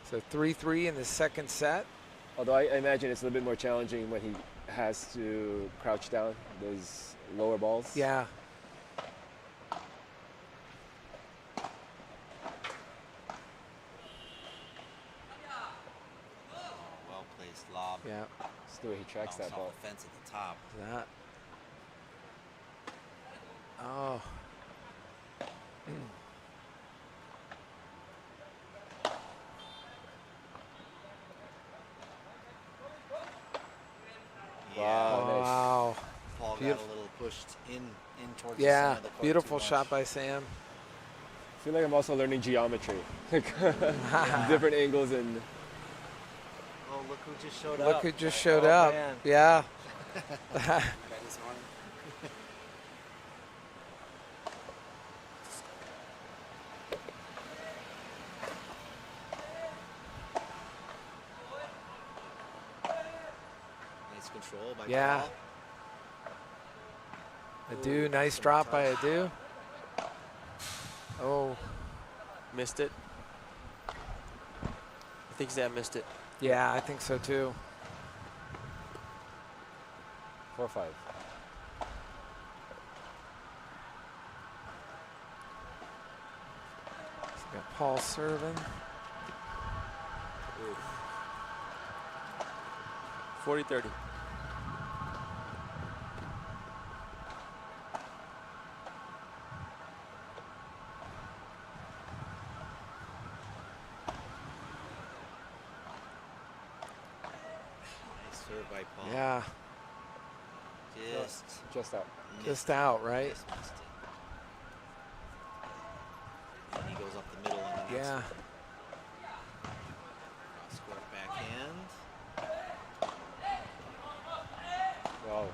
So 3-3 in the second set. Although I imagine it's a little bit more challenging when he has to crouch down those lower balls. Yeah. well placed lob. Yeah. Just the way he tracks Bounce that ball. off the fence at the top. That. Oh. Yeah. Wow. Paul got Beautiful. a little pushed in towards the Yeah. center of the court Beautiful too shot much. by Sam. I feel like I'm also learning geometry. Different angles and Oh, look who just showed up. Look who just showed Oh, up. man. Yeah. Nice control by Yeah. Paul. Adu, nice drop by Adu. Oh, Missed it. I think Sam missed it. yeah, I think so too. 4-5. So got Paul serving. 40-30. Nice serve by Paul. Yeah, Just Just out. just out, right? Just missed it. And he goes up the middle on the next Yeah. one. Cross court backhand. Wow.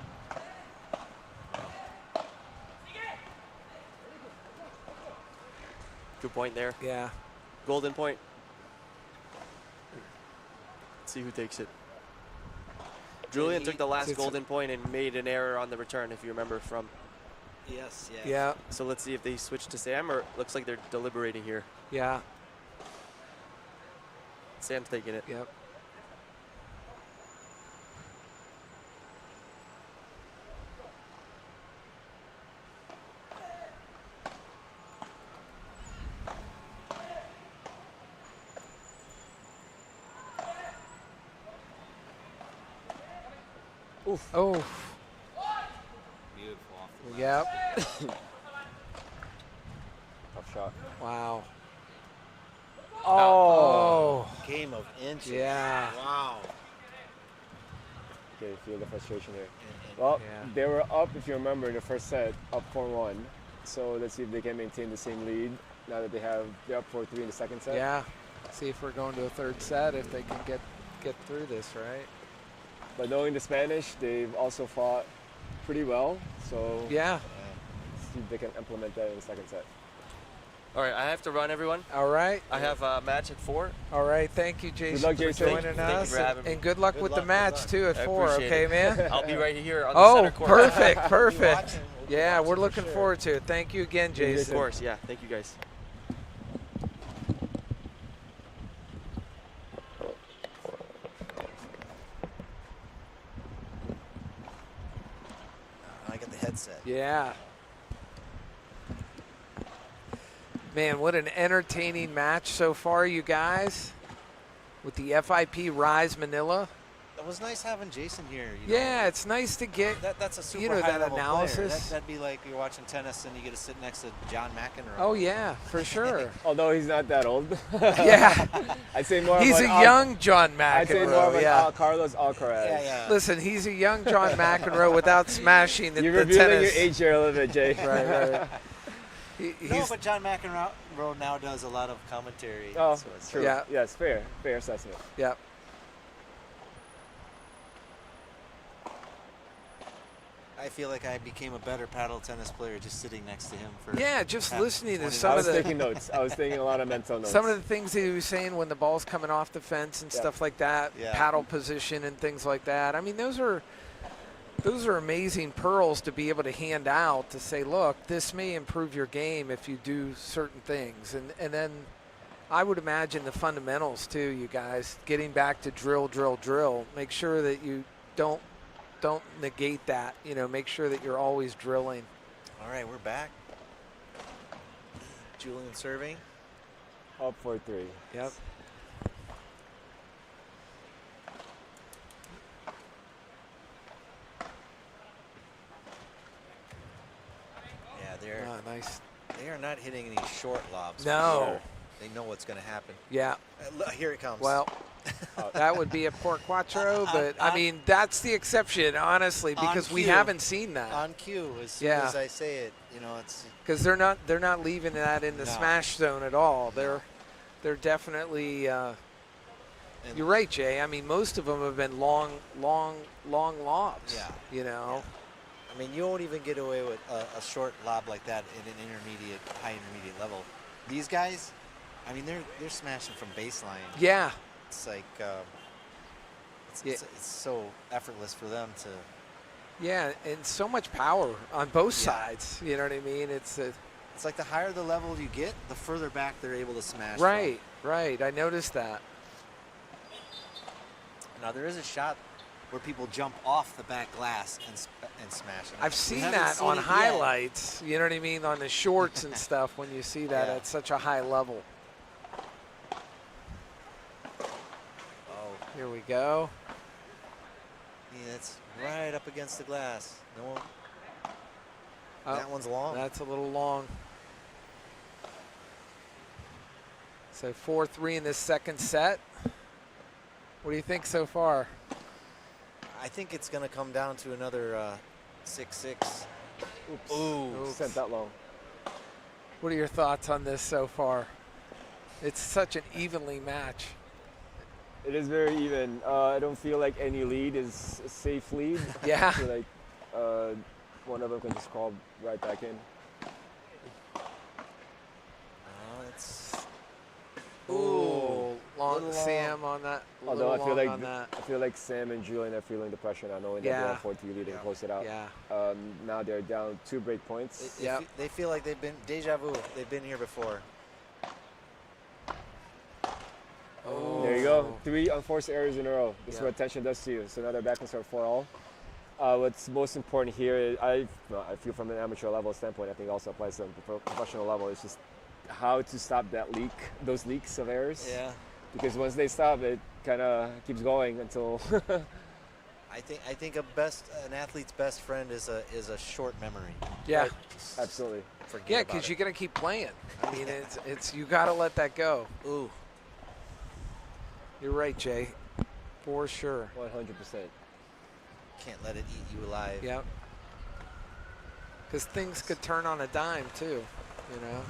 Good point there. Yeah. Golden point. Let's see who takes it. Julian took the last It's- golden point and made an error on the return, if you remember from. Yes, yeah. Yeah. So let's see if they switch to Sam, or it looks like they're deliberating here. Yeah. Sam's taking it. Yep. Oof. Oh. Beautiful off the Yep. Tough shot. Wow. Oh. Oh. game of inches. Yeah. Wow. Okay, feel the frustration here. And Well, Yeah. they were up, if you remember, in the first set, up 4-1. So let's see if they can maintain the same lead now that they're up 4-3 in the second set. Yeah. See if we're going to a third set, if they can get through this, right? But knowing the Spanish, they've also fought pretty well. So Yeah. see if they can implement that in the second set. All right, I have to run, everyone. All right. I have a match at 4. All right. Thank you, Jason, luck, for Jason. joining Thank you us. for having me. And good luck Good with luck, the good match, luck. too, at I 4. appreciate Okay, it. man? I'll be right here on the Oh, center court. perfect. We'll Perfect. be watching. We'll be Yeah, we're watching for looking sure. forward to it. Thank you again, Of Jason. course, yeah. Thank you, guys. I got the headset. Yeah. Man, what an entertaining match so far, you guys, with the FIP Rise Manila. It was nice having Jason here. You Yeah, know. it's nice to get. That's a super you know, high that level analysis. Player. That'd be like you're watching tennis and you get to sit next to John McEnroe. Oh yeah, for sure. Although he's not that old. Yeah, I'd say more he's of a an young John I'd say more of McEnroe. an Yeah. Carlos Alcaraz. Yeah, yeah. Listen, he's a young John McEnroe without smashing the You're the revealing tennis. your age here a little bit, Jay. Right. No, He's but John McEnroe now does a lot of commentary. Oh, so it's true. Yeah. Yes, fair assessment. yeah. I feel like I became a better paddle tennis player just sitting next to him for. Yeah, just listening to 20 some I of was the taking notes. I was taking a lot of mental notes. some of the things that he was saying when the ball's coming off the fence and Yeah. stuff like that, Yeah. paddle position and things like that. I mean, those are amazing pearls to be able to hand out to say, look, this may improve your game if you do certain things. And then I would imagine the fundamentals too, you guys, getting back to drill, drill, drill. Make sure that you don't negate that. You know, make sure that you're always drilling. All right, we're back. Julian serving. Up 4-3. Yep. Yeah, they're Nice. they are not hitting any short lobs. for No. sure. They know what's going to happen. Yeah. Here it comes. Well, that would be a Port Quattro, but I mean, that's the exception, honestly, because we cue. haven't seen that. On cue, as soon Yeah. as I say it, you know, it's Because they're not leaving that in the No. smash zone at all. They're definitely. and You're right, Jay. I mean, most of them have been long lobs. Yeah. You know. I mean, you won't even get away with a short lob like that in an high intermediate level. These guys, I mean, they're smashing from baseline. Yeah. It's like Yeah. it's so effortless for them to. Yeah, and so much power on both Yeah. sides. You know what I mean? It's It's like the higher the level you get, the further back they're able to smash. right. I noticed that. From. Now there is a shot where people jump off the back glass and smash. And I've we seen haven't that seen on it yet. highlights. You know what I mean? On the shorts and stuff when you see that Yeah. at such a high level. Oh, Here we go. yeah, it's right up against the glass. No one. Oh, That one's long. That's a little long. So 4-3 in this second set. What do you think so far? I think it's going to come down to another 6-6. Oops. Ooh. Sent that long. What are your thoughts on this so far? It's such an evenly match. It is very even. I don't feel like any lead is a safe lead. Yeah. I feel like one of them can just crawl right back in. It's Ooh, long little Sam on that. Although I little feel long like on that. I feel like Sam and Julian are feeling the pressure now, knowing Yeah. that they're 4-3 lead and close it out. Yeah. Now they're down 2 break points. Yep. They feel like they've been deja vu. They've been here before. Oh. There you go. 3 unforced errors in a row. This is Yeah. what tension does to you. So now they're back and start 4-all. What's most important here is I feel from an amateur level standpoint, I think also applies to the professional level. It's just how to stop those leaks of errors. Yeah. Because once they stop, it kind of keeps going until. I think an athlete's best friend is a short memory. Yeah. Absolutely. Forget Yeah, about because it. you're gonna keep playing. I mean, it's you got to let that go. Ooh. You're right, Jay. For sure. 100%. Can't let it eat you alive. Yep. Because things could turn on a dime too, you know.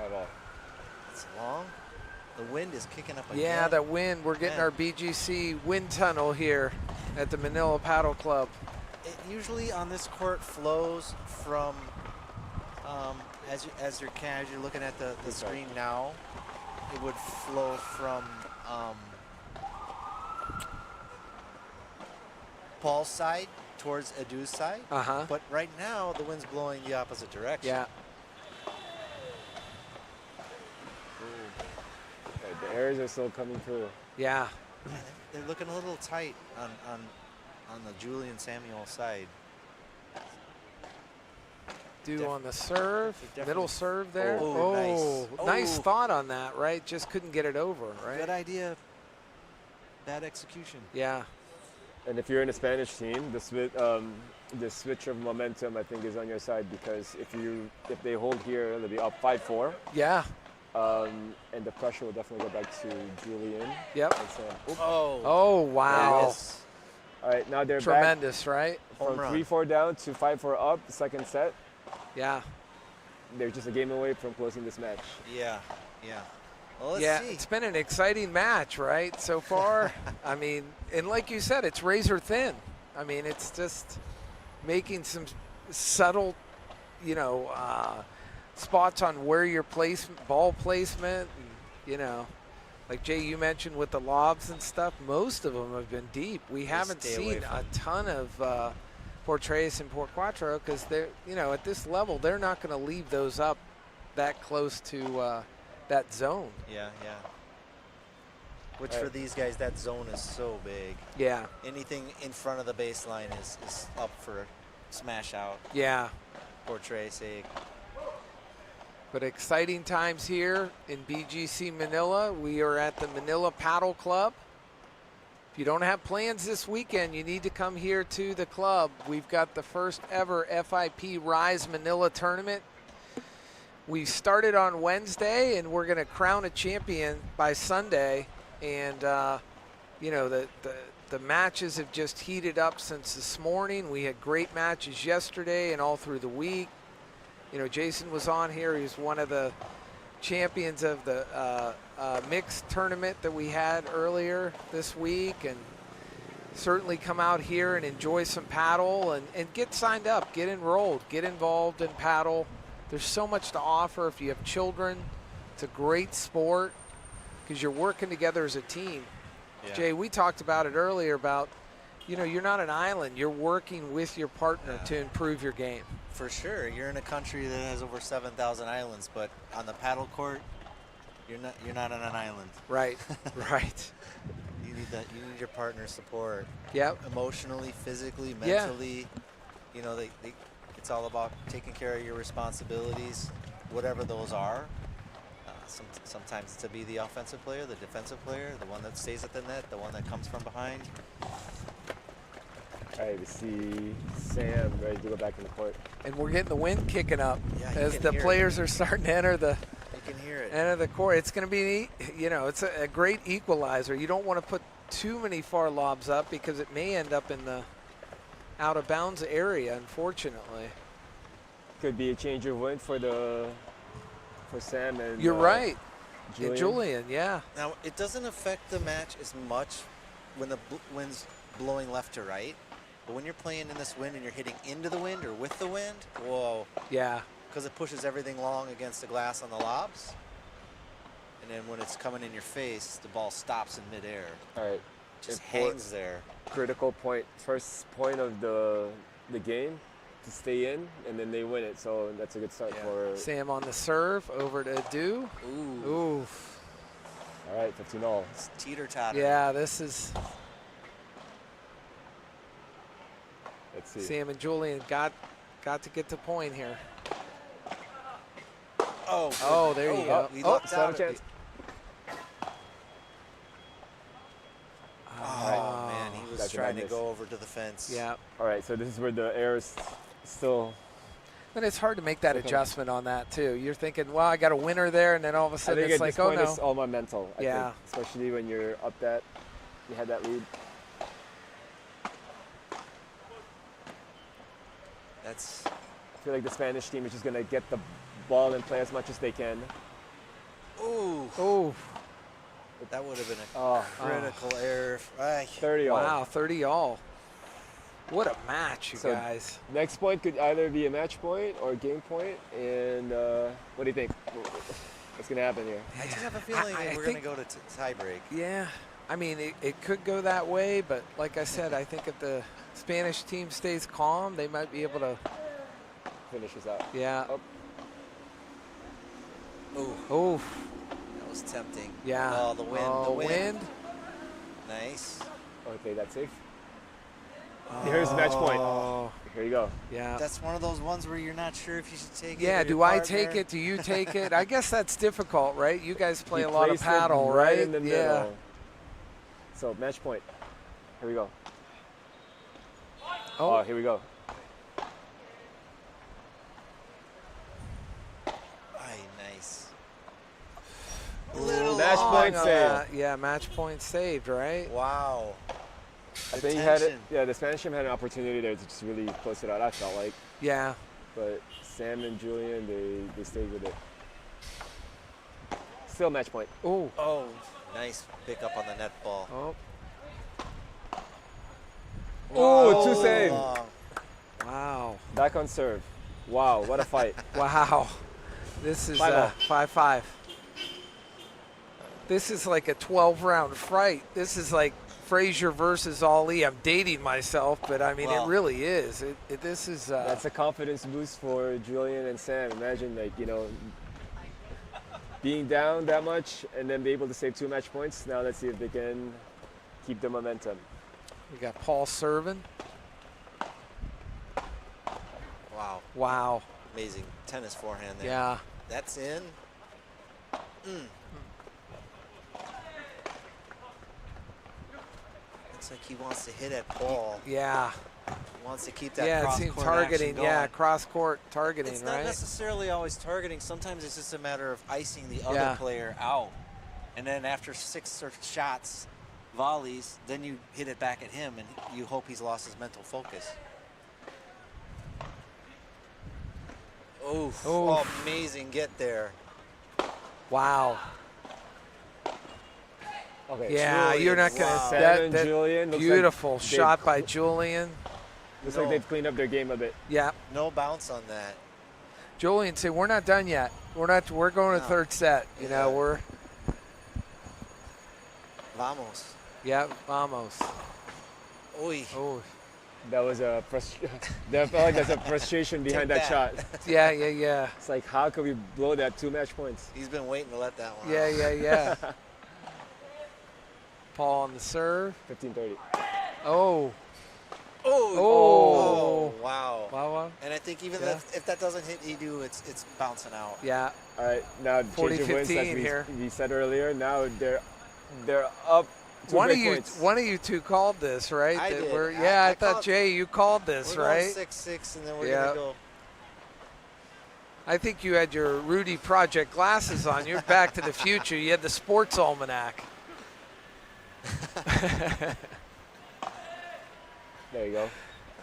At all. It's long. The wind is kicking up again. Yeah, that wind. We're getting Man. our BGC wind tunnel here at the Manila Paddle Club. It usually on this court flows from as you're looking at the screen now. It would flow from Paul's side towards Edu's side. Uh-huh. But right now the wind's blowing the opposite direction. Yeah. The errors are still coming through. Yeah. Man, they're looking a little tight on the Julian Samuel side. On the serve, definitely- middle serve there. Oh, nice. Nice Oh. thought on that, right? Just couldn't get it over, right? Good idea. Bad execution. Yeah. And if you're in a Spanish team, the switch of momentum I think is on your side, because if they hold here, they'll be up 5-4. Yeah. And the pressure will definitely go back to Julian. Yep. And Sam. Oop. Oh, wow. Yes. All right, now they're Tremendous, right? back from Home run. 3-4 down to 5-4 up. The second set, Yeah. they're just a game away from closing this match. Yeah. Well, let's Yeah, see. it's been an exciting match, right, so far. I mean, and like you said, it's razor thin. I mean, it's just making some subtle, you know, spots on where your ball placement, and, you know, like Jay, you mentioned with the lobs and stuff, most of them have been deep. We haven't seen a ton of Port Tres and Port Quattro because they're, you know, at this level, they're not going to leave those up that close to that zone. Yeah, yeah. Which for these guys, that zone is so big. Yeah. Anything in front of the baseline is up for smash out. Yeah. Port Tres sake. But exciting times here in BGC Manila. We are at the Manila Paddle Club. If you don't have plans this weekend, you need to come here to the club. We've got the first ever FIP Rise Manila tournament. We started on Wednesday, and we're going to crown a champion by Sunday. And, you know, the matches have just heated up since this morning. We had great matches yesterday and all through the week. You know, Jason was on here. He's one of the champions of the mixed tournament that we had earlier this week, and certainly come out here and enjoy some paddle and get signed up, get enrolled, get involved in paddle. There's so much to offer if you have children. It's a great sport because you're working together as a team. Yeah. Jay, we talked about it earlier about, you know, you're not an island. You're working with your partner to improve your game. For sure. You're in a country that has over 7,000 islands, but on the paddle court, you're not on an island. Right. Right. You need that. You need your partner's support. Yep. Emotionally, physically, mentally. You know, it's all about taking care of your responsibilities, whatever those are. Sometimes to be the offensive player, the defensive player, the one that stays at the net, the one that comes from behind. All right, we see Sam ready to go back in the court. And we're getting the wind kicking up as the hear players are starting to enter the you can hear it. Enter the court. It's going to be, you know, it's a great equalizer. You don't want to put too many far lobs up because it may end up in the out of bounds area, unfortunately. Could be a change of wind for Sam and you're right. Julian. Julian, yeah. Now, it doesn't affect the match as much when the wind's blowing left to right. But when you're playing in this wind and you're hitting into the wind or with the wind, whoa. Yeah. Because it pushes everything long against the glass on the lobs. And then when it's coming in your face, the ball stops in midair. All right. Just hangs there. Critical point, first point of the game to stay in, and then they win it. So that's a good start for Sam on the serve over to Do. Ooh. Oof. All right, 15-all. It's teeter-totter. Yeah, this is. Let's see. Sam and Julian got to get the point here. Oh, there you go. We lucked out. Chance. Oh, man, he was trying to go over to the fence. Yeah. All right, so this is where the air is still. But it's hard to make that adjustment on that too. You're thinking, well, I got a winner there, and then all of a sudden it's like, oh no. It's all my mental. I yeah. think, especially when you're up that, you had that lead. I feel like the Spanish team is just gonna get the ball and play as much as they can. Ooh. Ooh. That would have been a critical error. 30-all. Wow, 30-all. What a match, you guys. Next point could either be a match point or a game point. And what do you think? What's going to happen here? I just have a feeling we're going to go to tie break. Yeah. I mean, it could go that way, but like I said, I think if the Spanish team stays calm, they might be able to finish this out. Yeah. Ooh. Ooh. That was tempting. Yeah. Oh, the wind. Oh, the wind. wind. Nice. Okay, that's safe. Here's match point. Here you go. Yeah. That's one of those ones where you're not sure if you should take it. Yeah, do I take it? Do you take it? I guess that's difficult, right? You guys play a lot of paddle, right? In the middle. So match point. Here we go. Oh, here we go. Nice. Match point saved. Yeah, match point saved, right? Wow. I think he had it. Yeah, the Spanish team had an opportunity there to just really close it out, I felt like. Yeah. But Sam and Julian, they stayed with it. Still match point. Ooh. Oh, nice pick up on the net ball. Oh. Oh, two save. Long. Wow. Back on serve. Wow, what a fight. Wow. This is 5-5. This is like a 12-round fight. This is like Frazier versus Ali. I'm dating myself, but I mean, Well, it really is. This is. That's a confidence boost for Julian and Sam. Imagine, like, being down that much and then be able to save 2 match points. Now let's see if they can keep the momentum. We got Paul serving. Wow. Wow. Amazing tennis forehand there. Yeah. That's in. Looks like he wants to hit at Paul. Yeah. He wants to keep that Yeah, it cross seems court targeting. action going. Yeah, cross court targeting, It's not right? necessarily always targeting. Sometimes it's just a matter of icing the other Yeah. player out. And then after 6 shots, volleys, then you hit it back at him and you hope he's lost his mental focus. Oof. Oh, amazing get there. Wow. Okay. Yeah, Julian, you're not going to. wow. Sam and Julian. Looks Beautiful like shot by Julian. Looks like they've cleaned up their game a bit. Yeah. No bounce on that. Julian said, "We're not done yet. We're going to No. third set. You know, Yeah. we're Vamos. vamos." Oy. Oh, That was a I felt like there's a frustration behind Take that shot. yeah. It's like, how could we blow that 2 match points? He's been waiting to let that one out. Yeah. Paul on the serve. 15-30. Oh. Oh, wow. Wow. And I think even Yeah. if that doesn't hit Edu, it's bouncing out. Yeah. All right, now 40-15 change of wins, as here. we said earlier. Now they're up 2 One of break you, points. one of you two called this, right? I That did. we're- I- yeah, I I thought called- Jay, you called this, We're right? going 6-6, and then we're Yeah. gonna go. I think you had your Rudy Project glasses on. You're Back to the Future. You had the sports almanac. There you go.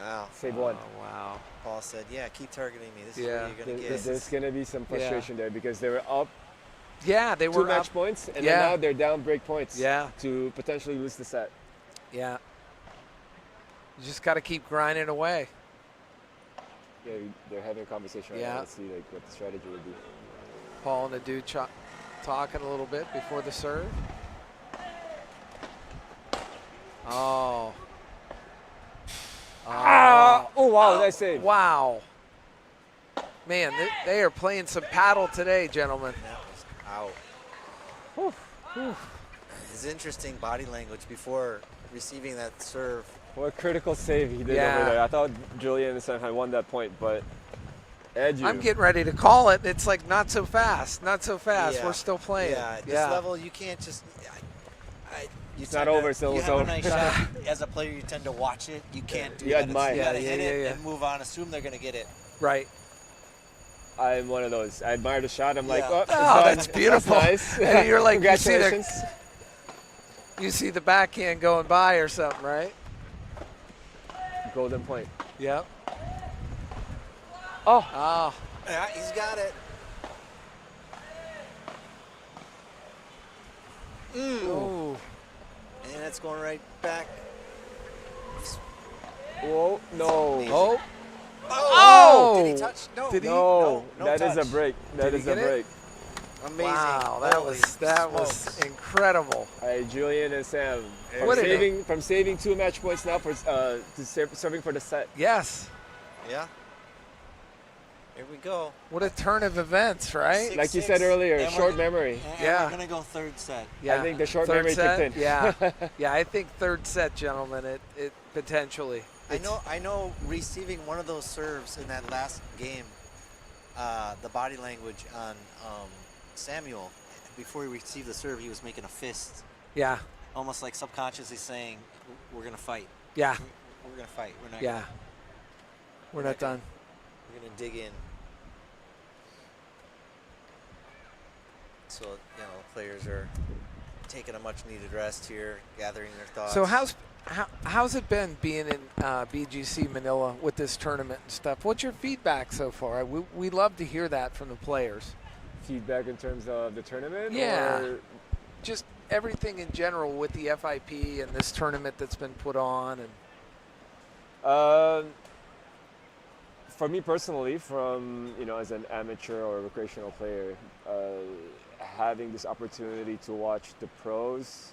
Wow. Save one. Oh, wow. Paul said, "Yeah, keep targeting me. This is Yeah. where you're gonna get." There's going to be some frustration there because they were up Yeah, they 2 were match up. points, and Yeah. then now they're down break points Yeah. to potentially lose the set. Yeah. You just got to keep grinding away. Yeah, they're having a conversation right Yeah. now. Let's see what the strategy would be. Paul and Adu talking a little bit before the serve. Oh. Oh, wow, nice save. Wow. Man, they are playing some paddle today, gentlemen. That was out. His interesting body language before receiving that serve. What a critical save he did Yeah. over there. I thought Julian and Sam had won that point, but Edu. I'm getting ready to call it. It's like not so fast. Not so fast. Yeah. We're still playing. Yeah, at this level, you can't just. It's not over, so you it's have over. a nice shot. As a player, you tend to watch it. You can't do You that. admire. You gotta Yeah, hit yeah, it yeah. and move on. Assume they're gonna get it. Right. I'm one of those. I admire the shot. I'm like, Yeah. oh, it's Oh, done. that's beautiful. That's nice. And you're like, you see the- congratulations. You see the backhand going by or something, right? Golden point. Yep. Oh, Oh. Yeah, he's got it. Ooh. And it's going right back. whoa, no. Amazing. Oh. Oh! Did he touch? No. Did he? No, No that is a touch. break. That Did he is a get it? break. Amazing. Wow, that was smokes. incredible. All right, Julian and Sam. What did it- From saving 2 match points now for serving for the set. Yes. Yeah. Here we go. What a turn of events, right? Like you 6-6, said earlier, and short we're- memory. And Yeah. we're gonna go third set. Yeah. I think the short Third memory set? kicked in. Yeah. Yeah, I think third set, gentlemen. It potentially. I know receiving one of those serves in that last game, the body language on Samuel, before he received the serve, he was making a fist, Yeah. almost like subconsciously saying, "We're gonna fight. Yeah. We're gonna fight. We're not. Yeah. We're not done. We're gonna dig in." So players are taking a much-needed rest here, gathering their thoughts. So how's it been being in BGC Manila with this tournament and stuff? What's your feedback so far? We love to hear that from the players. Feedback in terms of the tournament? Yeah. Or Just everything in general with the FIP and this tournament that's been put on. And For me personally, from as an amateur or recreational player, having this opportunity to watch the pros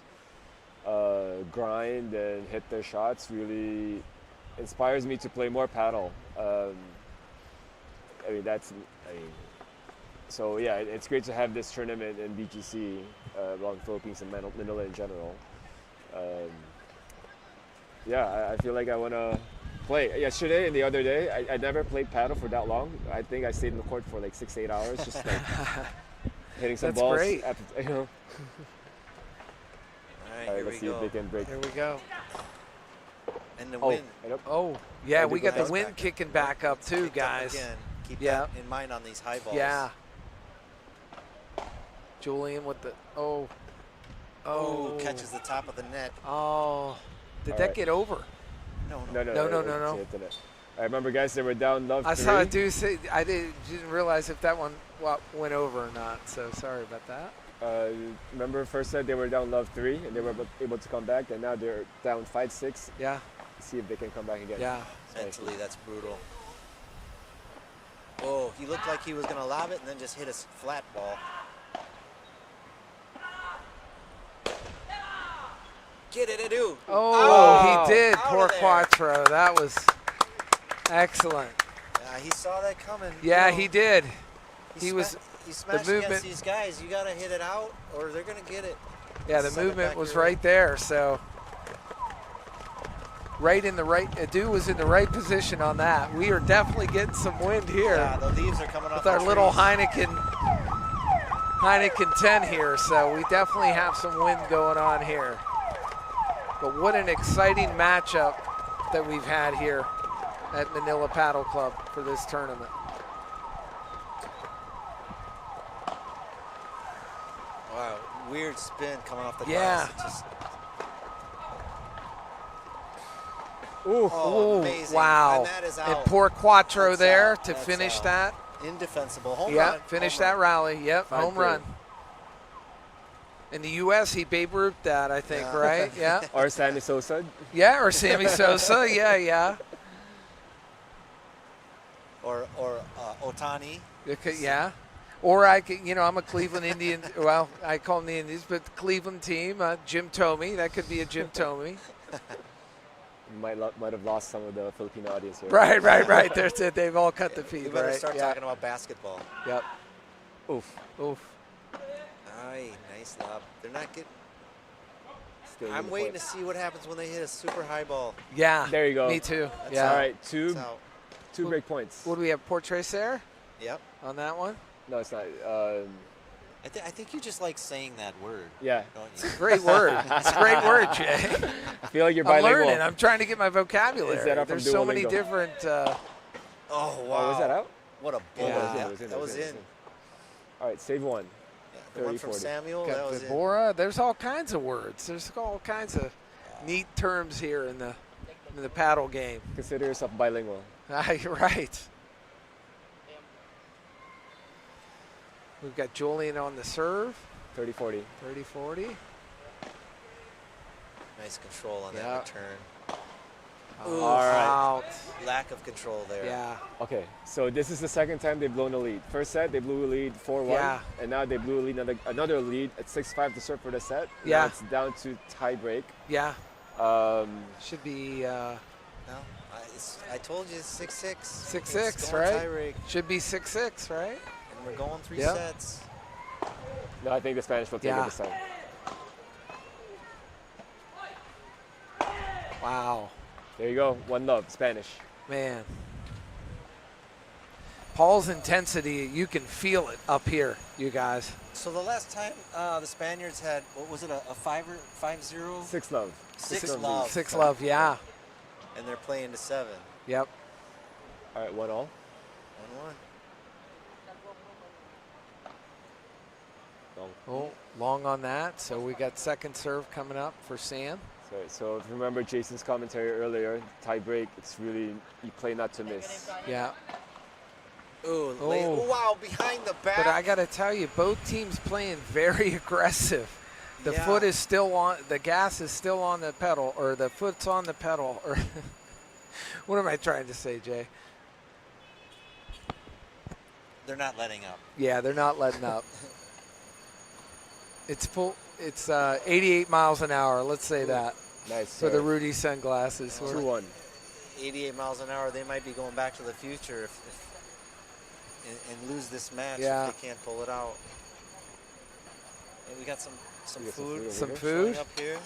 grind and hit their shots really inspires me to play more paddle. So yeah, it's great to have this tournament in BGC, along Philippines and Manila in general. I feel like I want to play. Yesterday and the other day, I never played paddle for that long. I think I stayed in the court for like 6-8 hours, just like hitting some That's balls. great. All right, here let's we see if go. they can break. Here we go. And the wind. Oh, yeah, Oh, we they got go the wind kicking back up too, Picked up guys. Again. Keep Yeah. that in mind on these high balls. Yeah. Julian with the Oh, catches the top of the net. Oh, did All that right. get over? No. No. Hit the net. I remember, guys, they were down love 3. I saw a dude say I didn't realize if that one went over or not. So sorry about that. Remember, first set they were down love 3, and they were able to come back, and now they're down 5-6. Yeah. See if they can come back again. Yeah. Mentally, that's brutal. Oh, he looked like he was going to lob it and then just hit a flat ball. Get it, Edu. Oh, he did. Out Poor of there. Quattro. That was excellent. He saw that coming. Yeah, You know, he did. He was smashed movement- against these guys. You got to hit it out or they're going to get it. Yeah, the Send it movement back was your way. right there. So Edu was in the right position on that. We are definitely getting some wind here Yeah, the leaves are coming off with our the little trees. Heineken 10 here. So we definitely have some wind going on here. But what an exciting matchup that we've had here at Manila Paddle Club for this tournament. Wow, weird spin coming off the Yeah. glass. It just, Ooh. oh, Ooh, amazing. wow. And that is out. And poor Quattro That's there out. to That's finish out. that. Indefensible. Home Yeah, run. finish Home that run. rally. Yep, Fine home play. run. In the U.S., he Babe Ruth that, I think, Yeah. right? Yeah. Or Sammy Sosa. Yeah, or Sammy Sosa. Yeah. Or Otani. Yeah. Or I could, I'm a Cleveland Indian. Well, I call them the Indians, but the Cleveland team, Jim Thome. That could be a Jim Thome. Might have lost some of the Filipino audience here. Right. They've all cut the feed, We better right? start Yeah. talking about basketball. Yep. Oof. Aye, nice lob. They're not getting. Still in I'm the waiting point. to see what happens when they hit a super high ball. Yeah. There you go. Me too. That's Yeah. All right, two It's out. break points. What do we have? Portraits there Yep. on that one? No, it's not. I think you just like saying that word, Yeah. don't you? Great word. It's a great word, Jay. I feel like you're I'm bilingual. learning. I'm trying to get my vocabulary. Is that up from There's so many Duolingo? different. Oh, wow. Oh, was that out? What a bullet. Yeah. That was in. All right, save one. Yeah, the one from 30-40. Samuel, that Got was in. Vibora. There's all kinds of words. There's all kinds of neat terms here in the paddle game. Consider yourself bilingual. You're right. We've got Julian on the serve. 30-40. 30-40. Nice control on Yeah. that return. All right. Out. Lack of control there. Yeah. Okay, so this is the second time they've blown a lead. First set, they blew a lead 4-1. Yeah. And now they blew a lead, another lead at 6-5 to serve for the set. Yeah. Now it's down to tie break. Yeah. Um, Should be No, I told you it's 6-6. 6-6, It's going right? tie-break, Should be 6-6, right? and we're going 3 Yep. sets. no, I think the Spanish will take Yeah. it this time. Wow. There you go. One love, Spanish. Man. Paul's intensity, you can feel it up here, you guys. So the last time the Spaniards had, what was it, a 5-0? 6 love. 6 love. 6 love, yeah. And they're playing to 7. Yep. All right, 1-1. 1-1. Oh, long on that. So we got second serve coming up for Sam. So if you remember Jason's commentary earlier, tie break, it's really, you play not to miss. Yeah. Ooh, Oh. wow, behind the back. But I got to tell you, both teams playing very aggressive. The Yeah. foot is still on, the gas is still on the pedal, or the foot's on the pedal, or What am I trying to say, Jay? They're not letting up. Yeah, they're not letting up. It's full. It's 88 miles an hour. Let's say that. Nice. For the Rudy sunglasses. 2-1. 88 miles an hour. They might be going back to the future and lose this match Yeah. if they can't pull it out. And we got some We got food. Some over food. Showing up here.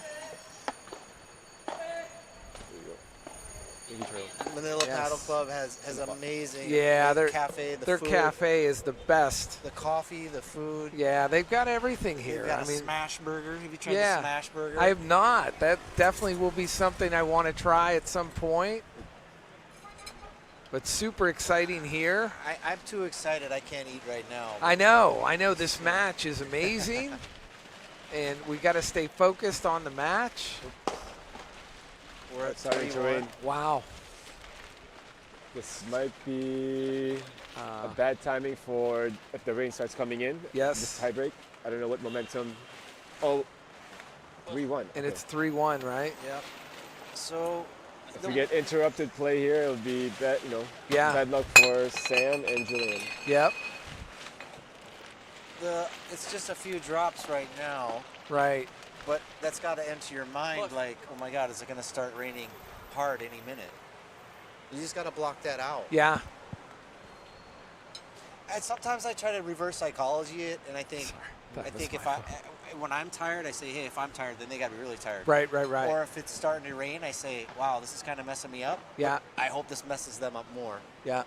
There you go. Manila Yes. Paddle Club has amazing. Yeah, their their cafe. Their cafe is the best. The coffee, the food. Yeah, they've got everything here. They've got I a mean, smash burger. Have you tried yeah, the smash burger? I have not. That definitely will be something I want to try at some point. But super exciting here. I'm too excited. I can't eat right now. I know. This match is amazing. And we got to stay focused on the match. We're at It's starting to 3-1. rain. Wow. This might be a bad timing for if the rain starts coming in. Yes. This tie break. I don't know what momentum. Oh, 3-1. And it's 3-1, right? Yep. So If we get interrupted play here, it'll be bad, Yeah. bad luck for Sam and Julian. Yep. it's just a few drops right now, Right. but that's got to enter your mind like, oh my God, is it going to start raining hard any minute? You just got to block that out. Yeah. And sometimes I try to reverse psychology it, and I think when I'm tired, I say, hey, if I'm tired, then they got to be really tired. Right. Or if it's starting to rain, I say, wow, this is kind of messing me up. Yeah. I hope this messes them up more. Yeah.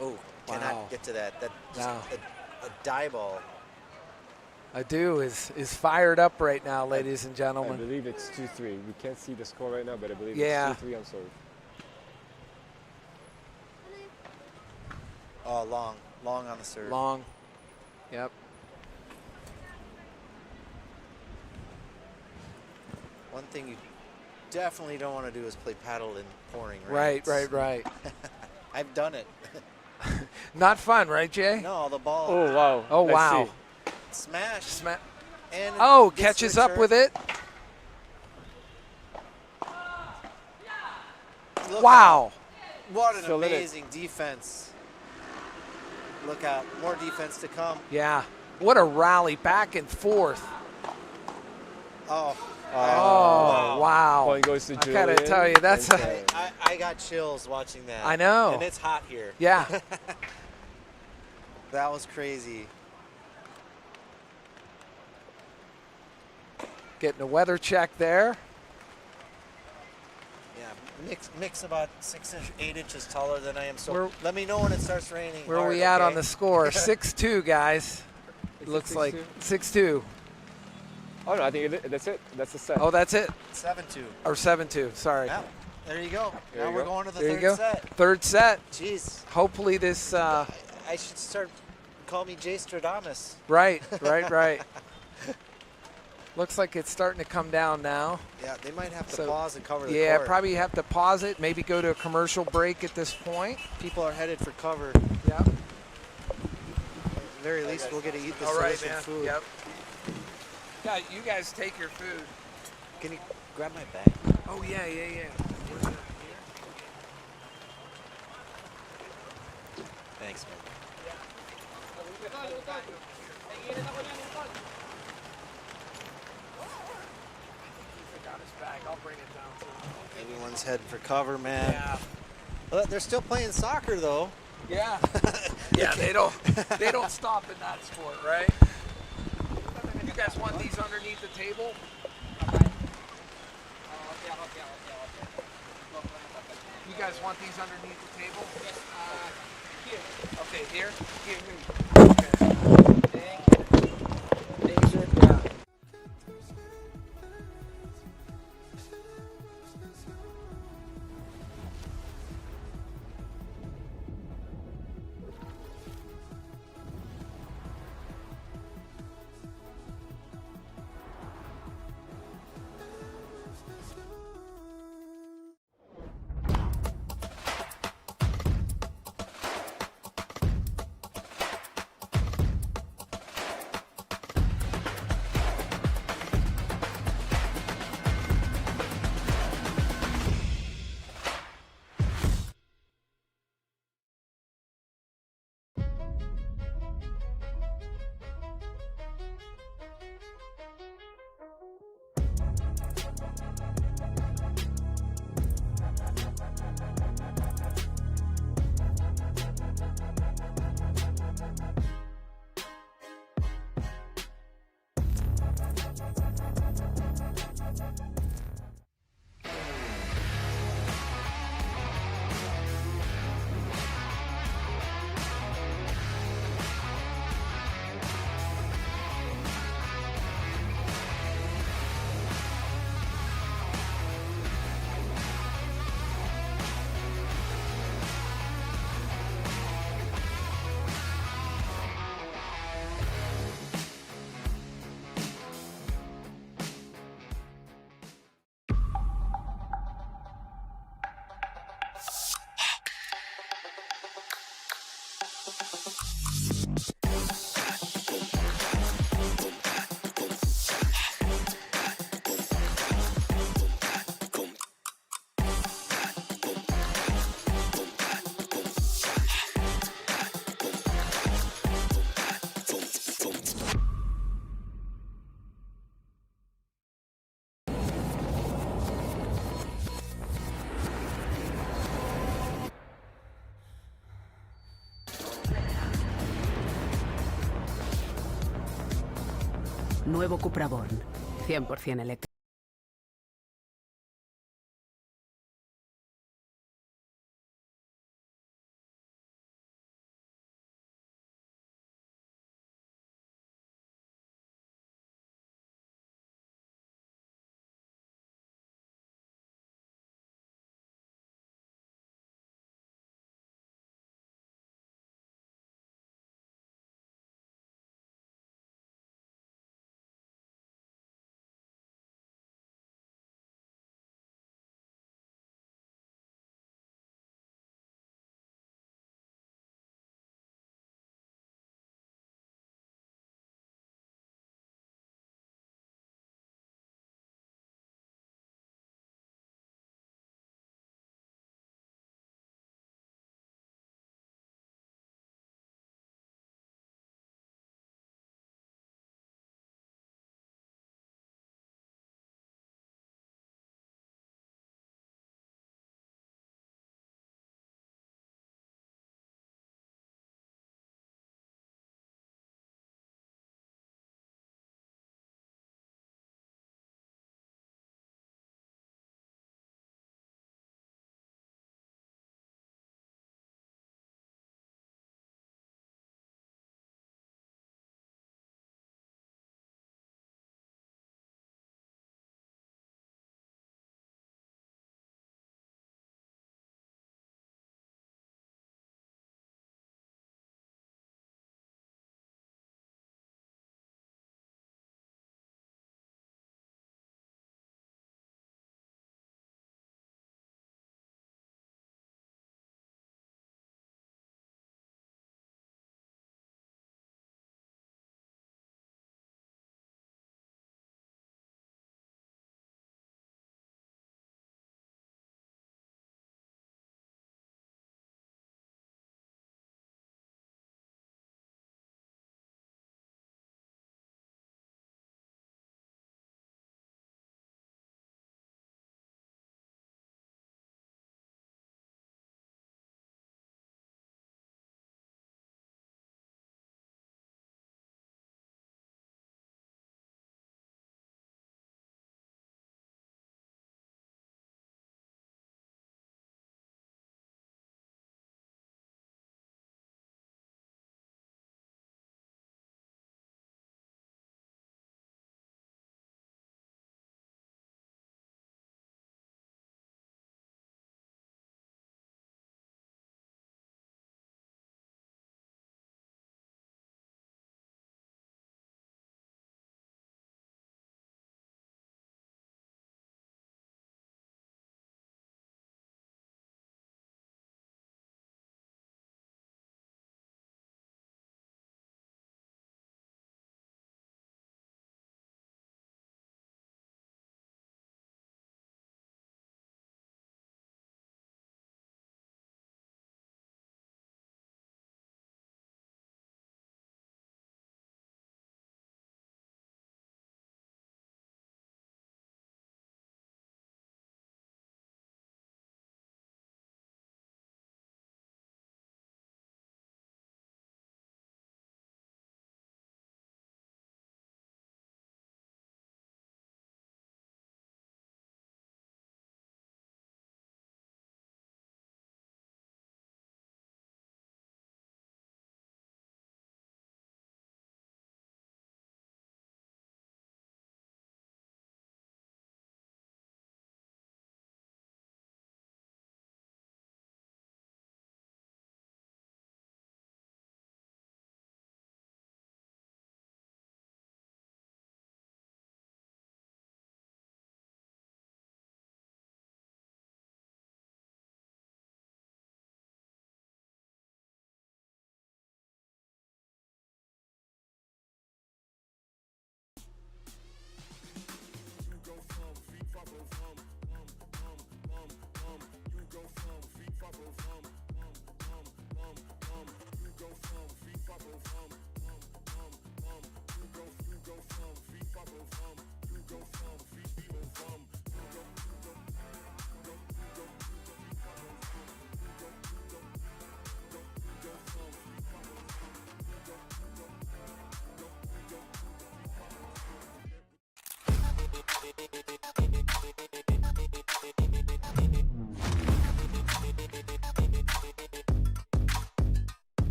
Oh, Wow. cannot get to that. That just Wow. a die ball. Adu is fired up right now, ladies and I gentlemen. believe it's 2-3. We can't see the score right now, but I believe Yeah. it's 2-3 on serve. Oh, long on the serve. Long. Yep. One thing you definitely don't want to do is play paddle in pouring rain. Right. I've done it. Not fun, right, Jay? No, the ball Oh, wow. Oh, Let's wow. see. smash. And it Oh, gets catches up returned. with it. Look Wow. out. What an Still in it. amazing defense. Look out. More defense to come. Yeah. What a rally back and forth. Oh. Oh, wow. Point goes to I Julian. gotta tell you, that's and a, Sam. I got chills watching that. I know. And it's hot here. yeah. That was crazy. Getting a weather check there. Yeah, Mick's about 8 inches taller than I am. So Where- let me know when it starts raining. Where are hard, we at on okay? the score? 6-2, guys. It Is it looks like 6-2? 6-2. Oh, no, I think that's it. That's the set. Oh, that's it. 7-2. Or 7-2. Sorry. Yeah, there you go. There now you we're go. going to the There you third go. set. Third set. Jeez. Hopefully this. I should start call me Jay Stradamus. Right. Looks like it's starting to come down now. Yeah, they might have to So, pause and cover the Yeah, court. probably have to pause it. Maybe go to a commercial break at this point. People are headed for cover. Yeah. At the very least, we'll get to eat this All right, delicious man. food. Yep. Yeah, you guys take your food. Can you grab my bag? Oh, yeah. Thanks, man. Forgot his bag. I'll bring it down to him. Everyone's heading for cover, man. Yeah. Well, they're still playing soccer, though. Yeah. Yeah, they don't stop in that sport, right? You guys want these underneath the table? You guys want these underneath the table? Yes. Here. Okay, here? Here. Okay. Thank you. Yeah. Nuevo CUPRA Born. 100% eléctrico.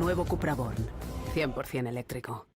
Nuevo CUPRA Born, 100% eléctrico.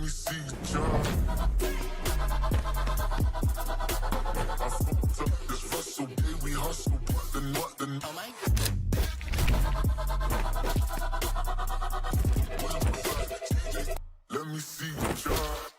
me see you jump. I fucked up this hustle, baby, we hustle, but the oh my. Let me see you jump.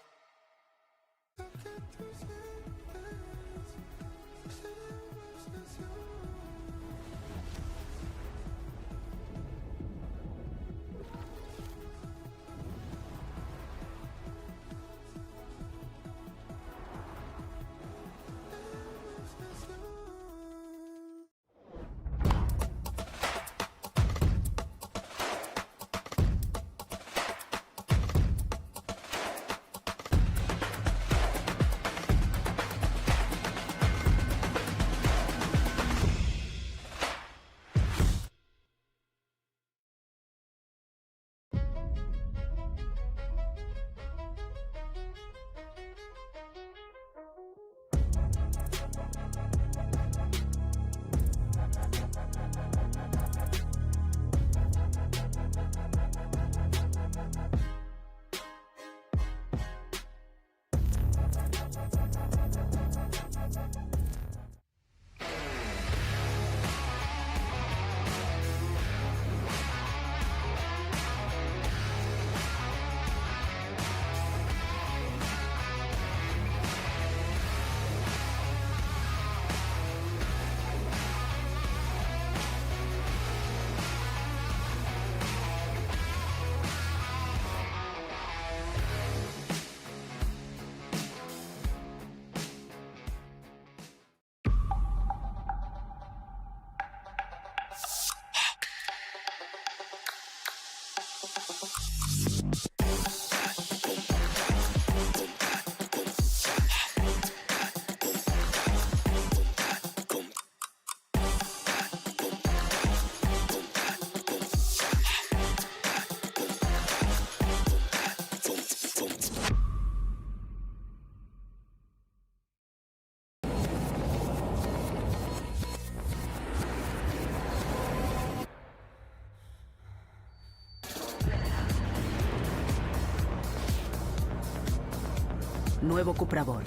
Nuevo CUPRA Born,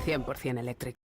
100% eléctrico.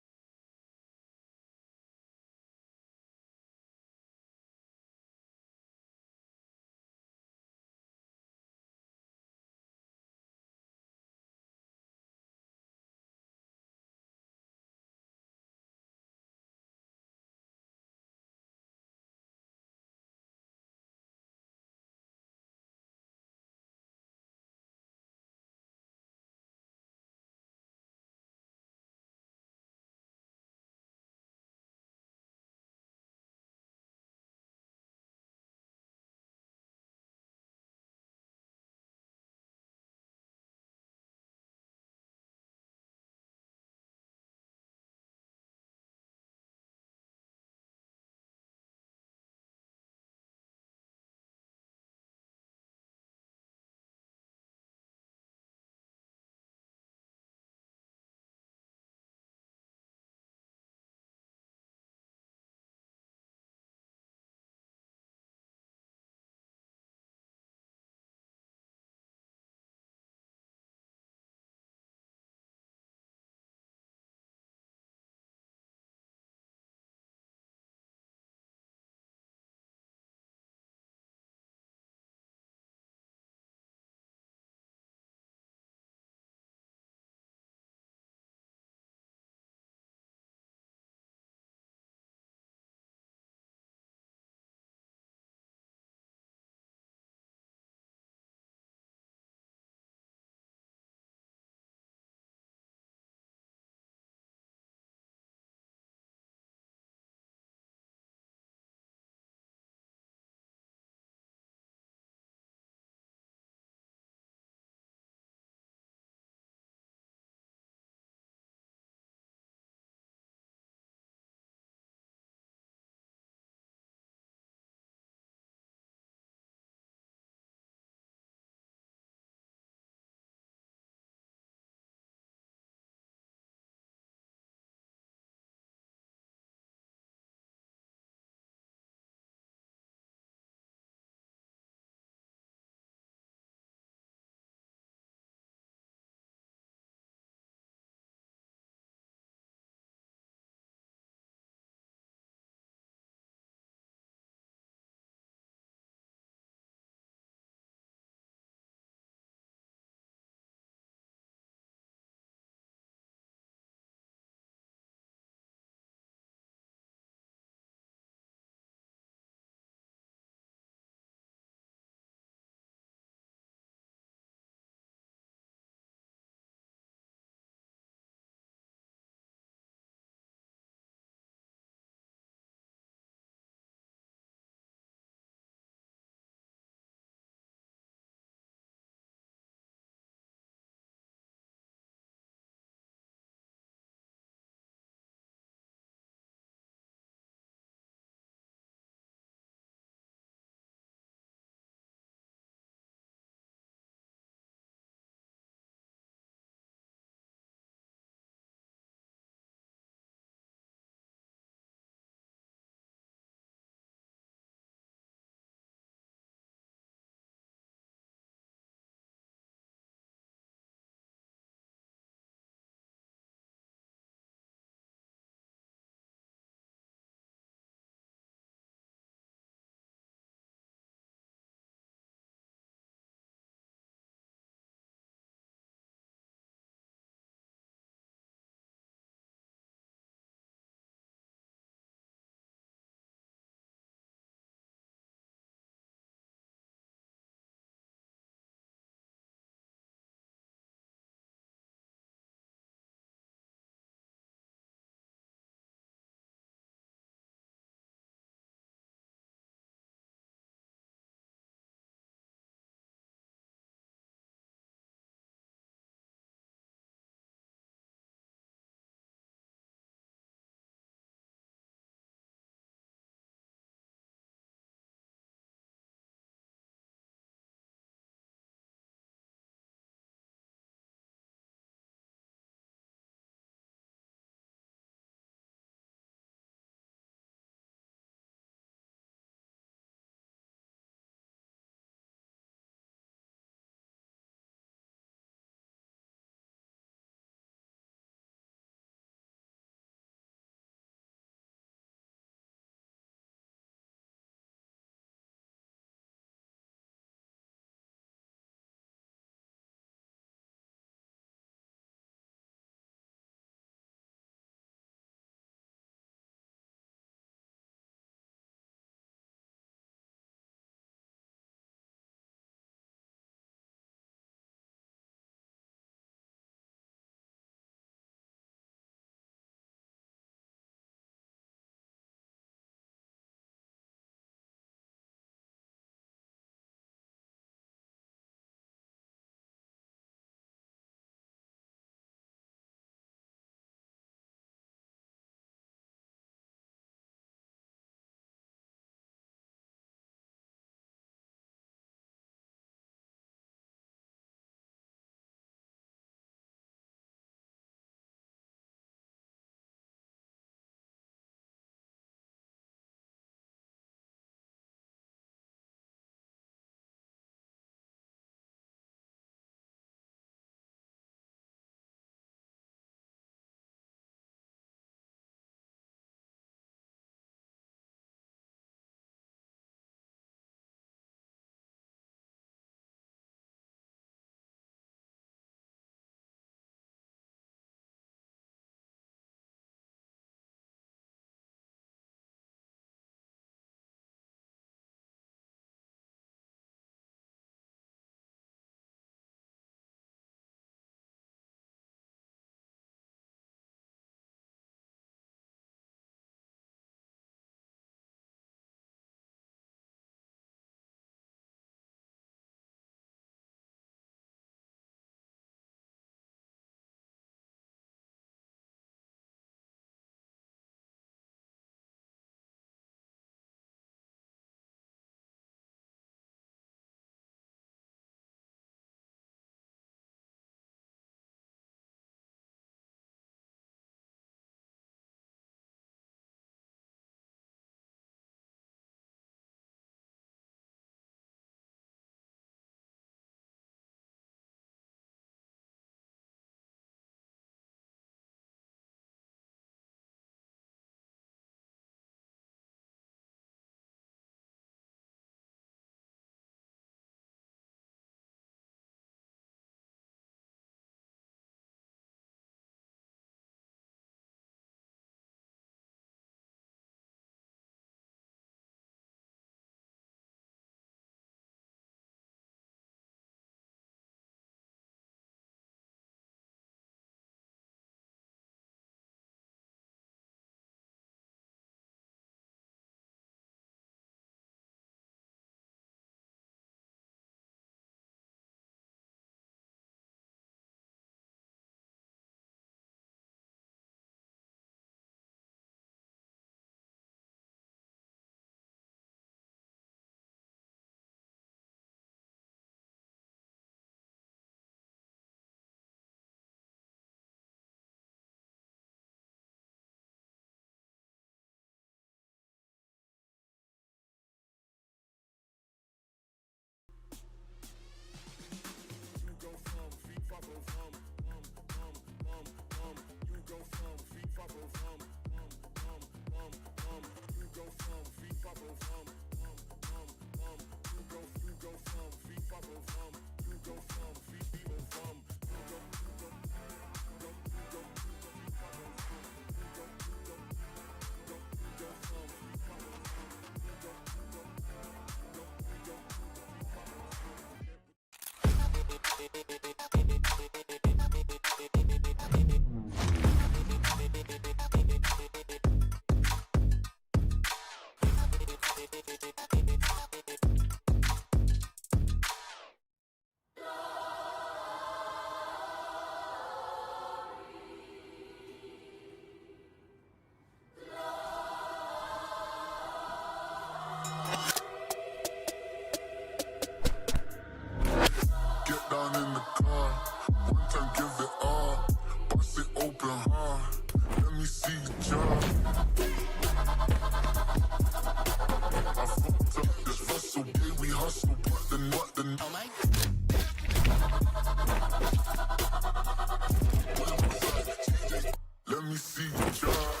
me see you try.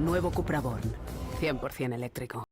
Nuevo CUPRA Born, 100% eléctrico.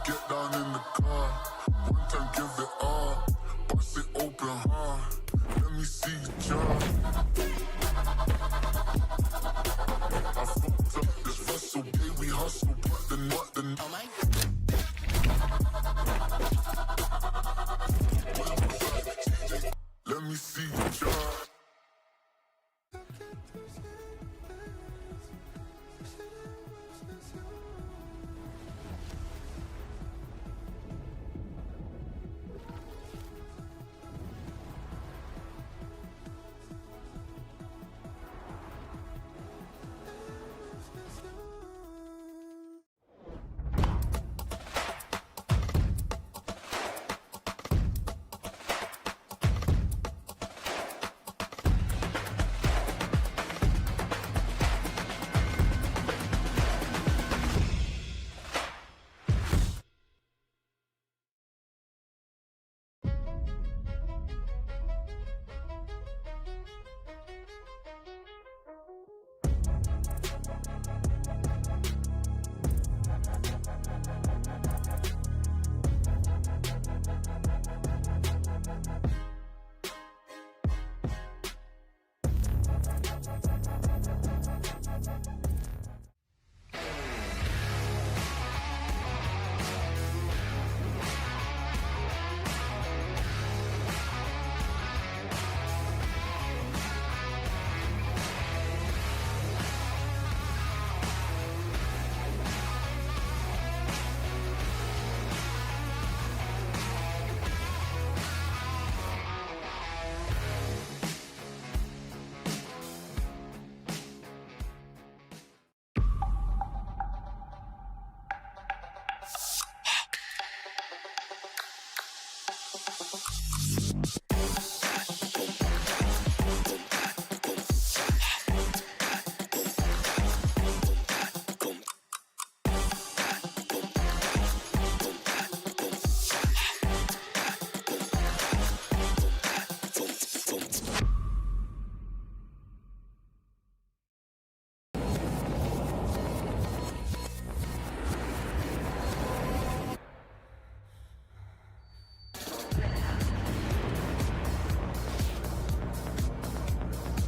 Get down in the car, one time give it all, bust it open hard, let me see you jump. I fucked up this vessel, baby hustle, but the oh my. Let me see you jump.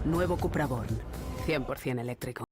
Nuevo CUPRA Born, 100% eléctrico.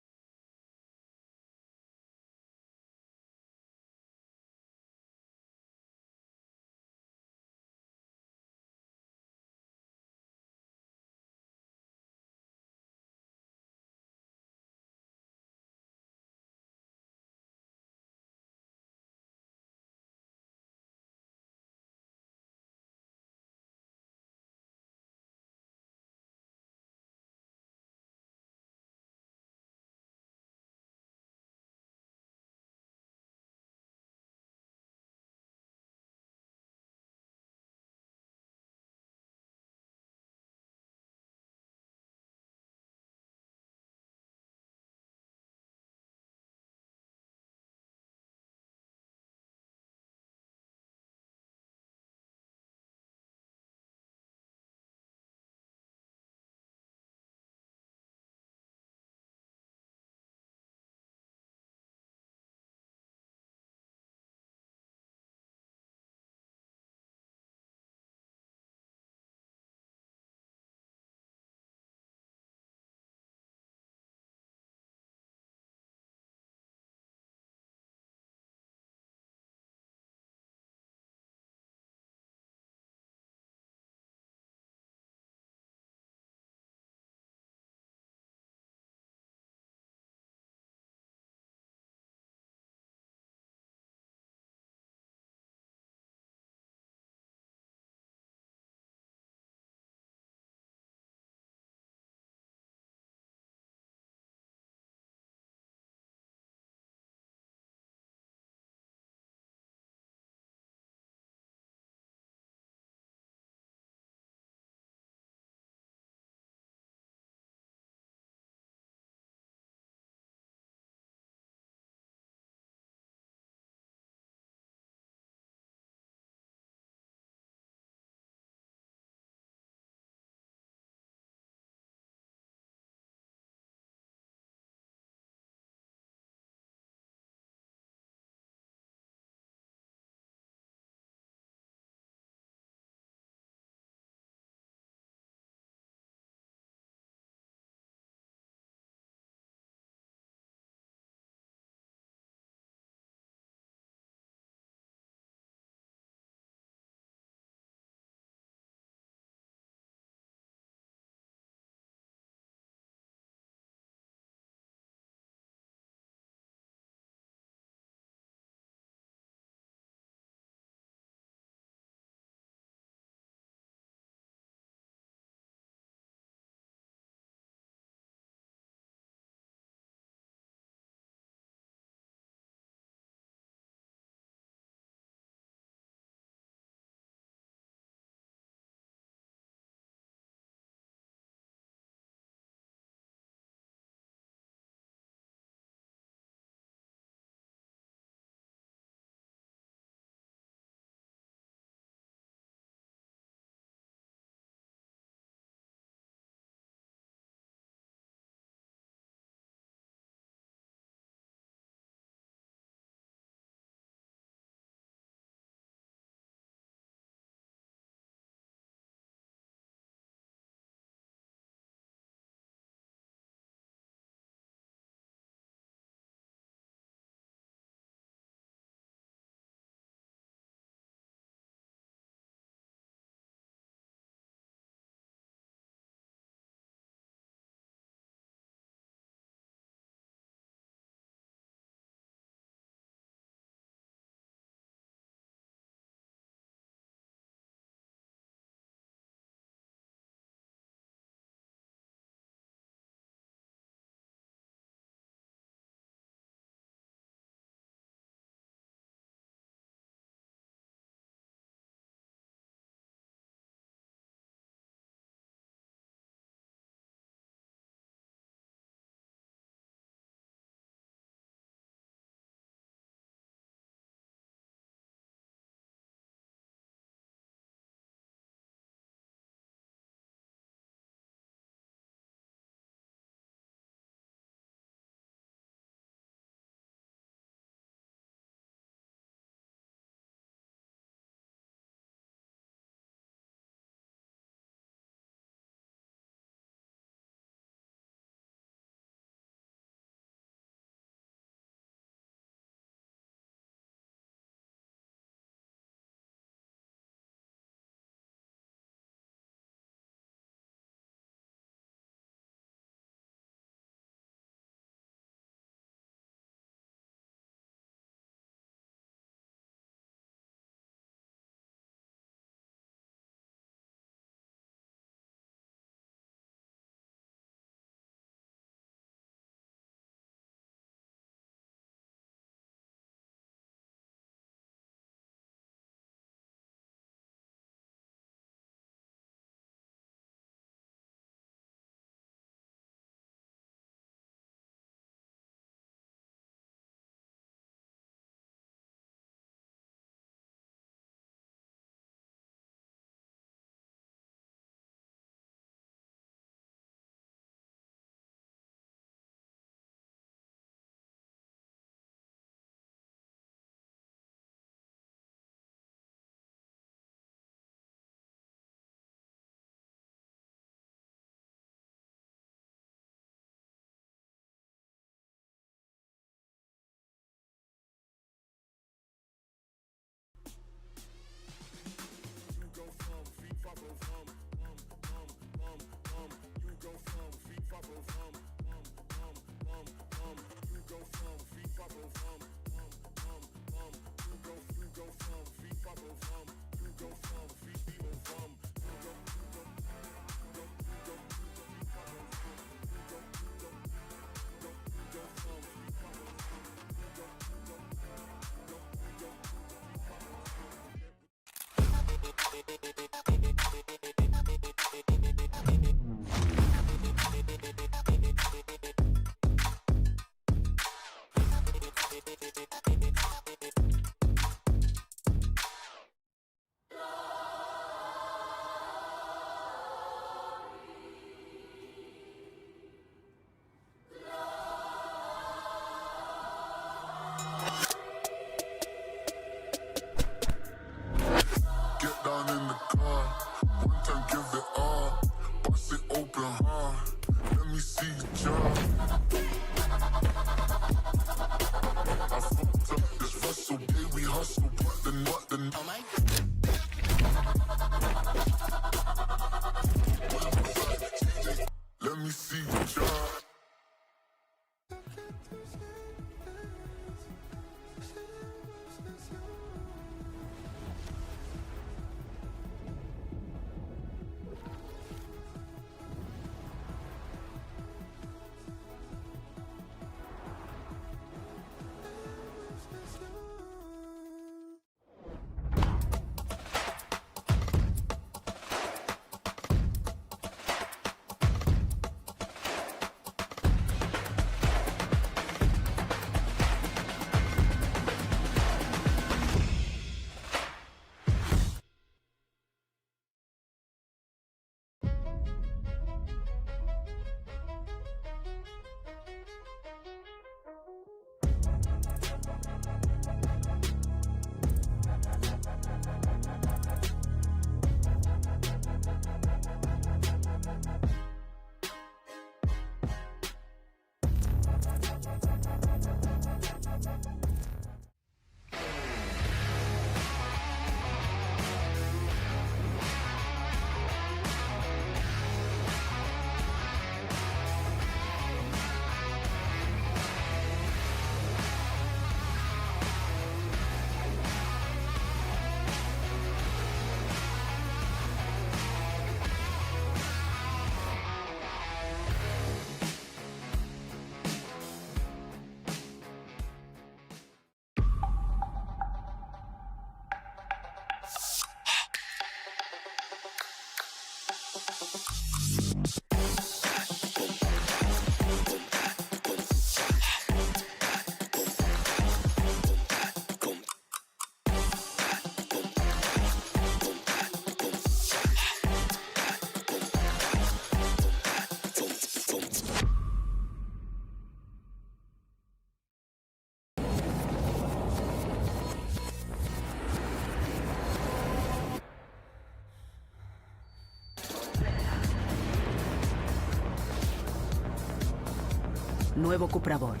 Nuevo CUPRA Born.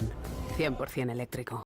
100% eléctrico.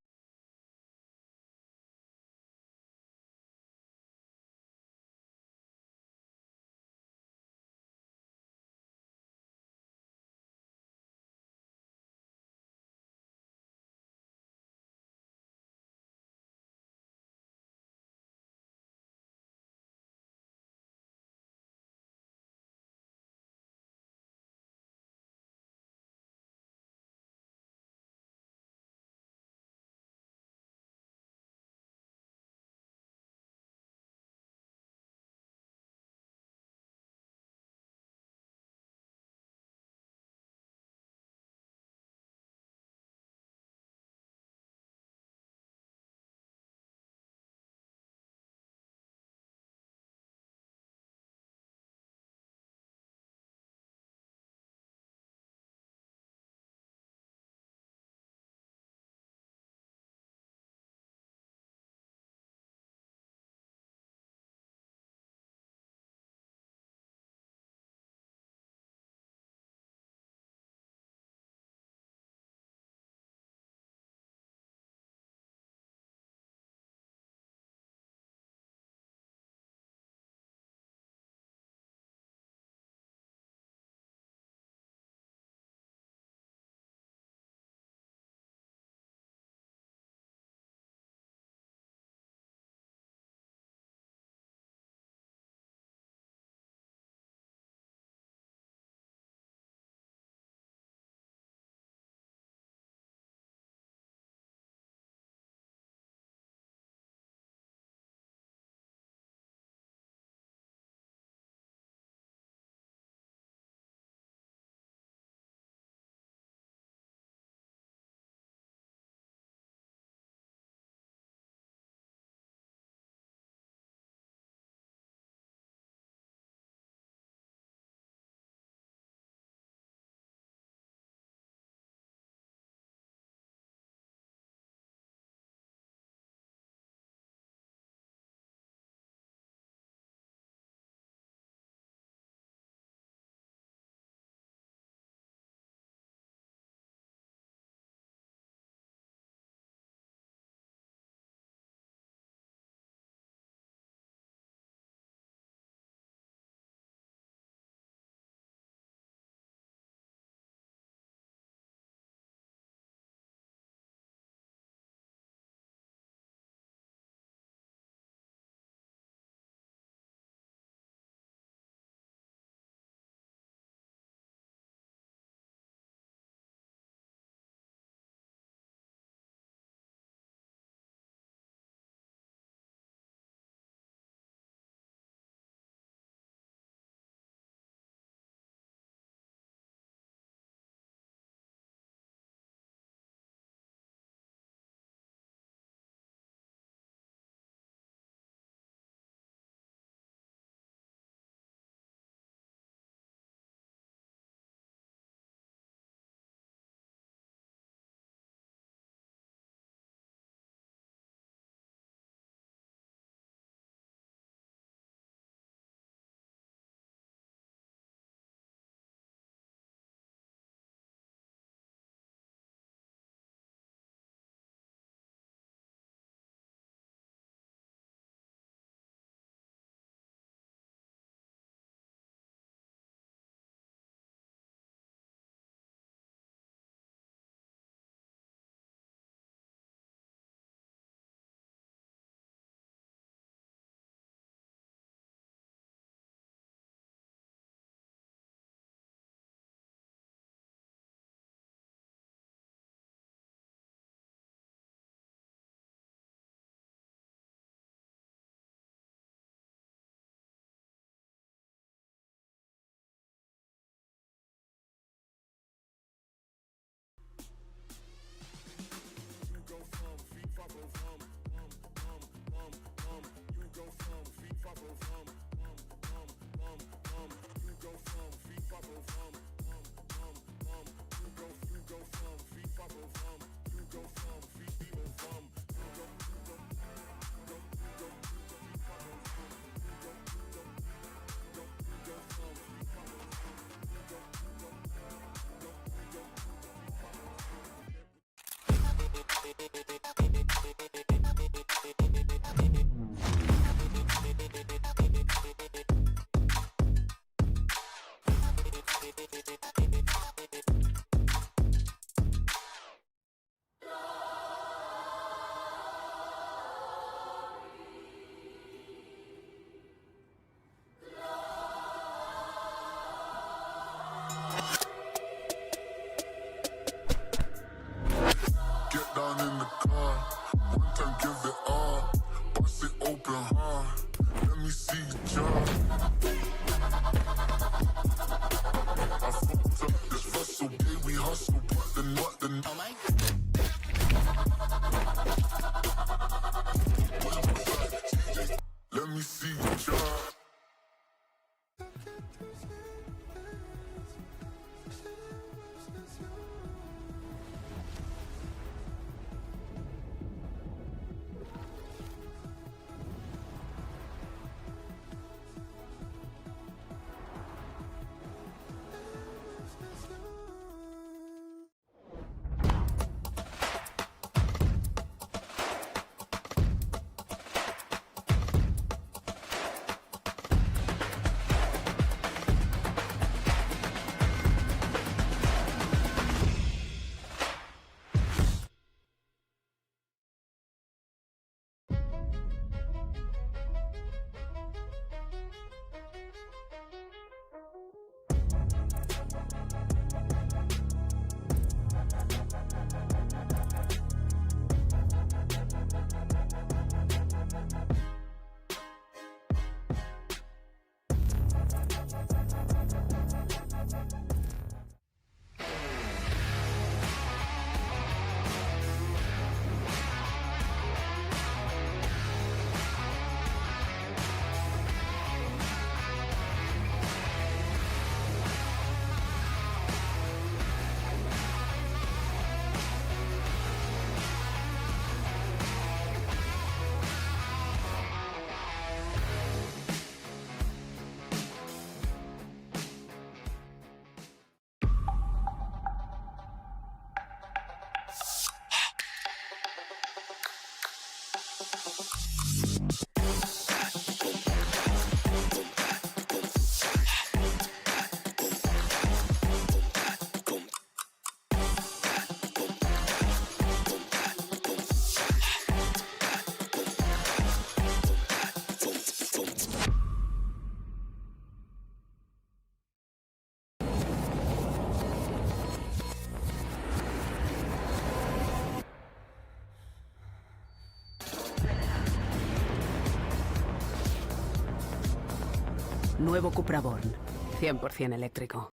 Nuevo CUPRA Born. 100% eléctrico.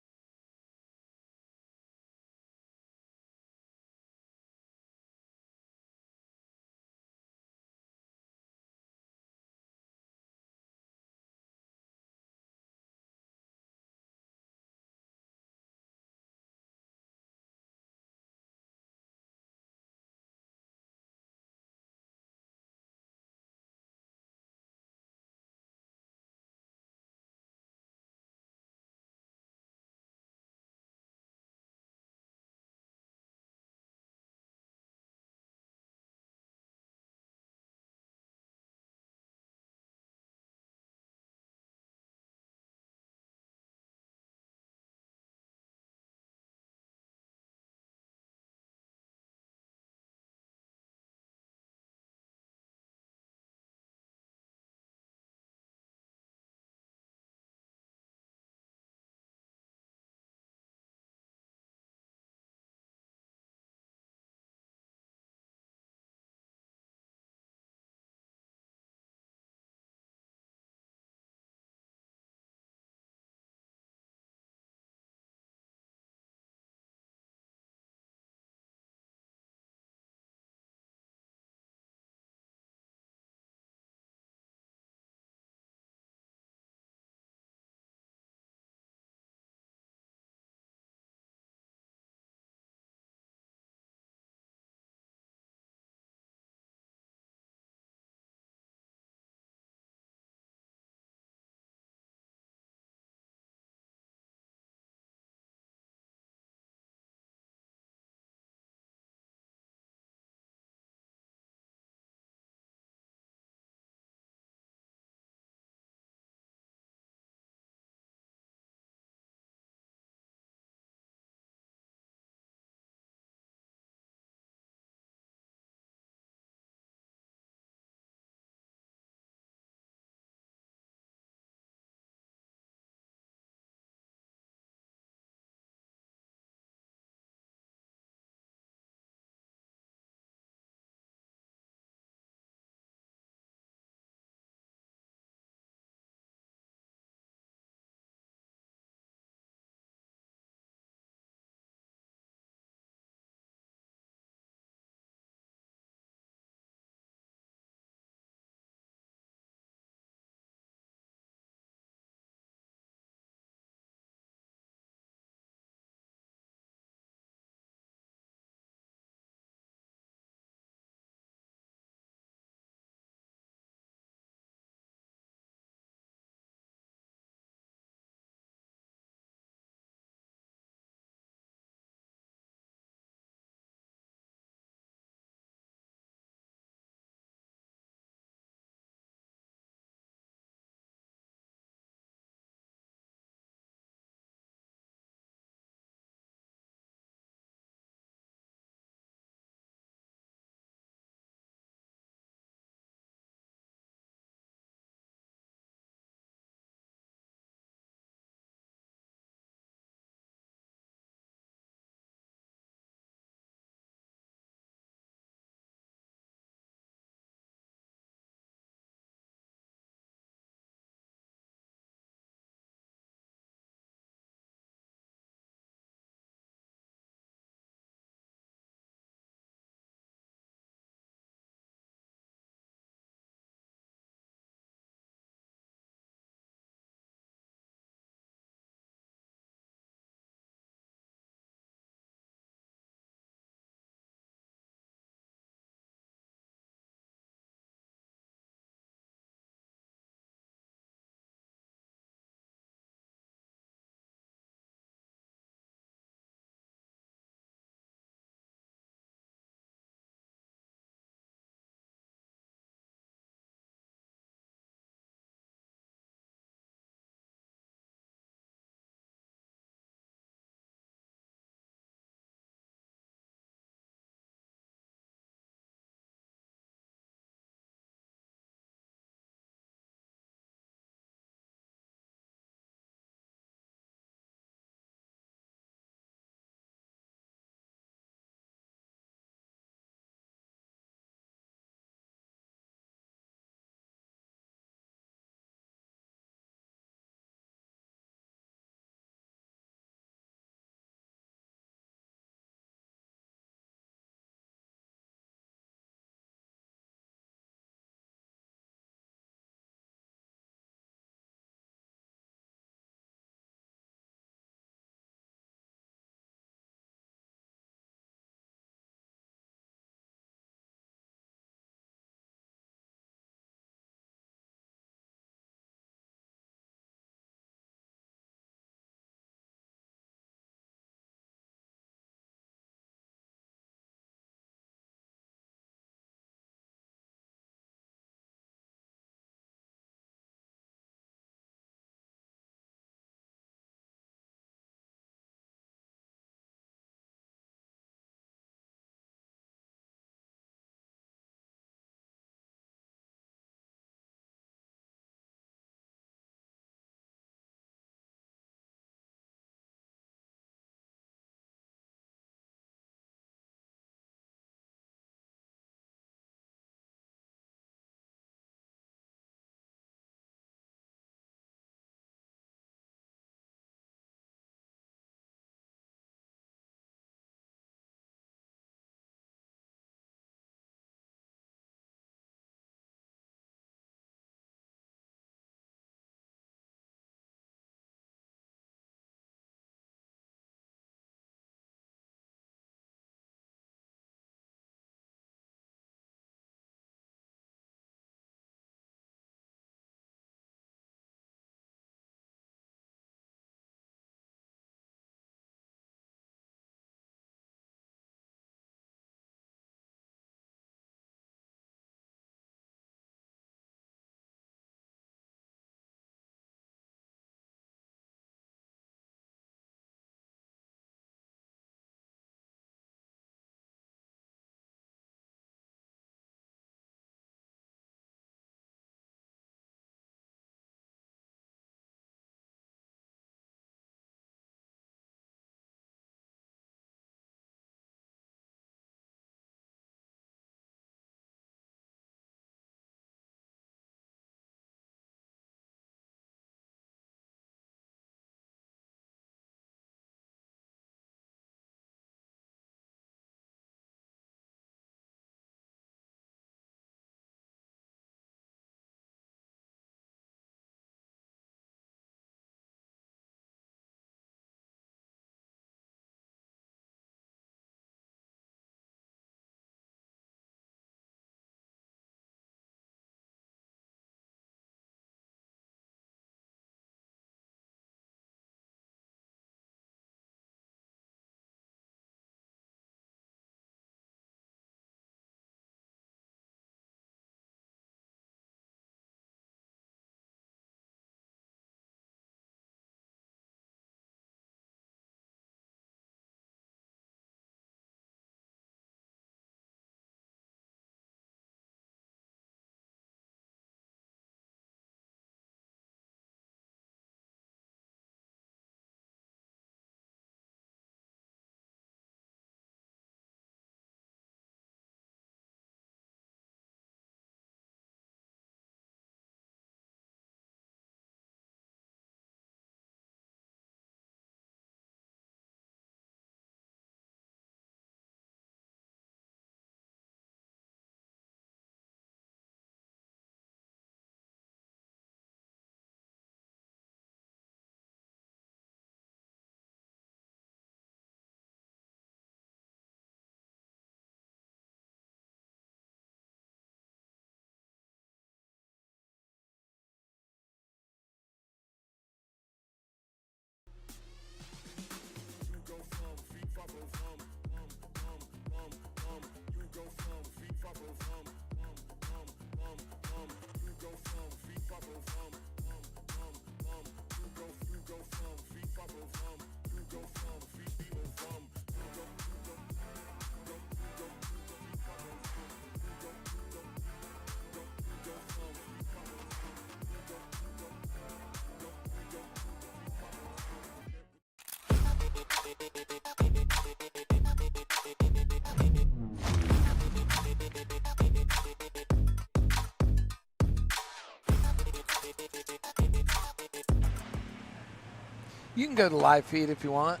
You can go to live feed if you want.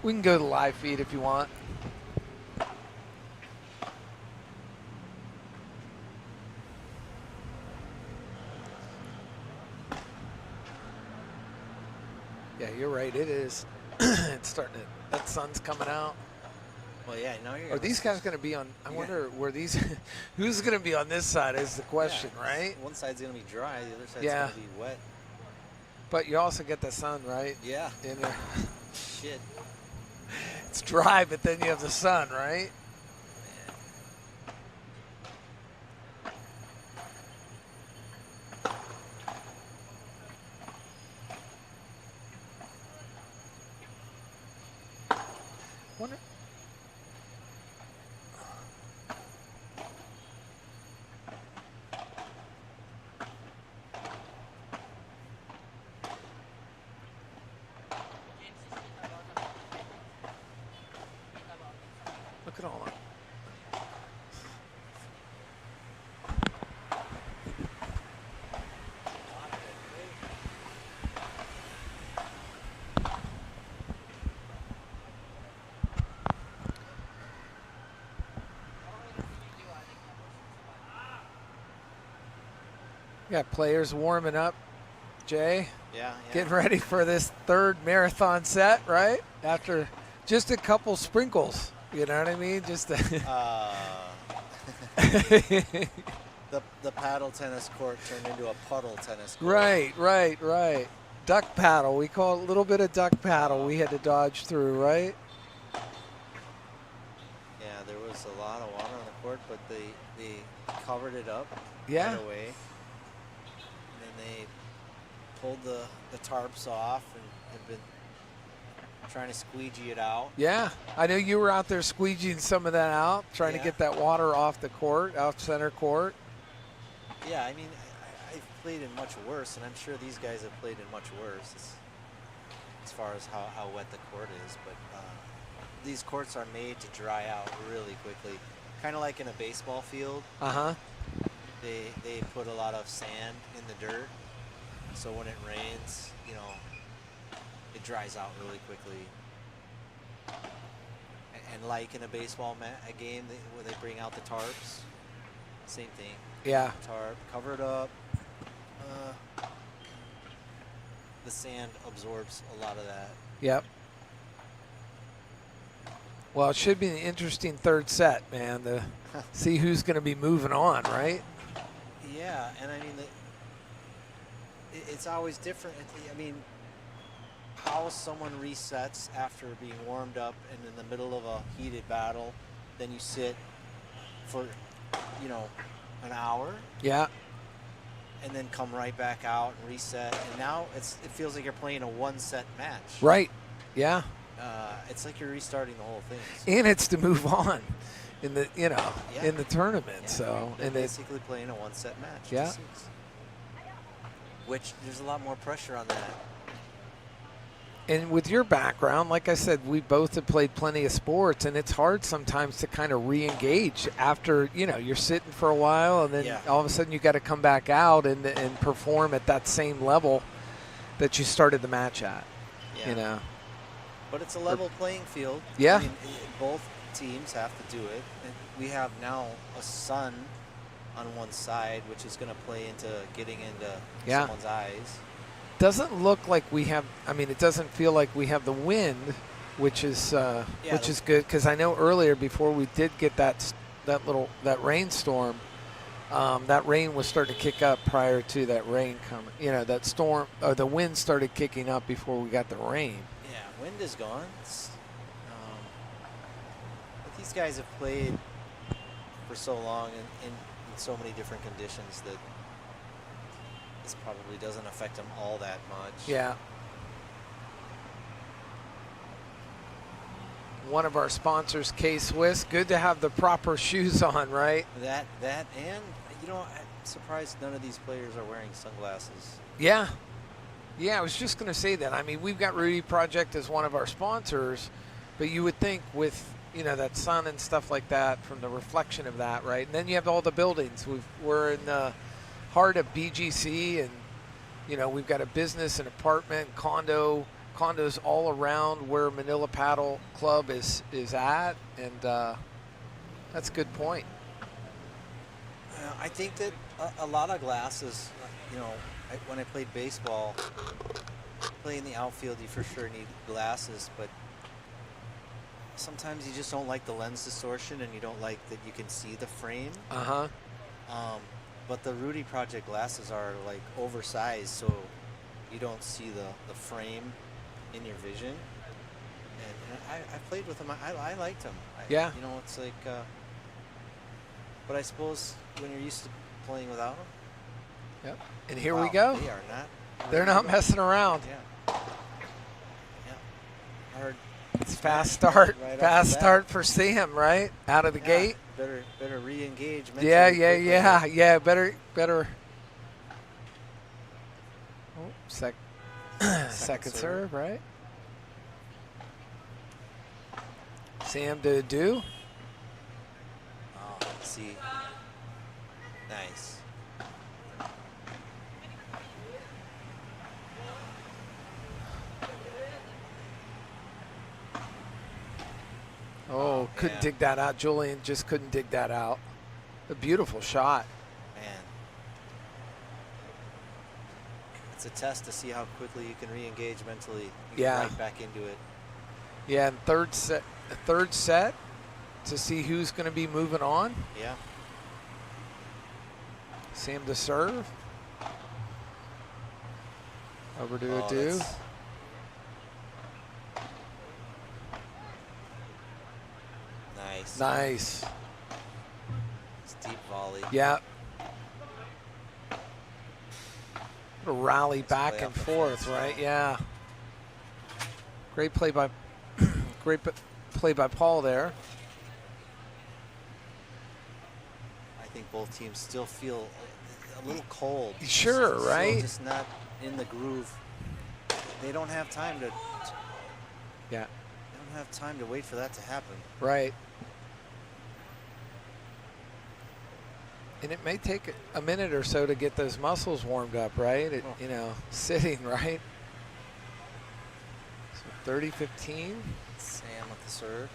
We can go to live feed if you want. Yeah, you're right. It is. It's starting to. That sun's coming out. Well, yeah, now you're. Are these guys going to be on? I wonder where these. Who's going to be on this side is the question, right? One side's going to be dry, the other side's Yeah. going to be wet. But you also get the sun, right? Yeah. In there. Shit. It's dry, but then you have the sun, right? Wonder. Look at all that. Got players warming up, Jay. Yeah. Getting ready for this third marathon set, right? After just a couple sprinkles, you know what I mean? Just The paddle tennis court turned into a puddle tennis court. Right. Duck paddle. We call it a little bit of duck paddle. We had to dodge through, right? Yeah, there was a lot of water on the court, but they covered it up Yeah. right away. And then they pulled the tarps off and have been trying to squeegee it out. Yeah. I know you were out there squeegeeing some of that out, trying to get that water off the court, out center court. Yeah, I mean, I've played in much worse, and I'm sure these guys have played in much worse as far as how wet the court is. But these courts are made to dry out really quickly, kind of like in a baseball field. Uh-huh. They put a lot of sand in the dirt, so when it rains, you know, it dries out really quickly. And like in a baseball game where they bring out the tarps, same thing. Yeah. Tarp, cover it up. The sand absorbs a lot of that. Yep. Well, it should be an interesting third set, man, to see who's going to be moving on, right? Yeah, and I mean, it's always different. I mean, how someone resets after being warmed up and in the middle of a heated battle, then you sit for, you know, an hour. Yeah. And then come right back out and reset. And now it feels like you're playing a one-set match. Right. Yeah. It's like you're restarting the whole thing. And it's to move on in the, you know, in the tournament. Yeah. So, They're and basically playing a one-set match. Yeah. Which there's a lot more pressure on that. And with your background, like I said, we both have played plenty of sports, and it's hard sometimes to kind of re-engage after, you know, you're sitting for a while, and then all of a sudden you got to come back out and perform at that same level that you started the match at, you know. But it's a level playing field. Yeah. I mean, both teams have to do it. And we have now a sun on one side, which is going to play into getting into someone's eyes. Doesn't look like we have. I mean, it doesn't feel like we have the wind, which is is good, because I know earlier before we did get that rainstorm, that rain was starting to kick up prior to that rain coming. You know, that storm or the wind started kicking up before we got the rain. Yeah, wind is gone. But these guys have played for so long in so many different conditions that This probably doesn't affect him all that much. Yeah. One of our sponsors, K-Swiss. Good to have the proper shoes on, right? That and, you know, I'm surprised none of these players are wearing sunglasses. Yeah. Yeah, I was just going to say that. I mean, we've got Rudy Project as one of our sponsors, but you would think with, you know, that sun and stuff like that from the reflection of that, right? And then you have all the buildings. We're in the heart of BGC, and, you know, we've got a business, an apartment, condos all around where Manila Paddle Club is at, and that's a good point. I think that a lot of glasses, you know, when I played baseball, playing the outfield, you for sure need glasses, but sometimes you just don't like the lens distortion and you don't like that you can see the frame. But the Rudy Project glasses are like oversized, so you don't see the frame in your vision. And I played with them. I liked them. Yeah. You know, it's like, but I suppose when you're used to playing without them. Yep. And here Wow, we go. They are not. They're not messing around. Yeah. Yeah. Hard. It's fast start. Right off Fast the bat. start for Sam, right? Out of the gate. Better re-engage mentally. Yeah. quickly. Better. Oh, second serve, right? Sam to do. Oh, let's see. Nice. Oh, couldn't man. dig that out. Julian just couldn't dig that out. A beautiful shot. Man. It's a test to see how quickly you can re-engage mentally. You Yeah. get right back into it. Yeah, and third set to see who's going to be moving on. Yeah. Sam to serve. Over to Oh, Adu. that's- Nice. Nice. It's deep volley. Yeah. A rally back play and off the forth, fence, right? yeah. Yeah. Great play by play by Paul there. I think both teams still feel a little cold. Sure, Still right? Just not in the groove. They don't have time to. Yeah. They don't have time to wait for that to happen. Right. And it may take a minute or so to get those muscles warmed up, right? It, you know, sitting, right? So 30-15 Sam with the serve.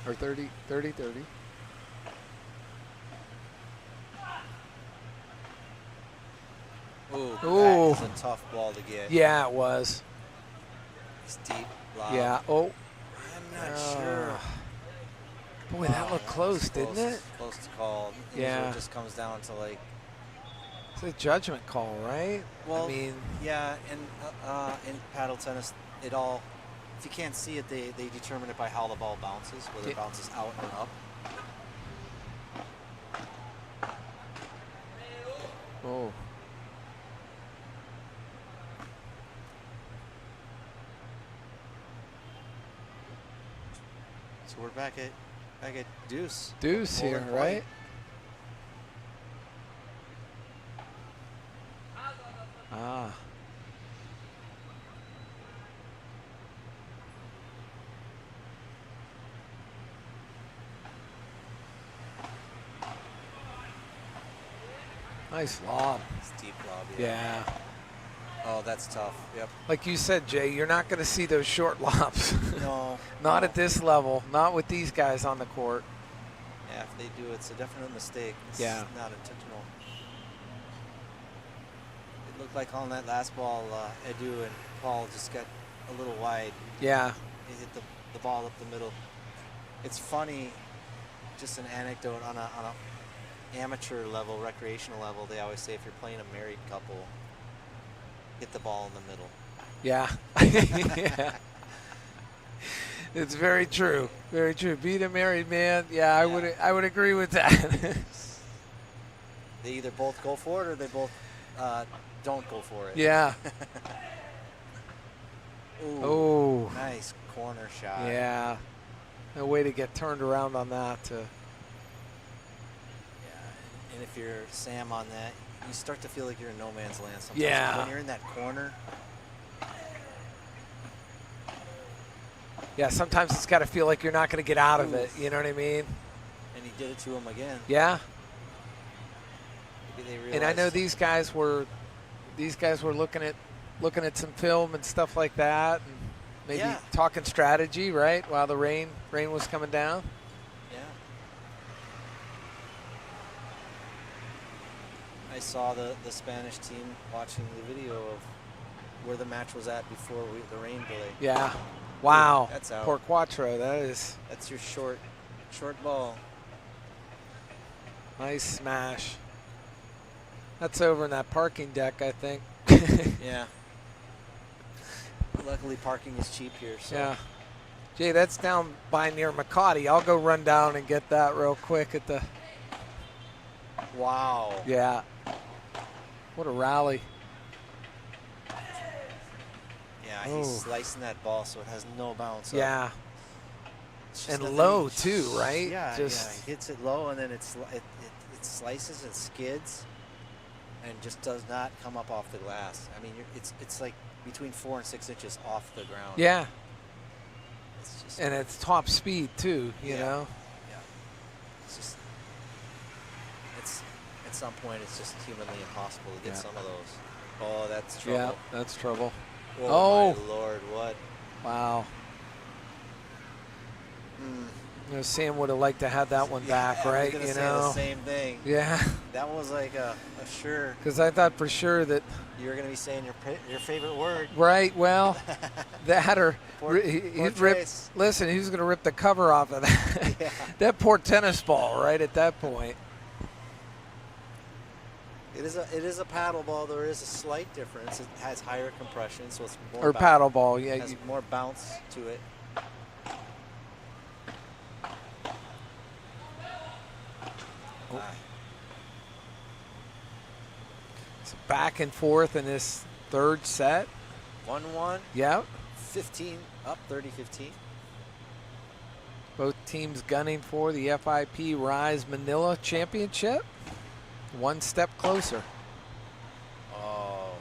or 30-30. Ooh, Ooh. that is a tough ball to get. Yeah, it was. It's deep. Lob. Yeah. Oh. I'm not sure. Boy, that looked close, It's didn't it? Close to call. Yeah. Usually it just comes down to like. It's a judgment call, right? Well, I mean, yeah, and in paddle tennis, it all. If you can't see it, they determine it by how the ball bounces, whether it bounces out or up. oh. So we're back at deuce. Deuce Golden here, point. right? Ah. Nice lob. It's deep lob. Yeah. Oh, that's tough. Yep. Like you said, Jay, you're not going to see those short lobs. No. Not no. at this level. Not with these guys on the court. Yeah, if they do, it's a definite mistake. It's Yeah. not intentional. It looked like on that last ball, Edu and Paul just got a little wide. Yeah. They hit the ball up the middle. It's funny, just an anecdote on a amateur level, recreational level. They always say if you're playing a married couple, hit the ball in the middle. Yeah. Yeah. It's very true. Very true. Beat a married man. Yeah, I would agree with that. They either both go for it or they both don't go for it. Yeah. Ooh, Oh. nice corner shot. Yeah. No way to get turned around on that. Yeah, and if you're Sam on that, you start to feel like you're in no man's land sometimes. Yeah. When you're in that corner. Yeah, sometimes it's got to feel like you're not going to get out of it. You know what I mean? And he did it to him again. Yeah. Maybe they realized. And I know these guys were looking at some film and stuff like that, and maybe talking strategy, right? While the rain was coming down. Yeah. I saw the Spanish team watching the video of where the match was at before the rain delay. Yeah. Wow. That's out. Poor Quattro. That's your short ball. Nice smash. That's over in that parking deck, I think. Yeah. Luckily, parking is cheap here. So. Yeah. Jay, that's down by near McCarty. I'll go run down and get that real quick at the. Wow. Yeah. What a rally. Yeah, he's slicing that ball so it has no bounce. Yeah. And low too, right? Yeah, just he hits it low and then it slices and skids and just does not come up off the glass. I mean, it's like between 4 and 6 inches off the ground. Yeah. It's just, and it's top speed too, you know. Yeah. It's just at some point it's just humanly impossible to get some of those. Oh, that's trouble. Yeah, that's trouble. Oh my Lord, what? Wow. You know, Sam would have liked to have that one back, right? I was gonna say the same thing. Yeah. That was like a sure. Because I thought for sure that you were gonna be saying your favorite word. Right. Well, that or he'd rip. Listen, he was gonna rip the cover off of that. Yeah. That poor tennis ball, right at that point. It is a paddle ball. There is a slight difference. It has higher compression, so it's more. Or paddle ball, yeah. It has more bounce to it. It's back and forth in this third set. 1-1. Yep. 15 up, 30-15. Both teams gunning for the FIP Rise Manila Championship. One step closer. Oh.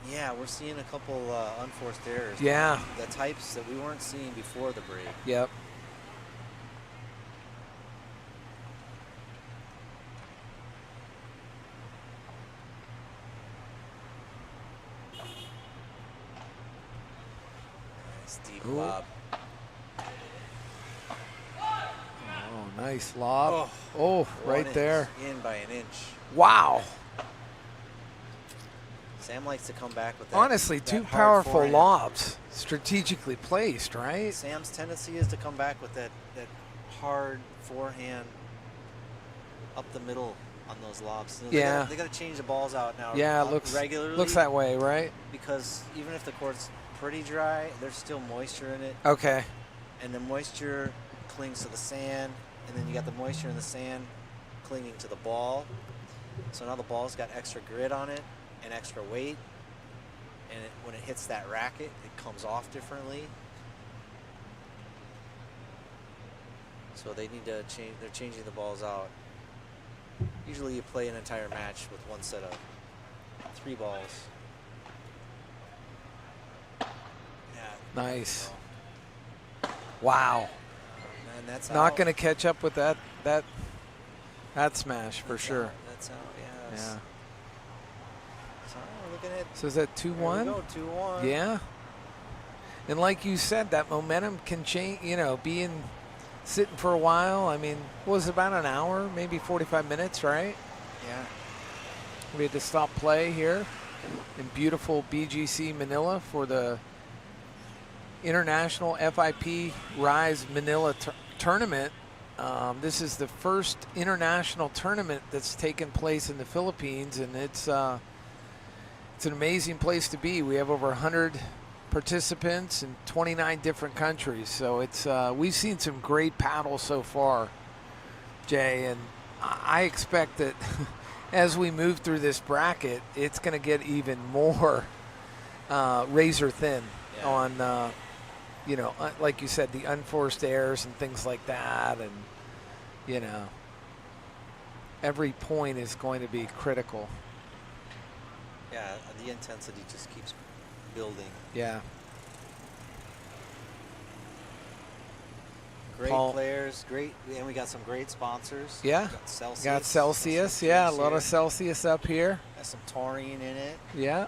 Yeah, we're seeing a couple unforced errors. Yeah. The types that we weren't seeing before the break. Yep. Nice deep lob. Oh, nice lob. Oh, right there. In by an inch. Wow. Sam likes to come back with that. Honestly, that two hard powerful forehand. lobs, strategically placed, right? Sam's tendency is to come back with that hard forehand up the middle on those lobs. So Yeah. they got to change the balls out now. Yeah, it looks regularly. Looks that way, right? Because even if the court's pretty dry, there's still moisture in it. Okay. And the moisture clings to the sand, and then you got the moisture in the sand clinging to the ball. So now the ball's got extra grit on it and extra weight, and when it hits that racket, it comes off differently. So they need to change. They're changing the balls out. Usually, you play an entire match with one set of 3 balls. Yeah. Nice. Wow. And that's Not out. going to catch up with that smash for That's sure. out. That's out. Yeah. Yeah. So we're looking at. So is that 2-1? There we go, 2-1. Yeah. And like you said, that momentum can change, you know, sitting for a while. I mean, what was it, about an hour, maybe 45 minutes, right? Yeah. We had to stop play here in beautiful BGC Manila for the International FIP Rise Manila Tournament. This is the first international tournament that's taken place in the Philippines, and it's an amazing place to be. We have over 100 participants in 29 different countries, so it's we've seen some great paddle so far, Jay, and I expect that as we move through this bracket, it's going to get even more razor thin on, you know, like you said, the unforced errors and things like that. And, you know, every point is going to be critical. Yeah, the intensity just keeps building. Yeah. Great Paul. players, great, and we got some great sponsors. Yeah. Got Celsius. Yeah, a lot of Celsius up here. Got some taurine in it. Yeah.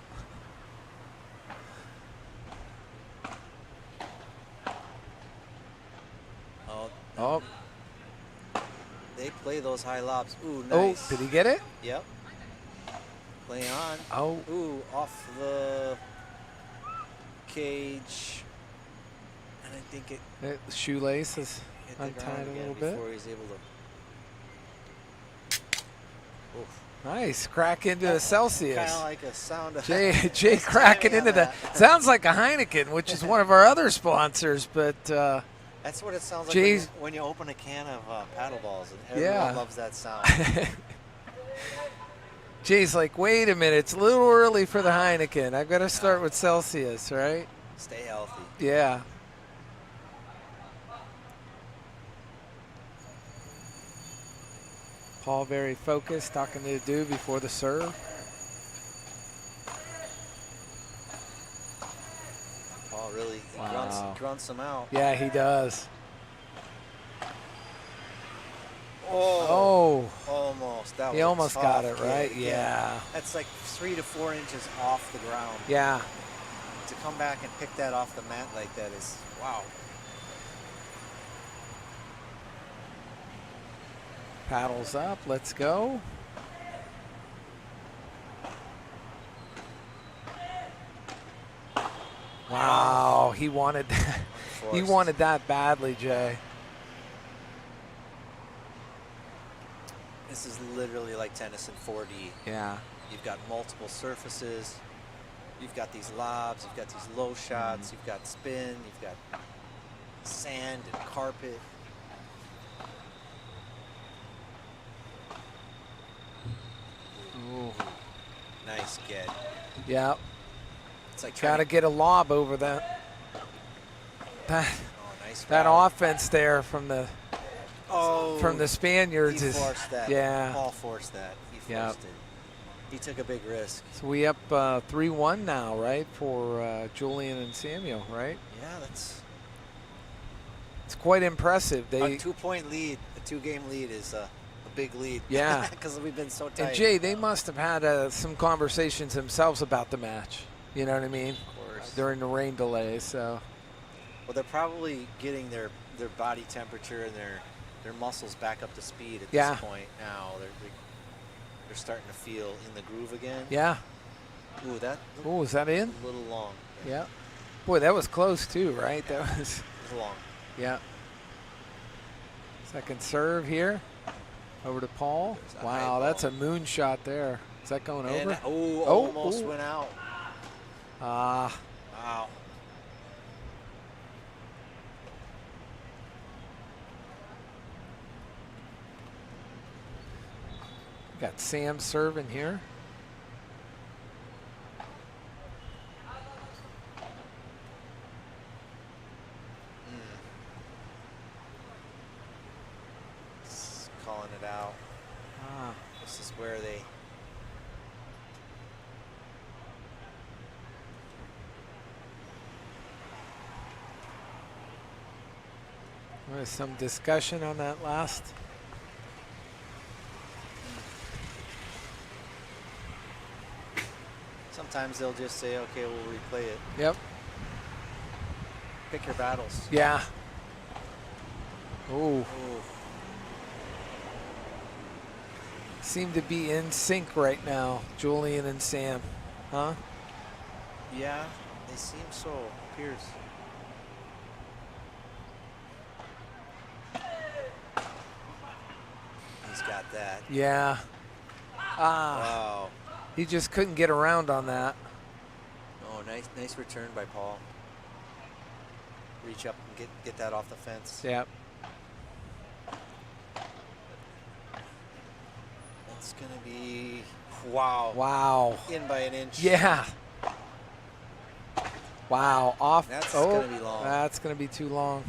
Oh. They play those high lobs. Ooh, Oh, nice. did he get it? Yep. Play on. Oh. Ooh, off the cage. And I think it The shoelace is hit the untied ground a again little bit. before he's able to. Oof. Nice. Crack into a Celsius. Kind of like a sound of Jay cracking into that. Sounds like a Heineken, which is one of our other sponsors, but That's what it sounds like Jay's- when you open a can of paddle balls, and everyone loves that sound. Jay's like, wait a minute, it's a little early for the Heineken. I've got to start with Celsius, right? Stay healthy. Yeah. Paul very focused, talking to the dude before the serve. Paul really grunts them out. Yeah, he does. Oh, almost. That He was a almost got tough it, right? kick. Yeah. That's like 3 to 4 inches off the ground. Yeah. To come back and pick that off the mat like that is, wow. Paddles up, let's go. Wow, he wanted that. He wanted that badly, Jay. This is literally like tennis in 4D. Yeah. You've got multiple surfaces. You've got these lobs. You've got these low shots. You've got spin. You've got sand and carpet. Ooh. Nice get. Yeah. It's like Got to get a lob over that. Nice That rally. offense there from the Spaniards he is forced that. yeah. Paul forced that. He forced it. He took a big risk. So we up 3-1 now, right, for Julian and Samuel, right? Yeah, that's It's quite impressive. a They 2-point lead. A 2-game lead is a big lead. Yeah. Because we've been so tight. and Jay, they must have had some conversations themselves about the match. You know what I mean? Of course. During the rain delays. So Well, they're probably getting their body temperature and their muscles back up to speed at Yeah. this point now. They're starting to feel in the groove again. yeah. Ooh, that Oh, is that in? a little long. Yeah. Boy, that was close too, right? That was. It was long. Yeah. Second serve here. Over to Paul. There's a Wow, high that's a ball. moon shot there. Is that going And, over? almost ooh. went out. Ah. Wow. Got Sam serving here. Just calling it out. Ah. This is where they There was some discussion on that last. sometimes they'll just say, okay, we'll replay it. Yep. Pick your battles. Yeah. Ooh. Ooh. Seem to be in sync right now, Julian and Sam. Huh? Yeah, they seem so. Appears. He's got that. Yeah. Ah. Wow. He just couldn't get around on that. Oh, nice return by Paul. Reach up and get that off the fence. Yep. It's going to be, wow. Wow. In by an inch. Yeah. Wow. Off. That's oh, going to be long. That's going to be too long.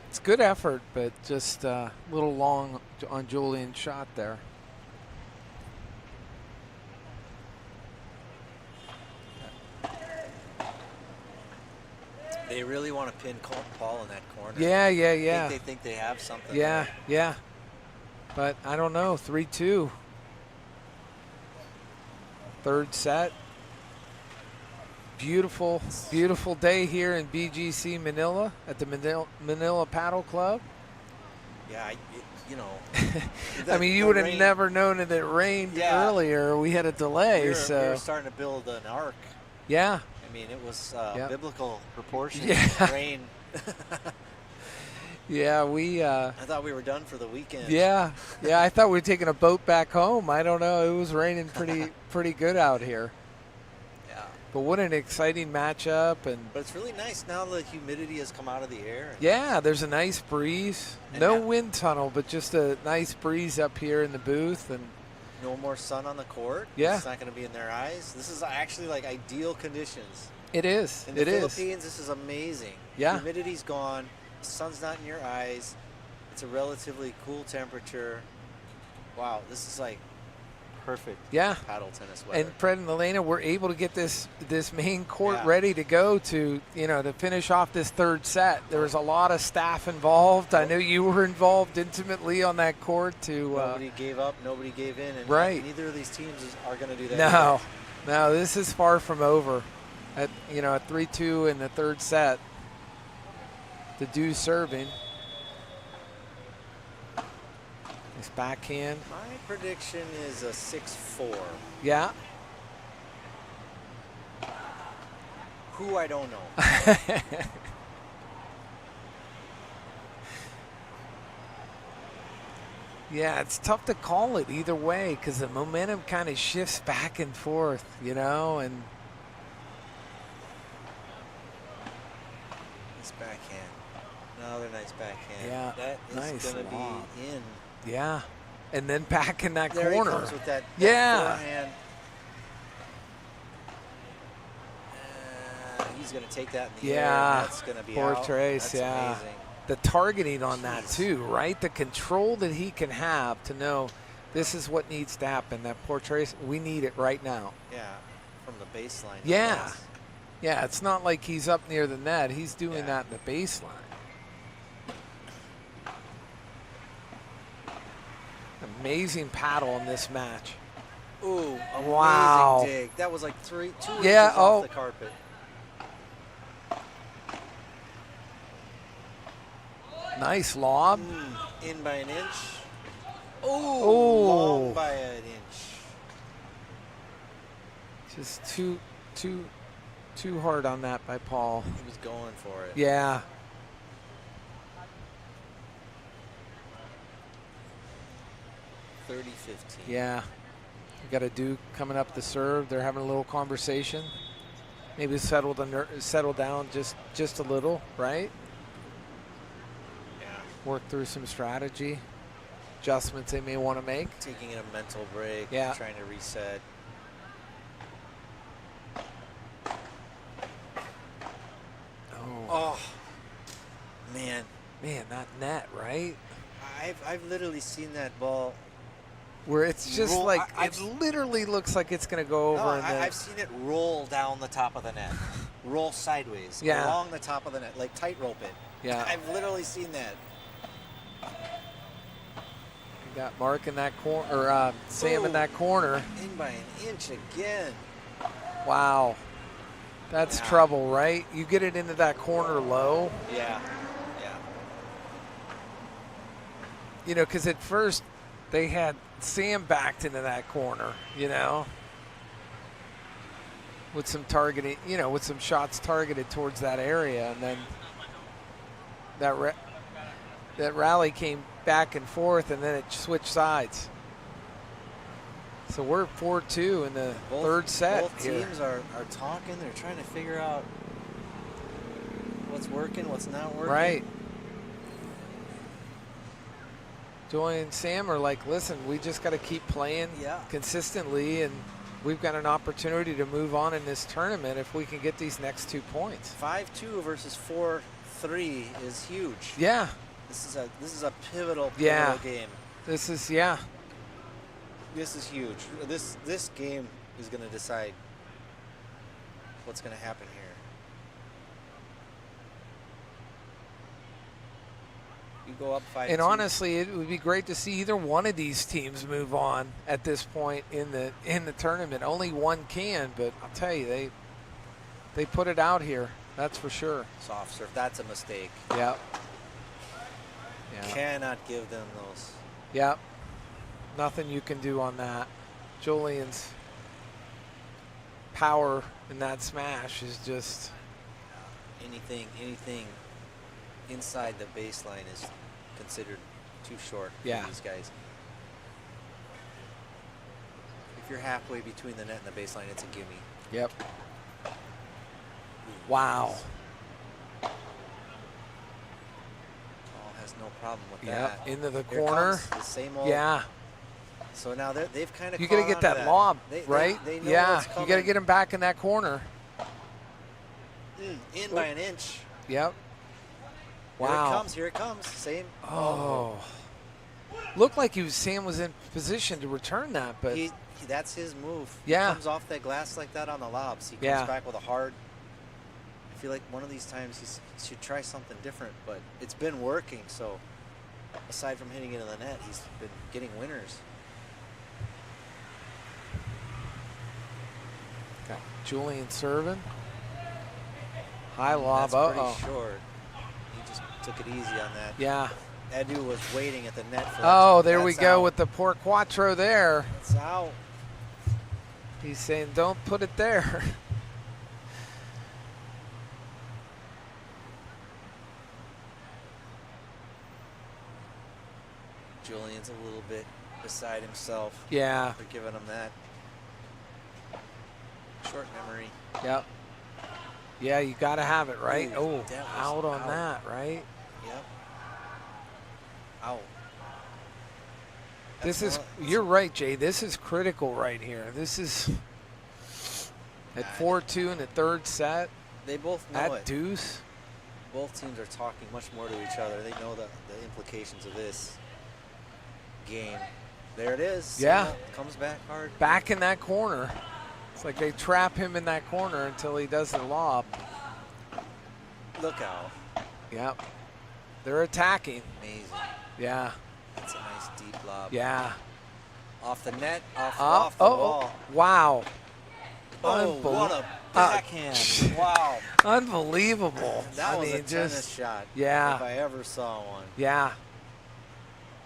It's good effort, but just a little long on Julian's shot there. They really want to pin Paul in that corner. Yeah, yeah, yeah. I think they think they have something. Yeah, there. yeah. But I don't know. 3-2. Third set. Beautiful, beautiful day here in BGC Manila at the Manila Paddle Club. Yeah, you know. I mean, you would have never known that it rained earlier. We had a delay, we were starting to build an arc. Yeah. I mean, it was biblical proportions. Yeah. Rain. Yeah, I thought we were done for the weekend. Yeah, yeah. I thought we were taking a boat back home. I don't know. It was raining pretty good out here. Yeah. But what an exciting matchup, But it's really nice now the humidity has come out of the air. Yeah, there's a nice breeze. No wind tunnel, but just a nice breeze up here in the booth, and no more sun on the court. Yeah. It's not going to be in their eyes. This is actually like ideal conditions. It is. In the Philippines, this is amazing. Yeah. Humidity's gone. The sun's not in your eyes. It's a relatively cool temperature. Wow, this is like perfect paddle tennis weather. And Fred and Elena were able to get this main court ready to go to finish off this third set. There was a lot of staff involved. I know you were involved intimately on that court too. Nobody gave up, nobody gave in, and neither of these teams are going to do that. No, this is far from over. At 3-2 in the third set. The Dew serving. Nice backhand. My prediction is a 6-4. Yeah. Who I don't know. Yeah, it's tough to call it either way because the momentum kind of shifts back and forth, and nice backhand. Another nice backhand. Yeah, that is going to be in. Yeah, and then back in that there corner. He comes with that forehand. He's going to take that in the air. That's going to be poor out. Trace. That's amazing. The targeting on that too, right? The control that he can have to know this is what needs to happen. That poor Trace, we need it right now. Yeah, from the baseline. Yeah. Yeah, it's not like he's up near the net. He's doing that in the baseline. Amazing paddle in this match. Ooh, amazing wow. dig. That was like 2 inches off the carpet. Nice lob. In by an inch. Oh, long by an inch. Just too hard on that by Paul. He was going for it. Yeah. Yeah. We got a Duke coming up the serve. They're having a little conversation. Maybe settle down just a little, right? Yeah. Work through some strategy, adjustments they may want to make. Taking a mental break. Yeah. Trying to reset. Oh. Man. Man, that net, right? I've literally seen that ball. Where it's just roll, like, it literally looks like it's going to go over. No, I've seen it roll down the top of the net. Roll sideways. Yeah. Along the top of the net, like tightrope it. Yeah. I've literally seen that. You got Mark in that corner, or Sam in that corner. In by an inch again. Wow. That's trouble, right? You get it into that corner low. Yeah. Because at first they had Sam backed into that corner, with some targeting, with some shots targeted towards that area, and then that rally came back and forth, and then it switched sides. So we're 4-2 in the third set. Both teams are talking. They're trying to figure out what's working, what's not working. Right. Julian and Sam are like, listen, we just got to keep playing consistently, and we've got an opportunity to move on in this tournament if we can get these next 2 points. 5-2 versus 4-3 is huge. Yeah. This is a pivotal game. This is This is huge. This game is going to decide what's going to happen here. You go up 5-2. And honestly, it would be great to see either one of these teams move on at this point in the tournament. Only one can, but I'll tell you, they put it out here. That's for sure. Soft serve. That's a mistake. Yep. Cannot give them those. Yep. Nothing you can do on that. Julian's power in that smash is just anything inside the baseline is considered too short for these guys. If you're halfway between the net and the baseline, it's a gimme. Yep. Wow. Paul has no problem with that. Into the Here corner. comes the same old. Yeah. So now they've kind of. You got to get that lob, right? They know yeah. You got to get him back in that corner. In by an inch. Yep. Wow. Here it comes. Same. Oh. Looked like Sam was in position to return that, but that's his move. Yeah. He comes off that glass like that on the lobs. He comes back with a hard. I feel like one of these times he should try something different, but it's been working. So aside from hitting it in the net, he's been getting winners. Okay. Julian serving. High lob. That's pretty short. He just took it easy on that. Yeah. Edu was waiting at the net for that. Oh, there we go out. with the poor Quattro there. It's out. He's saying, don't put it there. Julian's a little bit beside himself. Yeah. For giving him that. Short memory. Yep. Yeah, you got to have it, right? Ooh, out on that, right? Yep. Out. You're right, Jay. This is critical right here. This is at 4-2 in the third set. They both know at it. Deuce. Both teams are talking much more to each other. They know the implications of this game. There it is. Yeah. Comes back hard. Back in that corner. It's like they trap him in that corner until he does the lob. Look out. Yep. They're attacking. Amazing. Yeah. That's a nice deep lob. Yeah. Off the net, off the wall. Wow. Oh, what a backhand. Wow. Unbelievable. That was a tennis shot. Yeah. If I ever saw one. Yeah.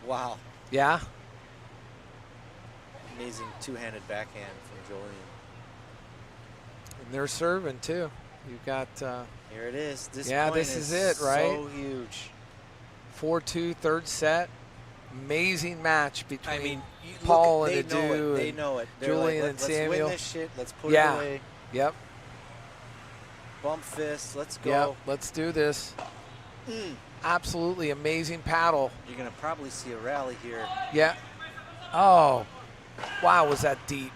Wow. Yeah. Amazing two-handed backhand from Julian. And they're serving too. You've got. Here it is. This is it, right? So huge. 4-2, third set. Amazing match between you Paul look, and Adu. They know it. They're Julian like, and let's Samuel. win this shit. Let's put it away. Yep. Bump fist. Let's go. Yep. Let's do this. Absolutely amazing paddle. You're going to probably see a rally here. Yeah. Oh. Wow, was that deep?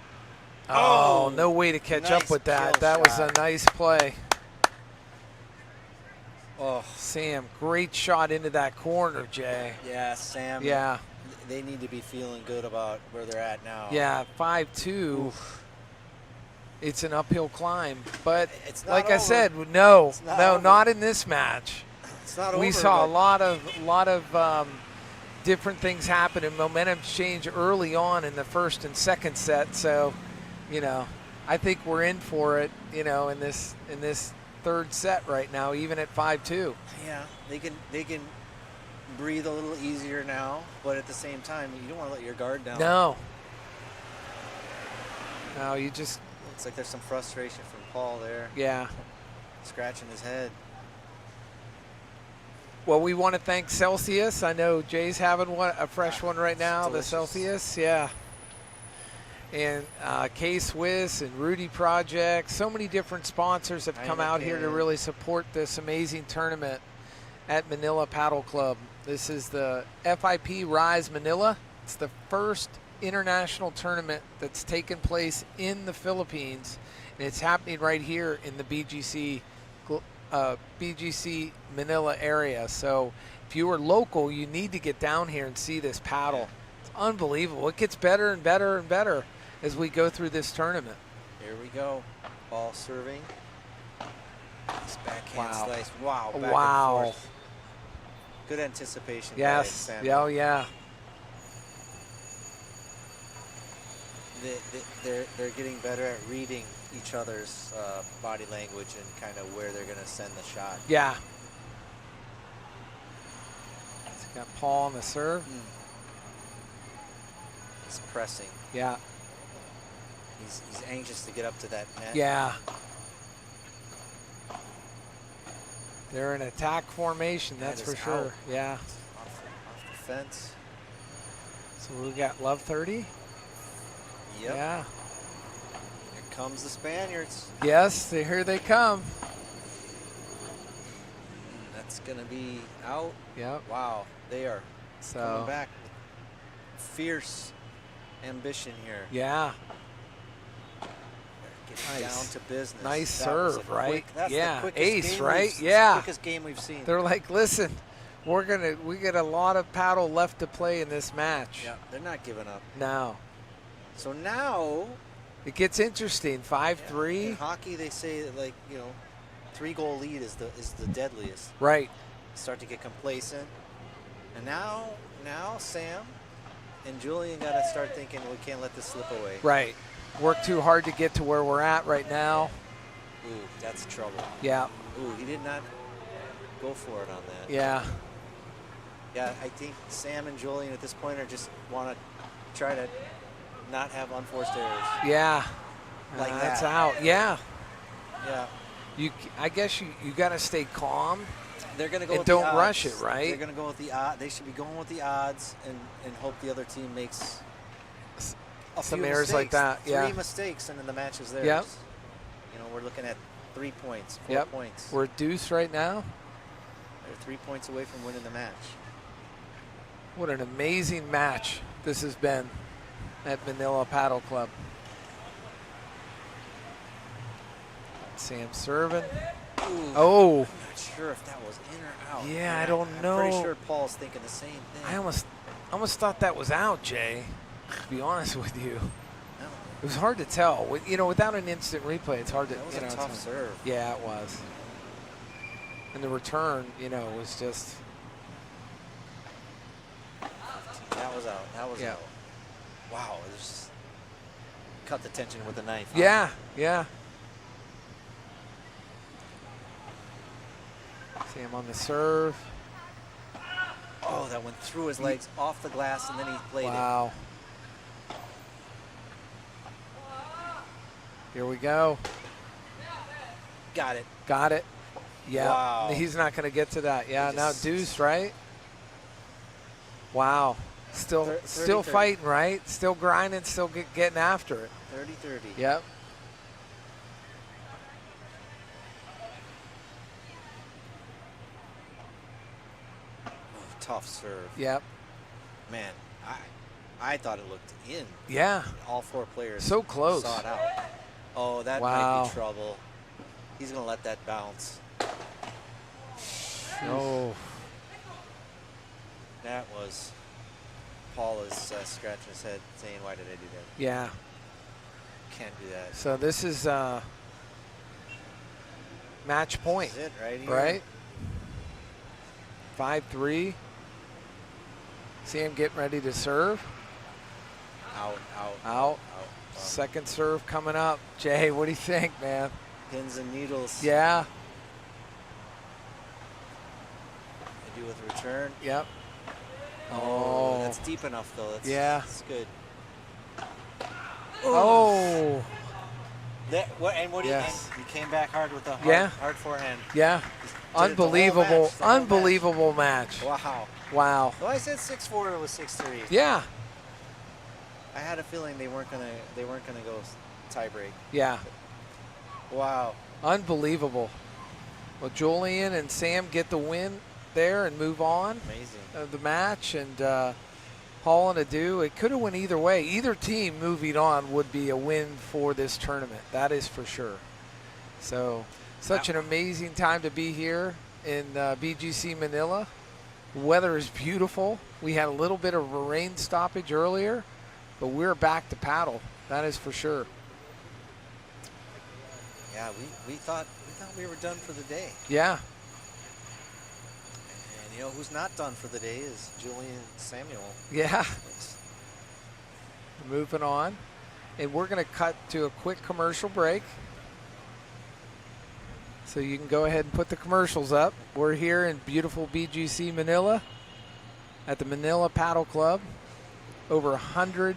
Oh, no way to catch up with that. That was a nice play. Oh, Sam, great shot into that corner, Jay. Yeah, Sam. Yeah. They need to be feeling good about where they're at now. Yeah, 5-2. It's an uphill climb, but it's not like over. I said, no, over. not in this match. It's not we over, saw a lot of different things happen and momentum change early on in the first and second set. So, I think we're in for it. In this third set right now, even at 5-2. Yeah, they can breathe a little easier now, but at the same time, you don't want to let your guard down. No, you just. Looks like there's some frustration from Paul there. Yeah. Scratching his head. Well, we want to thank Celsius. I know Jay's having a fresh one right now, the Celsius. Yeah. And K-Swiss and Rudy Project. So many different sponsors have come out here to really support this amazing tournament. at Manila Paddle Club. This is the FIP Rise Manila. It's the first international tournament that's taken place in the Philippines, and it's happening right here in the BGC Manila area. So if you are local, you need to get down here and see this paddle. It's unbelievable. It gets better and better and better as we go through this tournament. Here we go. Ball serving. This backhand Wow. slice. Wow. Back Wow. And forth. Good anticipation. by Yes. Sam. Yeah, oh, yeah. They're getting better at reading each other's body language and kind of where they're going to send the shot. Yeah. He's got Paul on the serve. He's pressing. Yeah. He's anxious to get up to that net. Yeah. They're in attack formation, that's That for is sure. out. Yeah. Off the fence. So we got Love 30. Yep. Yeah. Here comes the Spaniards. Yes, here they come. That's going to be out. Yep. Wow. They are So coming back with fierce ambition here. yeah. Getting Nice. down to business. Nice That was serve, a right? That's Yeah. the quickest Ace, game right? we've- Yeah. The quickest game we've seen. They're like, listen, we get a lot of paddle left to play in this match. Yeah, they're not giving up. No. So now, It gets interesting. in 5-3. hockey, they say that, like, 3-goal lead is the deadliest. Right. Start to get complacent, and now Sam and Julian got to start thinking we can't let this slip away. Right. Work too hard to get to where we're at right now. Ooh, that's trouble. Yeah. Ooh, he did not go for it on that. Yeah. Yeah, I think Sam and Julian at this point are just want to try to not have unforced errors. Yeah. Like That's that. out. Yeah. Yeah. I guess you got to stay calm. They're going to go And with don't the odds. rush it, right? They're going to go with the odds. They should be going with the odds and hope the other team makes Some few errors like mistakes. that, yeah. 3 mistakes, and then the match is theirs. Yep. We're looking at 3 points, 4 points. We're deuce right now. They're 3 points away from winning the match. What an amazing match this has been at Manila Paddle Club. Sam serving. Ooh, Oh. I'm not sure if that was in or out. Yeah, And I don't I'm know. pretty sure Paul's thinking the same thing. I almost thought that was out, Jay, to be honest with you. No, It was hard to tell. Without an instant replay, it's hard to, that was a it's tough serve. Yeah, it was. And the return, was just. That was out. That was Yeah. out. Wow, it just cut the tension with a knife. huh? Yeah, yeah. Sam on the serve. Oh, that went through his legs, off the glass, and then he played Wow. Here we go. it. Got it. Got it. Yeah. Wow. He's not going to get to that. Yeah. He Now just- deuce, right? Wow. Still 30-30. fighting, right? Still grinding. Still getting after it. 30-30. Yep. Oh, tough serve. Yep. Man, I thought it looked in. Yeah. All 4 players So close. saw it out. Oh, that might Wow. be trouble. He's going to let that bounce. Oh. That was Paul is scratching his head saying, why did I do that? Yeah. Can't do that. So this is match point, This is it right here. right? 5-3. Sam getting ready to serve. Out, out, Out. out. Second serve coming up. Jay, what do you think, man? Pins and needles. Yeah. They do with return. Yep. Oh, that's deep enough though. That's, Yeah. That's good. Oh. What do you Yes. think? He came back hard with a hard, Yeah. hard forehand. Yeah. Did it the whole Unbelievable. match, the whole match. Unbelievable match. Wow. Wow. Well, I said 6-4. It was 6-3. Yeah. I had a feeling they weren't gonna go tie break. Yeah. Wow. Unbelievable. Well, Julian and Sam get the win there and move on Amazing. the match, and Hall and Adu. It could have went either way. Either team moving on would be a win for this tournament. That is for sure. So, such an amazing time to be here in BGC Manila. Weather is beautiful. We had a little bit of a rain stoppage earlier, but we're back to paddle. That is for sure. Yeah, we thought we were done for the day. Yeah. And you know who's not done for the day is Julian Samuel. Yeah. Moving on. And we're going to cut to a quick commercial break. So you can go ahead and put the commercials up. We're here in beautiful BGC Manila at the Manila Paddle Club. Over 100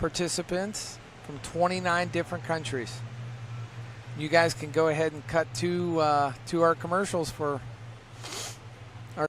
participants from 29 different countries. You guys can go ahead and cut to our commercials for our.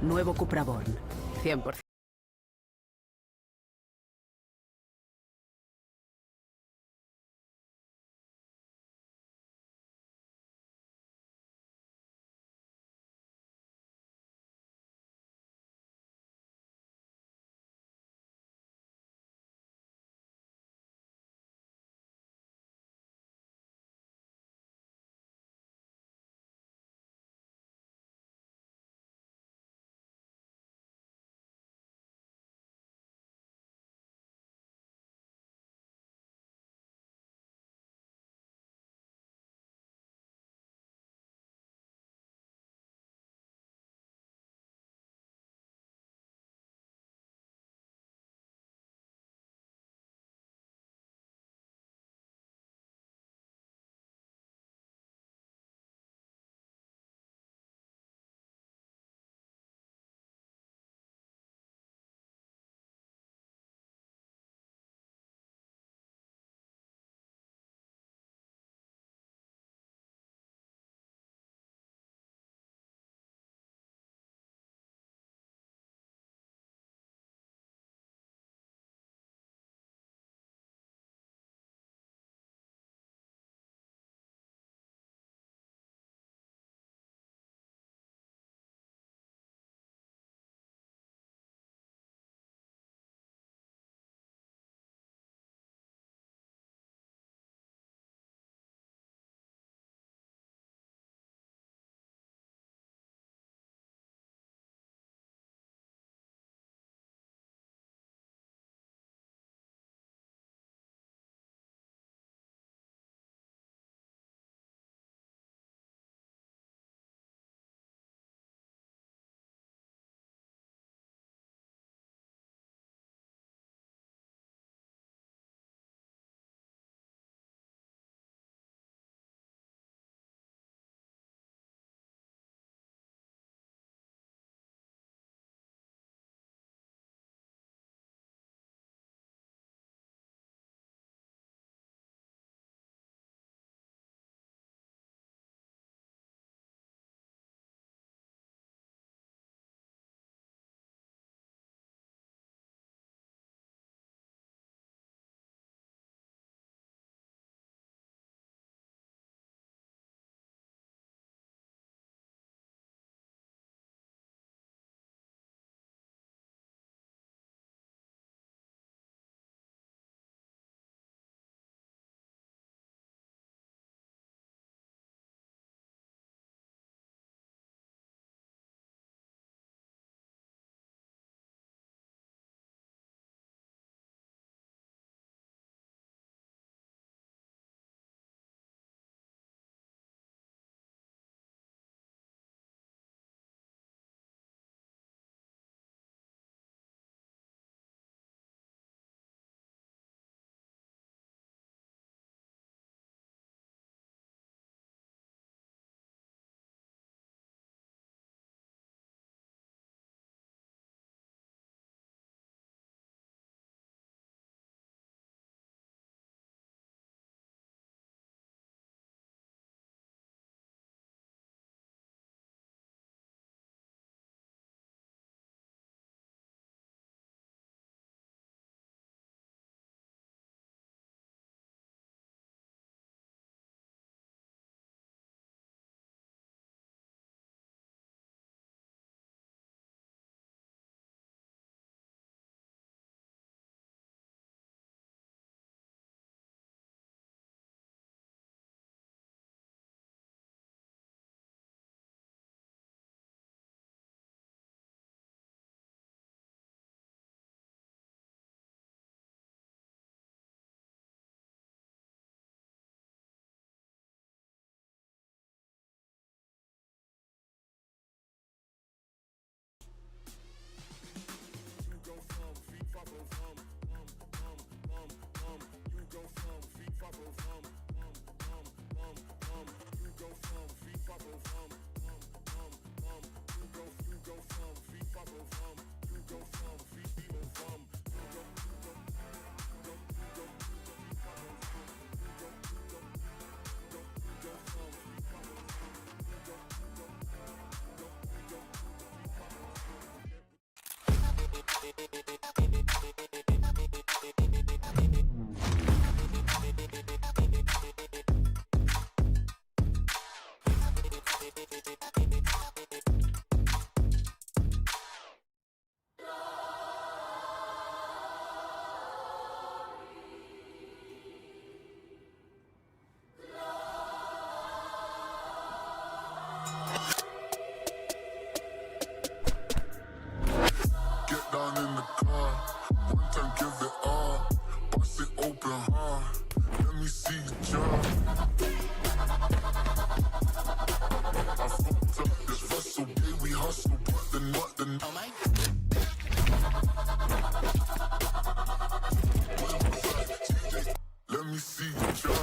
Nuevo CUPRA Born. 100%. Get down in the car, one time give it all. Bust it open hard, let me see you jump. I fucked up this hustle, baby, we hustle, but the let me see you jump.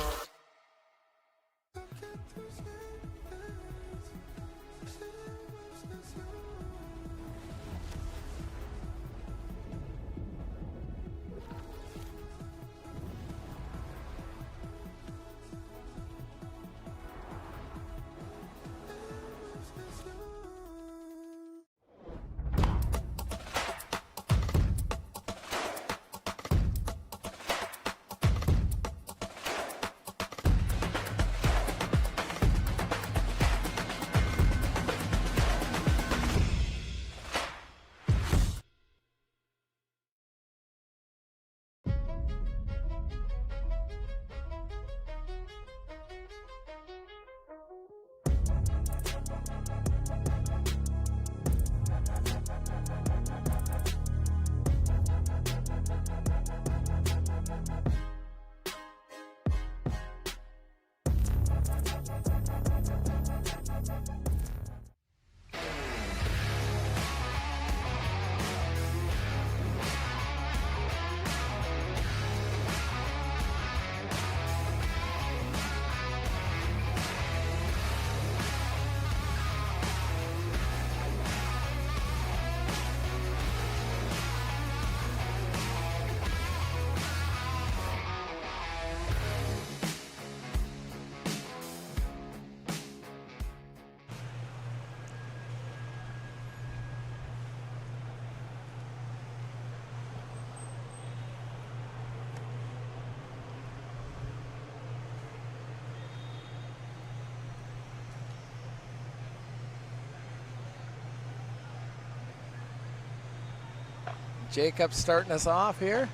Jacob starting us off here.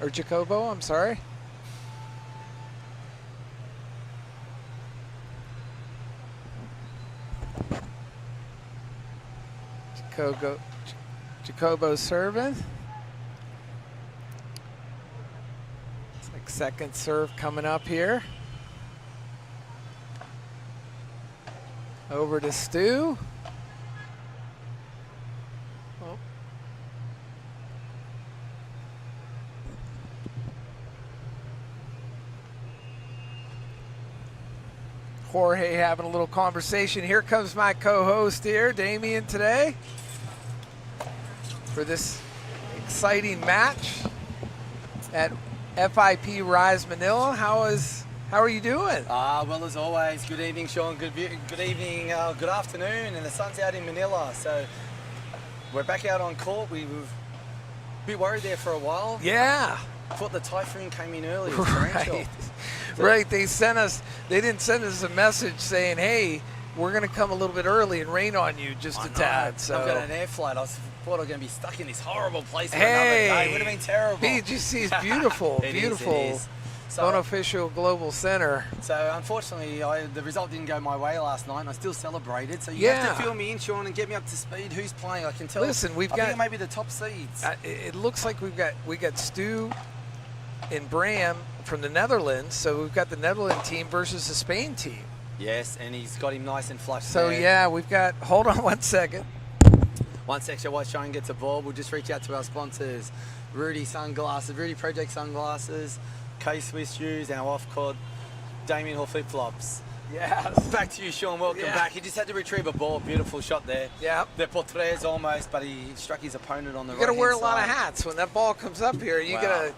Or Jacobo, I'm sorry. Jacobo serving. It's like second serve coming up here. Over to Stu. Oh. Jorge having a little conversation. Here comes my co-host here, Damien, today for this exciting match at FIP Rise Manila. How are you doing? Well, as always, good evening, Sean. Good evening, good afternoon, and the sun's out in Manila. So we're back out on court. We were a bit worried there for a while. Yeah. Thought the typhoon came in early. Right. Right. They didn't send us a message saying, hey, we're going to come a little bit early and rain on you just a tad. So I've got an air flight. I thought I was going to be stuck in this horrible place for hey, another day. It would have been terrible. BGC is beautiful. Beautiful. It is. So, unofficial global center. So unfortunately, the result didn't go my way last night, and I still celebrated. So you have to fill me in, Sean, and get me up to speed. Who's playing? I can tell. Listen, I think maybe the top seeds. It looks like we got Stu and Bram from the Netherlands. So we've got the Netherlands team versus the Spain team. Yes, and he's got him nice and flush. So there. yeah, we've got. Hold on one second. One section while Sean gets a ball, we'll just reach out to our sponsors, Rudy Project Sunglasses, K-Swiss Shoes, and our off-court Damien Hall flip-flops. Yeah. Back to you, Sean. Welcome back. He just had to retrieve a ball. Beautiful shot there. Yeah. The Portres almost, but he struck his opponent on the right. You got to wear a lot of hats when that ball comes up here. You Wow.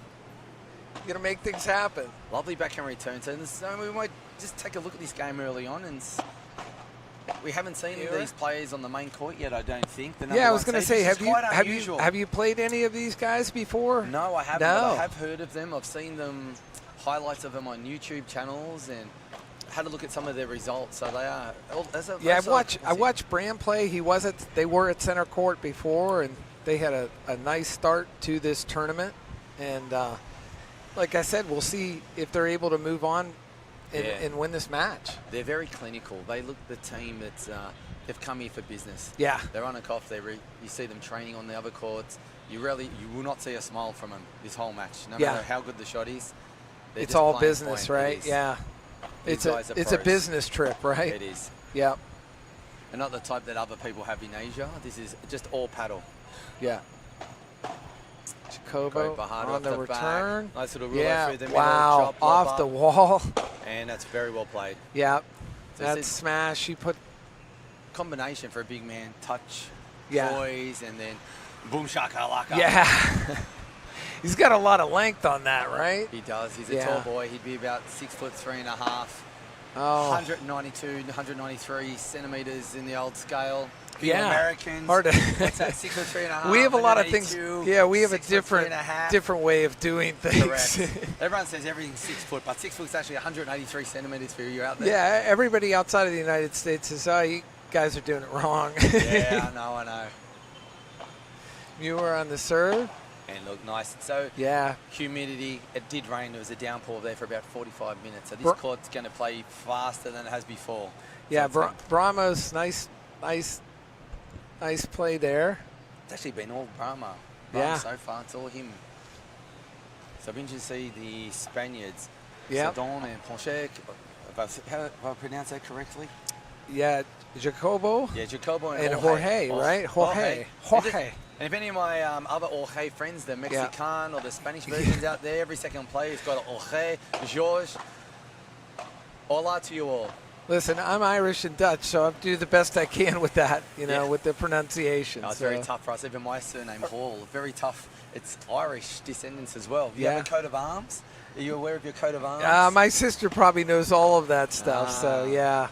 gotta make things happen. Lovely backhand return. So we might just take a look at this game early on and We haven't seen these players on the main court yet, I don't think. Yeah, I was going to say, have unusual. you played any of these guys before? No, I haven't. No. But I have heard of them. I've seen them, highlights of them on YouTube channels, and had a look at some of their results. So they are. I watched Bram play. They were at center court before, and they had a nice start to this tournament. And like I said, we'll see if they're able to move on and win this match. They're very clinical. They look the team that's they've come here for business. Yeah. They're on a cough. You see them training on the other courts. You will not see a smile from them this whole match, no matter how good the shot is. It's all business, right? Yeah. It's a business trip, right? It is. Yep. And not the type that other people have in Asia. This is just all paddle. Yeah. Jacobo on the return. Back. Nice little ruler through the middle. Wow, chop, off the wall. And that's very well played. Yep. So that smash, he put... Combination for a big man. Touch, yeah. poise, and then boom shakalaka. Yeah. He's got a lot of length on that, right? He does. He's a tall boy. He'd be about 6'3.5". Oh. 192, 193 centimeters in the old scale. Yeah. Americans. Hard to What's that? 6'3.5". We have a lot of things. Yeah, we have a different way of doing things. Correct. Everyone says everything's 6 foot, but 6 foot is actually 183 centimeters for you out there. Yeah, everybody outside of the United States says, "Oh, you guys are doing it wrong." Yeah, I know. Muir on the serve. And look nice. So yeah, humidity. It did rain. There was a downpour there for about 45 minutes. So this court's going to play faster than it has before. Yeah, Brahma's nice play there. It's actually been all Brahma so far. It's all him. So I've been to see the Spaniards, Sedon and Ponchek. How do I pronounce that correctly? Yeah, Jacobo. Yeah, Jacobo and Jorge, right? Jorge. And if any of my other Jorge friends, the Mexican or the Spanish versions out there, every second player's got a Jorge, George. Hola to you all. Listen, I'm Irish and Dutch, so I do the best I can with that, with the pronunciation. No, it's very tough for us. Even my surname, Hall, very tough. It's Irish descendants as well. Do you have a coat of arms? Are you aware of your coat of arms? My sister probably knows all of that stuff, so yeah.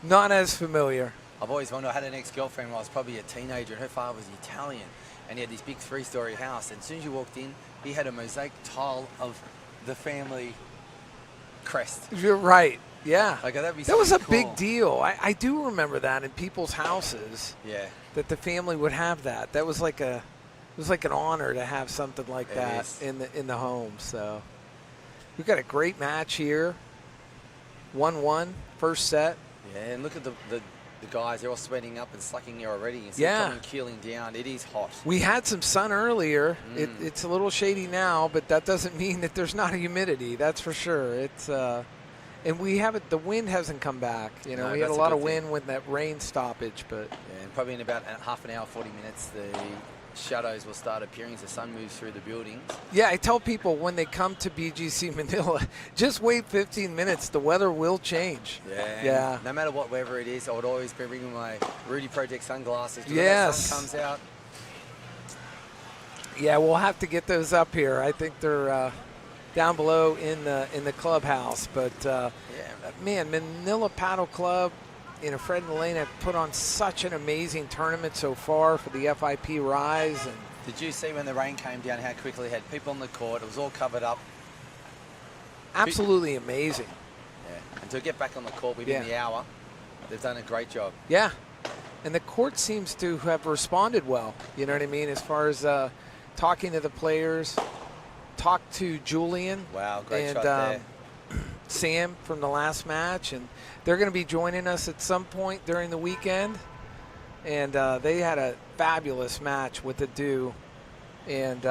Not as familiar. I've always wondered. I had an ex-girlfriend when I was probably a teenager, and her father was Italian, and he had this big 3-story house. And as soon as you walked in, he had a mosaic tile of the family crest. You're right. Yeah. Like, that was a big deal. I do remember that in people's houses. Yeah. That the family would have that. That was like an honor to have something like that in the home. So we've got a great match here. 1-1 first set. Yeah, and look at the guys, they're all sweating up and slacking there already. Coming keeling down. It is hot. We had some sun earlier. It's a little shady now, but that doesn't mean that there's not a humidity. That's for sure. It's and we haven't. The wind hasn't come back. We had a lot of wind with that rain stoppage, but and probably in about half an hour, 40 minutes, the shadows will start appearing as the sun moves through the buildings. Yeah, I tell people when they come to BGC Manila, just wait 15 minutes. The weather will change. Yeah. No matter what weather it is, I would always be bringing my Rudy Project sunglasses. When the sun comes out. Yeah, we'll have to get those up here. I think they're down below in the clubhouse. But man, Manila Paddle Club. Fred and Elaine have put on such an amazing tournament so far for the FIP Rise. And did you see when the rain came down how quickly they had people on the court? It was all covered up. Absolutely amazing. Yeah, and to get back on the court within the hour, they've done a great job. Yeah, and the court seems to have responded well. You know what I mean? As far as talking to the players, talked to Julian. Wow, great shot there. Sam from the last match, and they're going to be joining us at some point during the weekend. And they had a fabulous match with Adu and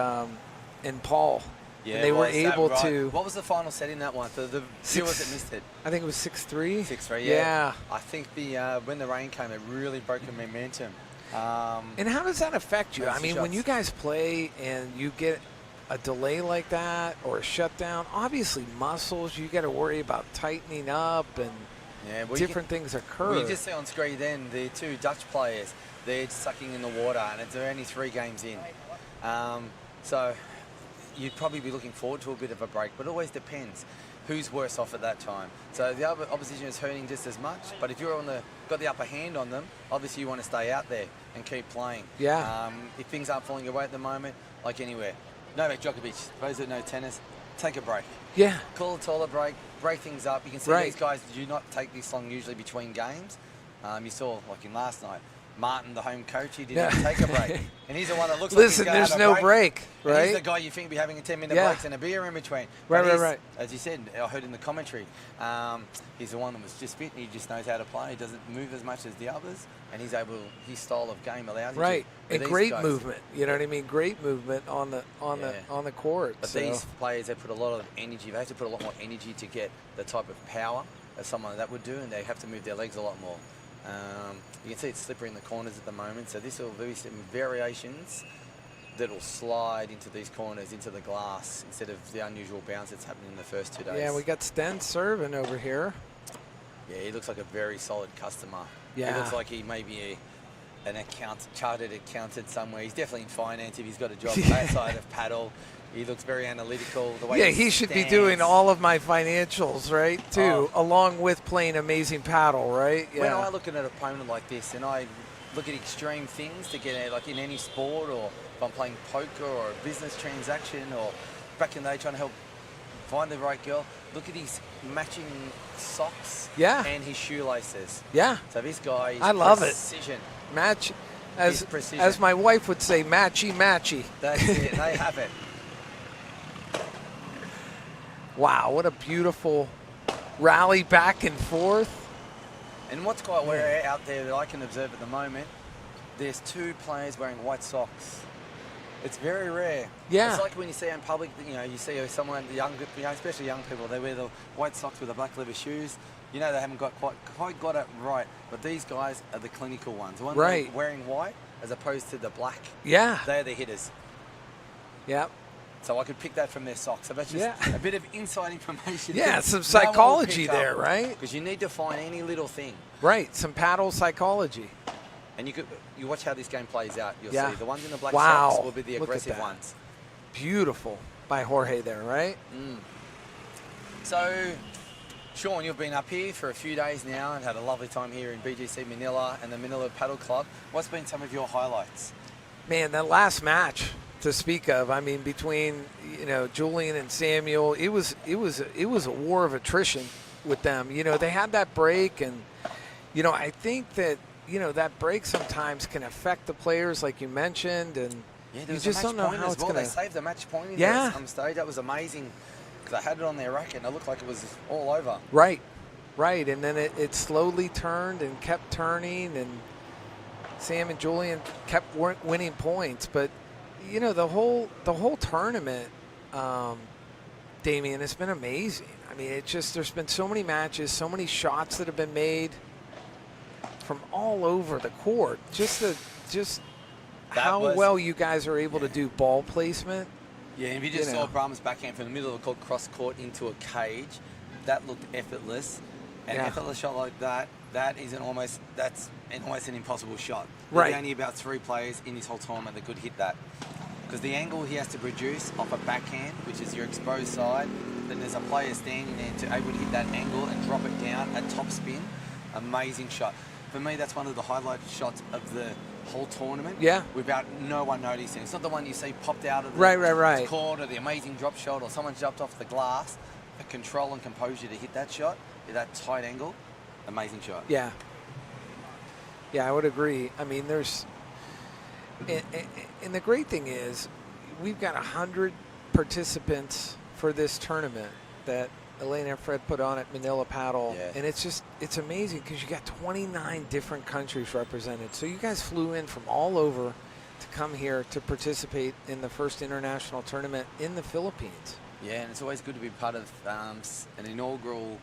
Paul. Yeah, and they were able to. What was the final set in that one? For the viewers that missed it, I think it was 6-3. 6-3. Yeah. I think when the rain came, it really broke the momentum. And how does that affect you? I mean, when you guys play and you get a delay like that or a shutdown, obviously muscles, you got to worry about tightening up and different things occur. Well, you just see on screen then the two Dutch players, they're sucking in the water and they're only 3 games in. So you'd probably be looking forward to a bit of a break, but it always depends who's worse off at that time. So the other opposition is hurting just as much, but if you're on the got the upper hand on them, obviously you want to stay out there and keep playing. Yeah. If things aren't falling your way at the moment, like anywhere, Novak Djokovic, those that know tennis, take a break. Yeah. Call a taller break, break things up. You can see these guys do not take this long usually between games. You saw, like in last night, Martin, the home coach, he didn't even take a break. And he's the one that looks like he's Listen, going to there's have a no break, And right? he's the guy you think be having a 10-minute breaks and a beer in between. Right. As you said, I heard in the commentary, he's the one that was just fit and he just knows how to play. He doesn't move as much as the others, and he's able. His style of game allows him Right, to. and great movement. You know what I mean? Great movement on the court. But these players, they put a lot of energy. They have to put a lot more energy to get the type of power that someone that would do, and they have to move their legs a lot more. You can see it's slippery in the corners at the moment, so this will be some variations that will slide into these corners, into the glass, instead of the unusual bounce that's happening in the first 2 days. Yeah, we got Sten serving over here. Yeah, he looks like a very solid customer. Yeah. He looks like he may be an chartered accountant somewhere. He's definitely in finance if he's got a job outside of paddle. He looks very analytical. The way he should be doing all of my financials, right, too, along with playing amazing paddle, right? Yeah. When I look at an opponent like this and I look at extreme things to get like in any sport, or if I'm playing poker or a business transaction, or back in the day trying to help find the right girl, look at his matching socks and his shoelaces. Yeah. So this guy is I love precision. It. Match, as my wife would say, matchy. That's it. They have it. Wow, what a beautiful rally back and forth. And what's quite rare out there that I can observe at the moment, there's 2 players wearing white socks. It's very rare. Yeah. It's like when you see in public, you see someone, especially young people, they wear the white socks with the black leather shoes. They haven't quite got it right. But these guys are the clinical ones. The ones wearing white as opposed to the black. Yeah. They're the hitters. Yep. So I could pick that from their socks. So that's just a bit of inside information. Yeah, some psychology there, right? Because you need to find any little thing. Right, some paddle psychology. And you watch how this game plays out. You'll see the ones in the black Wow. socks will be the aggressive ones. Beautiful by Jorge there, right? So, Sean, you've been up here for a few days now and had a lovely time here in BGC Manila and the Manila Paddle Club. What's been some of your highlights? Man, that last match to speak of, I mean, between Julian and Samuel, it was a war of attrition with them. They had that break, and I think that that break sometimes can affect the players, like you mentioned, and you just don't know how it's going to. They saved the match point in some stage. That was amazing because I had it on their racket and it looked like it was all over. Right, and then it slowly turned and kept turning, and Sam and Julian kept winning points, but. The whole tournament, Damien, it's been amazing. I mean, there's been so many matches, so many shots that have been made from all over the court. Just how well you guys are able to do ball placement. Yeah, and if you just saw Brahma's backhand from the middle of the court, cross court into a cage, that looked effortless. An effortless shot like that's almost an impossible shot. There's only about 3 players in this whole tournament that could hit that. Because the angle he has to produce off a backhand, which is your exposed side, then there's a player standing there to able to hit that angle and drop it down at top spin. Amazing shot. For me, that's one of the highlight shots of the whole tournament. Yeah. Without no one noticing. It's not the one you see popped out of the court, or the amazing drop shot, or someone jumped off the glass. The control and composure to hit that shot at that tight angle. Amazing shot. Yeah. Yeah, I would agree. I mean, and the great thing is, we've got 100 participants for this tournament that Elena and Fred put on at Manila Paddle, and it's amazing because you got 29 different countries represented. So you guys flew in from all over to come here to participate in the first international tournament in the Philippines. Yeah, and it's always good to be part of an inaugural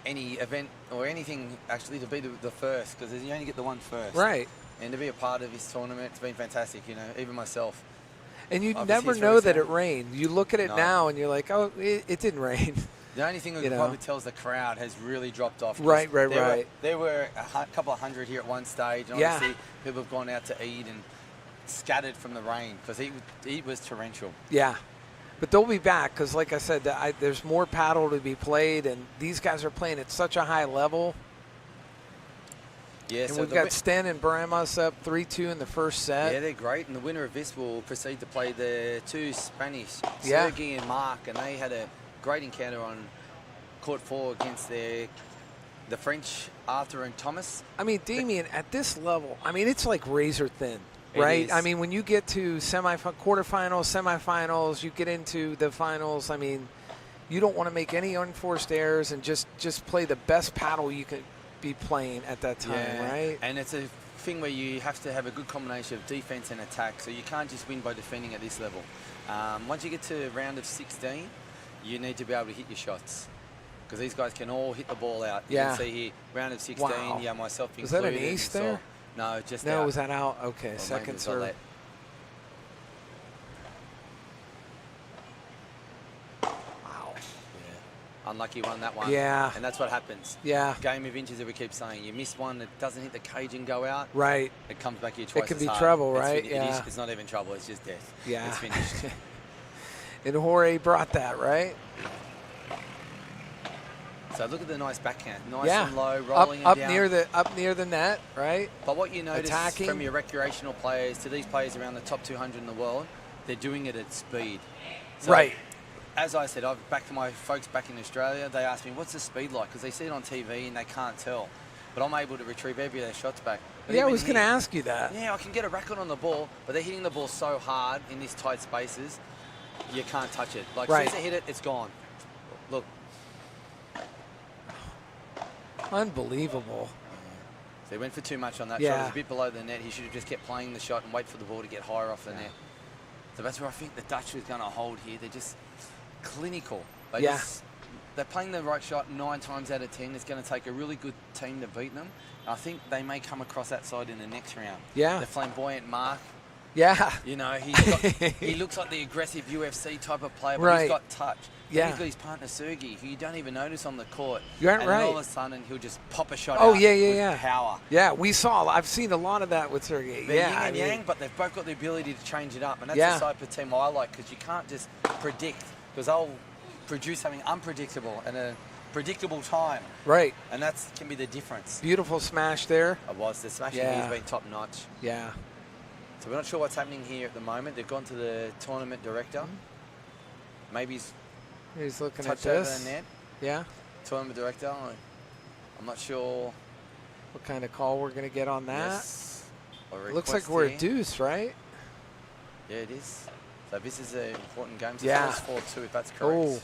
any event or anything, actually, to be the first, because you only get the one first. Right. And to be a part of this tournament, it's been fantastic, even myself. And you never know that it rained. You look at it now and you're like, oh, it didn't rain. The only thing that probably tells the crowd has really dropped off. Right. There were a couple of hundred here at one stage, and obviously people have gone out to eat and scattered from the rain because it was torrential. Yeah. But they'll be back because, like I said, there's more paddle to be played, and these guys are playing at such a high level. Yeah, And so we've got Sten and Bramos up 3-2 in the first set. Yeah, they're great. And the winner of this will proceed to play the two Spanish, Yeah. Sergi and Mark. And they had a great encounter on court 4 against the French, Arthur and Thomas. I mean, Damien, at this level, I mean, it's like razor thin, right? is. I mean, when you get to quarterfinals, semifinals, you get into the finals, I mean, you don't want to make any unforced errors and just play the best paddle you could be playing at that time, right? And it's a thing where you have to have a good combination of defense and attack, so you can't just win by defending at this level. Once you get to round of 16, you need to be able to hit your shots, because these guys can all hit the ball out. You can see here, round of 16, Wow. yeah, myself included. Was that an ace there? No, just No, out. was that out? Okay, Well, second maybe it's serve. like Wow. Yeah. Unlucky one, that one. Yeah. And that's what happens. Yeah. Game of inches that we keep saying. You miss one that doesn't hit the cage and go out. Right. It comes back here twice It could as be hard. trouble, It's right? fin- Yeah. It's not even trouble. It's just death. Yeah. It's finished. And Jorge brought that, right? So look at the nice backhand. Nice Yeah. and low, rolling up and down. near the net, right? But what you notice Attacking. from your recreational players to these players around the top 200 in the world, they're doing it at speed. So, Right. As I said, back to my folks back in Australia, they ask me, what's the speed like? Because they see it on TV and they can't tell. But I'm able to retrieve every of their shots back. But Yeah, I even was going to here, ask you that. Yeah, I can get a record on the ball, but they're hitting the ball so hard in these tight spaces, you can't touch it. Like, Right. as soon as they hit it, it's gone. Look. Unbelievable. So he went for too much on that Yeah. shot. It was a bit below the net. He should have just kept playing the shot and wait for the ball to get higher off the net. So that's where I think the Dutch is going to hold here. They're just clinical. They're playing the right shot 9 times out of 10. It's going to take a really good team to beat them. I think they may come across that side in the next round. Yeah. The flamboyant Mark. Yeah. You know, he looks like the aggressive UFC type of player, but Right. he's got touch. Yeah. And he's got his partner Sergi, who you don't even notice on the court. You're and right. all of a sudden, he'll just pop a shot Oh, out yeah, with power. Yeah, I've seen a lot of that with Sergey. They're Yeah, yin I and mean, yang, but they've both got the ability to change it up. And that's Yeah. the type of team I like, because you can't just predict, because they'll produce something unpredictable in a predictable time. Right. And that can be the difference. Beautiful smash there. It was. The smashing Yeah. here has been top notch. Yeah. So we're not sure what's happening here at the moment. They've gone to the tournament director. Maybe He's looking at touch over this. the net. Yeah. Tournament director. I'm not sure. What kind of call we're going to get on that? Yes. It looks like we're a deuce, right? Yeah, it is. So this is an important game. So Yeah. it's 4-2 if that's correct. Oh,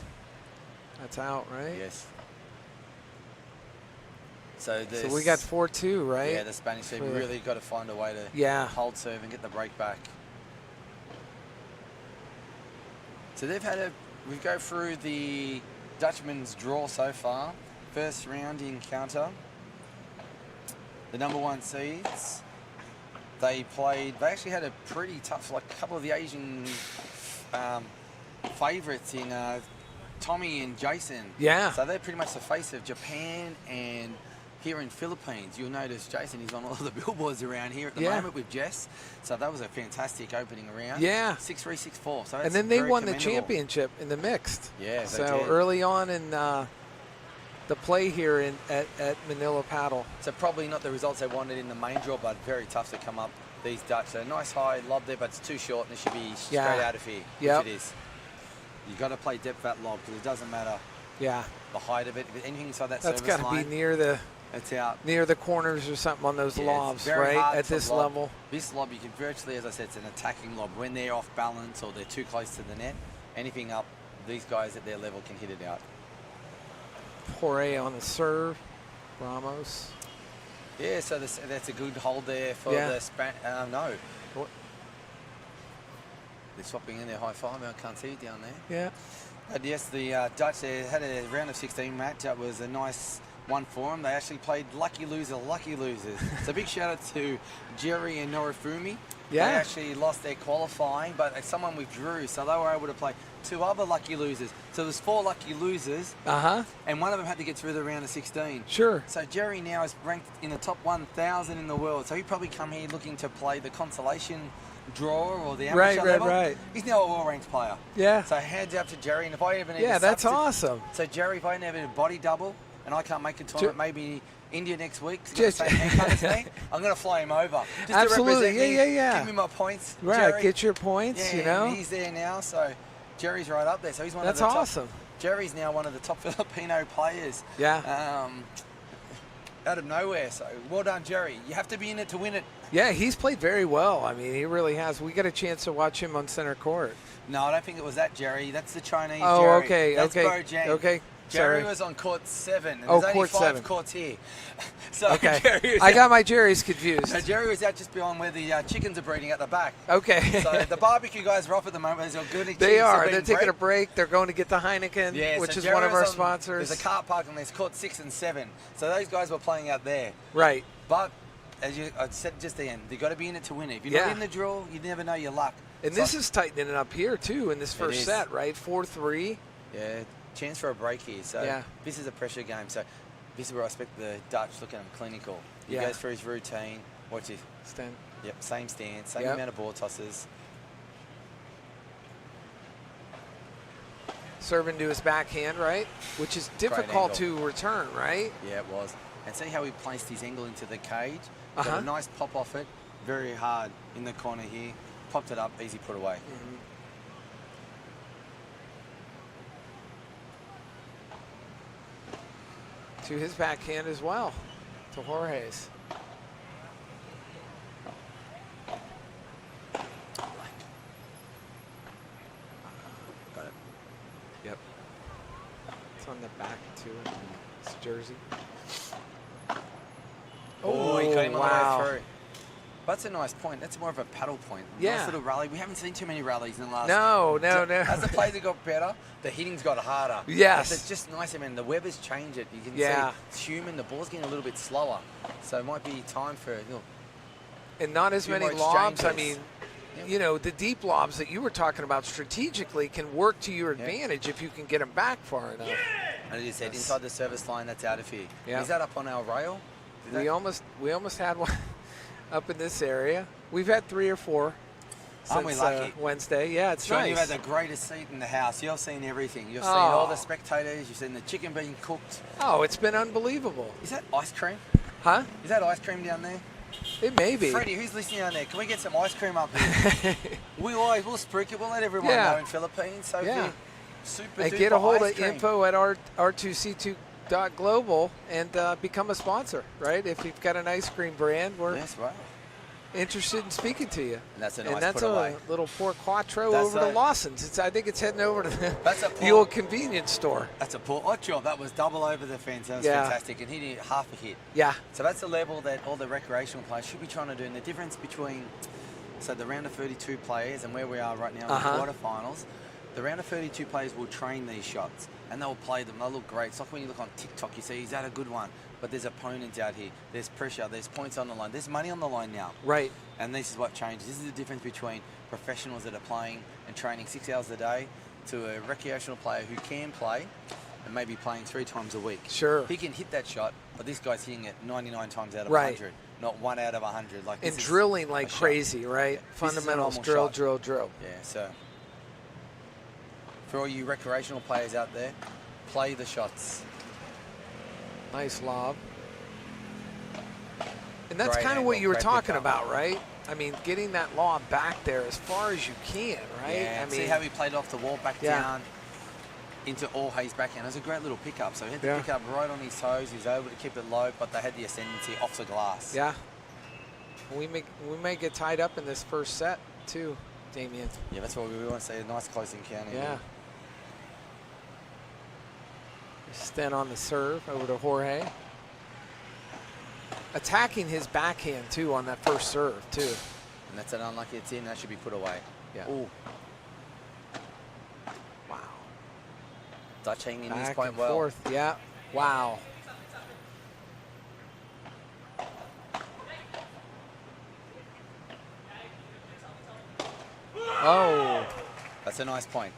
that's out, right? Yes. So we got 4-2, right? Yeah, the Spanish team really got to find a way to hold serve and get the break back. So they've had we go through the Dutchman's draw so far. First round encounter. The number 1 seeds. They actually had a pretty tough, like a couple of the Asian favourites in Tommy and Jason. Yeah. So they're pretty much the face of Japan, and here in Philippines, you'll notice Jason is on all the billboards around here at the moment with Jess. So that was a fantastic opening round. Yeah. 6-3, 6-4. So and then they won the championship in the mixed. Yeah, they so did. early on in the play here at Manila Paddle. So probably not the results they wanted in the main draw, but very tough to come up these Dutch. So nice high lob there, but it's too short, and it should be straight out of here, which it is. You've got to play depth that lob, because it doesn't matter the height of it. If anything inside that That's service got to line, be near the it's out. near the corners or something on those Yeah, lobs, it's very right? hard At to this lob. level. This lob, you can virtually, as I said, it's an attacking lob. When they're off balance or they're too close to the net, anything up, these guys at their level can hit it out. Jorge on the serve. Ramos. Yeah, so that's a good hold there for the no. What? They're swapping in their high five. I can't see it down there. Yeah. But yes, the Dutch had a round of 16 match. That was a nice one for them. They actually played lucky losers. So big shout out to Jerry and Norifumi. Yeah. They actually lost their qualifying, but someone withdrew, so they were able to play 2 other lucky losers. So there's 4 lucky losers, and one of them had to get through the round of 16. Sure. So Jerry now is ranked in the top 1,000 in the world. So he probably come here looking to play the consolation draw or the amateur level. Right. He's now a well-ranked player. Yeah. So hands up to Jerry, and if I ever need that's awesome. So Jerry, if I never need a body double and I can't make a tournament, maybe India next week. Just I'm going to fly him over. Just absolutely. To represent me, Yeah. Give me my points. Right. Jerry. Get your points. Yeah, You know. He's there now, so Jerry's right up there. So he's one That's of the top. awesome. Jerry's now one of the top Filipino players. Yeah. Out of nowhere. So well done, Jerry. You have to be in it to win it. Yeah, he's played very well. I mean, he really has. We got a chance to watch him on center court. No, I don't think it was that Jerry. That's the Chinese Oh, Jerry. okay, That's okay, Bo Jang. okay. Jerry Sorry. was on court 7. And Oh, there's court only 5 7. courts here. So Okay. Jerry was I got my Jerry's confused. So Jerry was out just beyond where the chickens are breeding at the back. Okay. So the barbecue guys are off at the moment. There's a good They are. They're taking a break. They're going to get the Heineken, Yeah, which so is Jerry one of was our on- sponsors. There's a car park and there's court 6 and 7. So those guys were playing out there. Right. But as I said just then, you've got to be in it to win it. If you're Yeah. not in the drill, you never know your luck. And So- this is tightening it up here, too, in this first is. set, right? 4-3. Yeah, chance for a break here. So Yeah. this is a pressure game. So this is where I expect the Dutch look at him clinical. He Yeah. goes through his routine. Watch this. Stand. Yep, same stance, same Yep. amount of ball tosses. Serve into his backhand, right? Which is difficult to return, right? Yeah, it was. And see how he placed his angle into the cage? Got Uh-huh. a nice pop off it. Very hard in the corner here. Popped it up, easy put away. Mm-hmm. To his backhand as well, to Jorge's. Got it. Yep. It's on the back, too. It's jersey. Oh, he got him all the wow. way through. That's a nice point. That's more of a paddle point. Yeah. Nice little rally. We haven't seen too many rallies in the last... No. As the players have got better, the hitting's got harder. Yes. But it's just nice. I mean, the Weber's changed it. You can Yeah. see it's human. The ball's getting a little bit slower. So it might be time for... And not as few many more lobs. I exchanges. mean, Yep. you know, the deep lobs that you were talking about strategically can work to your advantage if you can get them back far enough. And as you said, inside the service line, that's out of here. Yeah. Is that up on our rail? Is We that- almost had one up in this area. We've had 3 or 4 Aren't we since lucky? Wednesday. Yeah, it's Sean, nice. you had the greatest seat in the house. You've seen everything. You've seen Oh. all the spectators. You've seen the chicken being cooked. Oh, it's been unbelievable. Is that ice cream? Huh? Is that ice cream down there? It may be. Freddie, who's listening down there? Can we get some ice cream up here? we'll spruik it. We'll let everyone Yeah. know in Philippines. So Yeah. super And duper get a hold ice of cream. info at r2c2.global and become a sponsor, right? If you've got an ice cream brand, we're That's right. interested in speaking to you. And that's a And nice that's put a away. little Port Quattro That's over to a- Lawson's. I think it's heading over to That's a the old convenience store. That's a poor job. That was double over the fence. That was Yeah. fantastic. And hitting it half a hit. Yeah. So that's the level that all the recreational players should be trying to do. And the difference between, so the round of 32 players and where we are right now in the quarterfinals, the round of 32 players will train these shots and they'll play them. They'll look great. It's like when you look on TikTok, you see, is that a good one? But there's opponents out here. There's pressure. There's points on the line. There's money on the line now. Right. And this is what changes. This is the difference between professionals that are playing and training 6 hours a day to a recreational player who can play and maybe playing 3 times a week. Sure. He can hit that shot, but this guy's hitting it 99 times out of Right. 100, not 1 out of 100. Like And this is drilling like a shot. crazy, right? Yeah. This is a Fundamentals, normal drill, shot. drill, drill. Yeah, so for all you recreational players out there, play the shots. Nice lob. And that's Great kind of what angle, you were great talking pickup. about, right? I mean, getting that lob back there as far as you can, right? Yeah, I mean, see how he played off the wall back Yeah. down into Hayes' backhand. It was a great little pickup. So he had to Yeah. pick up right on his toes. He was able to keep it low, but they had the ascendancy off the glass. yeah. We may get tied up in this first set too, Damien. Yeah, that's what we want to see. A nice close encounter. Yeah. Sten on the serve over to Jorge. Attacking his backhand too on that first serve too. And that's an unlucky it's in. That should be put away. Yeah. Ooh. Wow. Dutch hanging in this Back point and well. forth. Yeah. Wow. Oh. That's a nice point.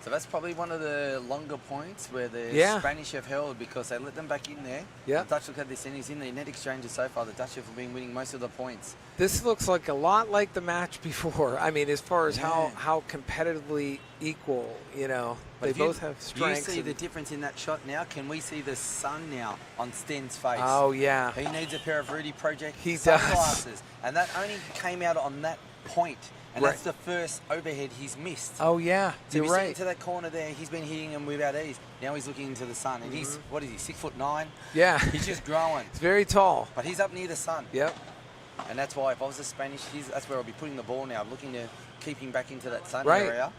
So that's probably one of the longer points where the Spanish have held because they let them back in there. Yeah. The Dutch look at this and he's in the net exchanges so far. The Dutch have been winning most of the points. This looks like a lot like the match before. I mean, as far as how competitively equal, you know, but they both have strengths. Do you see the difference in that shot now? Can we see the sun now on Sten's face? Oh, yeah. He needs a pair of Rudy Project He sunglasses. does. And that only came out on that point. And that's the first overhead he's missed. Oh, yeah. So You're right. into that corner there, he's been hitting him without ease. Now he's looking into the sun. And he's, what is he, 6'9"? Yeah. He's just growing. He's very tall. But he's up near the sun. Yep. And that's why if I was a Spanish, that's where I'll be putting the ball now. I'm looking to keep him back into that sun area.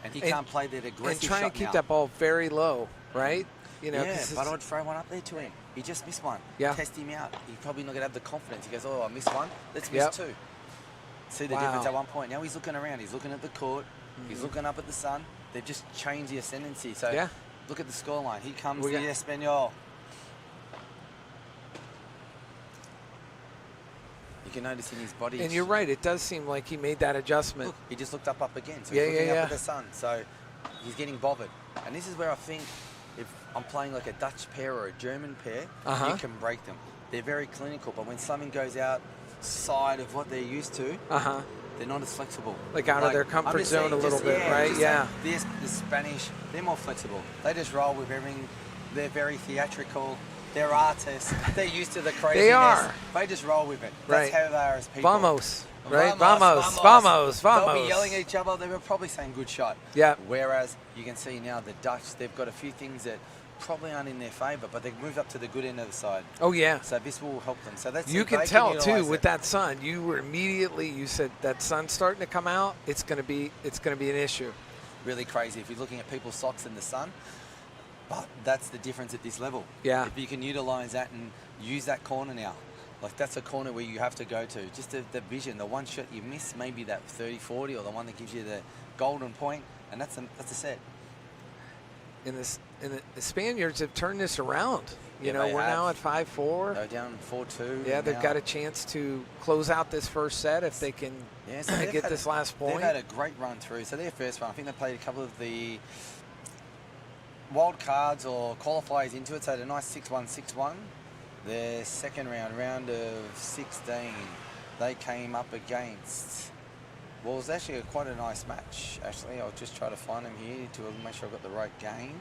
And he can't play that aggressive shot and try and keep that ball very low, right? You know, but I'd throw one up there to him. He just missed one. Yeah. Test him out. He's probably not going to have the confidence. He goes, oh, I missed one. Let's miss two. See the difference at one point. Now he's looking around. He's looking at the court. He's looking up at the sun. They've just changed the ascendancy. So look at the scoreline. Here comes the Espanol. You can notice in his body. And you're right. It does seem like he made that adjustment. Look, he just looked up again. So he's looking up at the sun. So he's getting bothered. And this is where I think if I'm playing like a Dutch pair or a German pair, you can break them. They're very clinical. But when something goes outside of what they're used to, they're not as flexible. Like out of their comfort zone a little bit, right? Yeah. The Spanish, they're more flexible. They just roll with everything. They're very theatrical. They're artists. They're used to the craziness. They are. They just roll with it. That's how they are as people. Vamos. Right? Vamos. They'll be yelling at each other. They were probably saying good shot. Yeah. Whereas you can see now the Dutch, they've got a few things that probably aren't in their favour, but they've moved up to the good end of the side. Oh, yeah. So this will help them. So that's you can tell too with that sun. You were immediately, you said that sun's starting to come out. It's going to be an issue. Really crazy if you're looking at people's socks in the sun. But that's the difference at this level. Yeah. If you can utilise that and use that corner now. Like that's a corner where you have to go to. Just the vision, the one shot you miss, maybe that 30-40 or the one that gives you the golden point, and that's a set. And the Spaniards have turned this around. You know, we're now at 5-4. They're down 4-2. Yeah, they've got a chance to close out this first set if they can get this last point. They've had a great run through. So their first run, I think they played a couple of the wild cards or qualifiers into it, so they had a nice 6-1, 6-1. Their second round of 16, they came up against, well, it was actually quite a nice match, actually. I'll just try to find them here to make sure I've got the right game.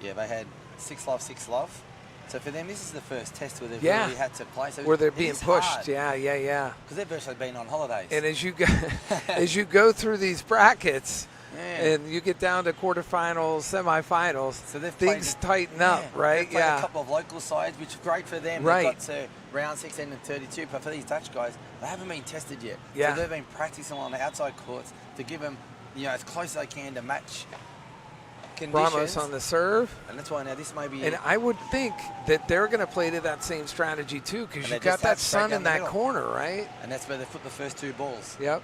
Yeah, they had 6-love, 6-love. So for them, this is the first test where they've really had to play. So where they're being pushed, hard. yeah. Because they've virtually been on holidays. And as you go through these brackets, and you get down to quarterfinals, semifinals, so things tighten up, right? They've played a couple of local sides, which is great for them. Right. They've got to round 16 and 32, but for these Dutch guys, they haven't been tested yet. Yeah. So they've been practicing on the outside courts to give them, as close as they can to match conditions. Ramos on the serve. And that's why now this may be... And I would think that they're going to play to that same strategy too, because you've got that sun in that corner, right? And that's where they put the first two balls. Yep.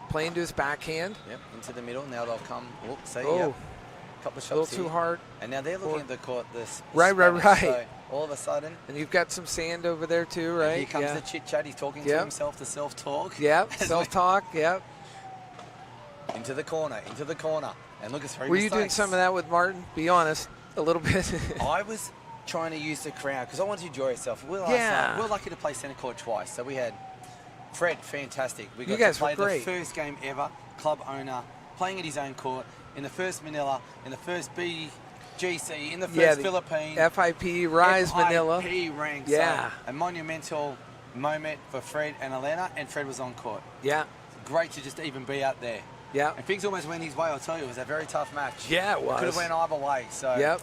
Playing to his backhand. Yep, into the middle. Now they'll come. Whoop, see, couple of shots a little too hard. And now they're looking at the court. Right. So all of a sudden. And you've got some sand over there too, right? Here comes the chit-chat. He's talking to himself, the self-talk. Yep, self-talk, yep. Into the corner. And look at three Were mistakes. you doing some of that with Martin? Be honest, a little bit. I was trying to use the crowd because I wanted to enjoy yourself. We're lucky to play centre court twice. So we had Fred, fantastic. We got to play the first game ever, club owner, playing at his own court, in the first Manila, in the first BGC, in the first Philippines. FIP, Rise Manila. FIP ranks. Yeah. A monumental moment for Fred and Elena, and Fred was on court. Yeah. Great to just even be out there. Yeah. And things almost went his way, I'll tell you. It was a very tough match. Yeah, it was. Could have went either way. So. Yep.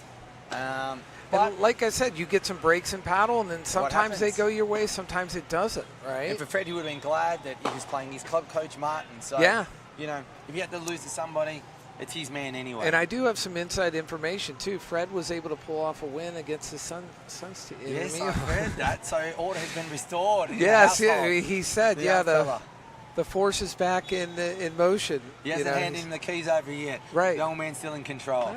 But like I said, you get some breaks in paddle, and then sometimes they go your way, sometimes it doesn't, right? And for Fred, he would have been glad that he was playing his club coach, Martin. So, if you had to lose to somebody, it's his man anyway. And I do have some inside information, too. Fred was able to pull off a win against the Suns team. Yes, I heard that. So order has been restored. Yes, he said, the force is back in motion. He hasn't handed him the keys over yet. Right. The old man's still in control.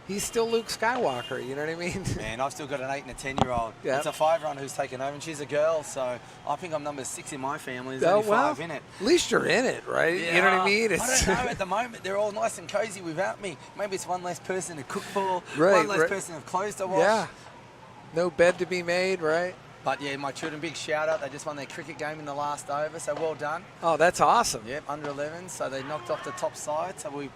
he's still Luke Skywalker. You know what I mean? Man, I've still got an 8 and a 10-year-old. Yep. It's a 5-year-old who's taken over, and she's a girl. So I think I'm number 6 in my family. There's Oh, only 5 in it. At least you're in it, right? Yeah, You know what I mean? I don't know. At the moment, they're all nice and cozy without me. Maybe it's one less person to cook for, one less person of clothes to wash. Yeah. No bed to be made, right? But yeah, my children, big shout out. They just won their cricket game in the last over, so well done. Oh, that's awesome. Yep, under 11, so they knocked off the top side, so we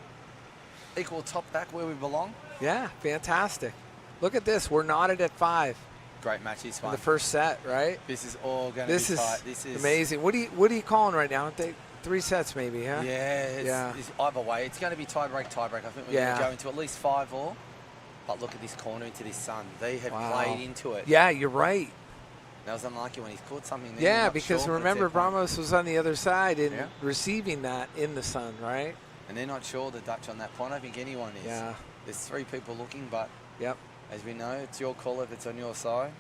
equal top back where we belong. Yeah, fantastic. Look at this. We're knotted at 5. Great match this In one. the first set, right? This is all going to be tight. This is amazing. What are you calling right now? 3 sets maybe, huh? Yeah, it's either way. It's going to be tie-break. I think we're going to go into at least 5 all. But look at this corner into this sun. They have played into it. Yeah, you're right. That was unlucky when he's caught something there. Yeah, because remember, Bramos was on the other side and receiving that in the sun, right? And they're not sure, the Dutch, on that point. I don't think anyone is. Yeah. There's 3 people looking, but yep. As we know, it's your call if it's on your side.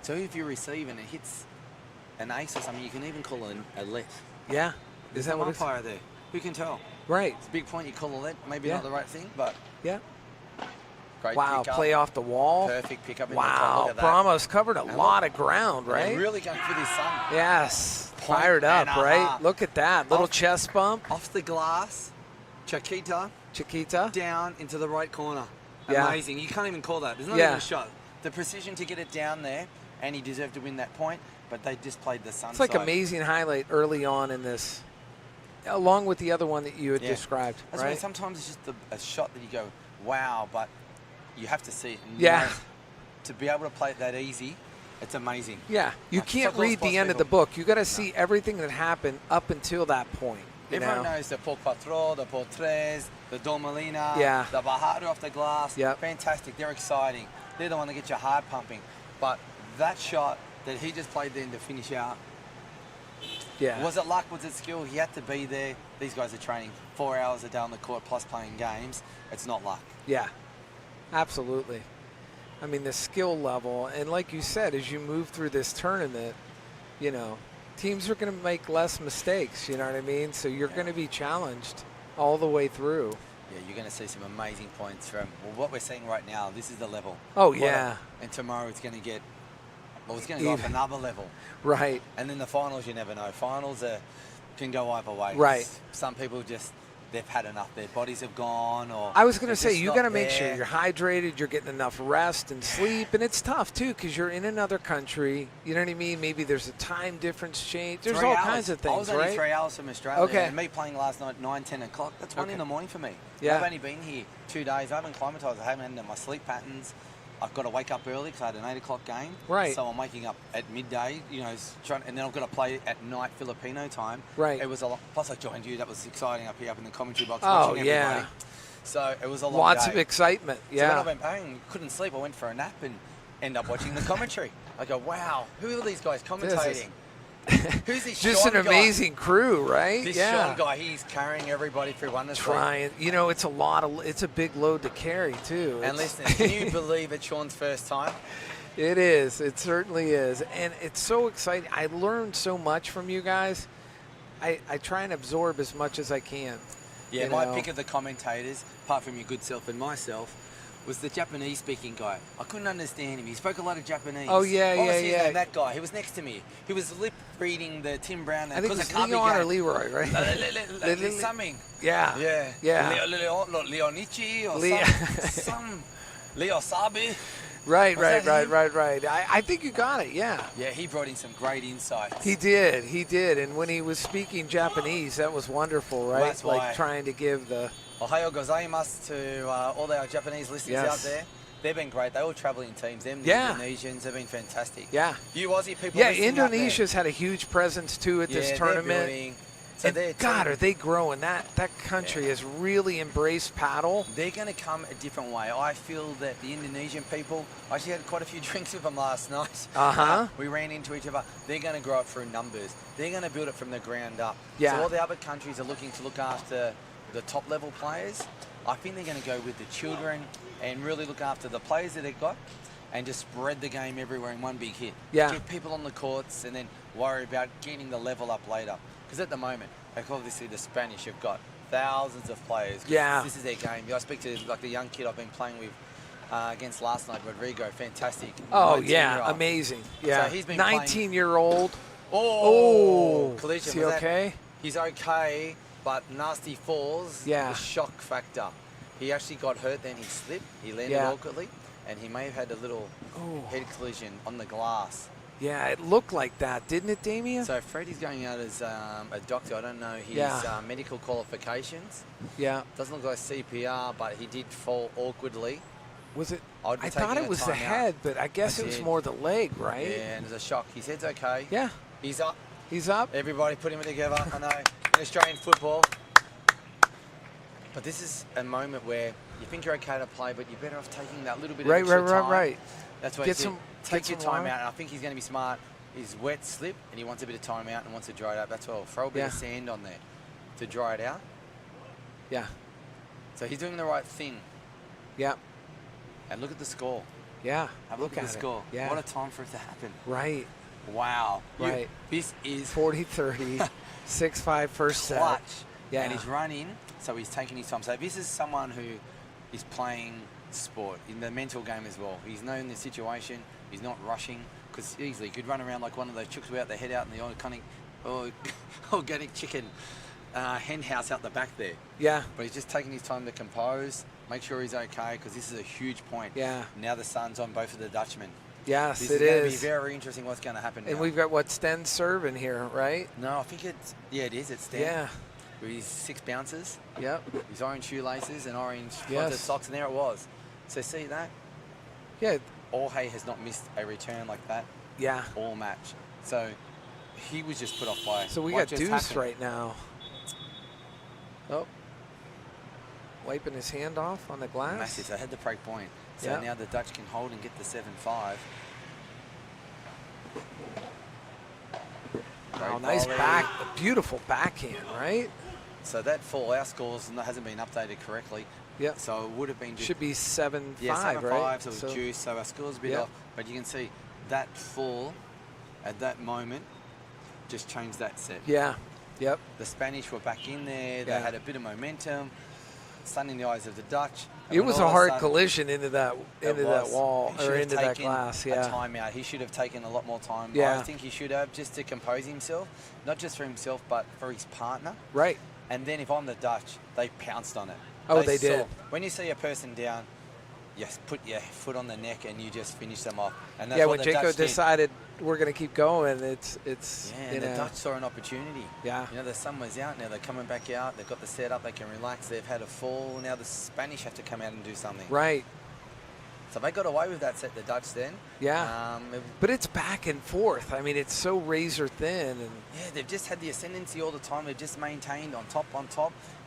So if you receive and it hits an ace or something, you can even call it a let. Yeah. Is that what umpire there? Who can tell? Right. It's a big point. You call a let. Maybe not the right thing, but yeah. Great wow, pickup. Play off the wall. Perfect pickup. Wow, Bramos covered a lot of ground, right? They're really going for this sun. Yes. Fired up, right? Look at that. Little chest bump. Off the glass. Chiquita. Down into the right corner. Yeah. Amazing. You can't even call that. There's not even a shot. The precision to get it down there, and he deserved to win that point, but they just played the sun It's like side. amazing highlight early on in this, along with the other one that you had described, That's right? why sometimes it's just a shot that you go, wow, but you have to see it. And Yeah. you know, to be able to play it that easy, it's amazing. Yeah, you can't read the end of the book. You got to see everything that happened up until that point. Everyone knows the por cuatro, the por tres, the Dormalina, the Bajada off the glass. Yep. Fantastic. They're exciting. They're the one that get your heart pumping. But that shot that he just played then to finish out, was it luck? Was it skill? He had to be there. These guys are training 4 hours a day on the court plus playing games. It's not luck. Yeah, absolutely. I mean, the skill level, and like you said, as you move through this tournament, you know, teams are going to make less mistakes, you know what I mean? So you're going to be challenged all the way through. Yeah, you're going to see some amazing points from what we're seeing right now. This is the level. Oh, yeah. And tomorrow it's going to get, it's going to go up another level. Right. And then the finals, you never know. Finals can go either way. Right. Some people just, they've had enough. Their bodies have gone. Or I was going to say, you got to make there. sure you're hydrated, you're getting enough rest and sleep. And it's tough, too, because you're in another country. You know what I mean? Maybe there's a time difference change. There's all kinds of things, I was only 3 hours from Australia. Okay. And me playing last night, 9, 10 o'clock, that's 1 in the morning for me. Yeah. I've only been here 2 days. I haven't climatised. I haven't had my sleep patterns. I've got to wake up early because I had an 8 o'clock game. Right. So I'm waking up at midday, you know, and then I've got to play at night Filipino time. Right. It was a lot. Plus I joined you. That was exciting up here up in the commentary box. Oh, watching yeah. everybody. So it was a long Lots day. of excitement, So when I went home, couldn't sleep. I went for a nap and ended up watching the commentary. I go, wow, who are these guys commentating? Who's this just Sean an amazing crew, right? This Sean guy, he's carrying everybody through wonderfully. Trying, you know, it's a big load to carry too. And listen, can you believe it's Sean's first time? It is. It certainly is, and it's so exciting. I learned so much from you guys. I try and absorb as much as I can. Yeah, my pick of the commentators, apart from your good self and myself, was the Japanese-speaking guy. I couldn't understand him. He spoke a lot of Japanese. Oh, yeah, what was his yeah. name? That guy. He was next to me. He was lip-reading the Tim Brown. I think it's Leon or Leroy, right? Something. Yeah. Yeah. Yeah. Leonici or some Leo Sabi. Right. I think you got it, yeah. Yeah, he brought in some great insights. He did. And when he was speaking Japanese, that was wonderful, right? Well, that's like why. trying to give the... Ohayou gozaimasu to all our Japanese listeners out there. They've been great. They all travel in teams. Them, the Indonesians, have been fantastic. Yeah. You Aussie people Indonesia's had a huge presence, too, at this tournament. So and God, are they growing? That country has really embraced paddle. They're going to come a different way. I feel that the Indonesian people, I actually had quite a few drinks with them last night. We ran into each other. They're going to grow it through numbers. They're going to build it from the ground up. Yeah. So all the other countries are looking to look after the top level players. I think they're going to go with the children and really look after the players that they've got and just spread the game everywhere in one big hit. Yeah. Get people on the courts and then worry about getting the level up later. Because at the moment, like obviously the Spanish have got thousands of players. 'Cause Yeah. This is their game. I speak to like the young kid I've been playing with against last night, Rodrigo. Fantastic. Oh, 19-year-old. yeah. Amazing. Yeah. So he's been 19-year-old. Oh, collision. Is he okay? He's okay, but nasty falls. Yeah. The shock factor. He actually got hurt, then he slipped. He landed awkwardly, and he may have had a little head collision on the glass. Yeah, it looked like that, didn't it, Damien? So Freddie's going out as a doctor. I don't know his medical qualifications. Yeah. Doesn't look like CPR, but he did fall awkwardly. Was it? I'd be I thought taking it a was the timeout. head, but I guess I it was did. more the leg, right? Yeah, and there's a shock. His head's okay. Yeah. He's up. He's up. Everybody put him together. I know. In Australian football. But this is a moment where you think you're okay to play, but you're better off taking that little bit of extra time. Right. That's why Get you some- take get your some time water. out. And I think he's going to be smart. He's wet slip, and he wants a bit of time out and wants to dry it up. That's all. Throw a bit of sand on there to dry it out. Yeah. So he's doing the right thing. Yeah. And look at the score. Yeah. Have a look at the it. score. Yeah. What a time for it to happen. Right. Wow. Right. This is 40-30, 6-5 first set. clutch. Yeah. And he's running, so he's taking his time. So this is someone who is playing sport in the mental game as well. He's known the situation. He's not rushing, because easily he could run around like one of those chooks without their head out in the organic chicken hen house out the back there. Yeah. But he's just taking his time to compose, make sure he's okay, because this is a huge point. Yeah. Now the sun's on both of the Dutchmen. Yes, This it is going to is. be very interesting what's going to happen And now. we've got what, Sten serving here, right? No, I think it's, it is. It's Stan. Yeah. With his 6 bounces. Yep. His orange shoelaces and orange Yes. fronted socks, and there it was. So see that? Yeah. Jorge has not missed a return like that Yeah. all match. So he was just put off by So we what got just Deuce happened. right now. Oh. Wiping his hand off on the glass. Massive. They had the break point. So Yeah. now the Dutch can hold and get the 7-5. Oh, nice volley. back, beautiful backhand, right? So that fall, our scores hasn't been updated correctly. Yeah. So it would have been Should be 7-5, yeah, 7-5, right? so it was juice. So our score's a bit Yeah. off. But you can see that fall at that moment just changed that set. Yeah. Yep. The Spanish were back in there. They Yeah. had a bit of momentum. Sun in the eyes of the Dutch. And It when was all a of hard sudden- collision into that wall He should or have into that taken glass. a Yeah. timeout. He should have taken a lot more time. Yeah. I think he should have, just to compose himself, not just for himself but for his partner. Right. And then if I'm the Dutch, they pounced on it. Oh, they did. saw- When you see a person down, yes, put your foot on the neck and you just finish them off. And that's Yeah, what when the Jaco Dutch did. decided we're going to keep going, it's Yeah, you and the know, Dutch saw an opportunity. Yeah. You know, the sun was out, now they're coming back out, they've got the setup, they can relax, they've had a fall, now the Spanish have to come out and do something. right. So they got away with that set, the Dutch then. Yeah. It- But it's back and forth. I mean, it's so razor thin, and yeah, they've just had the ascendancy all the time, they've just maintained on top,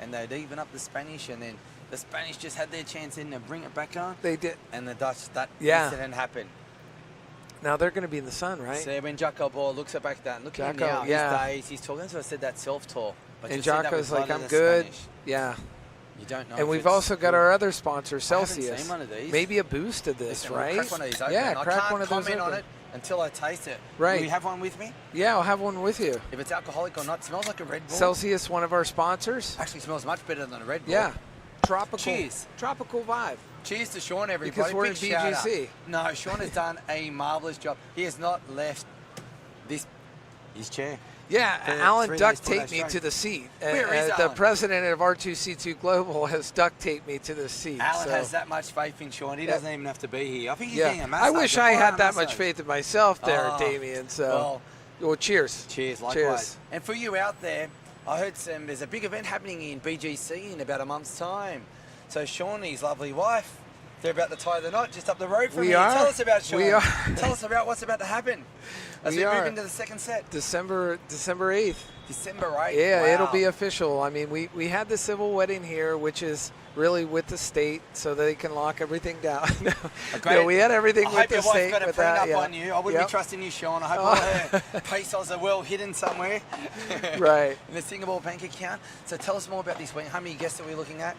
and they'd even up the Spanish, and then the Spanish just had their chance in to bring it back on, they did. and the Dutch, that Yeah. didn't happen. Now they're going to be in the sun, right? So when Jaco Ball looks back at that, look at him Jaco, now, yeah. his days, he's talking, that's what I said, that self-talk. But And you'll see that Jaco's with a lot like, of I'm the good. Spanish. Yeah. You don't know. And if we've it's also got good. our other sponsor, I haven't Celsius. seen one of these. Maybe a boost of this, Listen, we'll right? crack one of these open. Yeah, I crack can't one of those comment on open. it until I taste it. Right. Do you have one with me? Yeah, I'll have one with you. If it's alcoholic or not, it smells like a Red Bull. Celsius, one of our sponsors. Actually smells much better than a Red Bull. Yeah. Tropical. Cheers. Tropical vibe. Cheers to Sean, everybody. Because we're in Big shout out. BGC. No, Sean has done a marvellous job. He has not left his chair. Yeah, For Alan 3 days, duct 4 days taped me straight. to the seat. Where is the Alan? president of R2C2 Global has duct taped me to the seat. Alan so. has that much faith in Sean. He Yeah. doesn't even have to be here. I think he's Yeah, getting a massage. I wish a I had forearm that much massage. faith in myself there, Oh, Damien. So, well, cheers. Cheers, likewise. Cheers. And for you out there, I heard there's a big event happening in BGC in about a month's time. So Sean and his lovely wife, they're about to tie the knot just up the road from We here. are. Tell us about Sean. We are. Tell us about what's about to happen as we We move are. into the second set. December 8th. December 8th. Yeah, Wow. it'll be official. I mean, we had the civil wedding here, which is really with the state, so they can lock everything down. No, Great. we had everything I with hope the your wife state. got a with that, prenup yeah. on you. I wouldn't Yep. be trusting you, Sean. I hope all her pesos are well hidden somewhere. Right. In a Singapore bank account. So tell us more about this wedding. How many guests are we looking at?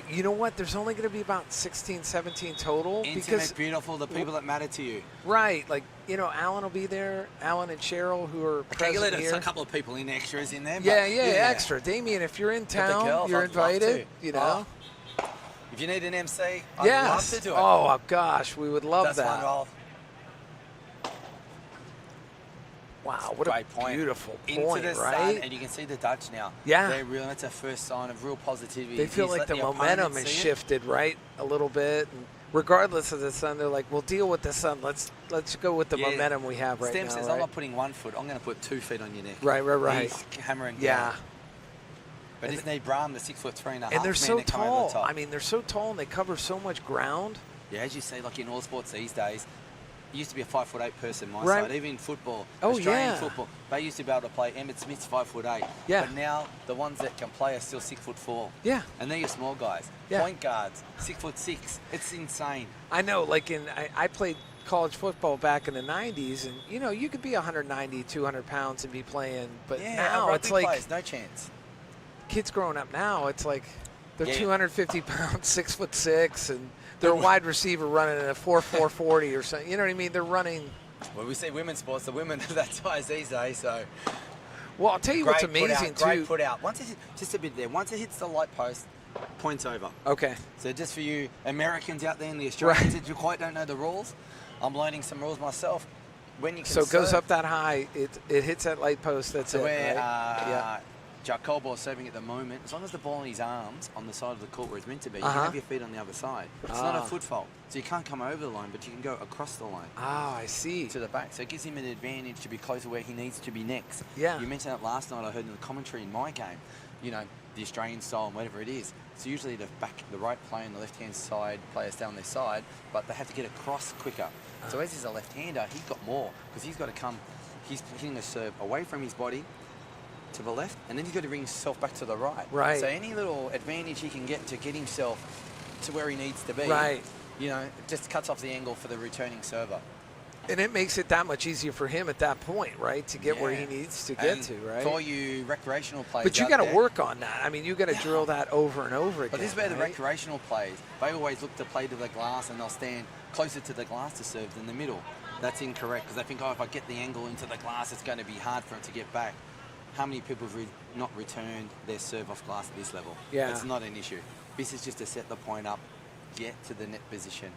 You know what? There's only going to be about 16, 17 total. Intimate, because beautiful, the people that matter to you. Right, like you know, Alan will be there. Alan and Cheryl, who are Okay, you present let here. a couple of people in, extras in there. Yeah, but extra. Damien, if you're in town, girls, you're I'd love invited. to. You know. Oh, if you need an MC, I'd Yes. love to do it. Oh gosh, we would love That's that. one roll. Wow, what Great a point. beautiful Into point, the right? sun, and you can see the Dutch now. Yeah. They're real. That's a first sign of real positivity. They feel He's like the letting momentum opponent has see it. shifted, right, a little bit. And regardless of the sun, they're like, we'll deal with the sun. Let's go with the Yeah. momentum we have right Stem now. says, right? I'm not putting 1 foot. I'm going to put 2 feet on your neck. Right. He's hammering Yeah. down. But isn't he Brahm, the 6'3.5" And they're man so that come over the tall. top? I mean, they're so tall and they cover so much ground. Yeah, as you see, like in all sports these days, it used to be a 5'8" person my Right. side. Even in football, Oh, Australian yeah. football, they used to be able to play. Emmett Smith's 5'8". Yeah. But now the ones that can play are still 6'4". Yeah. And they're your small guys. Yeah. Point guards, 6'6". It's insane. I know, like I played college football back in the 90s, and, you know, you could be 190, 200 pounds and be playing. But Yeah, now rugby it's like players, no chance. kids growing up now, it's like they're Yeah. 250 pounds, 6'6", and they're a wide receiver running in a 4.4 40 or something. You know what I mean? They're running. Well, we see women's sports, the women are that size these days, so. Well, I'll tell you what's Great put amazing out, too. Great put out. Once it, just a bit there. Once it hits the light post, points over. Okay. So just for you Americans out there and the Australians that you quite don't know the rules, I'm learning some rules myself. When you can So it goes serve, up that high, it hits that light post. That's so it. where Right? Jacobo is serving at the moment, as long as the ball in his arms on the side of the court where it's meant to be, you Uh-huh. can have your feet on the other side. It's not a foot fault, so you can't come over the line, but you can go across the line. Ah, I see. To the back, so it gives him an advantage to be closer where he needs to be next. Yeah. You mentioned that last night. I heard in the commentary in my game. You know, the Australian style and whatever it is. So usually the right player and the left-hand side players stay on their side, but they have to get across quicker. So as he's a left-hander, he's got more because he's got to come. He's hitting a serve away from his body to the left, and then he's got to bring himself back to the right. Right. So any little advantage he can get to get himself to where he needs to be. Right. You know, it just cuts off the angle for the returning server. And it makes it that much easier for him at that point, right, to get where he needs to get And to, right? For all you recreational players, But you out got to there- work on that. I mean, you got to drill that over and over again. But this is where the right? recreational players, they always look to play to the glass and they'll stand closer to the glass to serve than the middle. That's incorrect because they think, oh, if I get the angle into the glass, it's going to be hard for it to get back. How many people have not returned their serve off glass at this level? Yeah. It's not an issue. This is just to set the point up, get to the net position,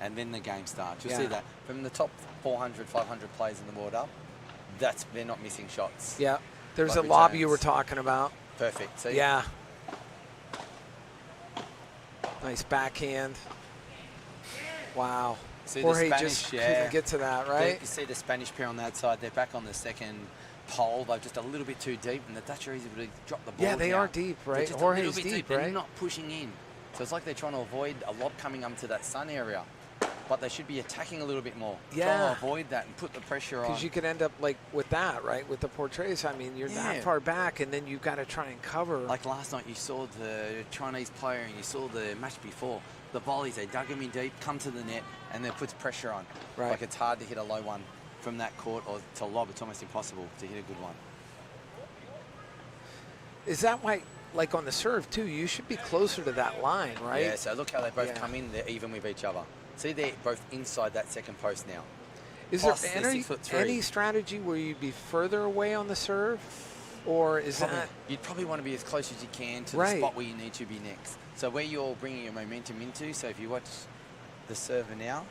and then the game starts. You'll see that from the top 400, 500 players in the World Cup, they're not missing shots. Yeah. There's Like a lob you returns. were talking about. Perfect. See? Yeah. Nice backhand. Wow. See Jorge the Spanish, just couldn't get to that, right? You see the Spanish pair on that side. They're back on the second pole. They're just a little bit too deep, and the Dutch are easy to drop the ball Yeah, they down. are deep, They're right? just Jorge's a little bit deep, They're right? not pushing in. So it's like they're trying to avoid a lob coming up to that sun area. But they should be attacking a little bit more. Trying Yeah. to avoid that and put the pressure on. Because you could end up like with that, right? With the portraits. I mean, you're that Yeah. far back, and then you've got to try and cover. Like last night, you saw the Chinese player and you saw the match before. The volleys, they dug him in deep, come to the net, and then puts pressure on. Right. Like it's hard to hit a low one from that court or to lob. It's almost impossible to hit a good one. Is that why, like on the serve too, you should be closer to that line, right? Yeah, so look how they both Yeah. come in. They're even with each other. See, they're both inside that second post now. Is Plus, there they're any, 6'3". any strategy where you'd be further away on the serve? Or is that... You'd probably want to be as close as you can to Right. the spot where you need to be next. So where you're bringing your momentum into, so if you watch the server now,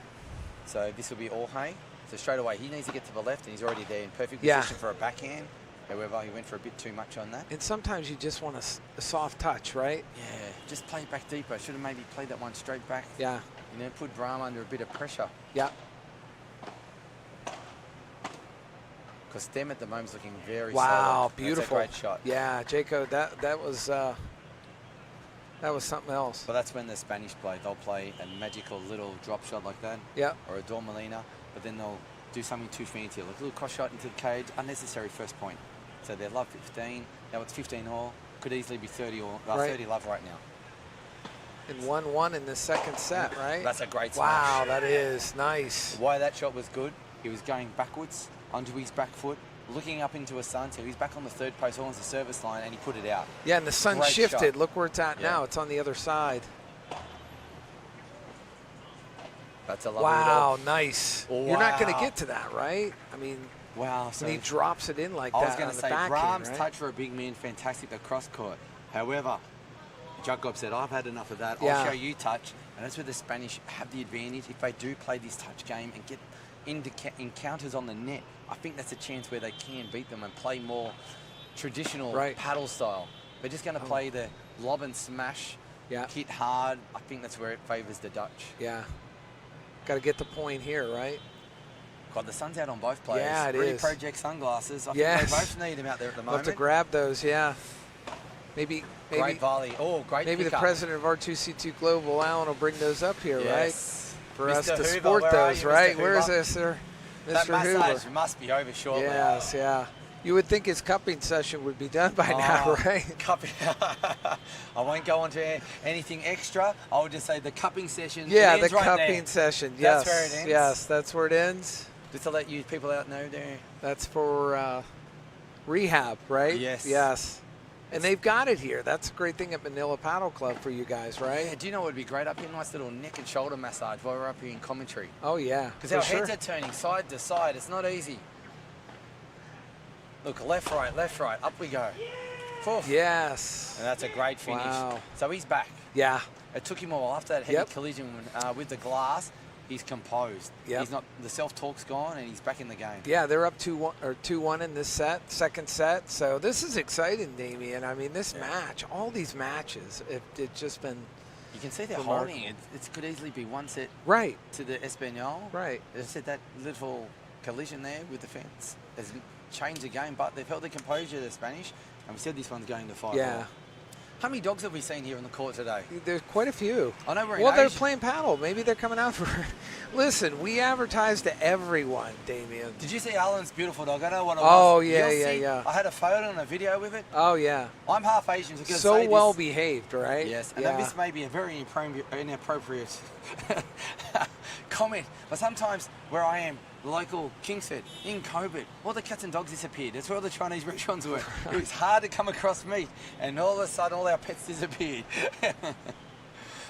so this will be Jorge. So straight away, he needs to get to the left, and he's already there in perfect Yeah. position for a backhand. However, he went for a bit too much on that. And sometimes you just want a soft touch, right? Yeah, just play back deeper. Should have maybe played that one straight back. Yeah. You know, put Brahm under a bit of pressure. Yeah. Because them at the moment's looking very Wow, solid. beautiful. That's a great shot. Yeah, Jaco, that was something else. But that's when the Spanish play. They'll play a magical little drop shot like that. Yeah. Or a Dormelina. But then they'll do something too fancy, like a little cross shot into the cage, unnecessary first point. So they love 15. Now it's 15 all. Could easily be 30 all. Right. 30 love right now. And 1-1 in the second set, right? That's a great Wow, smash. that is nice. Why that shot was good, he was going backwards onto his back foot, looking up into a sun, so he's back on the third post, almost the service line, and he put it out. Yeah, and the sun Great shifted. shot. Look where it's at Yeah. now. It's on the other side. That's a lovely Wow, little. nice. Wow. You're not going to get to that, right? I mean, Wow. So when he drops it in like I was that going on to the say, backhand, Brahms' right? touch for a big man, fantastic at cross court. However, Jacob said, I've had enough of that. Yeah. I'll show you touch. And that's where the Spanish have the advantage. If they do play this touch game and get into encounters on the net, I think that's a chance where they can beat them and play more traditional paddle style. They're just going to play the lob and smash, hit hard. I think that's where it favours the Dutch. Yeah. Got to get the point here, right? God, the sun's out on both players. Yeah, it really is. Project sunglasses. I think they both need them out there at the moment. Love to grab those, yeah. Maybe great volley. Oh, great Maybe the pickup. president of R2C2 Global, Alan, will bring those up here, Yes. right? For Mr. us to Hoover, sport where those, are you, right? Mr. Where is Hoover? this, sir? That Mr. massage Hoover. must be over shortly. Yes, yeah. You would think his cupping session would be done by now, right? Cupping. I won't go on to anything extra. I'll just say the cupping session. Yeah, ends the right cupping there. session. Yes, That's where it ends. yes, that's where it ends. Just to let you people out know there. That's for rehab, right? Yes. Yes. And they've got it here. That's a great thing at Manila Paddle Club for you guys, right? Yeah, do you know what would be great up here? Nice little neck and shoulder massage while we're up here in commentary. Oh, yeah. Because our heads are turning side to side. It's not easy. Look, left, right, up we go. Oof. Yes. And that's a great finish. Wow. So he's back. Yeah. It took him a while after that heavy collision with the glass. He's composed. Yep. He's not. The self-talk's gone, and he's back in the game. Yeah, they're up 2-1 in this second set. So this is exciting, Damien. I mean, this match, all these matches, it's just been. You can see they're remarkable. holding it. It could easily be one set. Right. To the Espanol. Right. As I said, that little collision there with the fence has changed the game, but they've held the composure, the Spanish, and we said this one's going to 5-4. Yeah. How many dogs have we seen here on the court today? There's quite a few. I know we're in Well, they're Asia. playing paddle. Maybe they're coming out for. Listen, we advertise to everyone, Damien. Did you see Alan's beautiful dog? I don't know what it was. Oh, yeah, You'll yeah, see, yeah. I had a photo and a video with it. Oh, yeah. I'm half Asian. So, So well behaved, right? Yes, and yeah. this may be a very inappropriate comment, but sometimes where I am, local Kingsford, in COVID, all the cats and dogs disappeared. That's where all the Chinese restaurants were. It was hard to come across meat, and all of a sudden all our pets disappeared.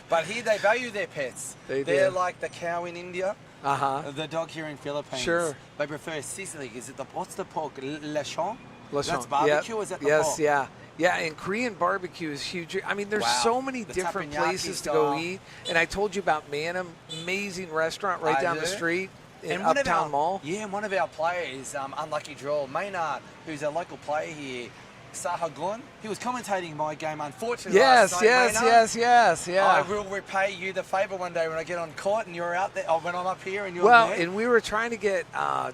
But here they value their pets. They're like the cow in India, the dog here in Philippines. Sure. They prefer Sicily. Is it what's the pork? Lechon? Lechon. That's barbecue, or is that the yes, pork? yeah. Yeah, and Korean barbecue is huge. I mean, there's so many The different teppanyaki places to go style. eat. And I told you about Manam, amazing restaurant right down the street in one of Uptown our, Mall. Yeah, and one of our players, unlucky draw, Maynard, who's a local player here, Sahagun, he was commentating my game, unfortunately. last night, Maynard. yes, yeah. I will repay you the favour one day when I get on court and you're out there, when I'm up here and you're Well, there. and we were trying to get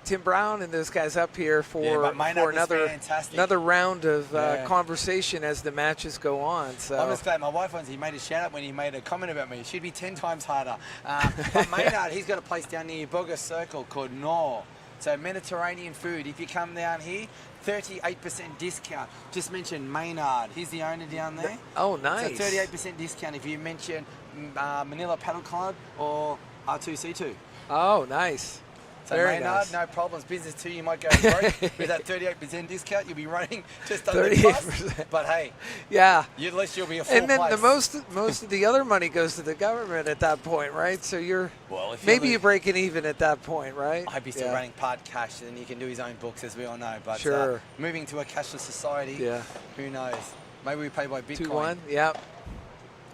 Tim Brown and those guys up here for Maynard is fantastic. another round of conversation as the matches go on. So I'm just glad my wife he made a shout out when he made a comment about me. She'd be 10 times harder. But Maynard, he's got a place down near Boga Circle called Nor. So Mediterranean food. If you come down here, 38% discount. Just mention Maynard. He's the owner down there. Oh, nice. So 38% discount if you mention Manila Paddle Club or R2C2. Oh, nice. So Very Maynard, nice. no problems. Business too, you might go broke. With that 38% discount, you'll be running just under the 38%. But hey, yeah. At least you'll be a full And then place. the most of the other money goes to the government at that point, right? So you're if maybe you're breaking even at that point, right? I hope he's still running part cash, and he can do his own books, as we all know. But sure. Moving to a cashless society, who knows? Maybe we pay by Bitcoin. 2-1, yep.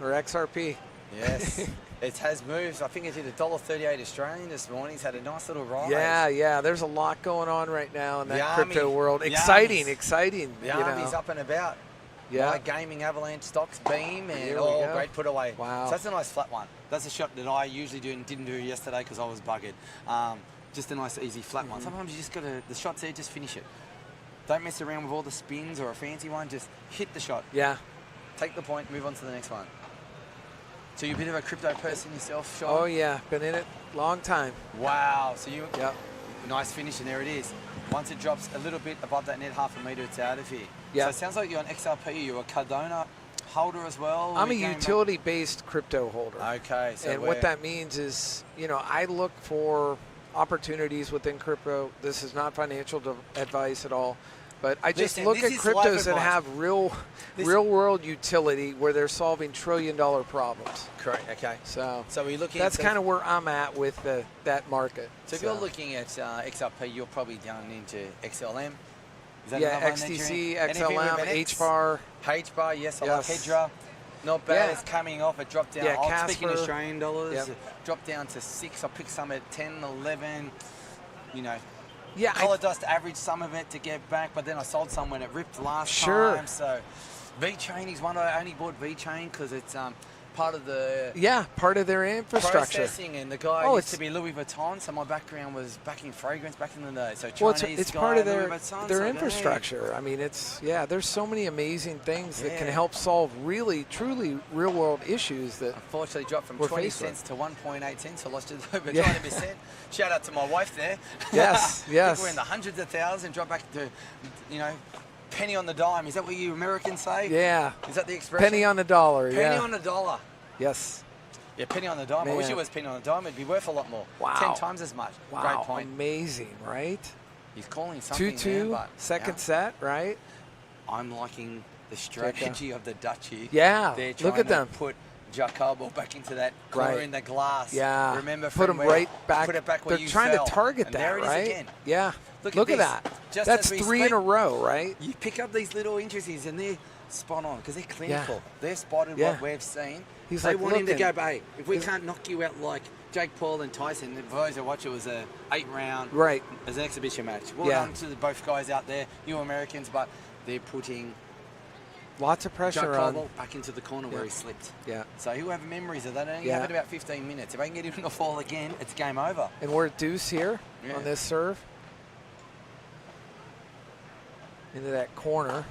Or XRP. Yes. It has moved. I think it hit $1.38 Australian this morning. It's had a nice little rise. Yeah. There's a lot going on right now in that The crypto army- world. the Exciting. The army's up and about. Yeah. My gaming avalanche stocks beam and Here we go. great put away. Wow. So that's a nice flat one. That's a shot that I usually do and didn't do yesterday because I was buggered. Just a nice easy flat one. Sometimes you just got to, the shot's there, just finish it. Don't mess around with all the spins or a fancy one. Just hit the shot. Yeah. Take the point, move on to the next one. So you're a bit of a crypto person yourself, Sean? Oh, yeah. Been in it long time. Wow. So you, nice finish, and there it is. Once it drops a little bit above that net, half a metre, it's out of here. Yeah. So it sounds like you're an XRP. You're a Cardano holder as well. I'm a utility-based crypto holder. Okay. So and what that means is, I look for opportunities within crypto. This is not financial advice at all. But I just Listen, look this at is life cryptos that advice. have real world utility where they're solving trillion-dollar problems. Correct. Okay. So we're looking. that's kind of where I'm at with that market. So if you're looking at XRP, you're probably down into XLM. Is that yeah, another one that XTC, you're in? Anything with XLM, an X? HBAR. HBAR, yes, I like Yes. Hedra. Not bad. Yeah. It's coming off. It dropped down. Yeah, I'm speaking Casper. Australian dollars. Yep. It dropped down to 6. I picked some at 10, 11. You know, Yeah, collar dust averaged some of it to get back, but then I sold some when it ripped last Sure. time. So VeChain is one. I only bought VeChain because it's part of the part of their infrastructure. processing, and the guy used to be Louis Vuitton, so my background was back in fragrance back in the day. So Chinese it's guy, part of Louis their Vuitton, their so infrastructure. I mean, there's so many amazing things that can help solve really, truly real-world issues that unfortunately dropped from we're 20 faced with. cents to 1.8 cents. I lost it over Yeah. 20%. Shout out to my wife there. Yes, I yes. think we're in the hundreds of thousands, drop back to, penny on the dime. Is that what you Americans say? Yeah. Is that the expression? Penny on the dollar. Penny yeah. on the dollar. Yes. Yeah, penny on the dime. I wish Man. it was penny on the dime. It'd be worth a lot more. Wow. 10 times as much. Wow. Great point. Amazing, right? He's calling something 2-2, there, but second set, right? I'm liking the strategy of the Dutchie. Yeah, They're look trying at them. to put Jacobo back into that corner Right. in the glass. Yeah. Remember, put them right back. Put it back where They're you trying fell. to target And that, there it is right? again. Yeah. Look at this. that. Just That's as we 3 in a speak, row, right? You pick up these little intricacies and they're spot on because they're clinical. Yeah. They're spotted Yeah. what we've seen. He's they like, want him to looking. go, hey, if we can't knock you out like Jake Paul and Tyson, for those who watch, it was a 8-round. Right. As an exhibition match. Well Yeah. done to both guys out there, you Americans, but they're putting Lots of pressure on. back into the corner where he slipped. Yeah. So who have memories of that? Only Yeah. have it about 15 minutes. If I can get him to fall again, it's game over. And we're at deuce here Yeah. on this serve. Into that corner.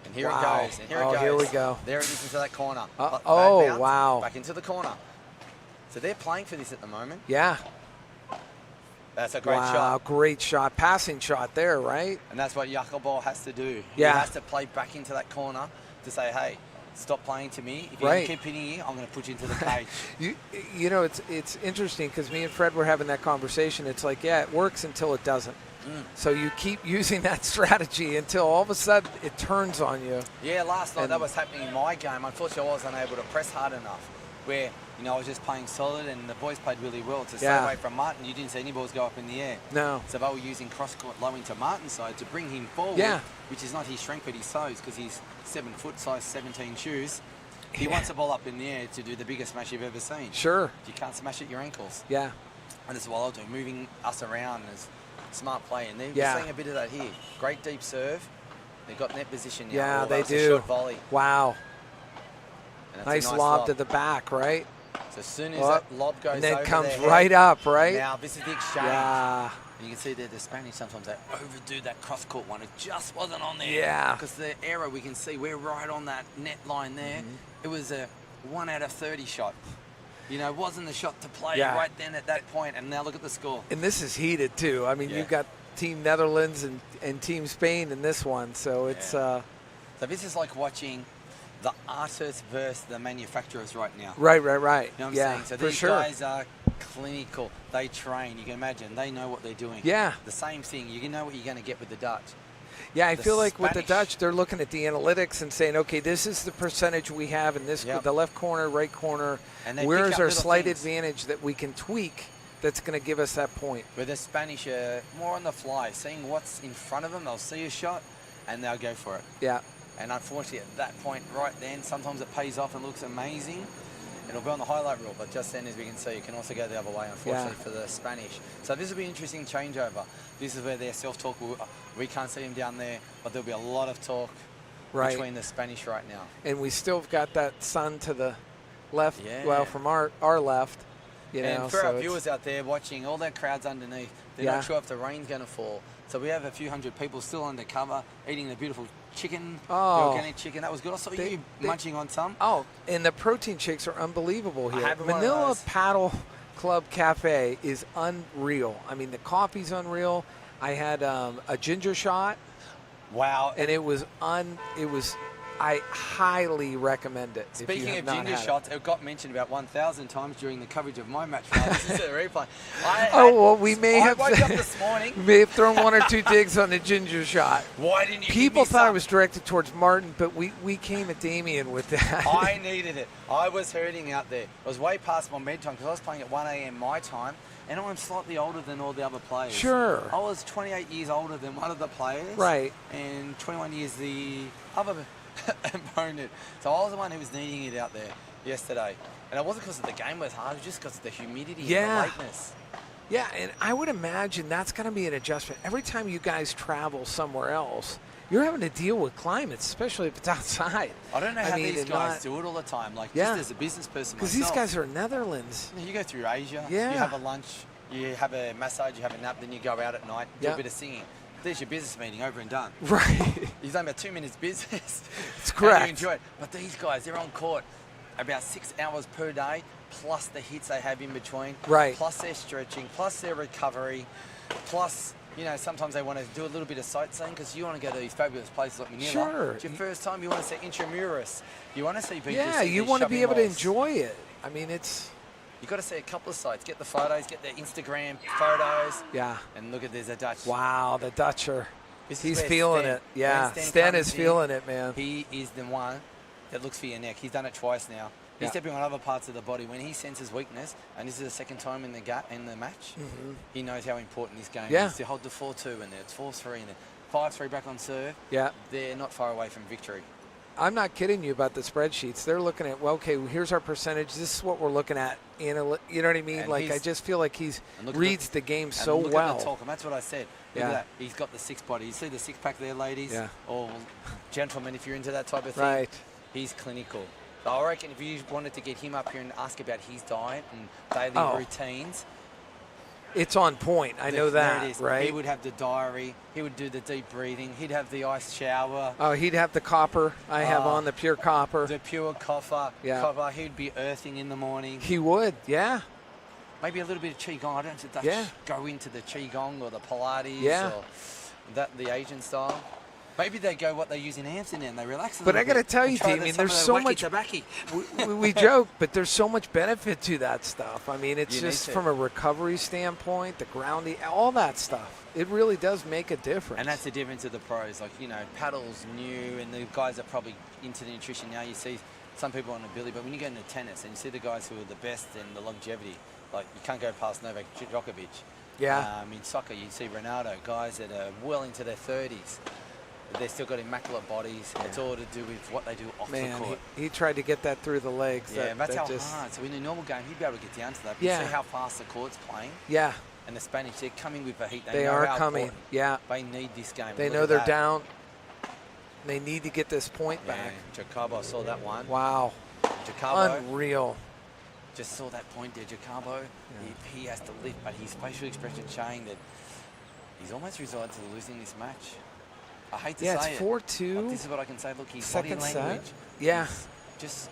And here Wow. it goes. And here it goes. Here we go. There it is into that corner. Bad oh, bounce, wow. Back into the corner. So they're playing for this at the moment. Yeah. That's a great wow, shot. great shot. Passing shot there, right? And that's what Jacobo has to do. Yeah. He has to play back into that corner to say, hey, stop playing to me. If you Right. keep hitting you, I'm going to put you into the cage. You know, it's interesting because me and Fred were having that conversation. It's like, yeah, it works until it doesn't. So you keep using that strategy until all of a sudden it turns on you. Yeah, last night that was happening in my game. Unfortunately, I wasn't able to press hard enough. Where, I was just playing solid and the boys played really well. To stay away from Martin, you didn't see any balls go up in the air. No. So they were using cross-court low into Martin's side to bring him forward, which is not his strength, but his toes, because he's 7 foot, size 17 shoes. He wants the ball up in the air to do the biggest smash you've ever seen. Sure. You can't smash at your ankles. Yeah. And this is what I'll do, moving us around as smart play. And they're seeing a bit of that here. Great deep serve. They've got net position now. Yeah, although they it's do. A short volley. Wow. And that's Nice a nice lob to the back, right? So as soon as that lob goes and then over comes their head, right up, right? Now this is the exchange. Yeah. And you can see that the Spanish sometimes they overdo that cross-court one. It just wasn't on there. Yeah. Because the error, we can see we're right on that net line there. It was a 1 out of 30 shot. It wasn't the shot to play right then at that point. And now look at the score. And this is heated too. I mean, you've got Team Netherlands and Team Spain in this one, so it's. So this is like watching the artists versus the manufacturers right now. Right. You know what I'm saying? So for these sure. guys are clinical. They train. You can imagine. They know what they're doing. Yeah. The same thing. You know what you're going to get with the Dutch. Yeah, I The feel like with the Spanish- Dutch, they're looking at the analytics and saying, okay, this is the percentage we have in this, the left corner, right corner. And they Where's pick up our little slight things. advantage that we can tweak that's going to give us that point? Where the Spanish are more on the fly, seeing what's in front of them. They'll see a shot and they'll go for it. Yeah. And unfortunately, at that point right then, sometimes it pays off and looks amazing. It'll be on the highlight reel, but just then, as we can see, it can also go the other way, unfortunately, for the Spanish. So this will be an interesting changeover. This is where their self-talk, we can't see them down there, but there'll be a lot of talk between the Spanish right now. And we still got that sun to the left, well, from our left. And for our viewers out there watching, all that crowds underneath, they're not sure if the rain's going to fall. So we have a few hundred people still undercover eating the beautiful chicken, the organic chicken. That was good. I saw you munching on some. Oh, and the protein shakes are unbelievable here. I have one of Manila those. Paddle Club Cafe is unreal. I mean, the coffee's unreal. I had a ginger shot. Wow. And it was I highly recommend it. Speaking of not ginger had it. shots, it got mentioned about 1,000 times during the coverage of my match. This is a replay. We may have. I woke up this morning. We may have thrown 1 or 2 digs on the ginger shot. Why didn't you? People give me thought some? it was directed towards Martin, but we came at Damien with that. I needed it. I was hurting out there. I was way past my bedtime because I was playing at 1 a.m. my time, and I'm slightly older than all the other players. Sure. I was 28 years older than one of the players. Right. And 21 years the other opponent. So I was the one who was needing it out there yesterday. And it wasn't because the game was hard, it was just because of the humidity and the lateness. Yeah, and I would imagine that's going to be an adjustment. Every time you guys travel somewhere else, you're having to deal with climates, especially if it's outside. I don't know how these guys do it all the time. Like, just as a business person because these guys are in Netherlands. You go through Asia, you have a lunch, you have a massage, you have a nap, then you go out at night, do a bit of singing. There's your business meeting, over and done. Right. You've done about 2 minutes business. It's correct. You enjoy it. But these guys, they're on court about 6 hours per day, plus the hits they have in between, plus their stretching, plus their recovery, plus, you know, sometimes they want to do a little bit of sightseeing because you want to go to these fabulous places like Manila. Sure. It's your first time, you want to see Intramuros. You want to see people. Yeah, you want to be able to enjoy it. I mean, it's... You've got to see a couple of sites. Get the photos, get the Instagram photos. Yeah. And look at, there's a Dutch. Wow, the Dutcher. He's where feeling Stan- it. Yeah, when Stan comes is in, feeling it, man. He is the one that looks for your neck. He's done it twice now. He's stepping on other parts of the body. When he senses weakness, and this is the second time in the match, he knows how important this game is. To hold the 4-2 and then it's 4-3 and then 5-3 back on serve. Yeah. They're not far away from victory. I'm not kidding you about the spreadsheets. They're looking at, well, okay, here's our percentage. This is what we're looking at. You know what I mean? And like, I just feel like he reads the game so look well. At the talk, and that's what I said. Look at that. He's got the six body. You see the six pack there, ladies? Yeah. Or gentlemen, if you're into that type of thing. Right. He's clinical. So I reckon if you wanted to get him up here and ask about his diet and daily routines, it's on point. I know that, right? He would have the diary. He would do the deep breathing. He'd have the ice shower. Oh, he'd have the copper. I have on the pure copper. The pure copper. Yeah. Copper. He'd be earthing in the morning. He would, yeah. Maybe a little bit of qigong. I don't know if the Dutch go into the qigong or the Pilates or the Asian style. Maybe they go what they use in Amsterdam. They relax a little bit. But I got to tell you, Damien, there's so much. we joke, but there's so much benefit to that stuff. I mean, it's just from a recovery standpoint, the grounding, all that stuff. It really does make a difference. And that's the difference of the pros. Like, you know, paddle's new, and the guys are probably into the nutrition now. You see some people on ability, but when you get into tennis and you see the guys who are the best in the longevity, like you can't go past Novak Djokovic. Yeah. In soccer, you see Ronaldo, guys that are well into their 30s. They've still got immaculate bodies. Yeah. It's all to do with what they do off the court. He tried to get that through the legs. Yeah, that's how hard. So in a normal game, he'd be able to get down to that. But you see how fast the court's playing. Yeah. And the Spanish, they're coming with the heat. They are coming. Yeah. They need this game. They know they're down. They need to get this point back. Jacobo, I saw that one. Wow. Jacobo. Unreal. Just saw that point there, Jacobo. He has to lift, but his facial expression showing that he's almost resigned to losing this match. I hate to say it. Yeah, it's 4-2. But this is what I can say. Look, his second body language. Yeah. Just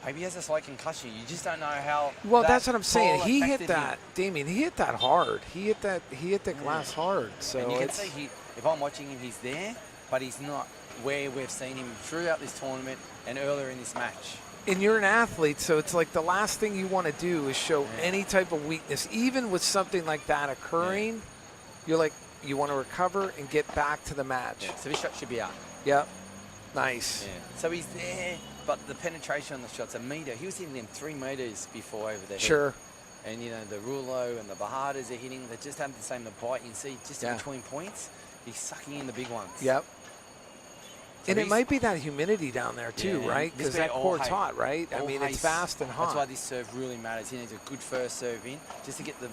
maybe he has a slight concussion. You just don't know how. Well, that's what I'm saying. He hit that, Damien. He hit that hard. He hit that glass hard. So and you can see if I'm watching him, he's there, but he's not where we've seen him throughout this tournament and earlier in this match. And you're an athlete, so it's like the last thing you want to do is show any type of weakness. Even with something like that occurring, you're like, you want to recover and get back to the match. Yeah. So this shot should be out. Yep. Nice. Yeah. So he's there, but the penetration on the shot's a metre. He was hitting them 3 metres before over the head. Sure. And, you know, the Rulo and the Bahadas are hitting. They just have the same, the bite. You can see just in between points, he's sucking in the big ones. Yep. So and it might be that humidity down there too, right? Because that court's hot, right? I mean, it's fast and hot. That's why this serve really matters. He needs a good first serve in just to get the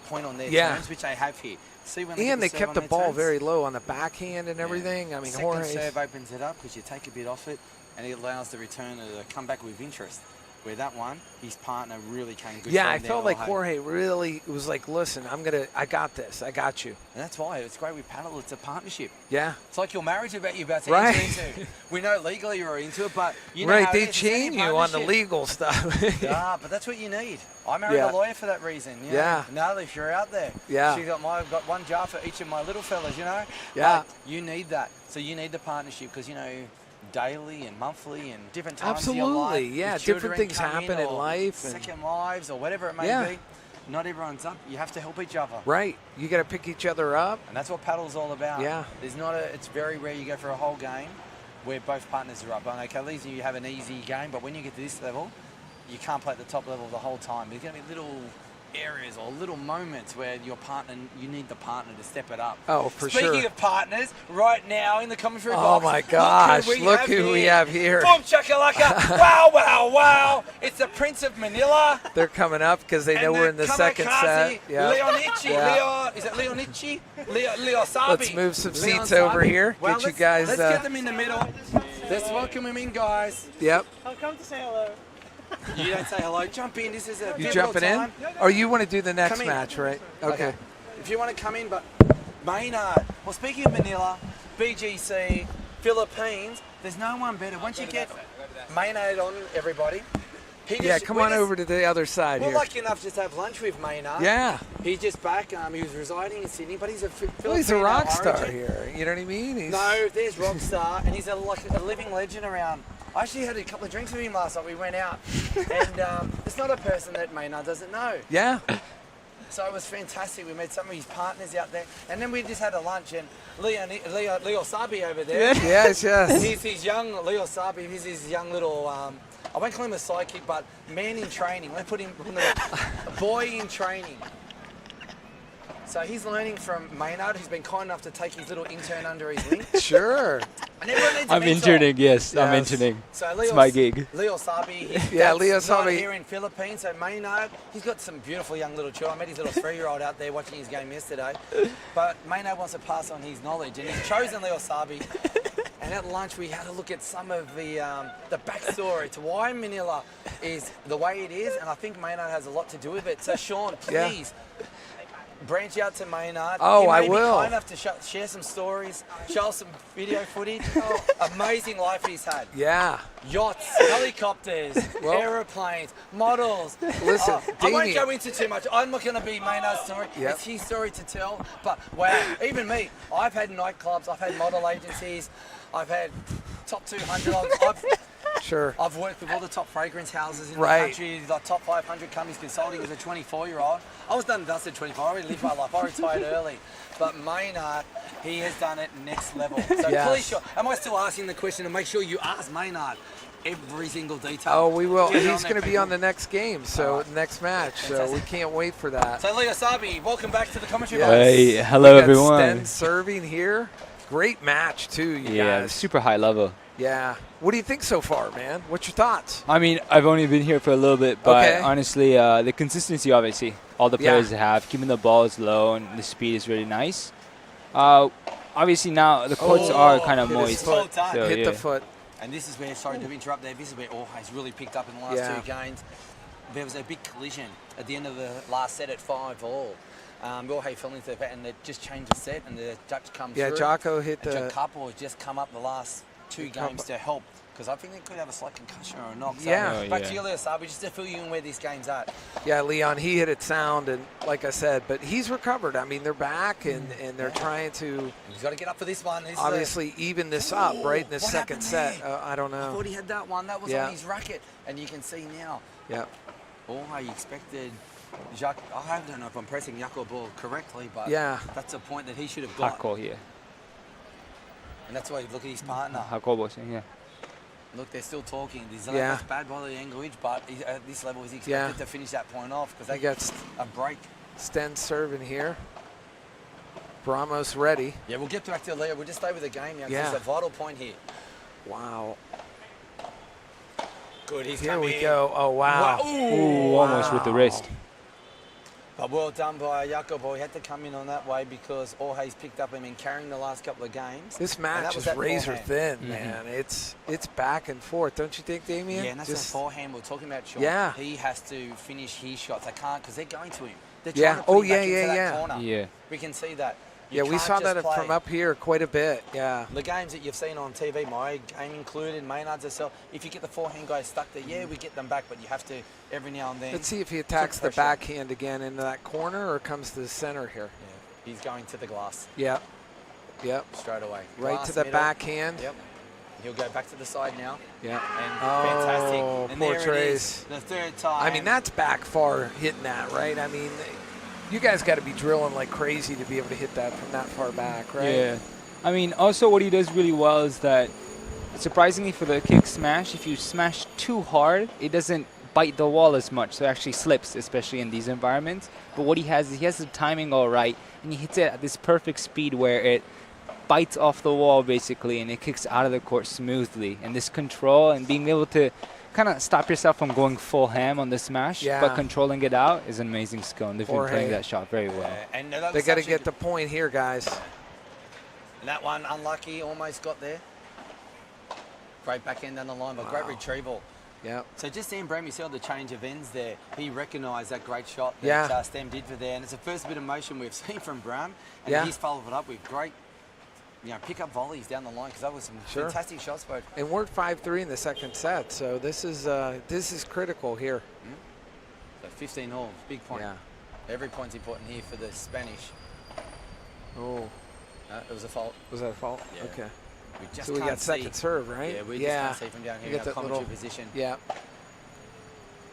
point on their turns, which they have here. See when they kept the ball very low on the backhand and everything. I mean, second serve opens it up because you take a bit off it, and it allows the returner to come back with interest. Where that one, his partner really came good. Yeah, I felt like Jorge really was like, listen, I got this, I got you. And that's why it's great with paddle. It's a partnership. Yeah. It's like your marriage you're about to enter into. We know legally you're into it, but you know how they chain you on the legal stuff. Yeah, but that's what you need. I married a lawyer for that reason. You know? Now if you're out there, I've got one jar for each of my little fellas, you know? Yeah. But you need that. So you need the partnership because, you know, daily and monthly and different times Absolutely, of your life. yeah. Your Different children things come happen in or life. And second lives or whatever it may be. Not everyone's up. You have to help each other. right. You got to pick each other up. And that's what paddle's all about. Yeah. It's very rare you go for a whole game where both partners are up. I know, Khalees, you have an easy game, but when you get to this level, you can't play at the top level the whole time. There's going to be little areas or little moments where you need the partner to step it up. Oh, for sure. Speaking of partners, right now in the commentary Oh box, my gosh, look who we have here. Boom chakalaka, wow, wow, wow. It's the Prince of Manila. They're coming up because they know we're in the second set. Yeah. Leonici, Yeah. is it Leonici? Leo Sabi. Let's move some Leon seats over Sabi. here. Well, Get you guys. Let's get them in the middle. Let's welcome them in, guys. Yep. I'll come to say hello. You don't say hello. Jump in. This is a You pivotal jumping time. in? Or you want to do the next Come in. match, right? Okay. If you want to come in, but Maynard. Well, speaking of Manila, BGC, Philippines, there's no one better. Once you get Maynard on, everybody. Yeah, come on over to the other side We're here. lucky enough just to have lunch with Maynard. Yeah. He's just back. He was residing in Sydney, but he's a Well, he's a Filipino rock star origin. here. You know what I mean? He's, No, there's Rockstar, and he's a living legend around. I actually had a couple of drinks with him last night. We went out, and it's not a person that Maynard doesn't know. Yeah. So it was fantastic. We met some of his partners out there, and then we just had a lunch. And Leo Sabi over there. Yes, yes. He's his young Leo Sabi. He's his young little. I won't call him a sidekick, but man in training. Let's put him a boy in training. So he's learning from Maynard, who's been kind enough to take his little intern under his wing. Sure. And everyone needs a I'm mentor. interning, yes. I'm Yes. interning. So It's my gig. Leo Sabi. Yeah, Leo not Sabi. here in Philippines. So Maynard, he's got some beautiful young little children. I met his little 3-year-old out there watching his game yesterday. But Maynard wants to pass on his knowledge, and he's chosen Leo Sabi. And at lunch, we had a look at some of the backstory to why Manila is the way it is, and I think Maynard has a lot to do with it. So Sean, Yeah. please. Branch out to Maynard. Oh, He I may will. be kind enough to share some stories, show us some video footage. Amazing life he's had. Yeah. Yachts, helicopters, Well- aeroplanes, models. Listen, I won't Damien- go into too much. I'm not going to be Maynard's story. Yep. It's his story to tell. But wow, even me, I've had nightclubs, I've had model agencies, I've had top 200. Sure. I've worked with all the top fragrance houses in Right. the country, the top 500 companies consulting as a 24-year-old. I was done and dusted 24. I already lived my life. I retired early. But Maynard, he has done it next level. So Yes. please, am I still asking the question to make sure you ask Maynard every single detail? Oh, we will. Get it He's there, going to be on people. the next game, so next match. So we Fantastic. can't wait for that. So Leo Sabi, welcome back to the commentary Yes. box. Hey, hello We got everyone. Sten serving here. Great match too, you Yeah, guys. super high level. Yeah. What do you think so far, man? What's your thoughts? I mean, I've only been here for a little bit, but Okay. honestly, the consistency, obviously, all the Yeah. players have, keeping the balls low and the speed is really nice. Obviously now the courts are kind of hit his moist. foot. So, Hit yeah. the foot. And this is where, sorry to interrupt there, this is where Orha's really picked up in the last Yeah. 2 games. There was a big collision at the end of the last set at 5-all. Orha fell into the bat and it just changed the set and the judge comes Yeah, through. Jocko hit And the. Couple has just come up the last 2 games to help because I think they could have a slight concussion or a knock. So Yeah. Oh, back yeah. to you, Leo Sabi, just to fill you in where this game's at. Yeah, Leon, he hit it sound, and like I said, but he's recovered. I mean, they're back, and they're trying to He's got to get up for this one. This is obviously even this up, right, in the What second happened set. there? I don't I know. thought he had that one. That was Yeah. on his racket. And you can see now. Yeah. Orha expected Jacques. I don't know if I'm pressing Jacko ball correctly, but Yeah. that's a point that he should have got. Hako, yeah. And that's why you look at his partner. Hako boxing, yeah. Look, they're still talking. There's not Yeah. much bad body language, but at this level, he's expected Yeah. to finish that point off because He they got get a break. Sten serving here. Bramos ready. Yeah, we'll get back to Leo. We'll just stay with the game now. 'Cause Yeah. It's a vital point here. Wow. Good, he's Here coming we in. go. Oh, wow. Ooh, almost with the wrist. But well done by Jacobo. He had to come in on that way because Orha's picked up him and carrying the last couple of games. This And match that was is that razor forehand. thin, man. It's back and forth, don't you think, Damien? Yeah, and that's Just- the forehand we're talking about, Sean. Yeah. He has to finish his shots. They can't because they're going to him. They're Yeah. trying to put Oh, him back yeah, into yeah, that yeah. corner. Yeah. We can see that. Yeah, we can't saw just that play. from up here quite a bit. Yeah. The games that you've seen on TV, my game included, Maynard's herself, if you get the forehand guys stuck there, yeah, we get them back, but you have to every now and then. Let's see if he attacks the pressure. backhand again into that corner or comes to the center here. Yeah, he's going to the glass Yep. Yep. straight away. Right Glass to the middle. backhand. Yep. He'll go back to the side now. Yeah. And fantastic. And poor there Trace. it is, the third time. I mean, that's back far hitting that, right? I mean, you guys got to be drilling like crazy to be able to hit that from that far back, right? Yeah. I mean, also what he does really well is that, surprisingly for the kick smash, if you smash too hard, it doesn't bite the wall as much, so it actually slips, especially in these environments. But what he has is he has the timing all right, and he hits it at this perfect speed where it bites off the wall basically, and it kicks out of the court smoothly. And this control and being able to kind of stop yourself from going full ham on the smash, but controlling it out is an amazing skill, and they've been playing that shot very well. And they got to get the point here, guys. And that one, unlucky, almost got there. Great backhand down the line, but great retrieval. Yeah. So just seeing Bram, you saw the change of ends there. He recognised that great shot that Stem did for there, and it's the first bit of motion we've seen from Bram, and he's followed it up with great, pick up volleys down the line, because that was some fantastic shots, both. And we're 5-3 in the second set, so this is critical here. So 15 all, big point. Yeah. Every point's important here for the Spanish. Oh. It was a fault. Was that a fault? Yeah. Okay. So we got second serve, right? Yeah, we just can't see from down here in our commentary position. Yeah.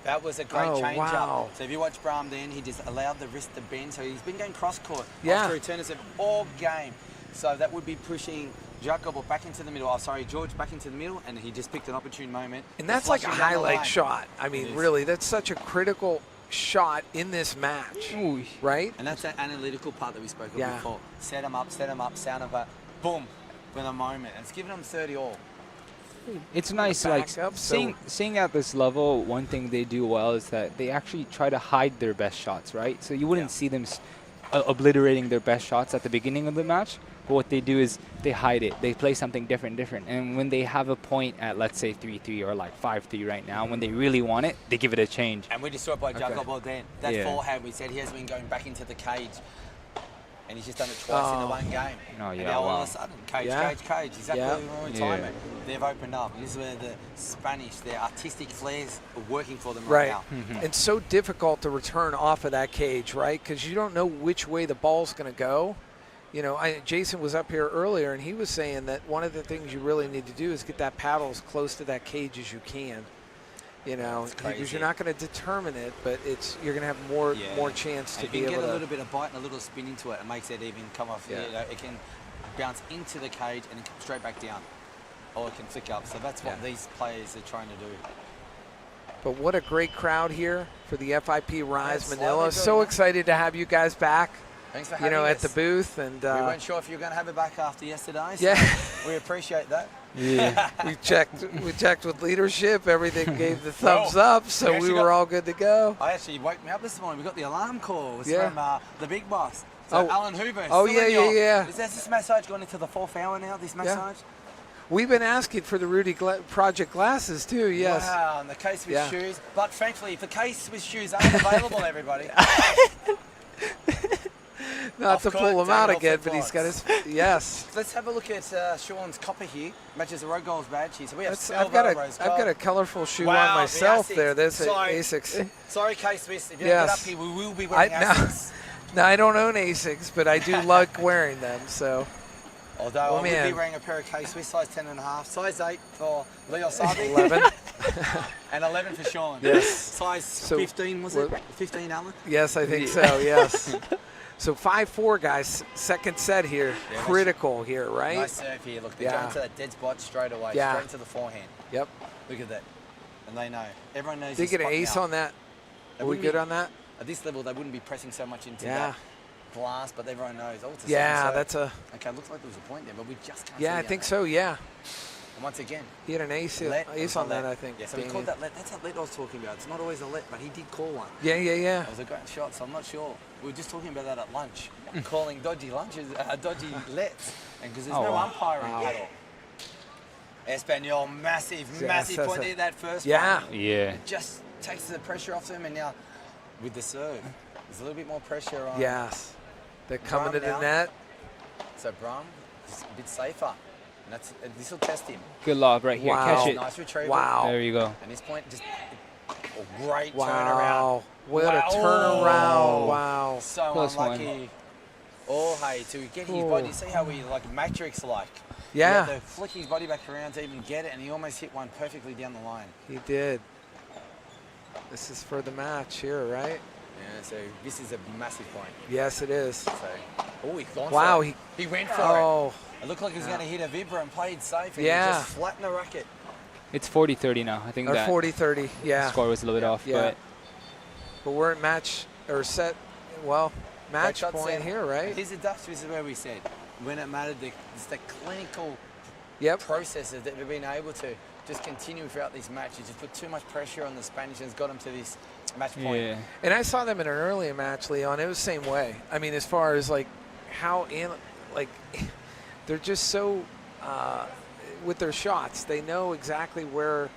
That was a great change wow. up. So if you watch Bram then, he just allowed the wrist to bend. So he's been going cross court Yeah. after returners of all game. So that would be pushing Jacobo back into the middle. Oh, sorry, George back into the middle, and he just picked an opportune moment. And that's like a highlight shot. I mean, really, that's such a critical shot in this match, right? And that's that analytical part that we spoke of before. Set him up, sound of a boom for the moment. And it's given them 30 all. It's nice, like seeing at this level, one thing they do well is that they actually try to hide their best shots, right? So you wouldn't see them obliterating their best shots at the beginning of the match, but what they do is they hide it. They play something different. And when they have a point at, let's say, 3-3 or like 5-3 right now, when they really want it, they give it a change. And we just saw it by Jacobo then. That forehand, we said he has been going back into the cage. And he's just done it twice in the one game. Oh, yeah, and now all of a sudden, cage. Exactly on timing. They've opened up. This is where the Spanish, their artistic flares are working for them right now. It's so difficult to return off of that cage, right? Because you don't know which way the ball's going to go. You know, Jason was up here earlier, and he was saying that one of the things you really need to do is get that paddle as close to that cage as you can. You know, because you're not going to determine it, but you're going to have more chance to be able to. If you get a little bit of bite and a little spin into it, it makes it even come off. You know, it can bounce into the cage and then come straight back down, or it can flick up. So that's what these players are trying to do. But what a great crowd here for the FIP Rise Manila. So excited to have you guys back. Thanks for having us. at the booth, and we weren't sure if you were going to have it back after yesterday. So we appreciate that. Yeah, we checked with leadership. Everything gave the thumbs up, so we were all good to go. I actually woke me up this morning. We got the alarm call. It was from the big boss. So Alan Hoover. Oh yeah. Is this massage going into the 4th hour now? This massage. We've been asking for the Rudy Project glasses too. Yes. Wow, and the case with shoes. But frankly, if the case with shoes aren't available, everybody. Not to pull him out again, but he's got his Let's have a look at Sean's copper here. Matches the Road Goals badge here. So we have I've got a colorful shoe on myself there. There's ASICs. Sorry, K-Swiss. If you don't get up here, we will be wearing ASICs. No, I don't own ASICs, but I do like wearing them. So. Although I will be wearing a pair of K-Swiss, size 10.5, size 8 for Leo Sabi. 11. And 11 for Sean. Yes. Size 15, was it? 15, Alan? Yes, I think so, yes. So 5-4, guys. Second set here. Critical here, right? Nice serve here. Look, they're going to that dead spot straight away. Straight into the forehand. Yep. Look at that. And they know. Everyone knows. Did they get an ace on that? Are we good on that? At this level, they wouldn't be pressing so much into that glass, but everyone knows. Oh, it's a that's a... Okay, looks like there was a point there, but we just can't see I think so, yeah. And once again, he had an ace on that, I think. Yeah, so we called that let. That's that let I was talking about. It's not always a let, but he did call one. Yeah. It was a great shot, so I'm not sure. We were just talking about that at lunch, calling dodgy lunches, dodgy lets, and because there's no umpiring at all. Espanol, massive point there, that first one. Yeah. It just takes the pressure off them, and now with the serve, there's a little bit more pressure on. Yes. They're coming to the net. So Bram is a bit safer. And this will test him. Good lob right here. Catch it. Nice retrieval. Wow. There you go. And this point, just a great turnaround. What a turnaround. Wow. So Close unlucky. one. Oh, hey, to get his body, see how he like Matrix-like. Yeah. He had to flick his body back around to even get it, and he almost hit one perfectly down the line. He did. This is for the match here, right? Yeah, so this is a massive point. Yes, it is. So, oh, he's gone Wow, for it. He went for it. It looked like he was going to hit a vibra and played safe, and he just flattened the racket. It's 40-30 now. I think or that 40-30, yeah. The score was a little bit off, but we're at match or set. Well, match point here, right? Here's the Dutch. This is where we said when it mattered, it's the clinical processes that we've been able to just continue throughout these matches. Just put too much pressure on the Spanish and it's got them to this match point. Yeah. And I saw them in an earlier match, Leon. It was the same way. I mean, as far as like how they're just so with their shots. They know exactly where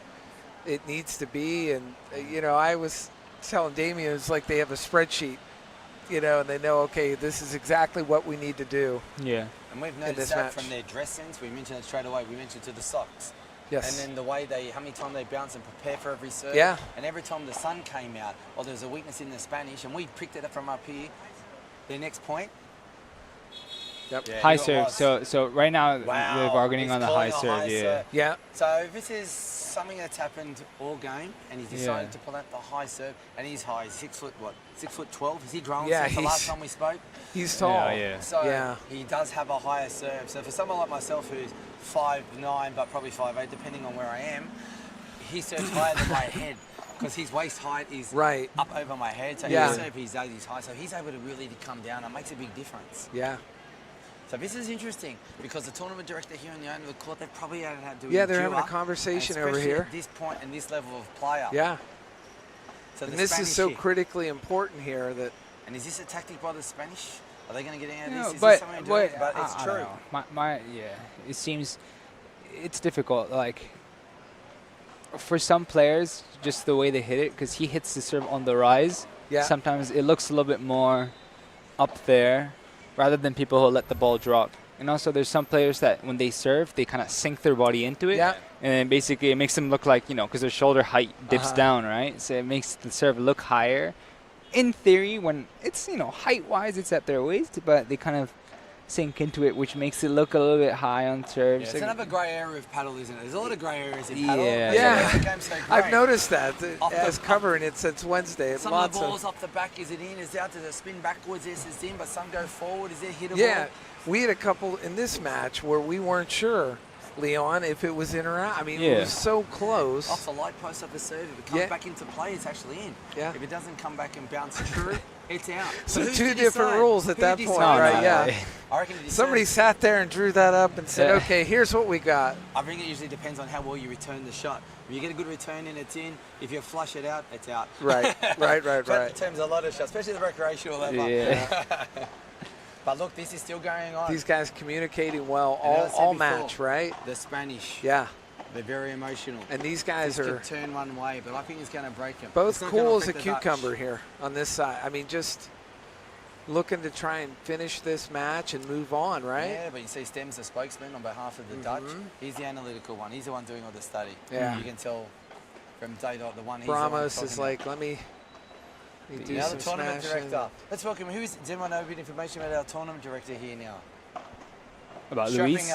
it needs to be. And you know, I was telling Damien, it's like they have a spreadsheet. You know, and they know, okay, this is exactly what we need to do. Yeah. And we've noticed that from their dress sense. We mentioned it straight away. We mentioned to the socks. Yes. And then the way how many times they bounce and prepare for every serve. Yeah. And every time the sun came out, or there was a weakness in the Spanish, and we picked it up from up here, their next point. Yep. Yeah, high serve. So right now we're bargaining on the high serve. Yeah. So this is something that's happened all game, and he's decided to pull out the high serve, and he's high. He's 6 foot, what? 6'12". Is he grown since the last time we spoke? He's tall. So he does have a higher serve. So for someone like myself who's 5'9", but probably 5'8", depending on where I am, he serves higher than my head. Because his waist height is up over my head, so his serve he's high, so he's able to really come down. It makes a big difference. Yeah. So this is interesting because the tournament director here in the owner of the court, they've probably had to they're having a conversation over here at this point and this level of player. Yeah. So and this is so critically important here that. And is this a tactic by the Spanish? Are they going to get out of this? Is but this something to do? But it's I true. don't know. It seems it's difficult. Like for some players, just the way they hit it, because he hits the serve on the rise. Yeah. Sometimes it looks a little bit more up there, rather than people who let the ball drop. And also there's some players that when they serve, they kind of sink their body into it. Yeah. And then basically it makes them look like, because their shoulder height dips down, right? So it makes the serve look higher. In theory, when it's, height-wise, it's at their waist, but they kind of sink into it, which makes it look a little bit high on serve. Yeah, it's another grey area of paddle, isn't it? There's a lot of grey areas in paddle. Yeah. So I've noticed that as covering it since Wednesday. Some of the balls off the back, is it in, is it out, does it spin backwards, is it in, but some go forward, is it hittable? Yeah, we had a couple in this match where we weren't sure, Leon, if it was in or out. I mean, it was so close. Off the light post of the serve, if it comes back into play, it's actually in. Yeah. If it doesn't come back and bounce true, it's out. So two different rules at that point, right? Yeah. I reckon somebody sat there and drew that up and said, okay, here's what we got. I think it usually depends on how well you return the shot. If you get a good return in, it's in. If you flush it out, it's out. Right. Right. In terms of a lot of shots, especially the recreational level. Yeah. But look, this is still going on. These guys communicating well all match, right? The Spanish. Yeah. They're very emotional. And these guys are... turn one way, but I think it's going to break them. Both cool as a cucumber here on this side. I mean, just looking to try and finish this match and move on, right? Yeah, but you see Stem's the spokesman on behalf of the Dutch. He's the analytical one. He's the one doing all the study. Yeah. You can tell from day dot the one he's Ramos is like, let me do now some the tournament smashing. director. Let's welcome, does anyone know a bit of information about our tournament director here now? About Luis?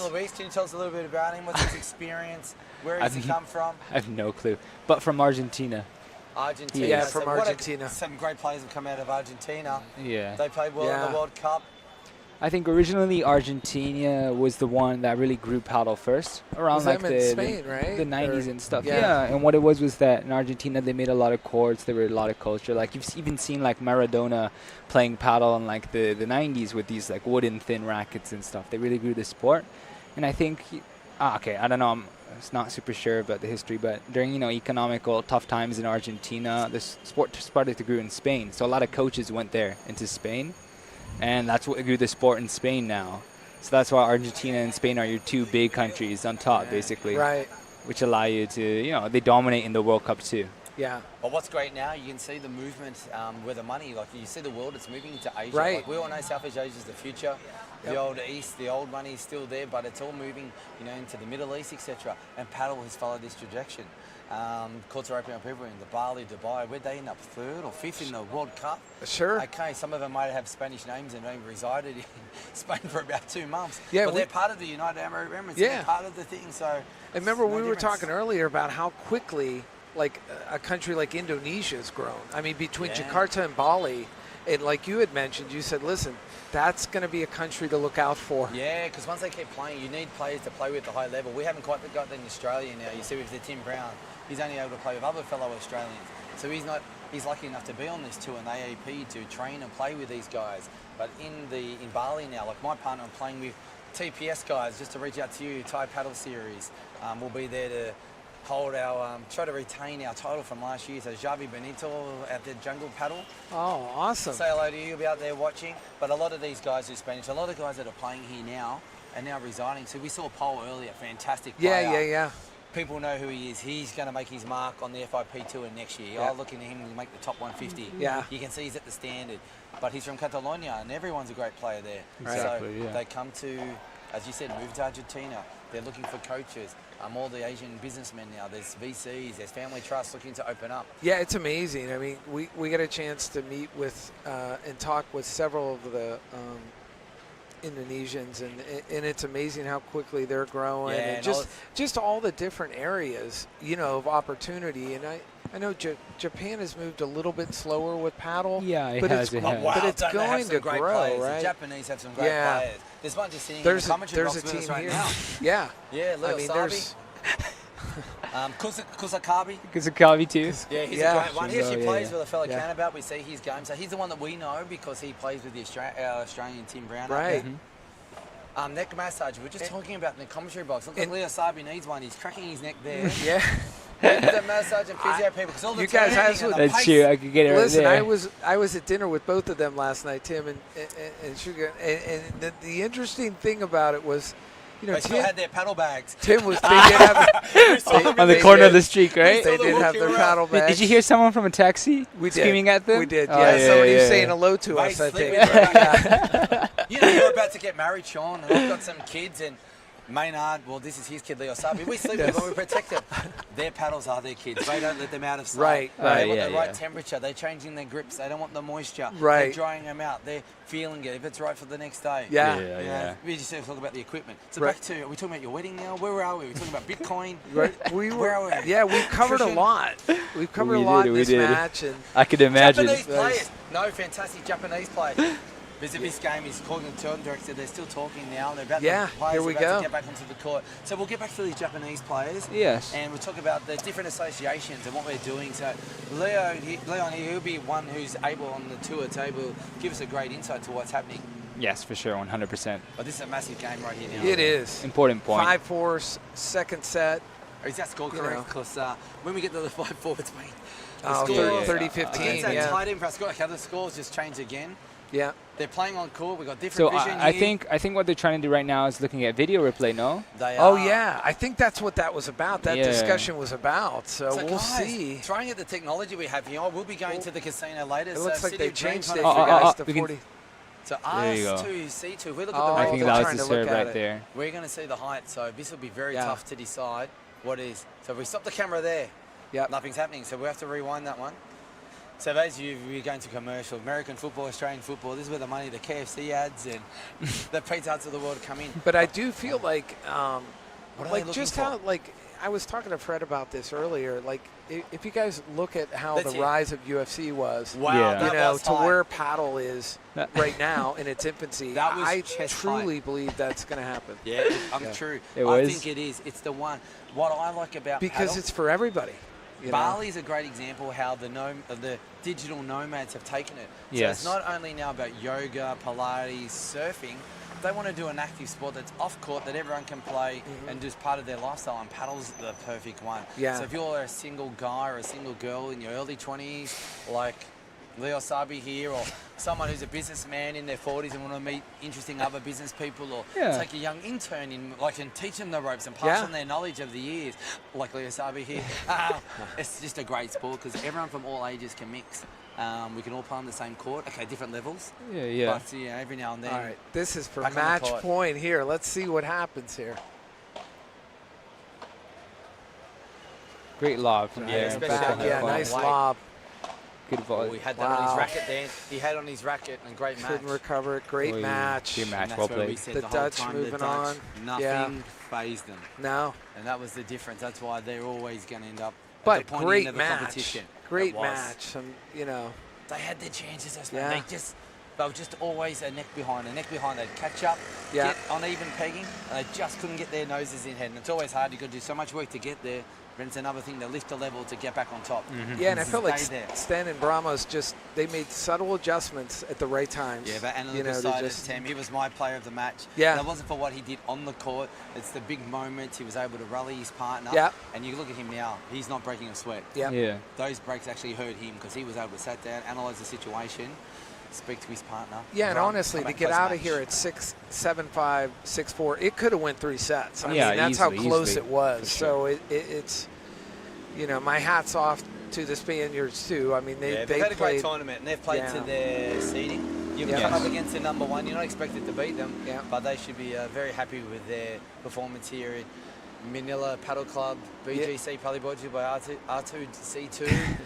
Luis, can you tell us a little bit about him? What's his experience? Where has he come from? I have no clue. But from Argentina. Argentina. Yeah, from Argentina. Some great players have come out of Argentina. Yeah. They played well in the World Cup. I think originally Argentina was the one that really grew paddle first, around like Spain, right? the 90s and stuff. Yeah, and what it was that in Argentina they made a lot of courts, there were a lot of culture. Like you've even seen like Maradona playing paddle in like the 90s with these like wooden thin rackets and stuff. They really grew the sport. And I think, I don't know, I'm not super sure about the history, but during economical tough times in Argentina, the sport started to grow in Spain. So a lot of coaches went there into Spain. And that's what grew the sport in Spain now. So that's why Argentina and Spain are your two big countries on top, basically. Right. Which allow you to, they dominate in the World Cup too. Yeah. But what's great now, you can see the movement where the money, like you see the world, it's moving into Asia. Right. Like we all know Southeast Asia is the future. The old East, the old money is still there, but it's all moving, you know, into the Middle East, etc. And paddle has followed this trajectory. Courts are opening up everywhere in the Bali, Dubai. Where'd they end up? 3rd or 5th in the World Cup? Sure. Okay, some of them might have Spanish names and they've resided in Spain for about 2 months. Yeah, but they're part of the United Arab Emirates. Yeah. They're part of the thing. So. And remember, no we were difference. talking earlier about how quickly, like a country like Indonesia has grown. I mean, between Jakarta and Bali, and like you had mentioned, you said, listen, that's going to be a country to look out for. Yeah, because once they keep playing, you need players to play with at the high level. We haven't quite got that in Australia now. You see with the Tim Brown, he's only able to play with other fellow Australians. So he's lucky enough to be on this tour in the AAP to train and play with these guys. But in Bali now, like my partner, I'm playing with TPS guys, just to reach out to you, Thai Paddle Series. We'll be there to hold our, try to retain our title from last year. So Javi Benito at the Jungle Paddle. Oh, awesome. Say hello to you, you'll be out there watching. But a lot of these guys are Spanish. A lot of guys that are playing here now are now resigning. So we saw Paul earlier, fantastic player. Yeah. People know who he is. He's going to make his mark on the FIP tour next year. Yeah. I'm looking at him to make the top 150. Yeah. You can see he's at the standard. But he's from Catalonia, and everyone's a great player there. Exactly, so yeah. they come to, as you said, move to Argentina. They're looking for coaches. All the Asian businessmen now, there's VCs, there's family trusts looking to open up. Yeah, it's amazing. I mean, we got a chance to meet with and talk with several of the Indonesians, and it's amazing how quickly they're growing, Yeah, and just all the different areas, you know, of opportunity. And I know Japan has moved a little bit slower with paddle. Yeah, it but has. But it's don't they have going some to great grow, players. right? The Japanese have some great players. There's one just sitting in the commentary box with us right now. Yeah. Yeah, Leo I mean, Sabi. Kusakabi. Kusakabi too. Yeah, he's a great one. He actually plays yeah. with a fellow Counterbout. We see his game. So he's the one that we know because he plays with the our Australian Tim Brown. Right. Neck massage. We're just talking about in the commentary box. Look like Leo Sabi needs one. He's cracking his neck there. Yeah. The massage and physio people. Because all the You guys have turning and the That's pace. true. I could get it Listen, right there. I was at dinner with both of them last night, Tim and Sugar, and the interesting thing about it was, you know, They still had their paddle bags. Tim was they did have on the corner of the street, right? They did have their paddle bags. Did you hear someone from a taxi We did. screaming at them? We did. Oh, Yeah, somebody was yeah. saying hello to Mate, us. I sleep think. with your You know, you're about to get married, Sean, and I've got some kids, and Maynard, well, this is his kid, Leo Sabi. We sleep with them, we protect them. Their paddles are their kids. They don't let them out of sight. Right, They right, want yeah, the right yeah. temperature. They're changing their grips. They don't want the moisture. Right. They're drying them out. They're feeling it if it's right for the next day. Yeah. Yeah. We just talk about the equipment. So Right. back to, are we talking about your wedding now? Where are we? We're talking about Bitcoin. Right. Where are we? Yeah, we've covered a Nutrition. lot. We've covered We a lot did, in we this did. match, and I could imagine. Japanese players. No, fantastic Japanese players. This game is calling the turn director. They're still talking now. They're about Yeah, the players here are we about go. to get back onto the court. So we'll get back to these Japanese players. Yes. And we'll talk about the different associations and what we're doing. So Leon, he'll be one who's able on the tour table give us a great insight to what's happening. Yes, for sure, 100%. But this is a massive game right here now. it is Important point. 5-4 second set. Or is that score You correct? know. Because when we get to the 5-4, it's been Oh, score- 30-15. against that Yeah. tight end for our score. Okay, the scores just changed again. Yeah. They're playing on court. We've got different So vision I here. think what they're trying to do right now is looking at video replay. No. They Oh are. yeah, I think that's what that was about. That Yeah. discussion was about. So we'll guys, see. Trying at the technology we have here, we'll be going to the casino later. It looks like City they of Dreams changed it on for a guys to we can- 40. So There you go. R2, C2. If we look at Oh, the I rail, think they're that was trying the to look serve at right it. there. we're going to see the height. So this will be very Yeah. tough to decide what is. So if we stop the camera there, Yep. nothing's happening. So we have to rewind that one. So those of you who are going to commercial, American football, Australian football, this is where the money, the KFC ads and the Pizza Huts of the world come in. But I do feel like, What are they like looking just for? how, like I was talking to Fred about this earlier. Like if you guys look at how Let's the hear. rise of UFC was, Wow, Yeah. that you know, was to high. where paddle is right now in its infancy, That was I chest truly believe that's going to happen. Yeah, I'm Yeah. true. It I was. think it is. It's the one. What I like about Because paddle, it's for everybody. You know? Bali is a great example how the digital nomads have taken it. So Yes. it's not only now about yoga, Pilates, surfing. They want to do an active sport that's off court that everyone can play and just part of their lifestyle. And paddle's the perfect one. Yeah. So if you're a single guy or a single girl in your early 20s, like Leo Sabi here, or someone who's a businessman in their 40s and want to meet interesting other business people, or take a young intern in, like, and teach them the ropes and pass on their knowledge of the years, like Leo Sabi here. It's just a great sport because everyone from all ages can mix. We can all play on the same court. Okay, different levels. Yeah. But every now and then. All right, this is for match point here. Let's see what happens here. Great lob from there. Nice lob. Good volley. He had that on his racket then. He had on his racket and great match. Couldn't recover it. Great match. Good match. Well played. The Dutch moving on. Nothing phased them. No. And that was the difference. That's why they're always going to end up but at the point great of the match. competition. Great match. They had their chances. They were just always a neck behind. They'd catch up, get on even pegging, and they just couldn't get their noses in head. And it's always hard. You've got to do so much work to get there. But it's another thing to lift the level to get back on top. Yeah, and I felt like Stan and Bramos they made subtle adjustments at the right times. Yeah, but analytical Tim, he was my player of the match. Yeah. That wasn't for what he did on the court. It's the big moments. He was able to rally his partner. Yeah. And you look at him now, he's not breaking a sweat. Yeah. Those breaks actually hurt him because he was able to sit down, analyze the situation, speak to his partner. Yeah, and honestly, to get out of here at 6-7-5, 6-4, it could have went 3 sets. I mean, that's how close it was. So it's, my hat's off to the Spaniards too. I mean, they had a great tournament and they've played to their seeding. You've come up against the number one. You're not expected to beat them, but they should be very happy with their performance here at Manila Paddle Club, BGC, probably brought to you by R2C2.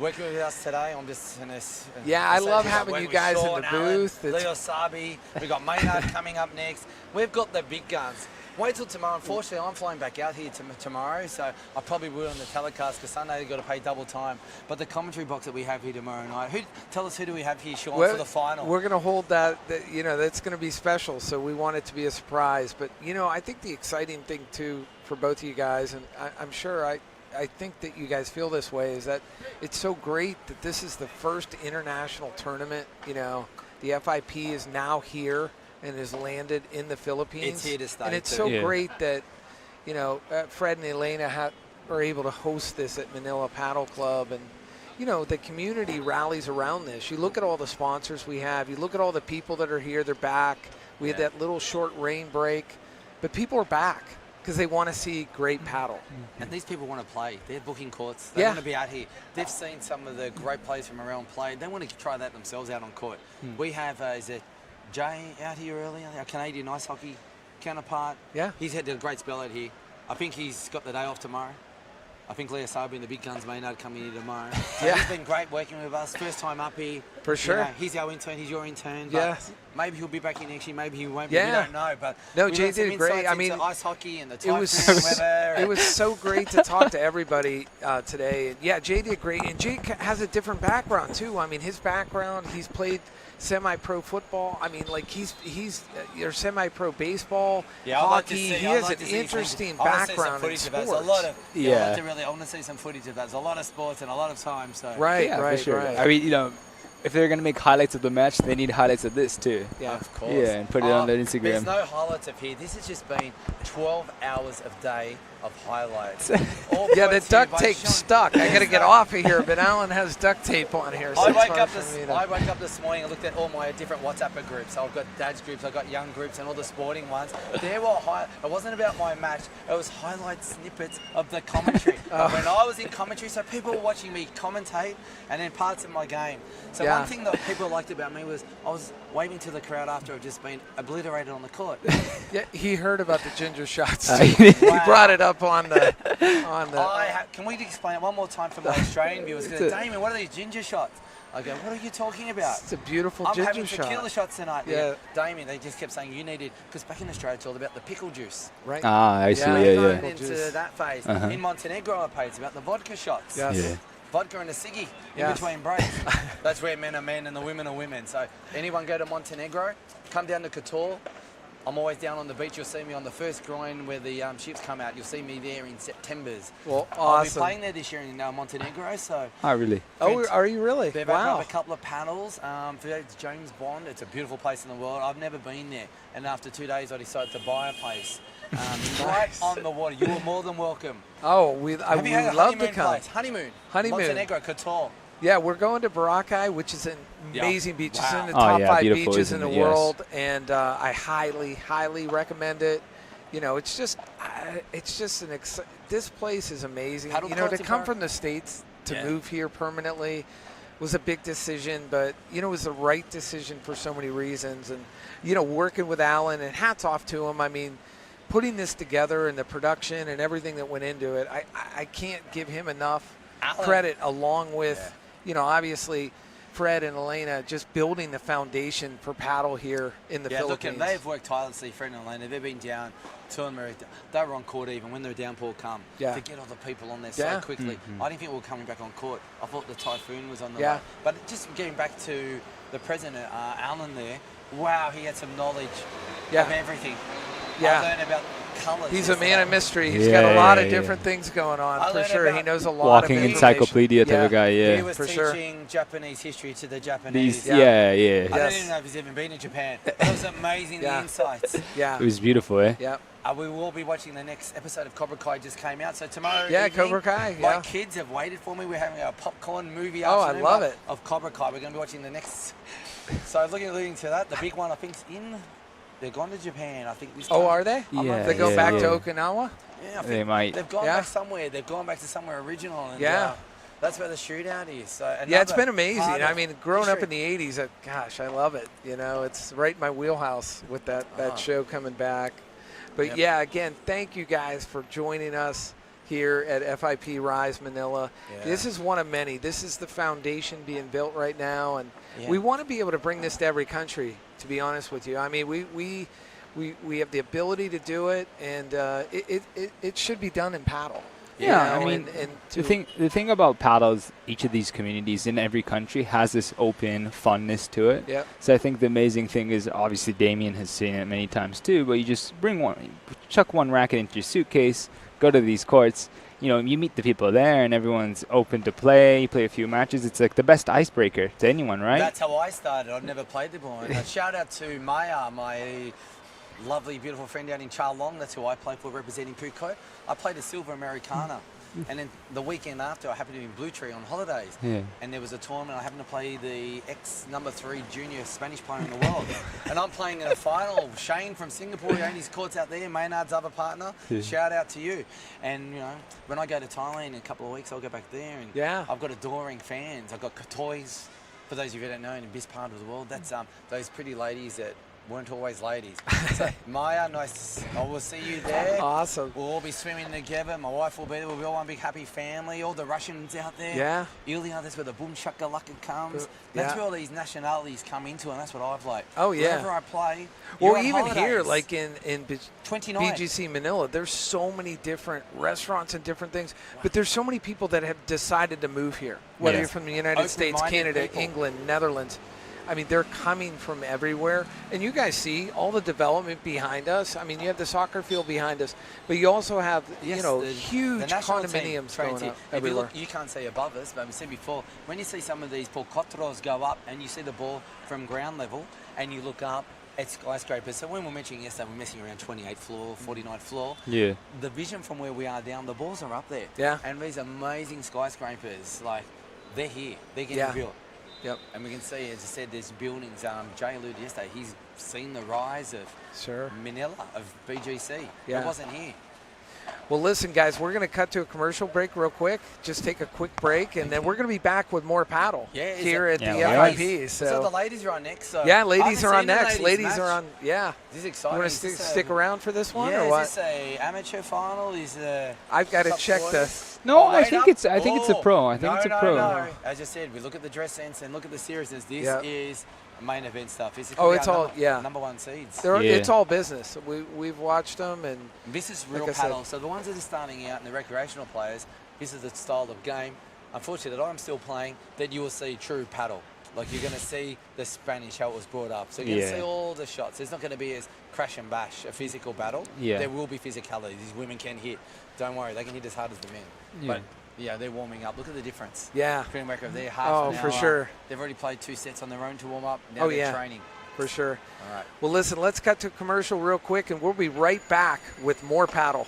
Working with us today, I'm just going to... I love having you guys in the booth. Leo Sabi, we've got Maynard coming up next. We've got the big guns. Wait till tomorrow. Unfortunately, I'm flying back out here tomorrow, so I probably will on the telecast because Sunday they've got to pay double time. But the commentary box that we have here tomorrow night, tell us who do we have here, Sean, for the final? We're going to hold that, that's going to be special, so we want it to be a surprise. But, I think the exciting thing, too, for both of you guys, and I'm sure I think that you guys feel this way, is that it's so great that this is the first international tournament. The FIP is now here and has landed in the Philippines. It's here to stay. And it's so great that, Fred and Elena are able to host this at Manila Paddle Club. And, the community rallies around this. You look at all the sponsors we have. You look at all the people that are here. They're back. We had that little short rain break. But people are back because they want to see great paddle. And these people want to play. They're booking courts. They want to be out here. They've seen some of the great players from around play. They want to try that themselves out on court. We have, is it Jay out here earlier, our Canadian ice hockey counterpart? Yeah. He's had a great spell out here. I think he's got the day off tomorrow. I think Leo Sabi and the big guns Maynard coming here tomorrow. So he's been great working with us. First time up here. For sure. He's our intern. He's your intern. Yeah. Maybe he'll be back here next year. Maybe he won't. Yeah. We don't know. But no, Jay did great. I mean, ice hockey and the weather. It was so great to talk to everybody today. And yeah, Jay did great. And Jay has a different background too. I mean, his background, he's played semi-pro football. I mean, like he's your semi-pro baseball, hockey. He has an interesting background in sports. I want to see some footage of that. There's a lot of sports and a lot of time. So right. For sure. I mean, if they're going to make highlights of the match, they need highlights of this too. Yeah, of course. Yeah, and put it on their Instagram. There's no highlights of here. This has just been 12 hours of day of highlights. The duct tape stuck. I got to get off of here, but Alan has duct tape on here. So I woke up this morning and looked at all my different WhatsApp groups. I've got dad's groups, I've got young groups, and all the sporting ones. They were it wasn't about my match. It was highlight snippets of the commentary. When I was in commentary, so people were watching me commentate and then parts of my game. So one thing that people liked about me was I was waving to the crowd after I'd just been obliterated on the court. Yeah, he heard about the ginger shots. He brought it up on the. Can we explain it one more time for my Australian viewers? Damien, what are these ginger shots? I go, what are you talking about? It's a beautiful ginger shot. I'm having tequila shots tonight. Yeah. Damien, they just kept saying you needed, because back in Australia it's all about the pickle juice. Right. I see. Yeah. Into that phase. In Montenegro I played, it's about the vodka shots. Yes. Yeah. Vodka and a ciggy in between breaks. That's where men are men and the women are women. So anyone go to Montenegro, come down to Kotor. I'm always down on the beach. You'll see me on the first groin where the ships come out. You'll see me there in September's. Well, awesome. I'll be playing there this year in Montenegro. So. Oh, really? Oh, are you really? They've opened up a couple of panels. It's James Bond. It's a beautiful place in the world. I've never been there. And after 2 days, I decided to buy a place. Right on the water. You are more than welcome. Oh, we love to come. Honeymoon. Montenegro, Kotor. Yeah, we're going to Boracay, which is an amazing beach. It's in the Oh, top yeah, 5 beautiful, beaches in isn't the it? Yes. world, and I highly, highly recommend it. You know, it's just this place is amazing. Paddle You know, to courts in come Bar- from the States to Yeah. move here permanently was a big decision, but, you know, it was the right decision for so many reasons. And, you know, working with Alan, and hats off to him. I mean, putting this together and the production and everything that went into it, I can't give him enough credit, along with, you know, obviously Fred and Elena just building the foundation for paddle here in the Philippines. Look, and they've worked tirelessly, Fred and Elena. They've been down to America. They were on court even when the downpour come to get all the people on there so quickly. I didn't think we were coming back on court. I thought the typhoon was on the way. But just getting back to the president, Alan there, wow, he had some knowledge of everything. I learned about colours. He's a man of mystery. He's got a lot of different things going on, for sure. He knows a lot walking of encyclopedia type of guy, He was teaching Japanese history to the Japanese. Yeah. I don't even know if he's even been in Japan. It was amazing, the insights. It was beautiful, eh? Yeah. We will be watching the next episode of Cobra Kai just came out. So tomorrow Yeah, evening, Cobra Kai, my kids have waited for me. We're having a popcorn movie afternoon I love it. of Cobra Kai. We're going to be watching the next. So looking to that. The big one, I think, is in. They're gone to Japan, I think. This time. Oh, are they? Yeah. They go back to Okinawa? Yeah, I think they might. They've gone back somewhere. They've gone back to somewhere original. And, that's where the shootout is. So it's been amazing. I mean, growing up history. in the 80s, gosh, I love it. You know, it's right in my wheelhouse with that show coming back. But, again, thank you guys for joining us here at FIP Rise Manila. This is one of many. This is the foundation being built right now, and we want to be able to bring this to every country, to be honest with you. I mean, we have the ability to do it, and it should be done in paddle. Yeah, I mean, the thing about paddle is each of these communities in every country has this open funness to it. Yep. So I think the amazing thing is, obviously Damien has seen it many times too, but you just chuck one racket into your suitcase, go to these courts, you know, you meet the people there and everyone's open to play, you play a few matches. It's like the best icebreaker to anyone, right? That's how I started. I'd never played the ball. And shout out to Maya, my lovely, beautiful friend down in Charlong. That's who I play for, representing Phuket. I played a Silver Americana. And then the weekend after, I happened to be in Blue Tree on holidays. And there was a tournament. I happened to play the ex-number 3 junior Spanish player in the world. And I'm playing in a final. Shane from Singapore, he owned his courts out there. Maynard's other partner. Shout out to you. And, you know, when I go to Thailand in a couple of weeks, I'll go back there. And I've got adoring fans. I've got toys. For those of you who don't know, in the best part of the world, that's those pretty ladies that weren't always ladies. So, Maya, nice. I will see you there. Awesome. We'll all be swimming together. My wife will be there. We'll be all one big happy family. All the Russians out there. Yeah. Ilya, that's where the boom shakalaka comes. That's where all these nationalities come into, and that's what I've liked. Oh, yeah. Wherever I play. Well, even here, like in 29. BGC Manila, there's so many different restaurants and different things, but there's so many people that have decided to move here, whether you're from the United States, Canada, people. England, Netherlands. I mean, they're coming from everywhere. And you guys see all the development behind us. I mean, you have the soccer field behind us, but you also have, you know, huge condominiums going up everywhere. You can't see above us, but we said before, when you see some of these polcotros go up and you see the ball from ground level and you look up, it's skyscrapers. So when we're mentioning yesterday, we're messing around 28th floor, 49th floor. Yeah. The vision from where we are down, the balls are up there. Yeah. And these amazing skyscrapers, like, they're here. They're getting built. Yep. And we can see, as I said, there's buildings. Jay alluded yesterday, he's seen the rise of Manila, of BGC. Yeah. It wasn't here. Well, listen, guys, we're going to cut to a commercial break real quick. Just take a quick break, and then we're going to be back with more paddle here at the FIP. So the ladies are on next. So ladies are on next. Ladies are on, This is exciting. You want to stick around for this one, or is what? this a amateur final? I've got to check the... No, I think it's a pro. I think it's a pro. No. As I said, we look at the dress sense and look at the seriousness. This is main event stuff. It's all number 1 seeds. It's all business. We've watched them, and this is real paddle. So the ones that are starting out and the recreational players, this is the style of game. Unfortunately, that I'm still playing. That you will see true paddle. Like you're going to see the Spanish how it was brought up. So you're going to see all the shots. It's not going to be as crash and bash a physical battle. There will be physicality. These women can hit. Don't worry, they can hit as hard as the men. But yeah, they're warming up. Look at the difference. Yeah. America, they're half an hour. For sure. They've already played 2 sets on their own to warm up. Now they're training. For sure. All right. Well, listen, let's cut to a commercial real quick, and we'll be right back with more paddle.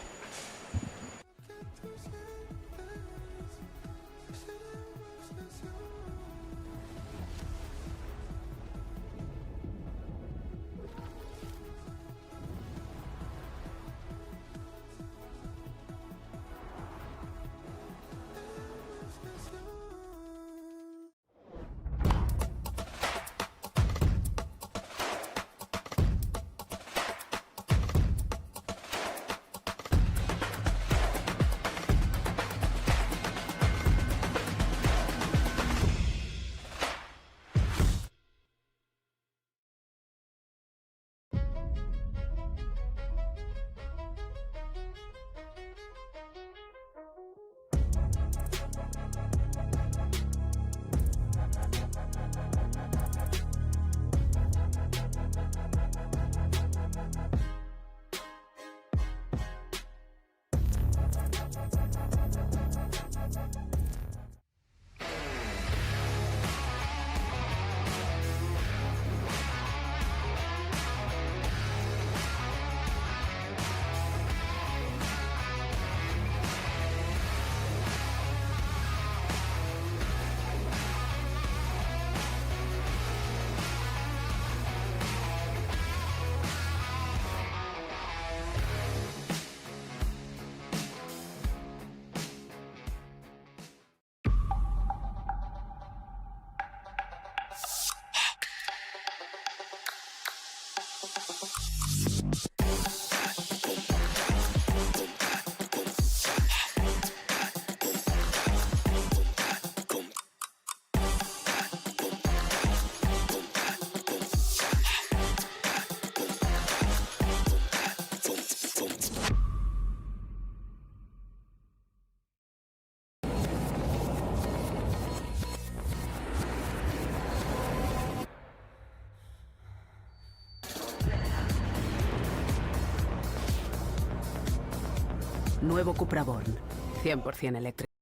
Nuevo CUPRA Born. 100% eléctrico.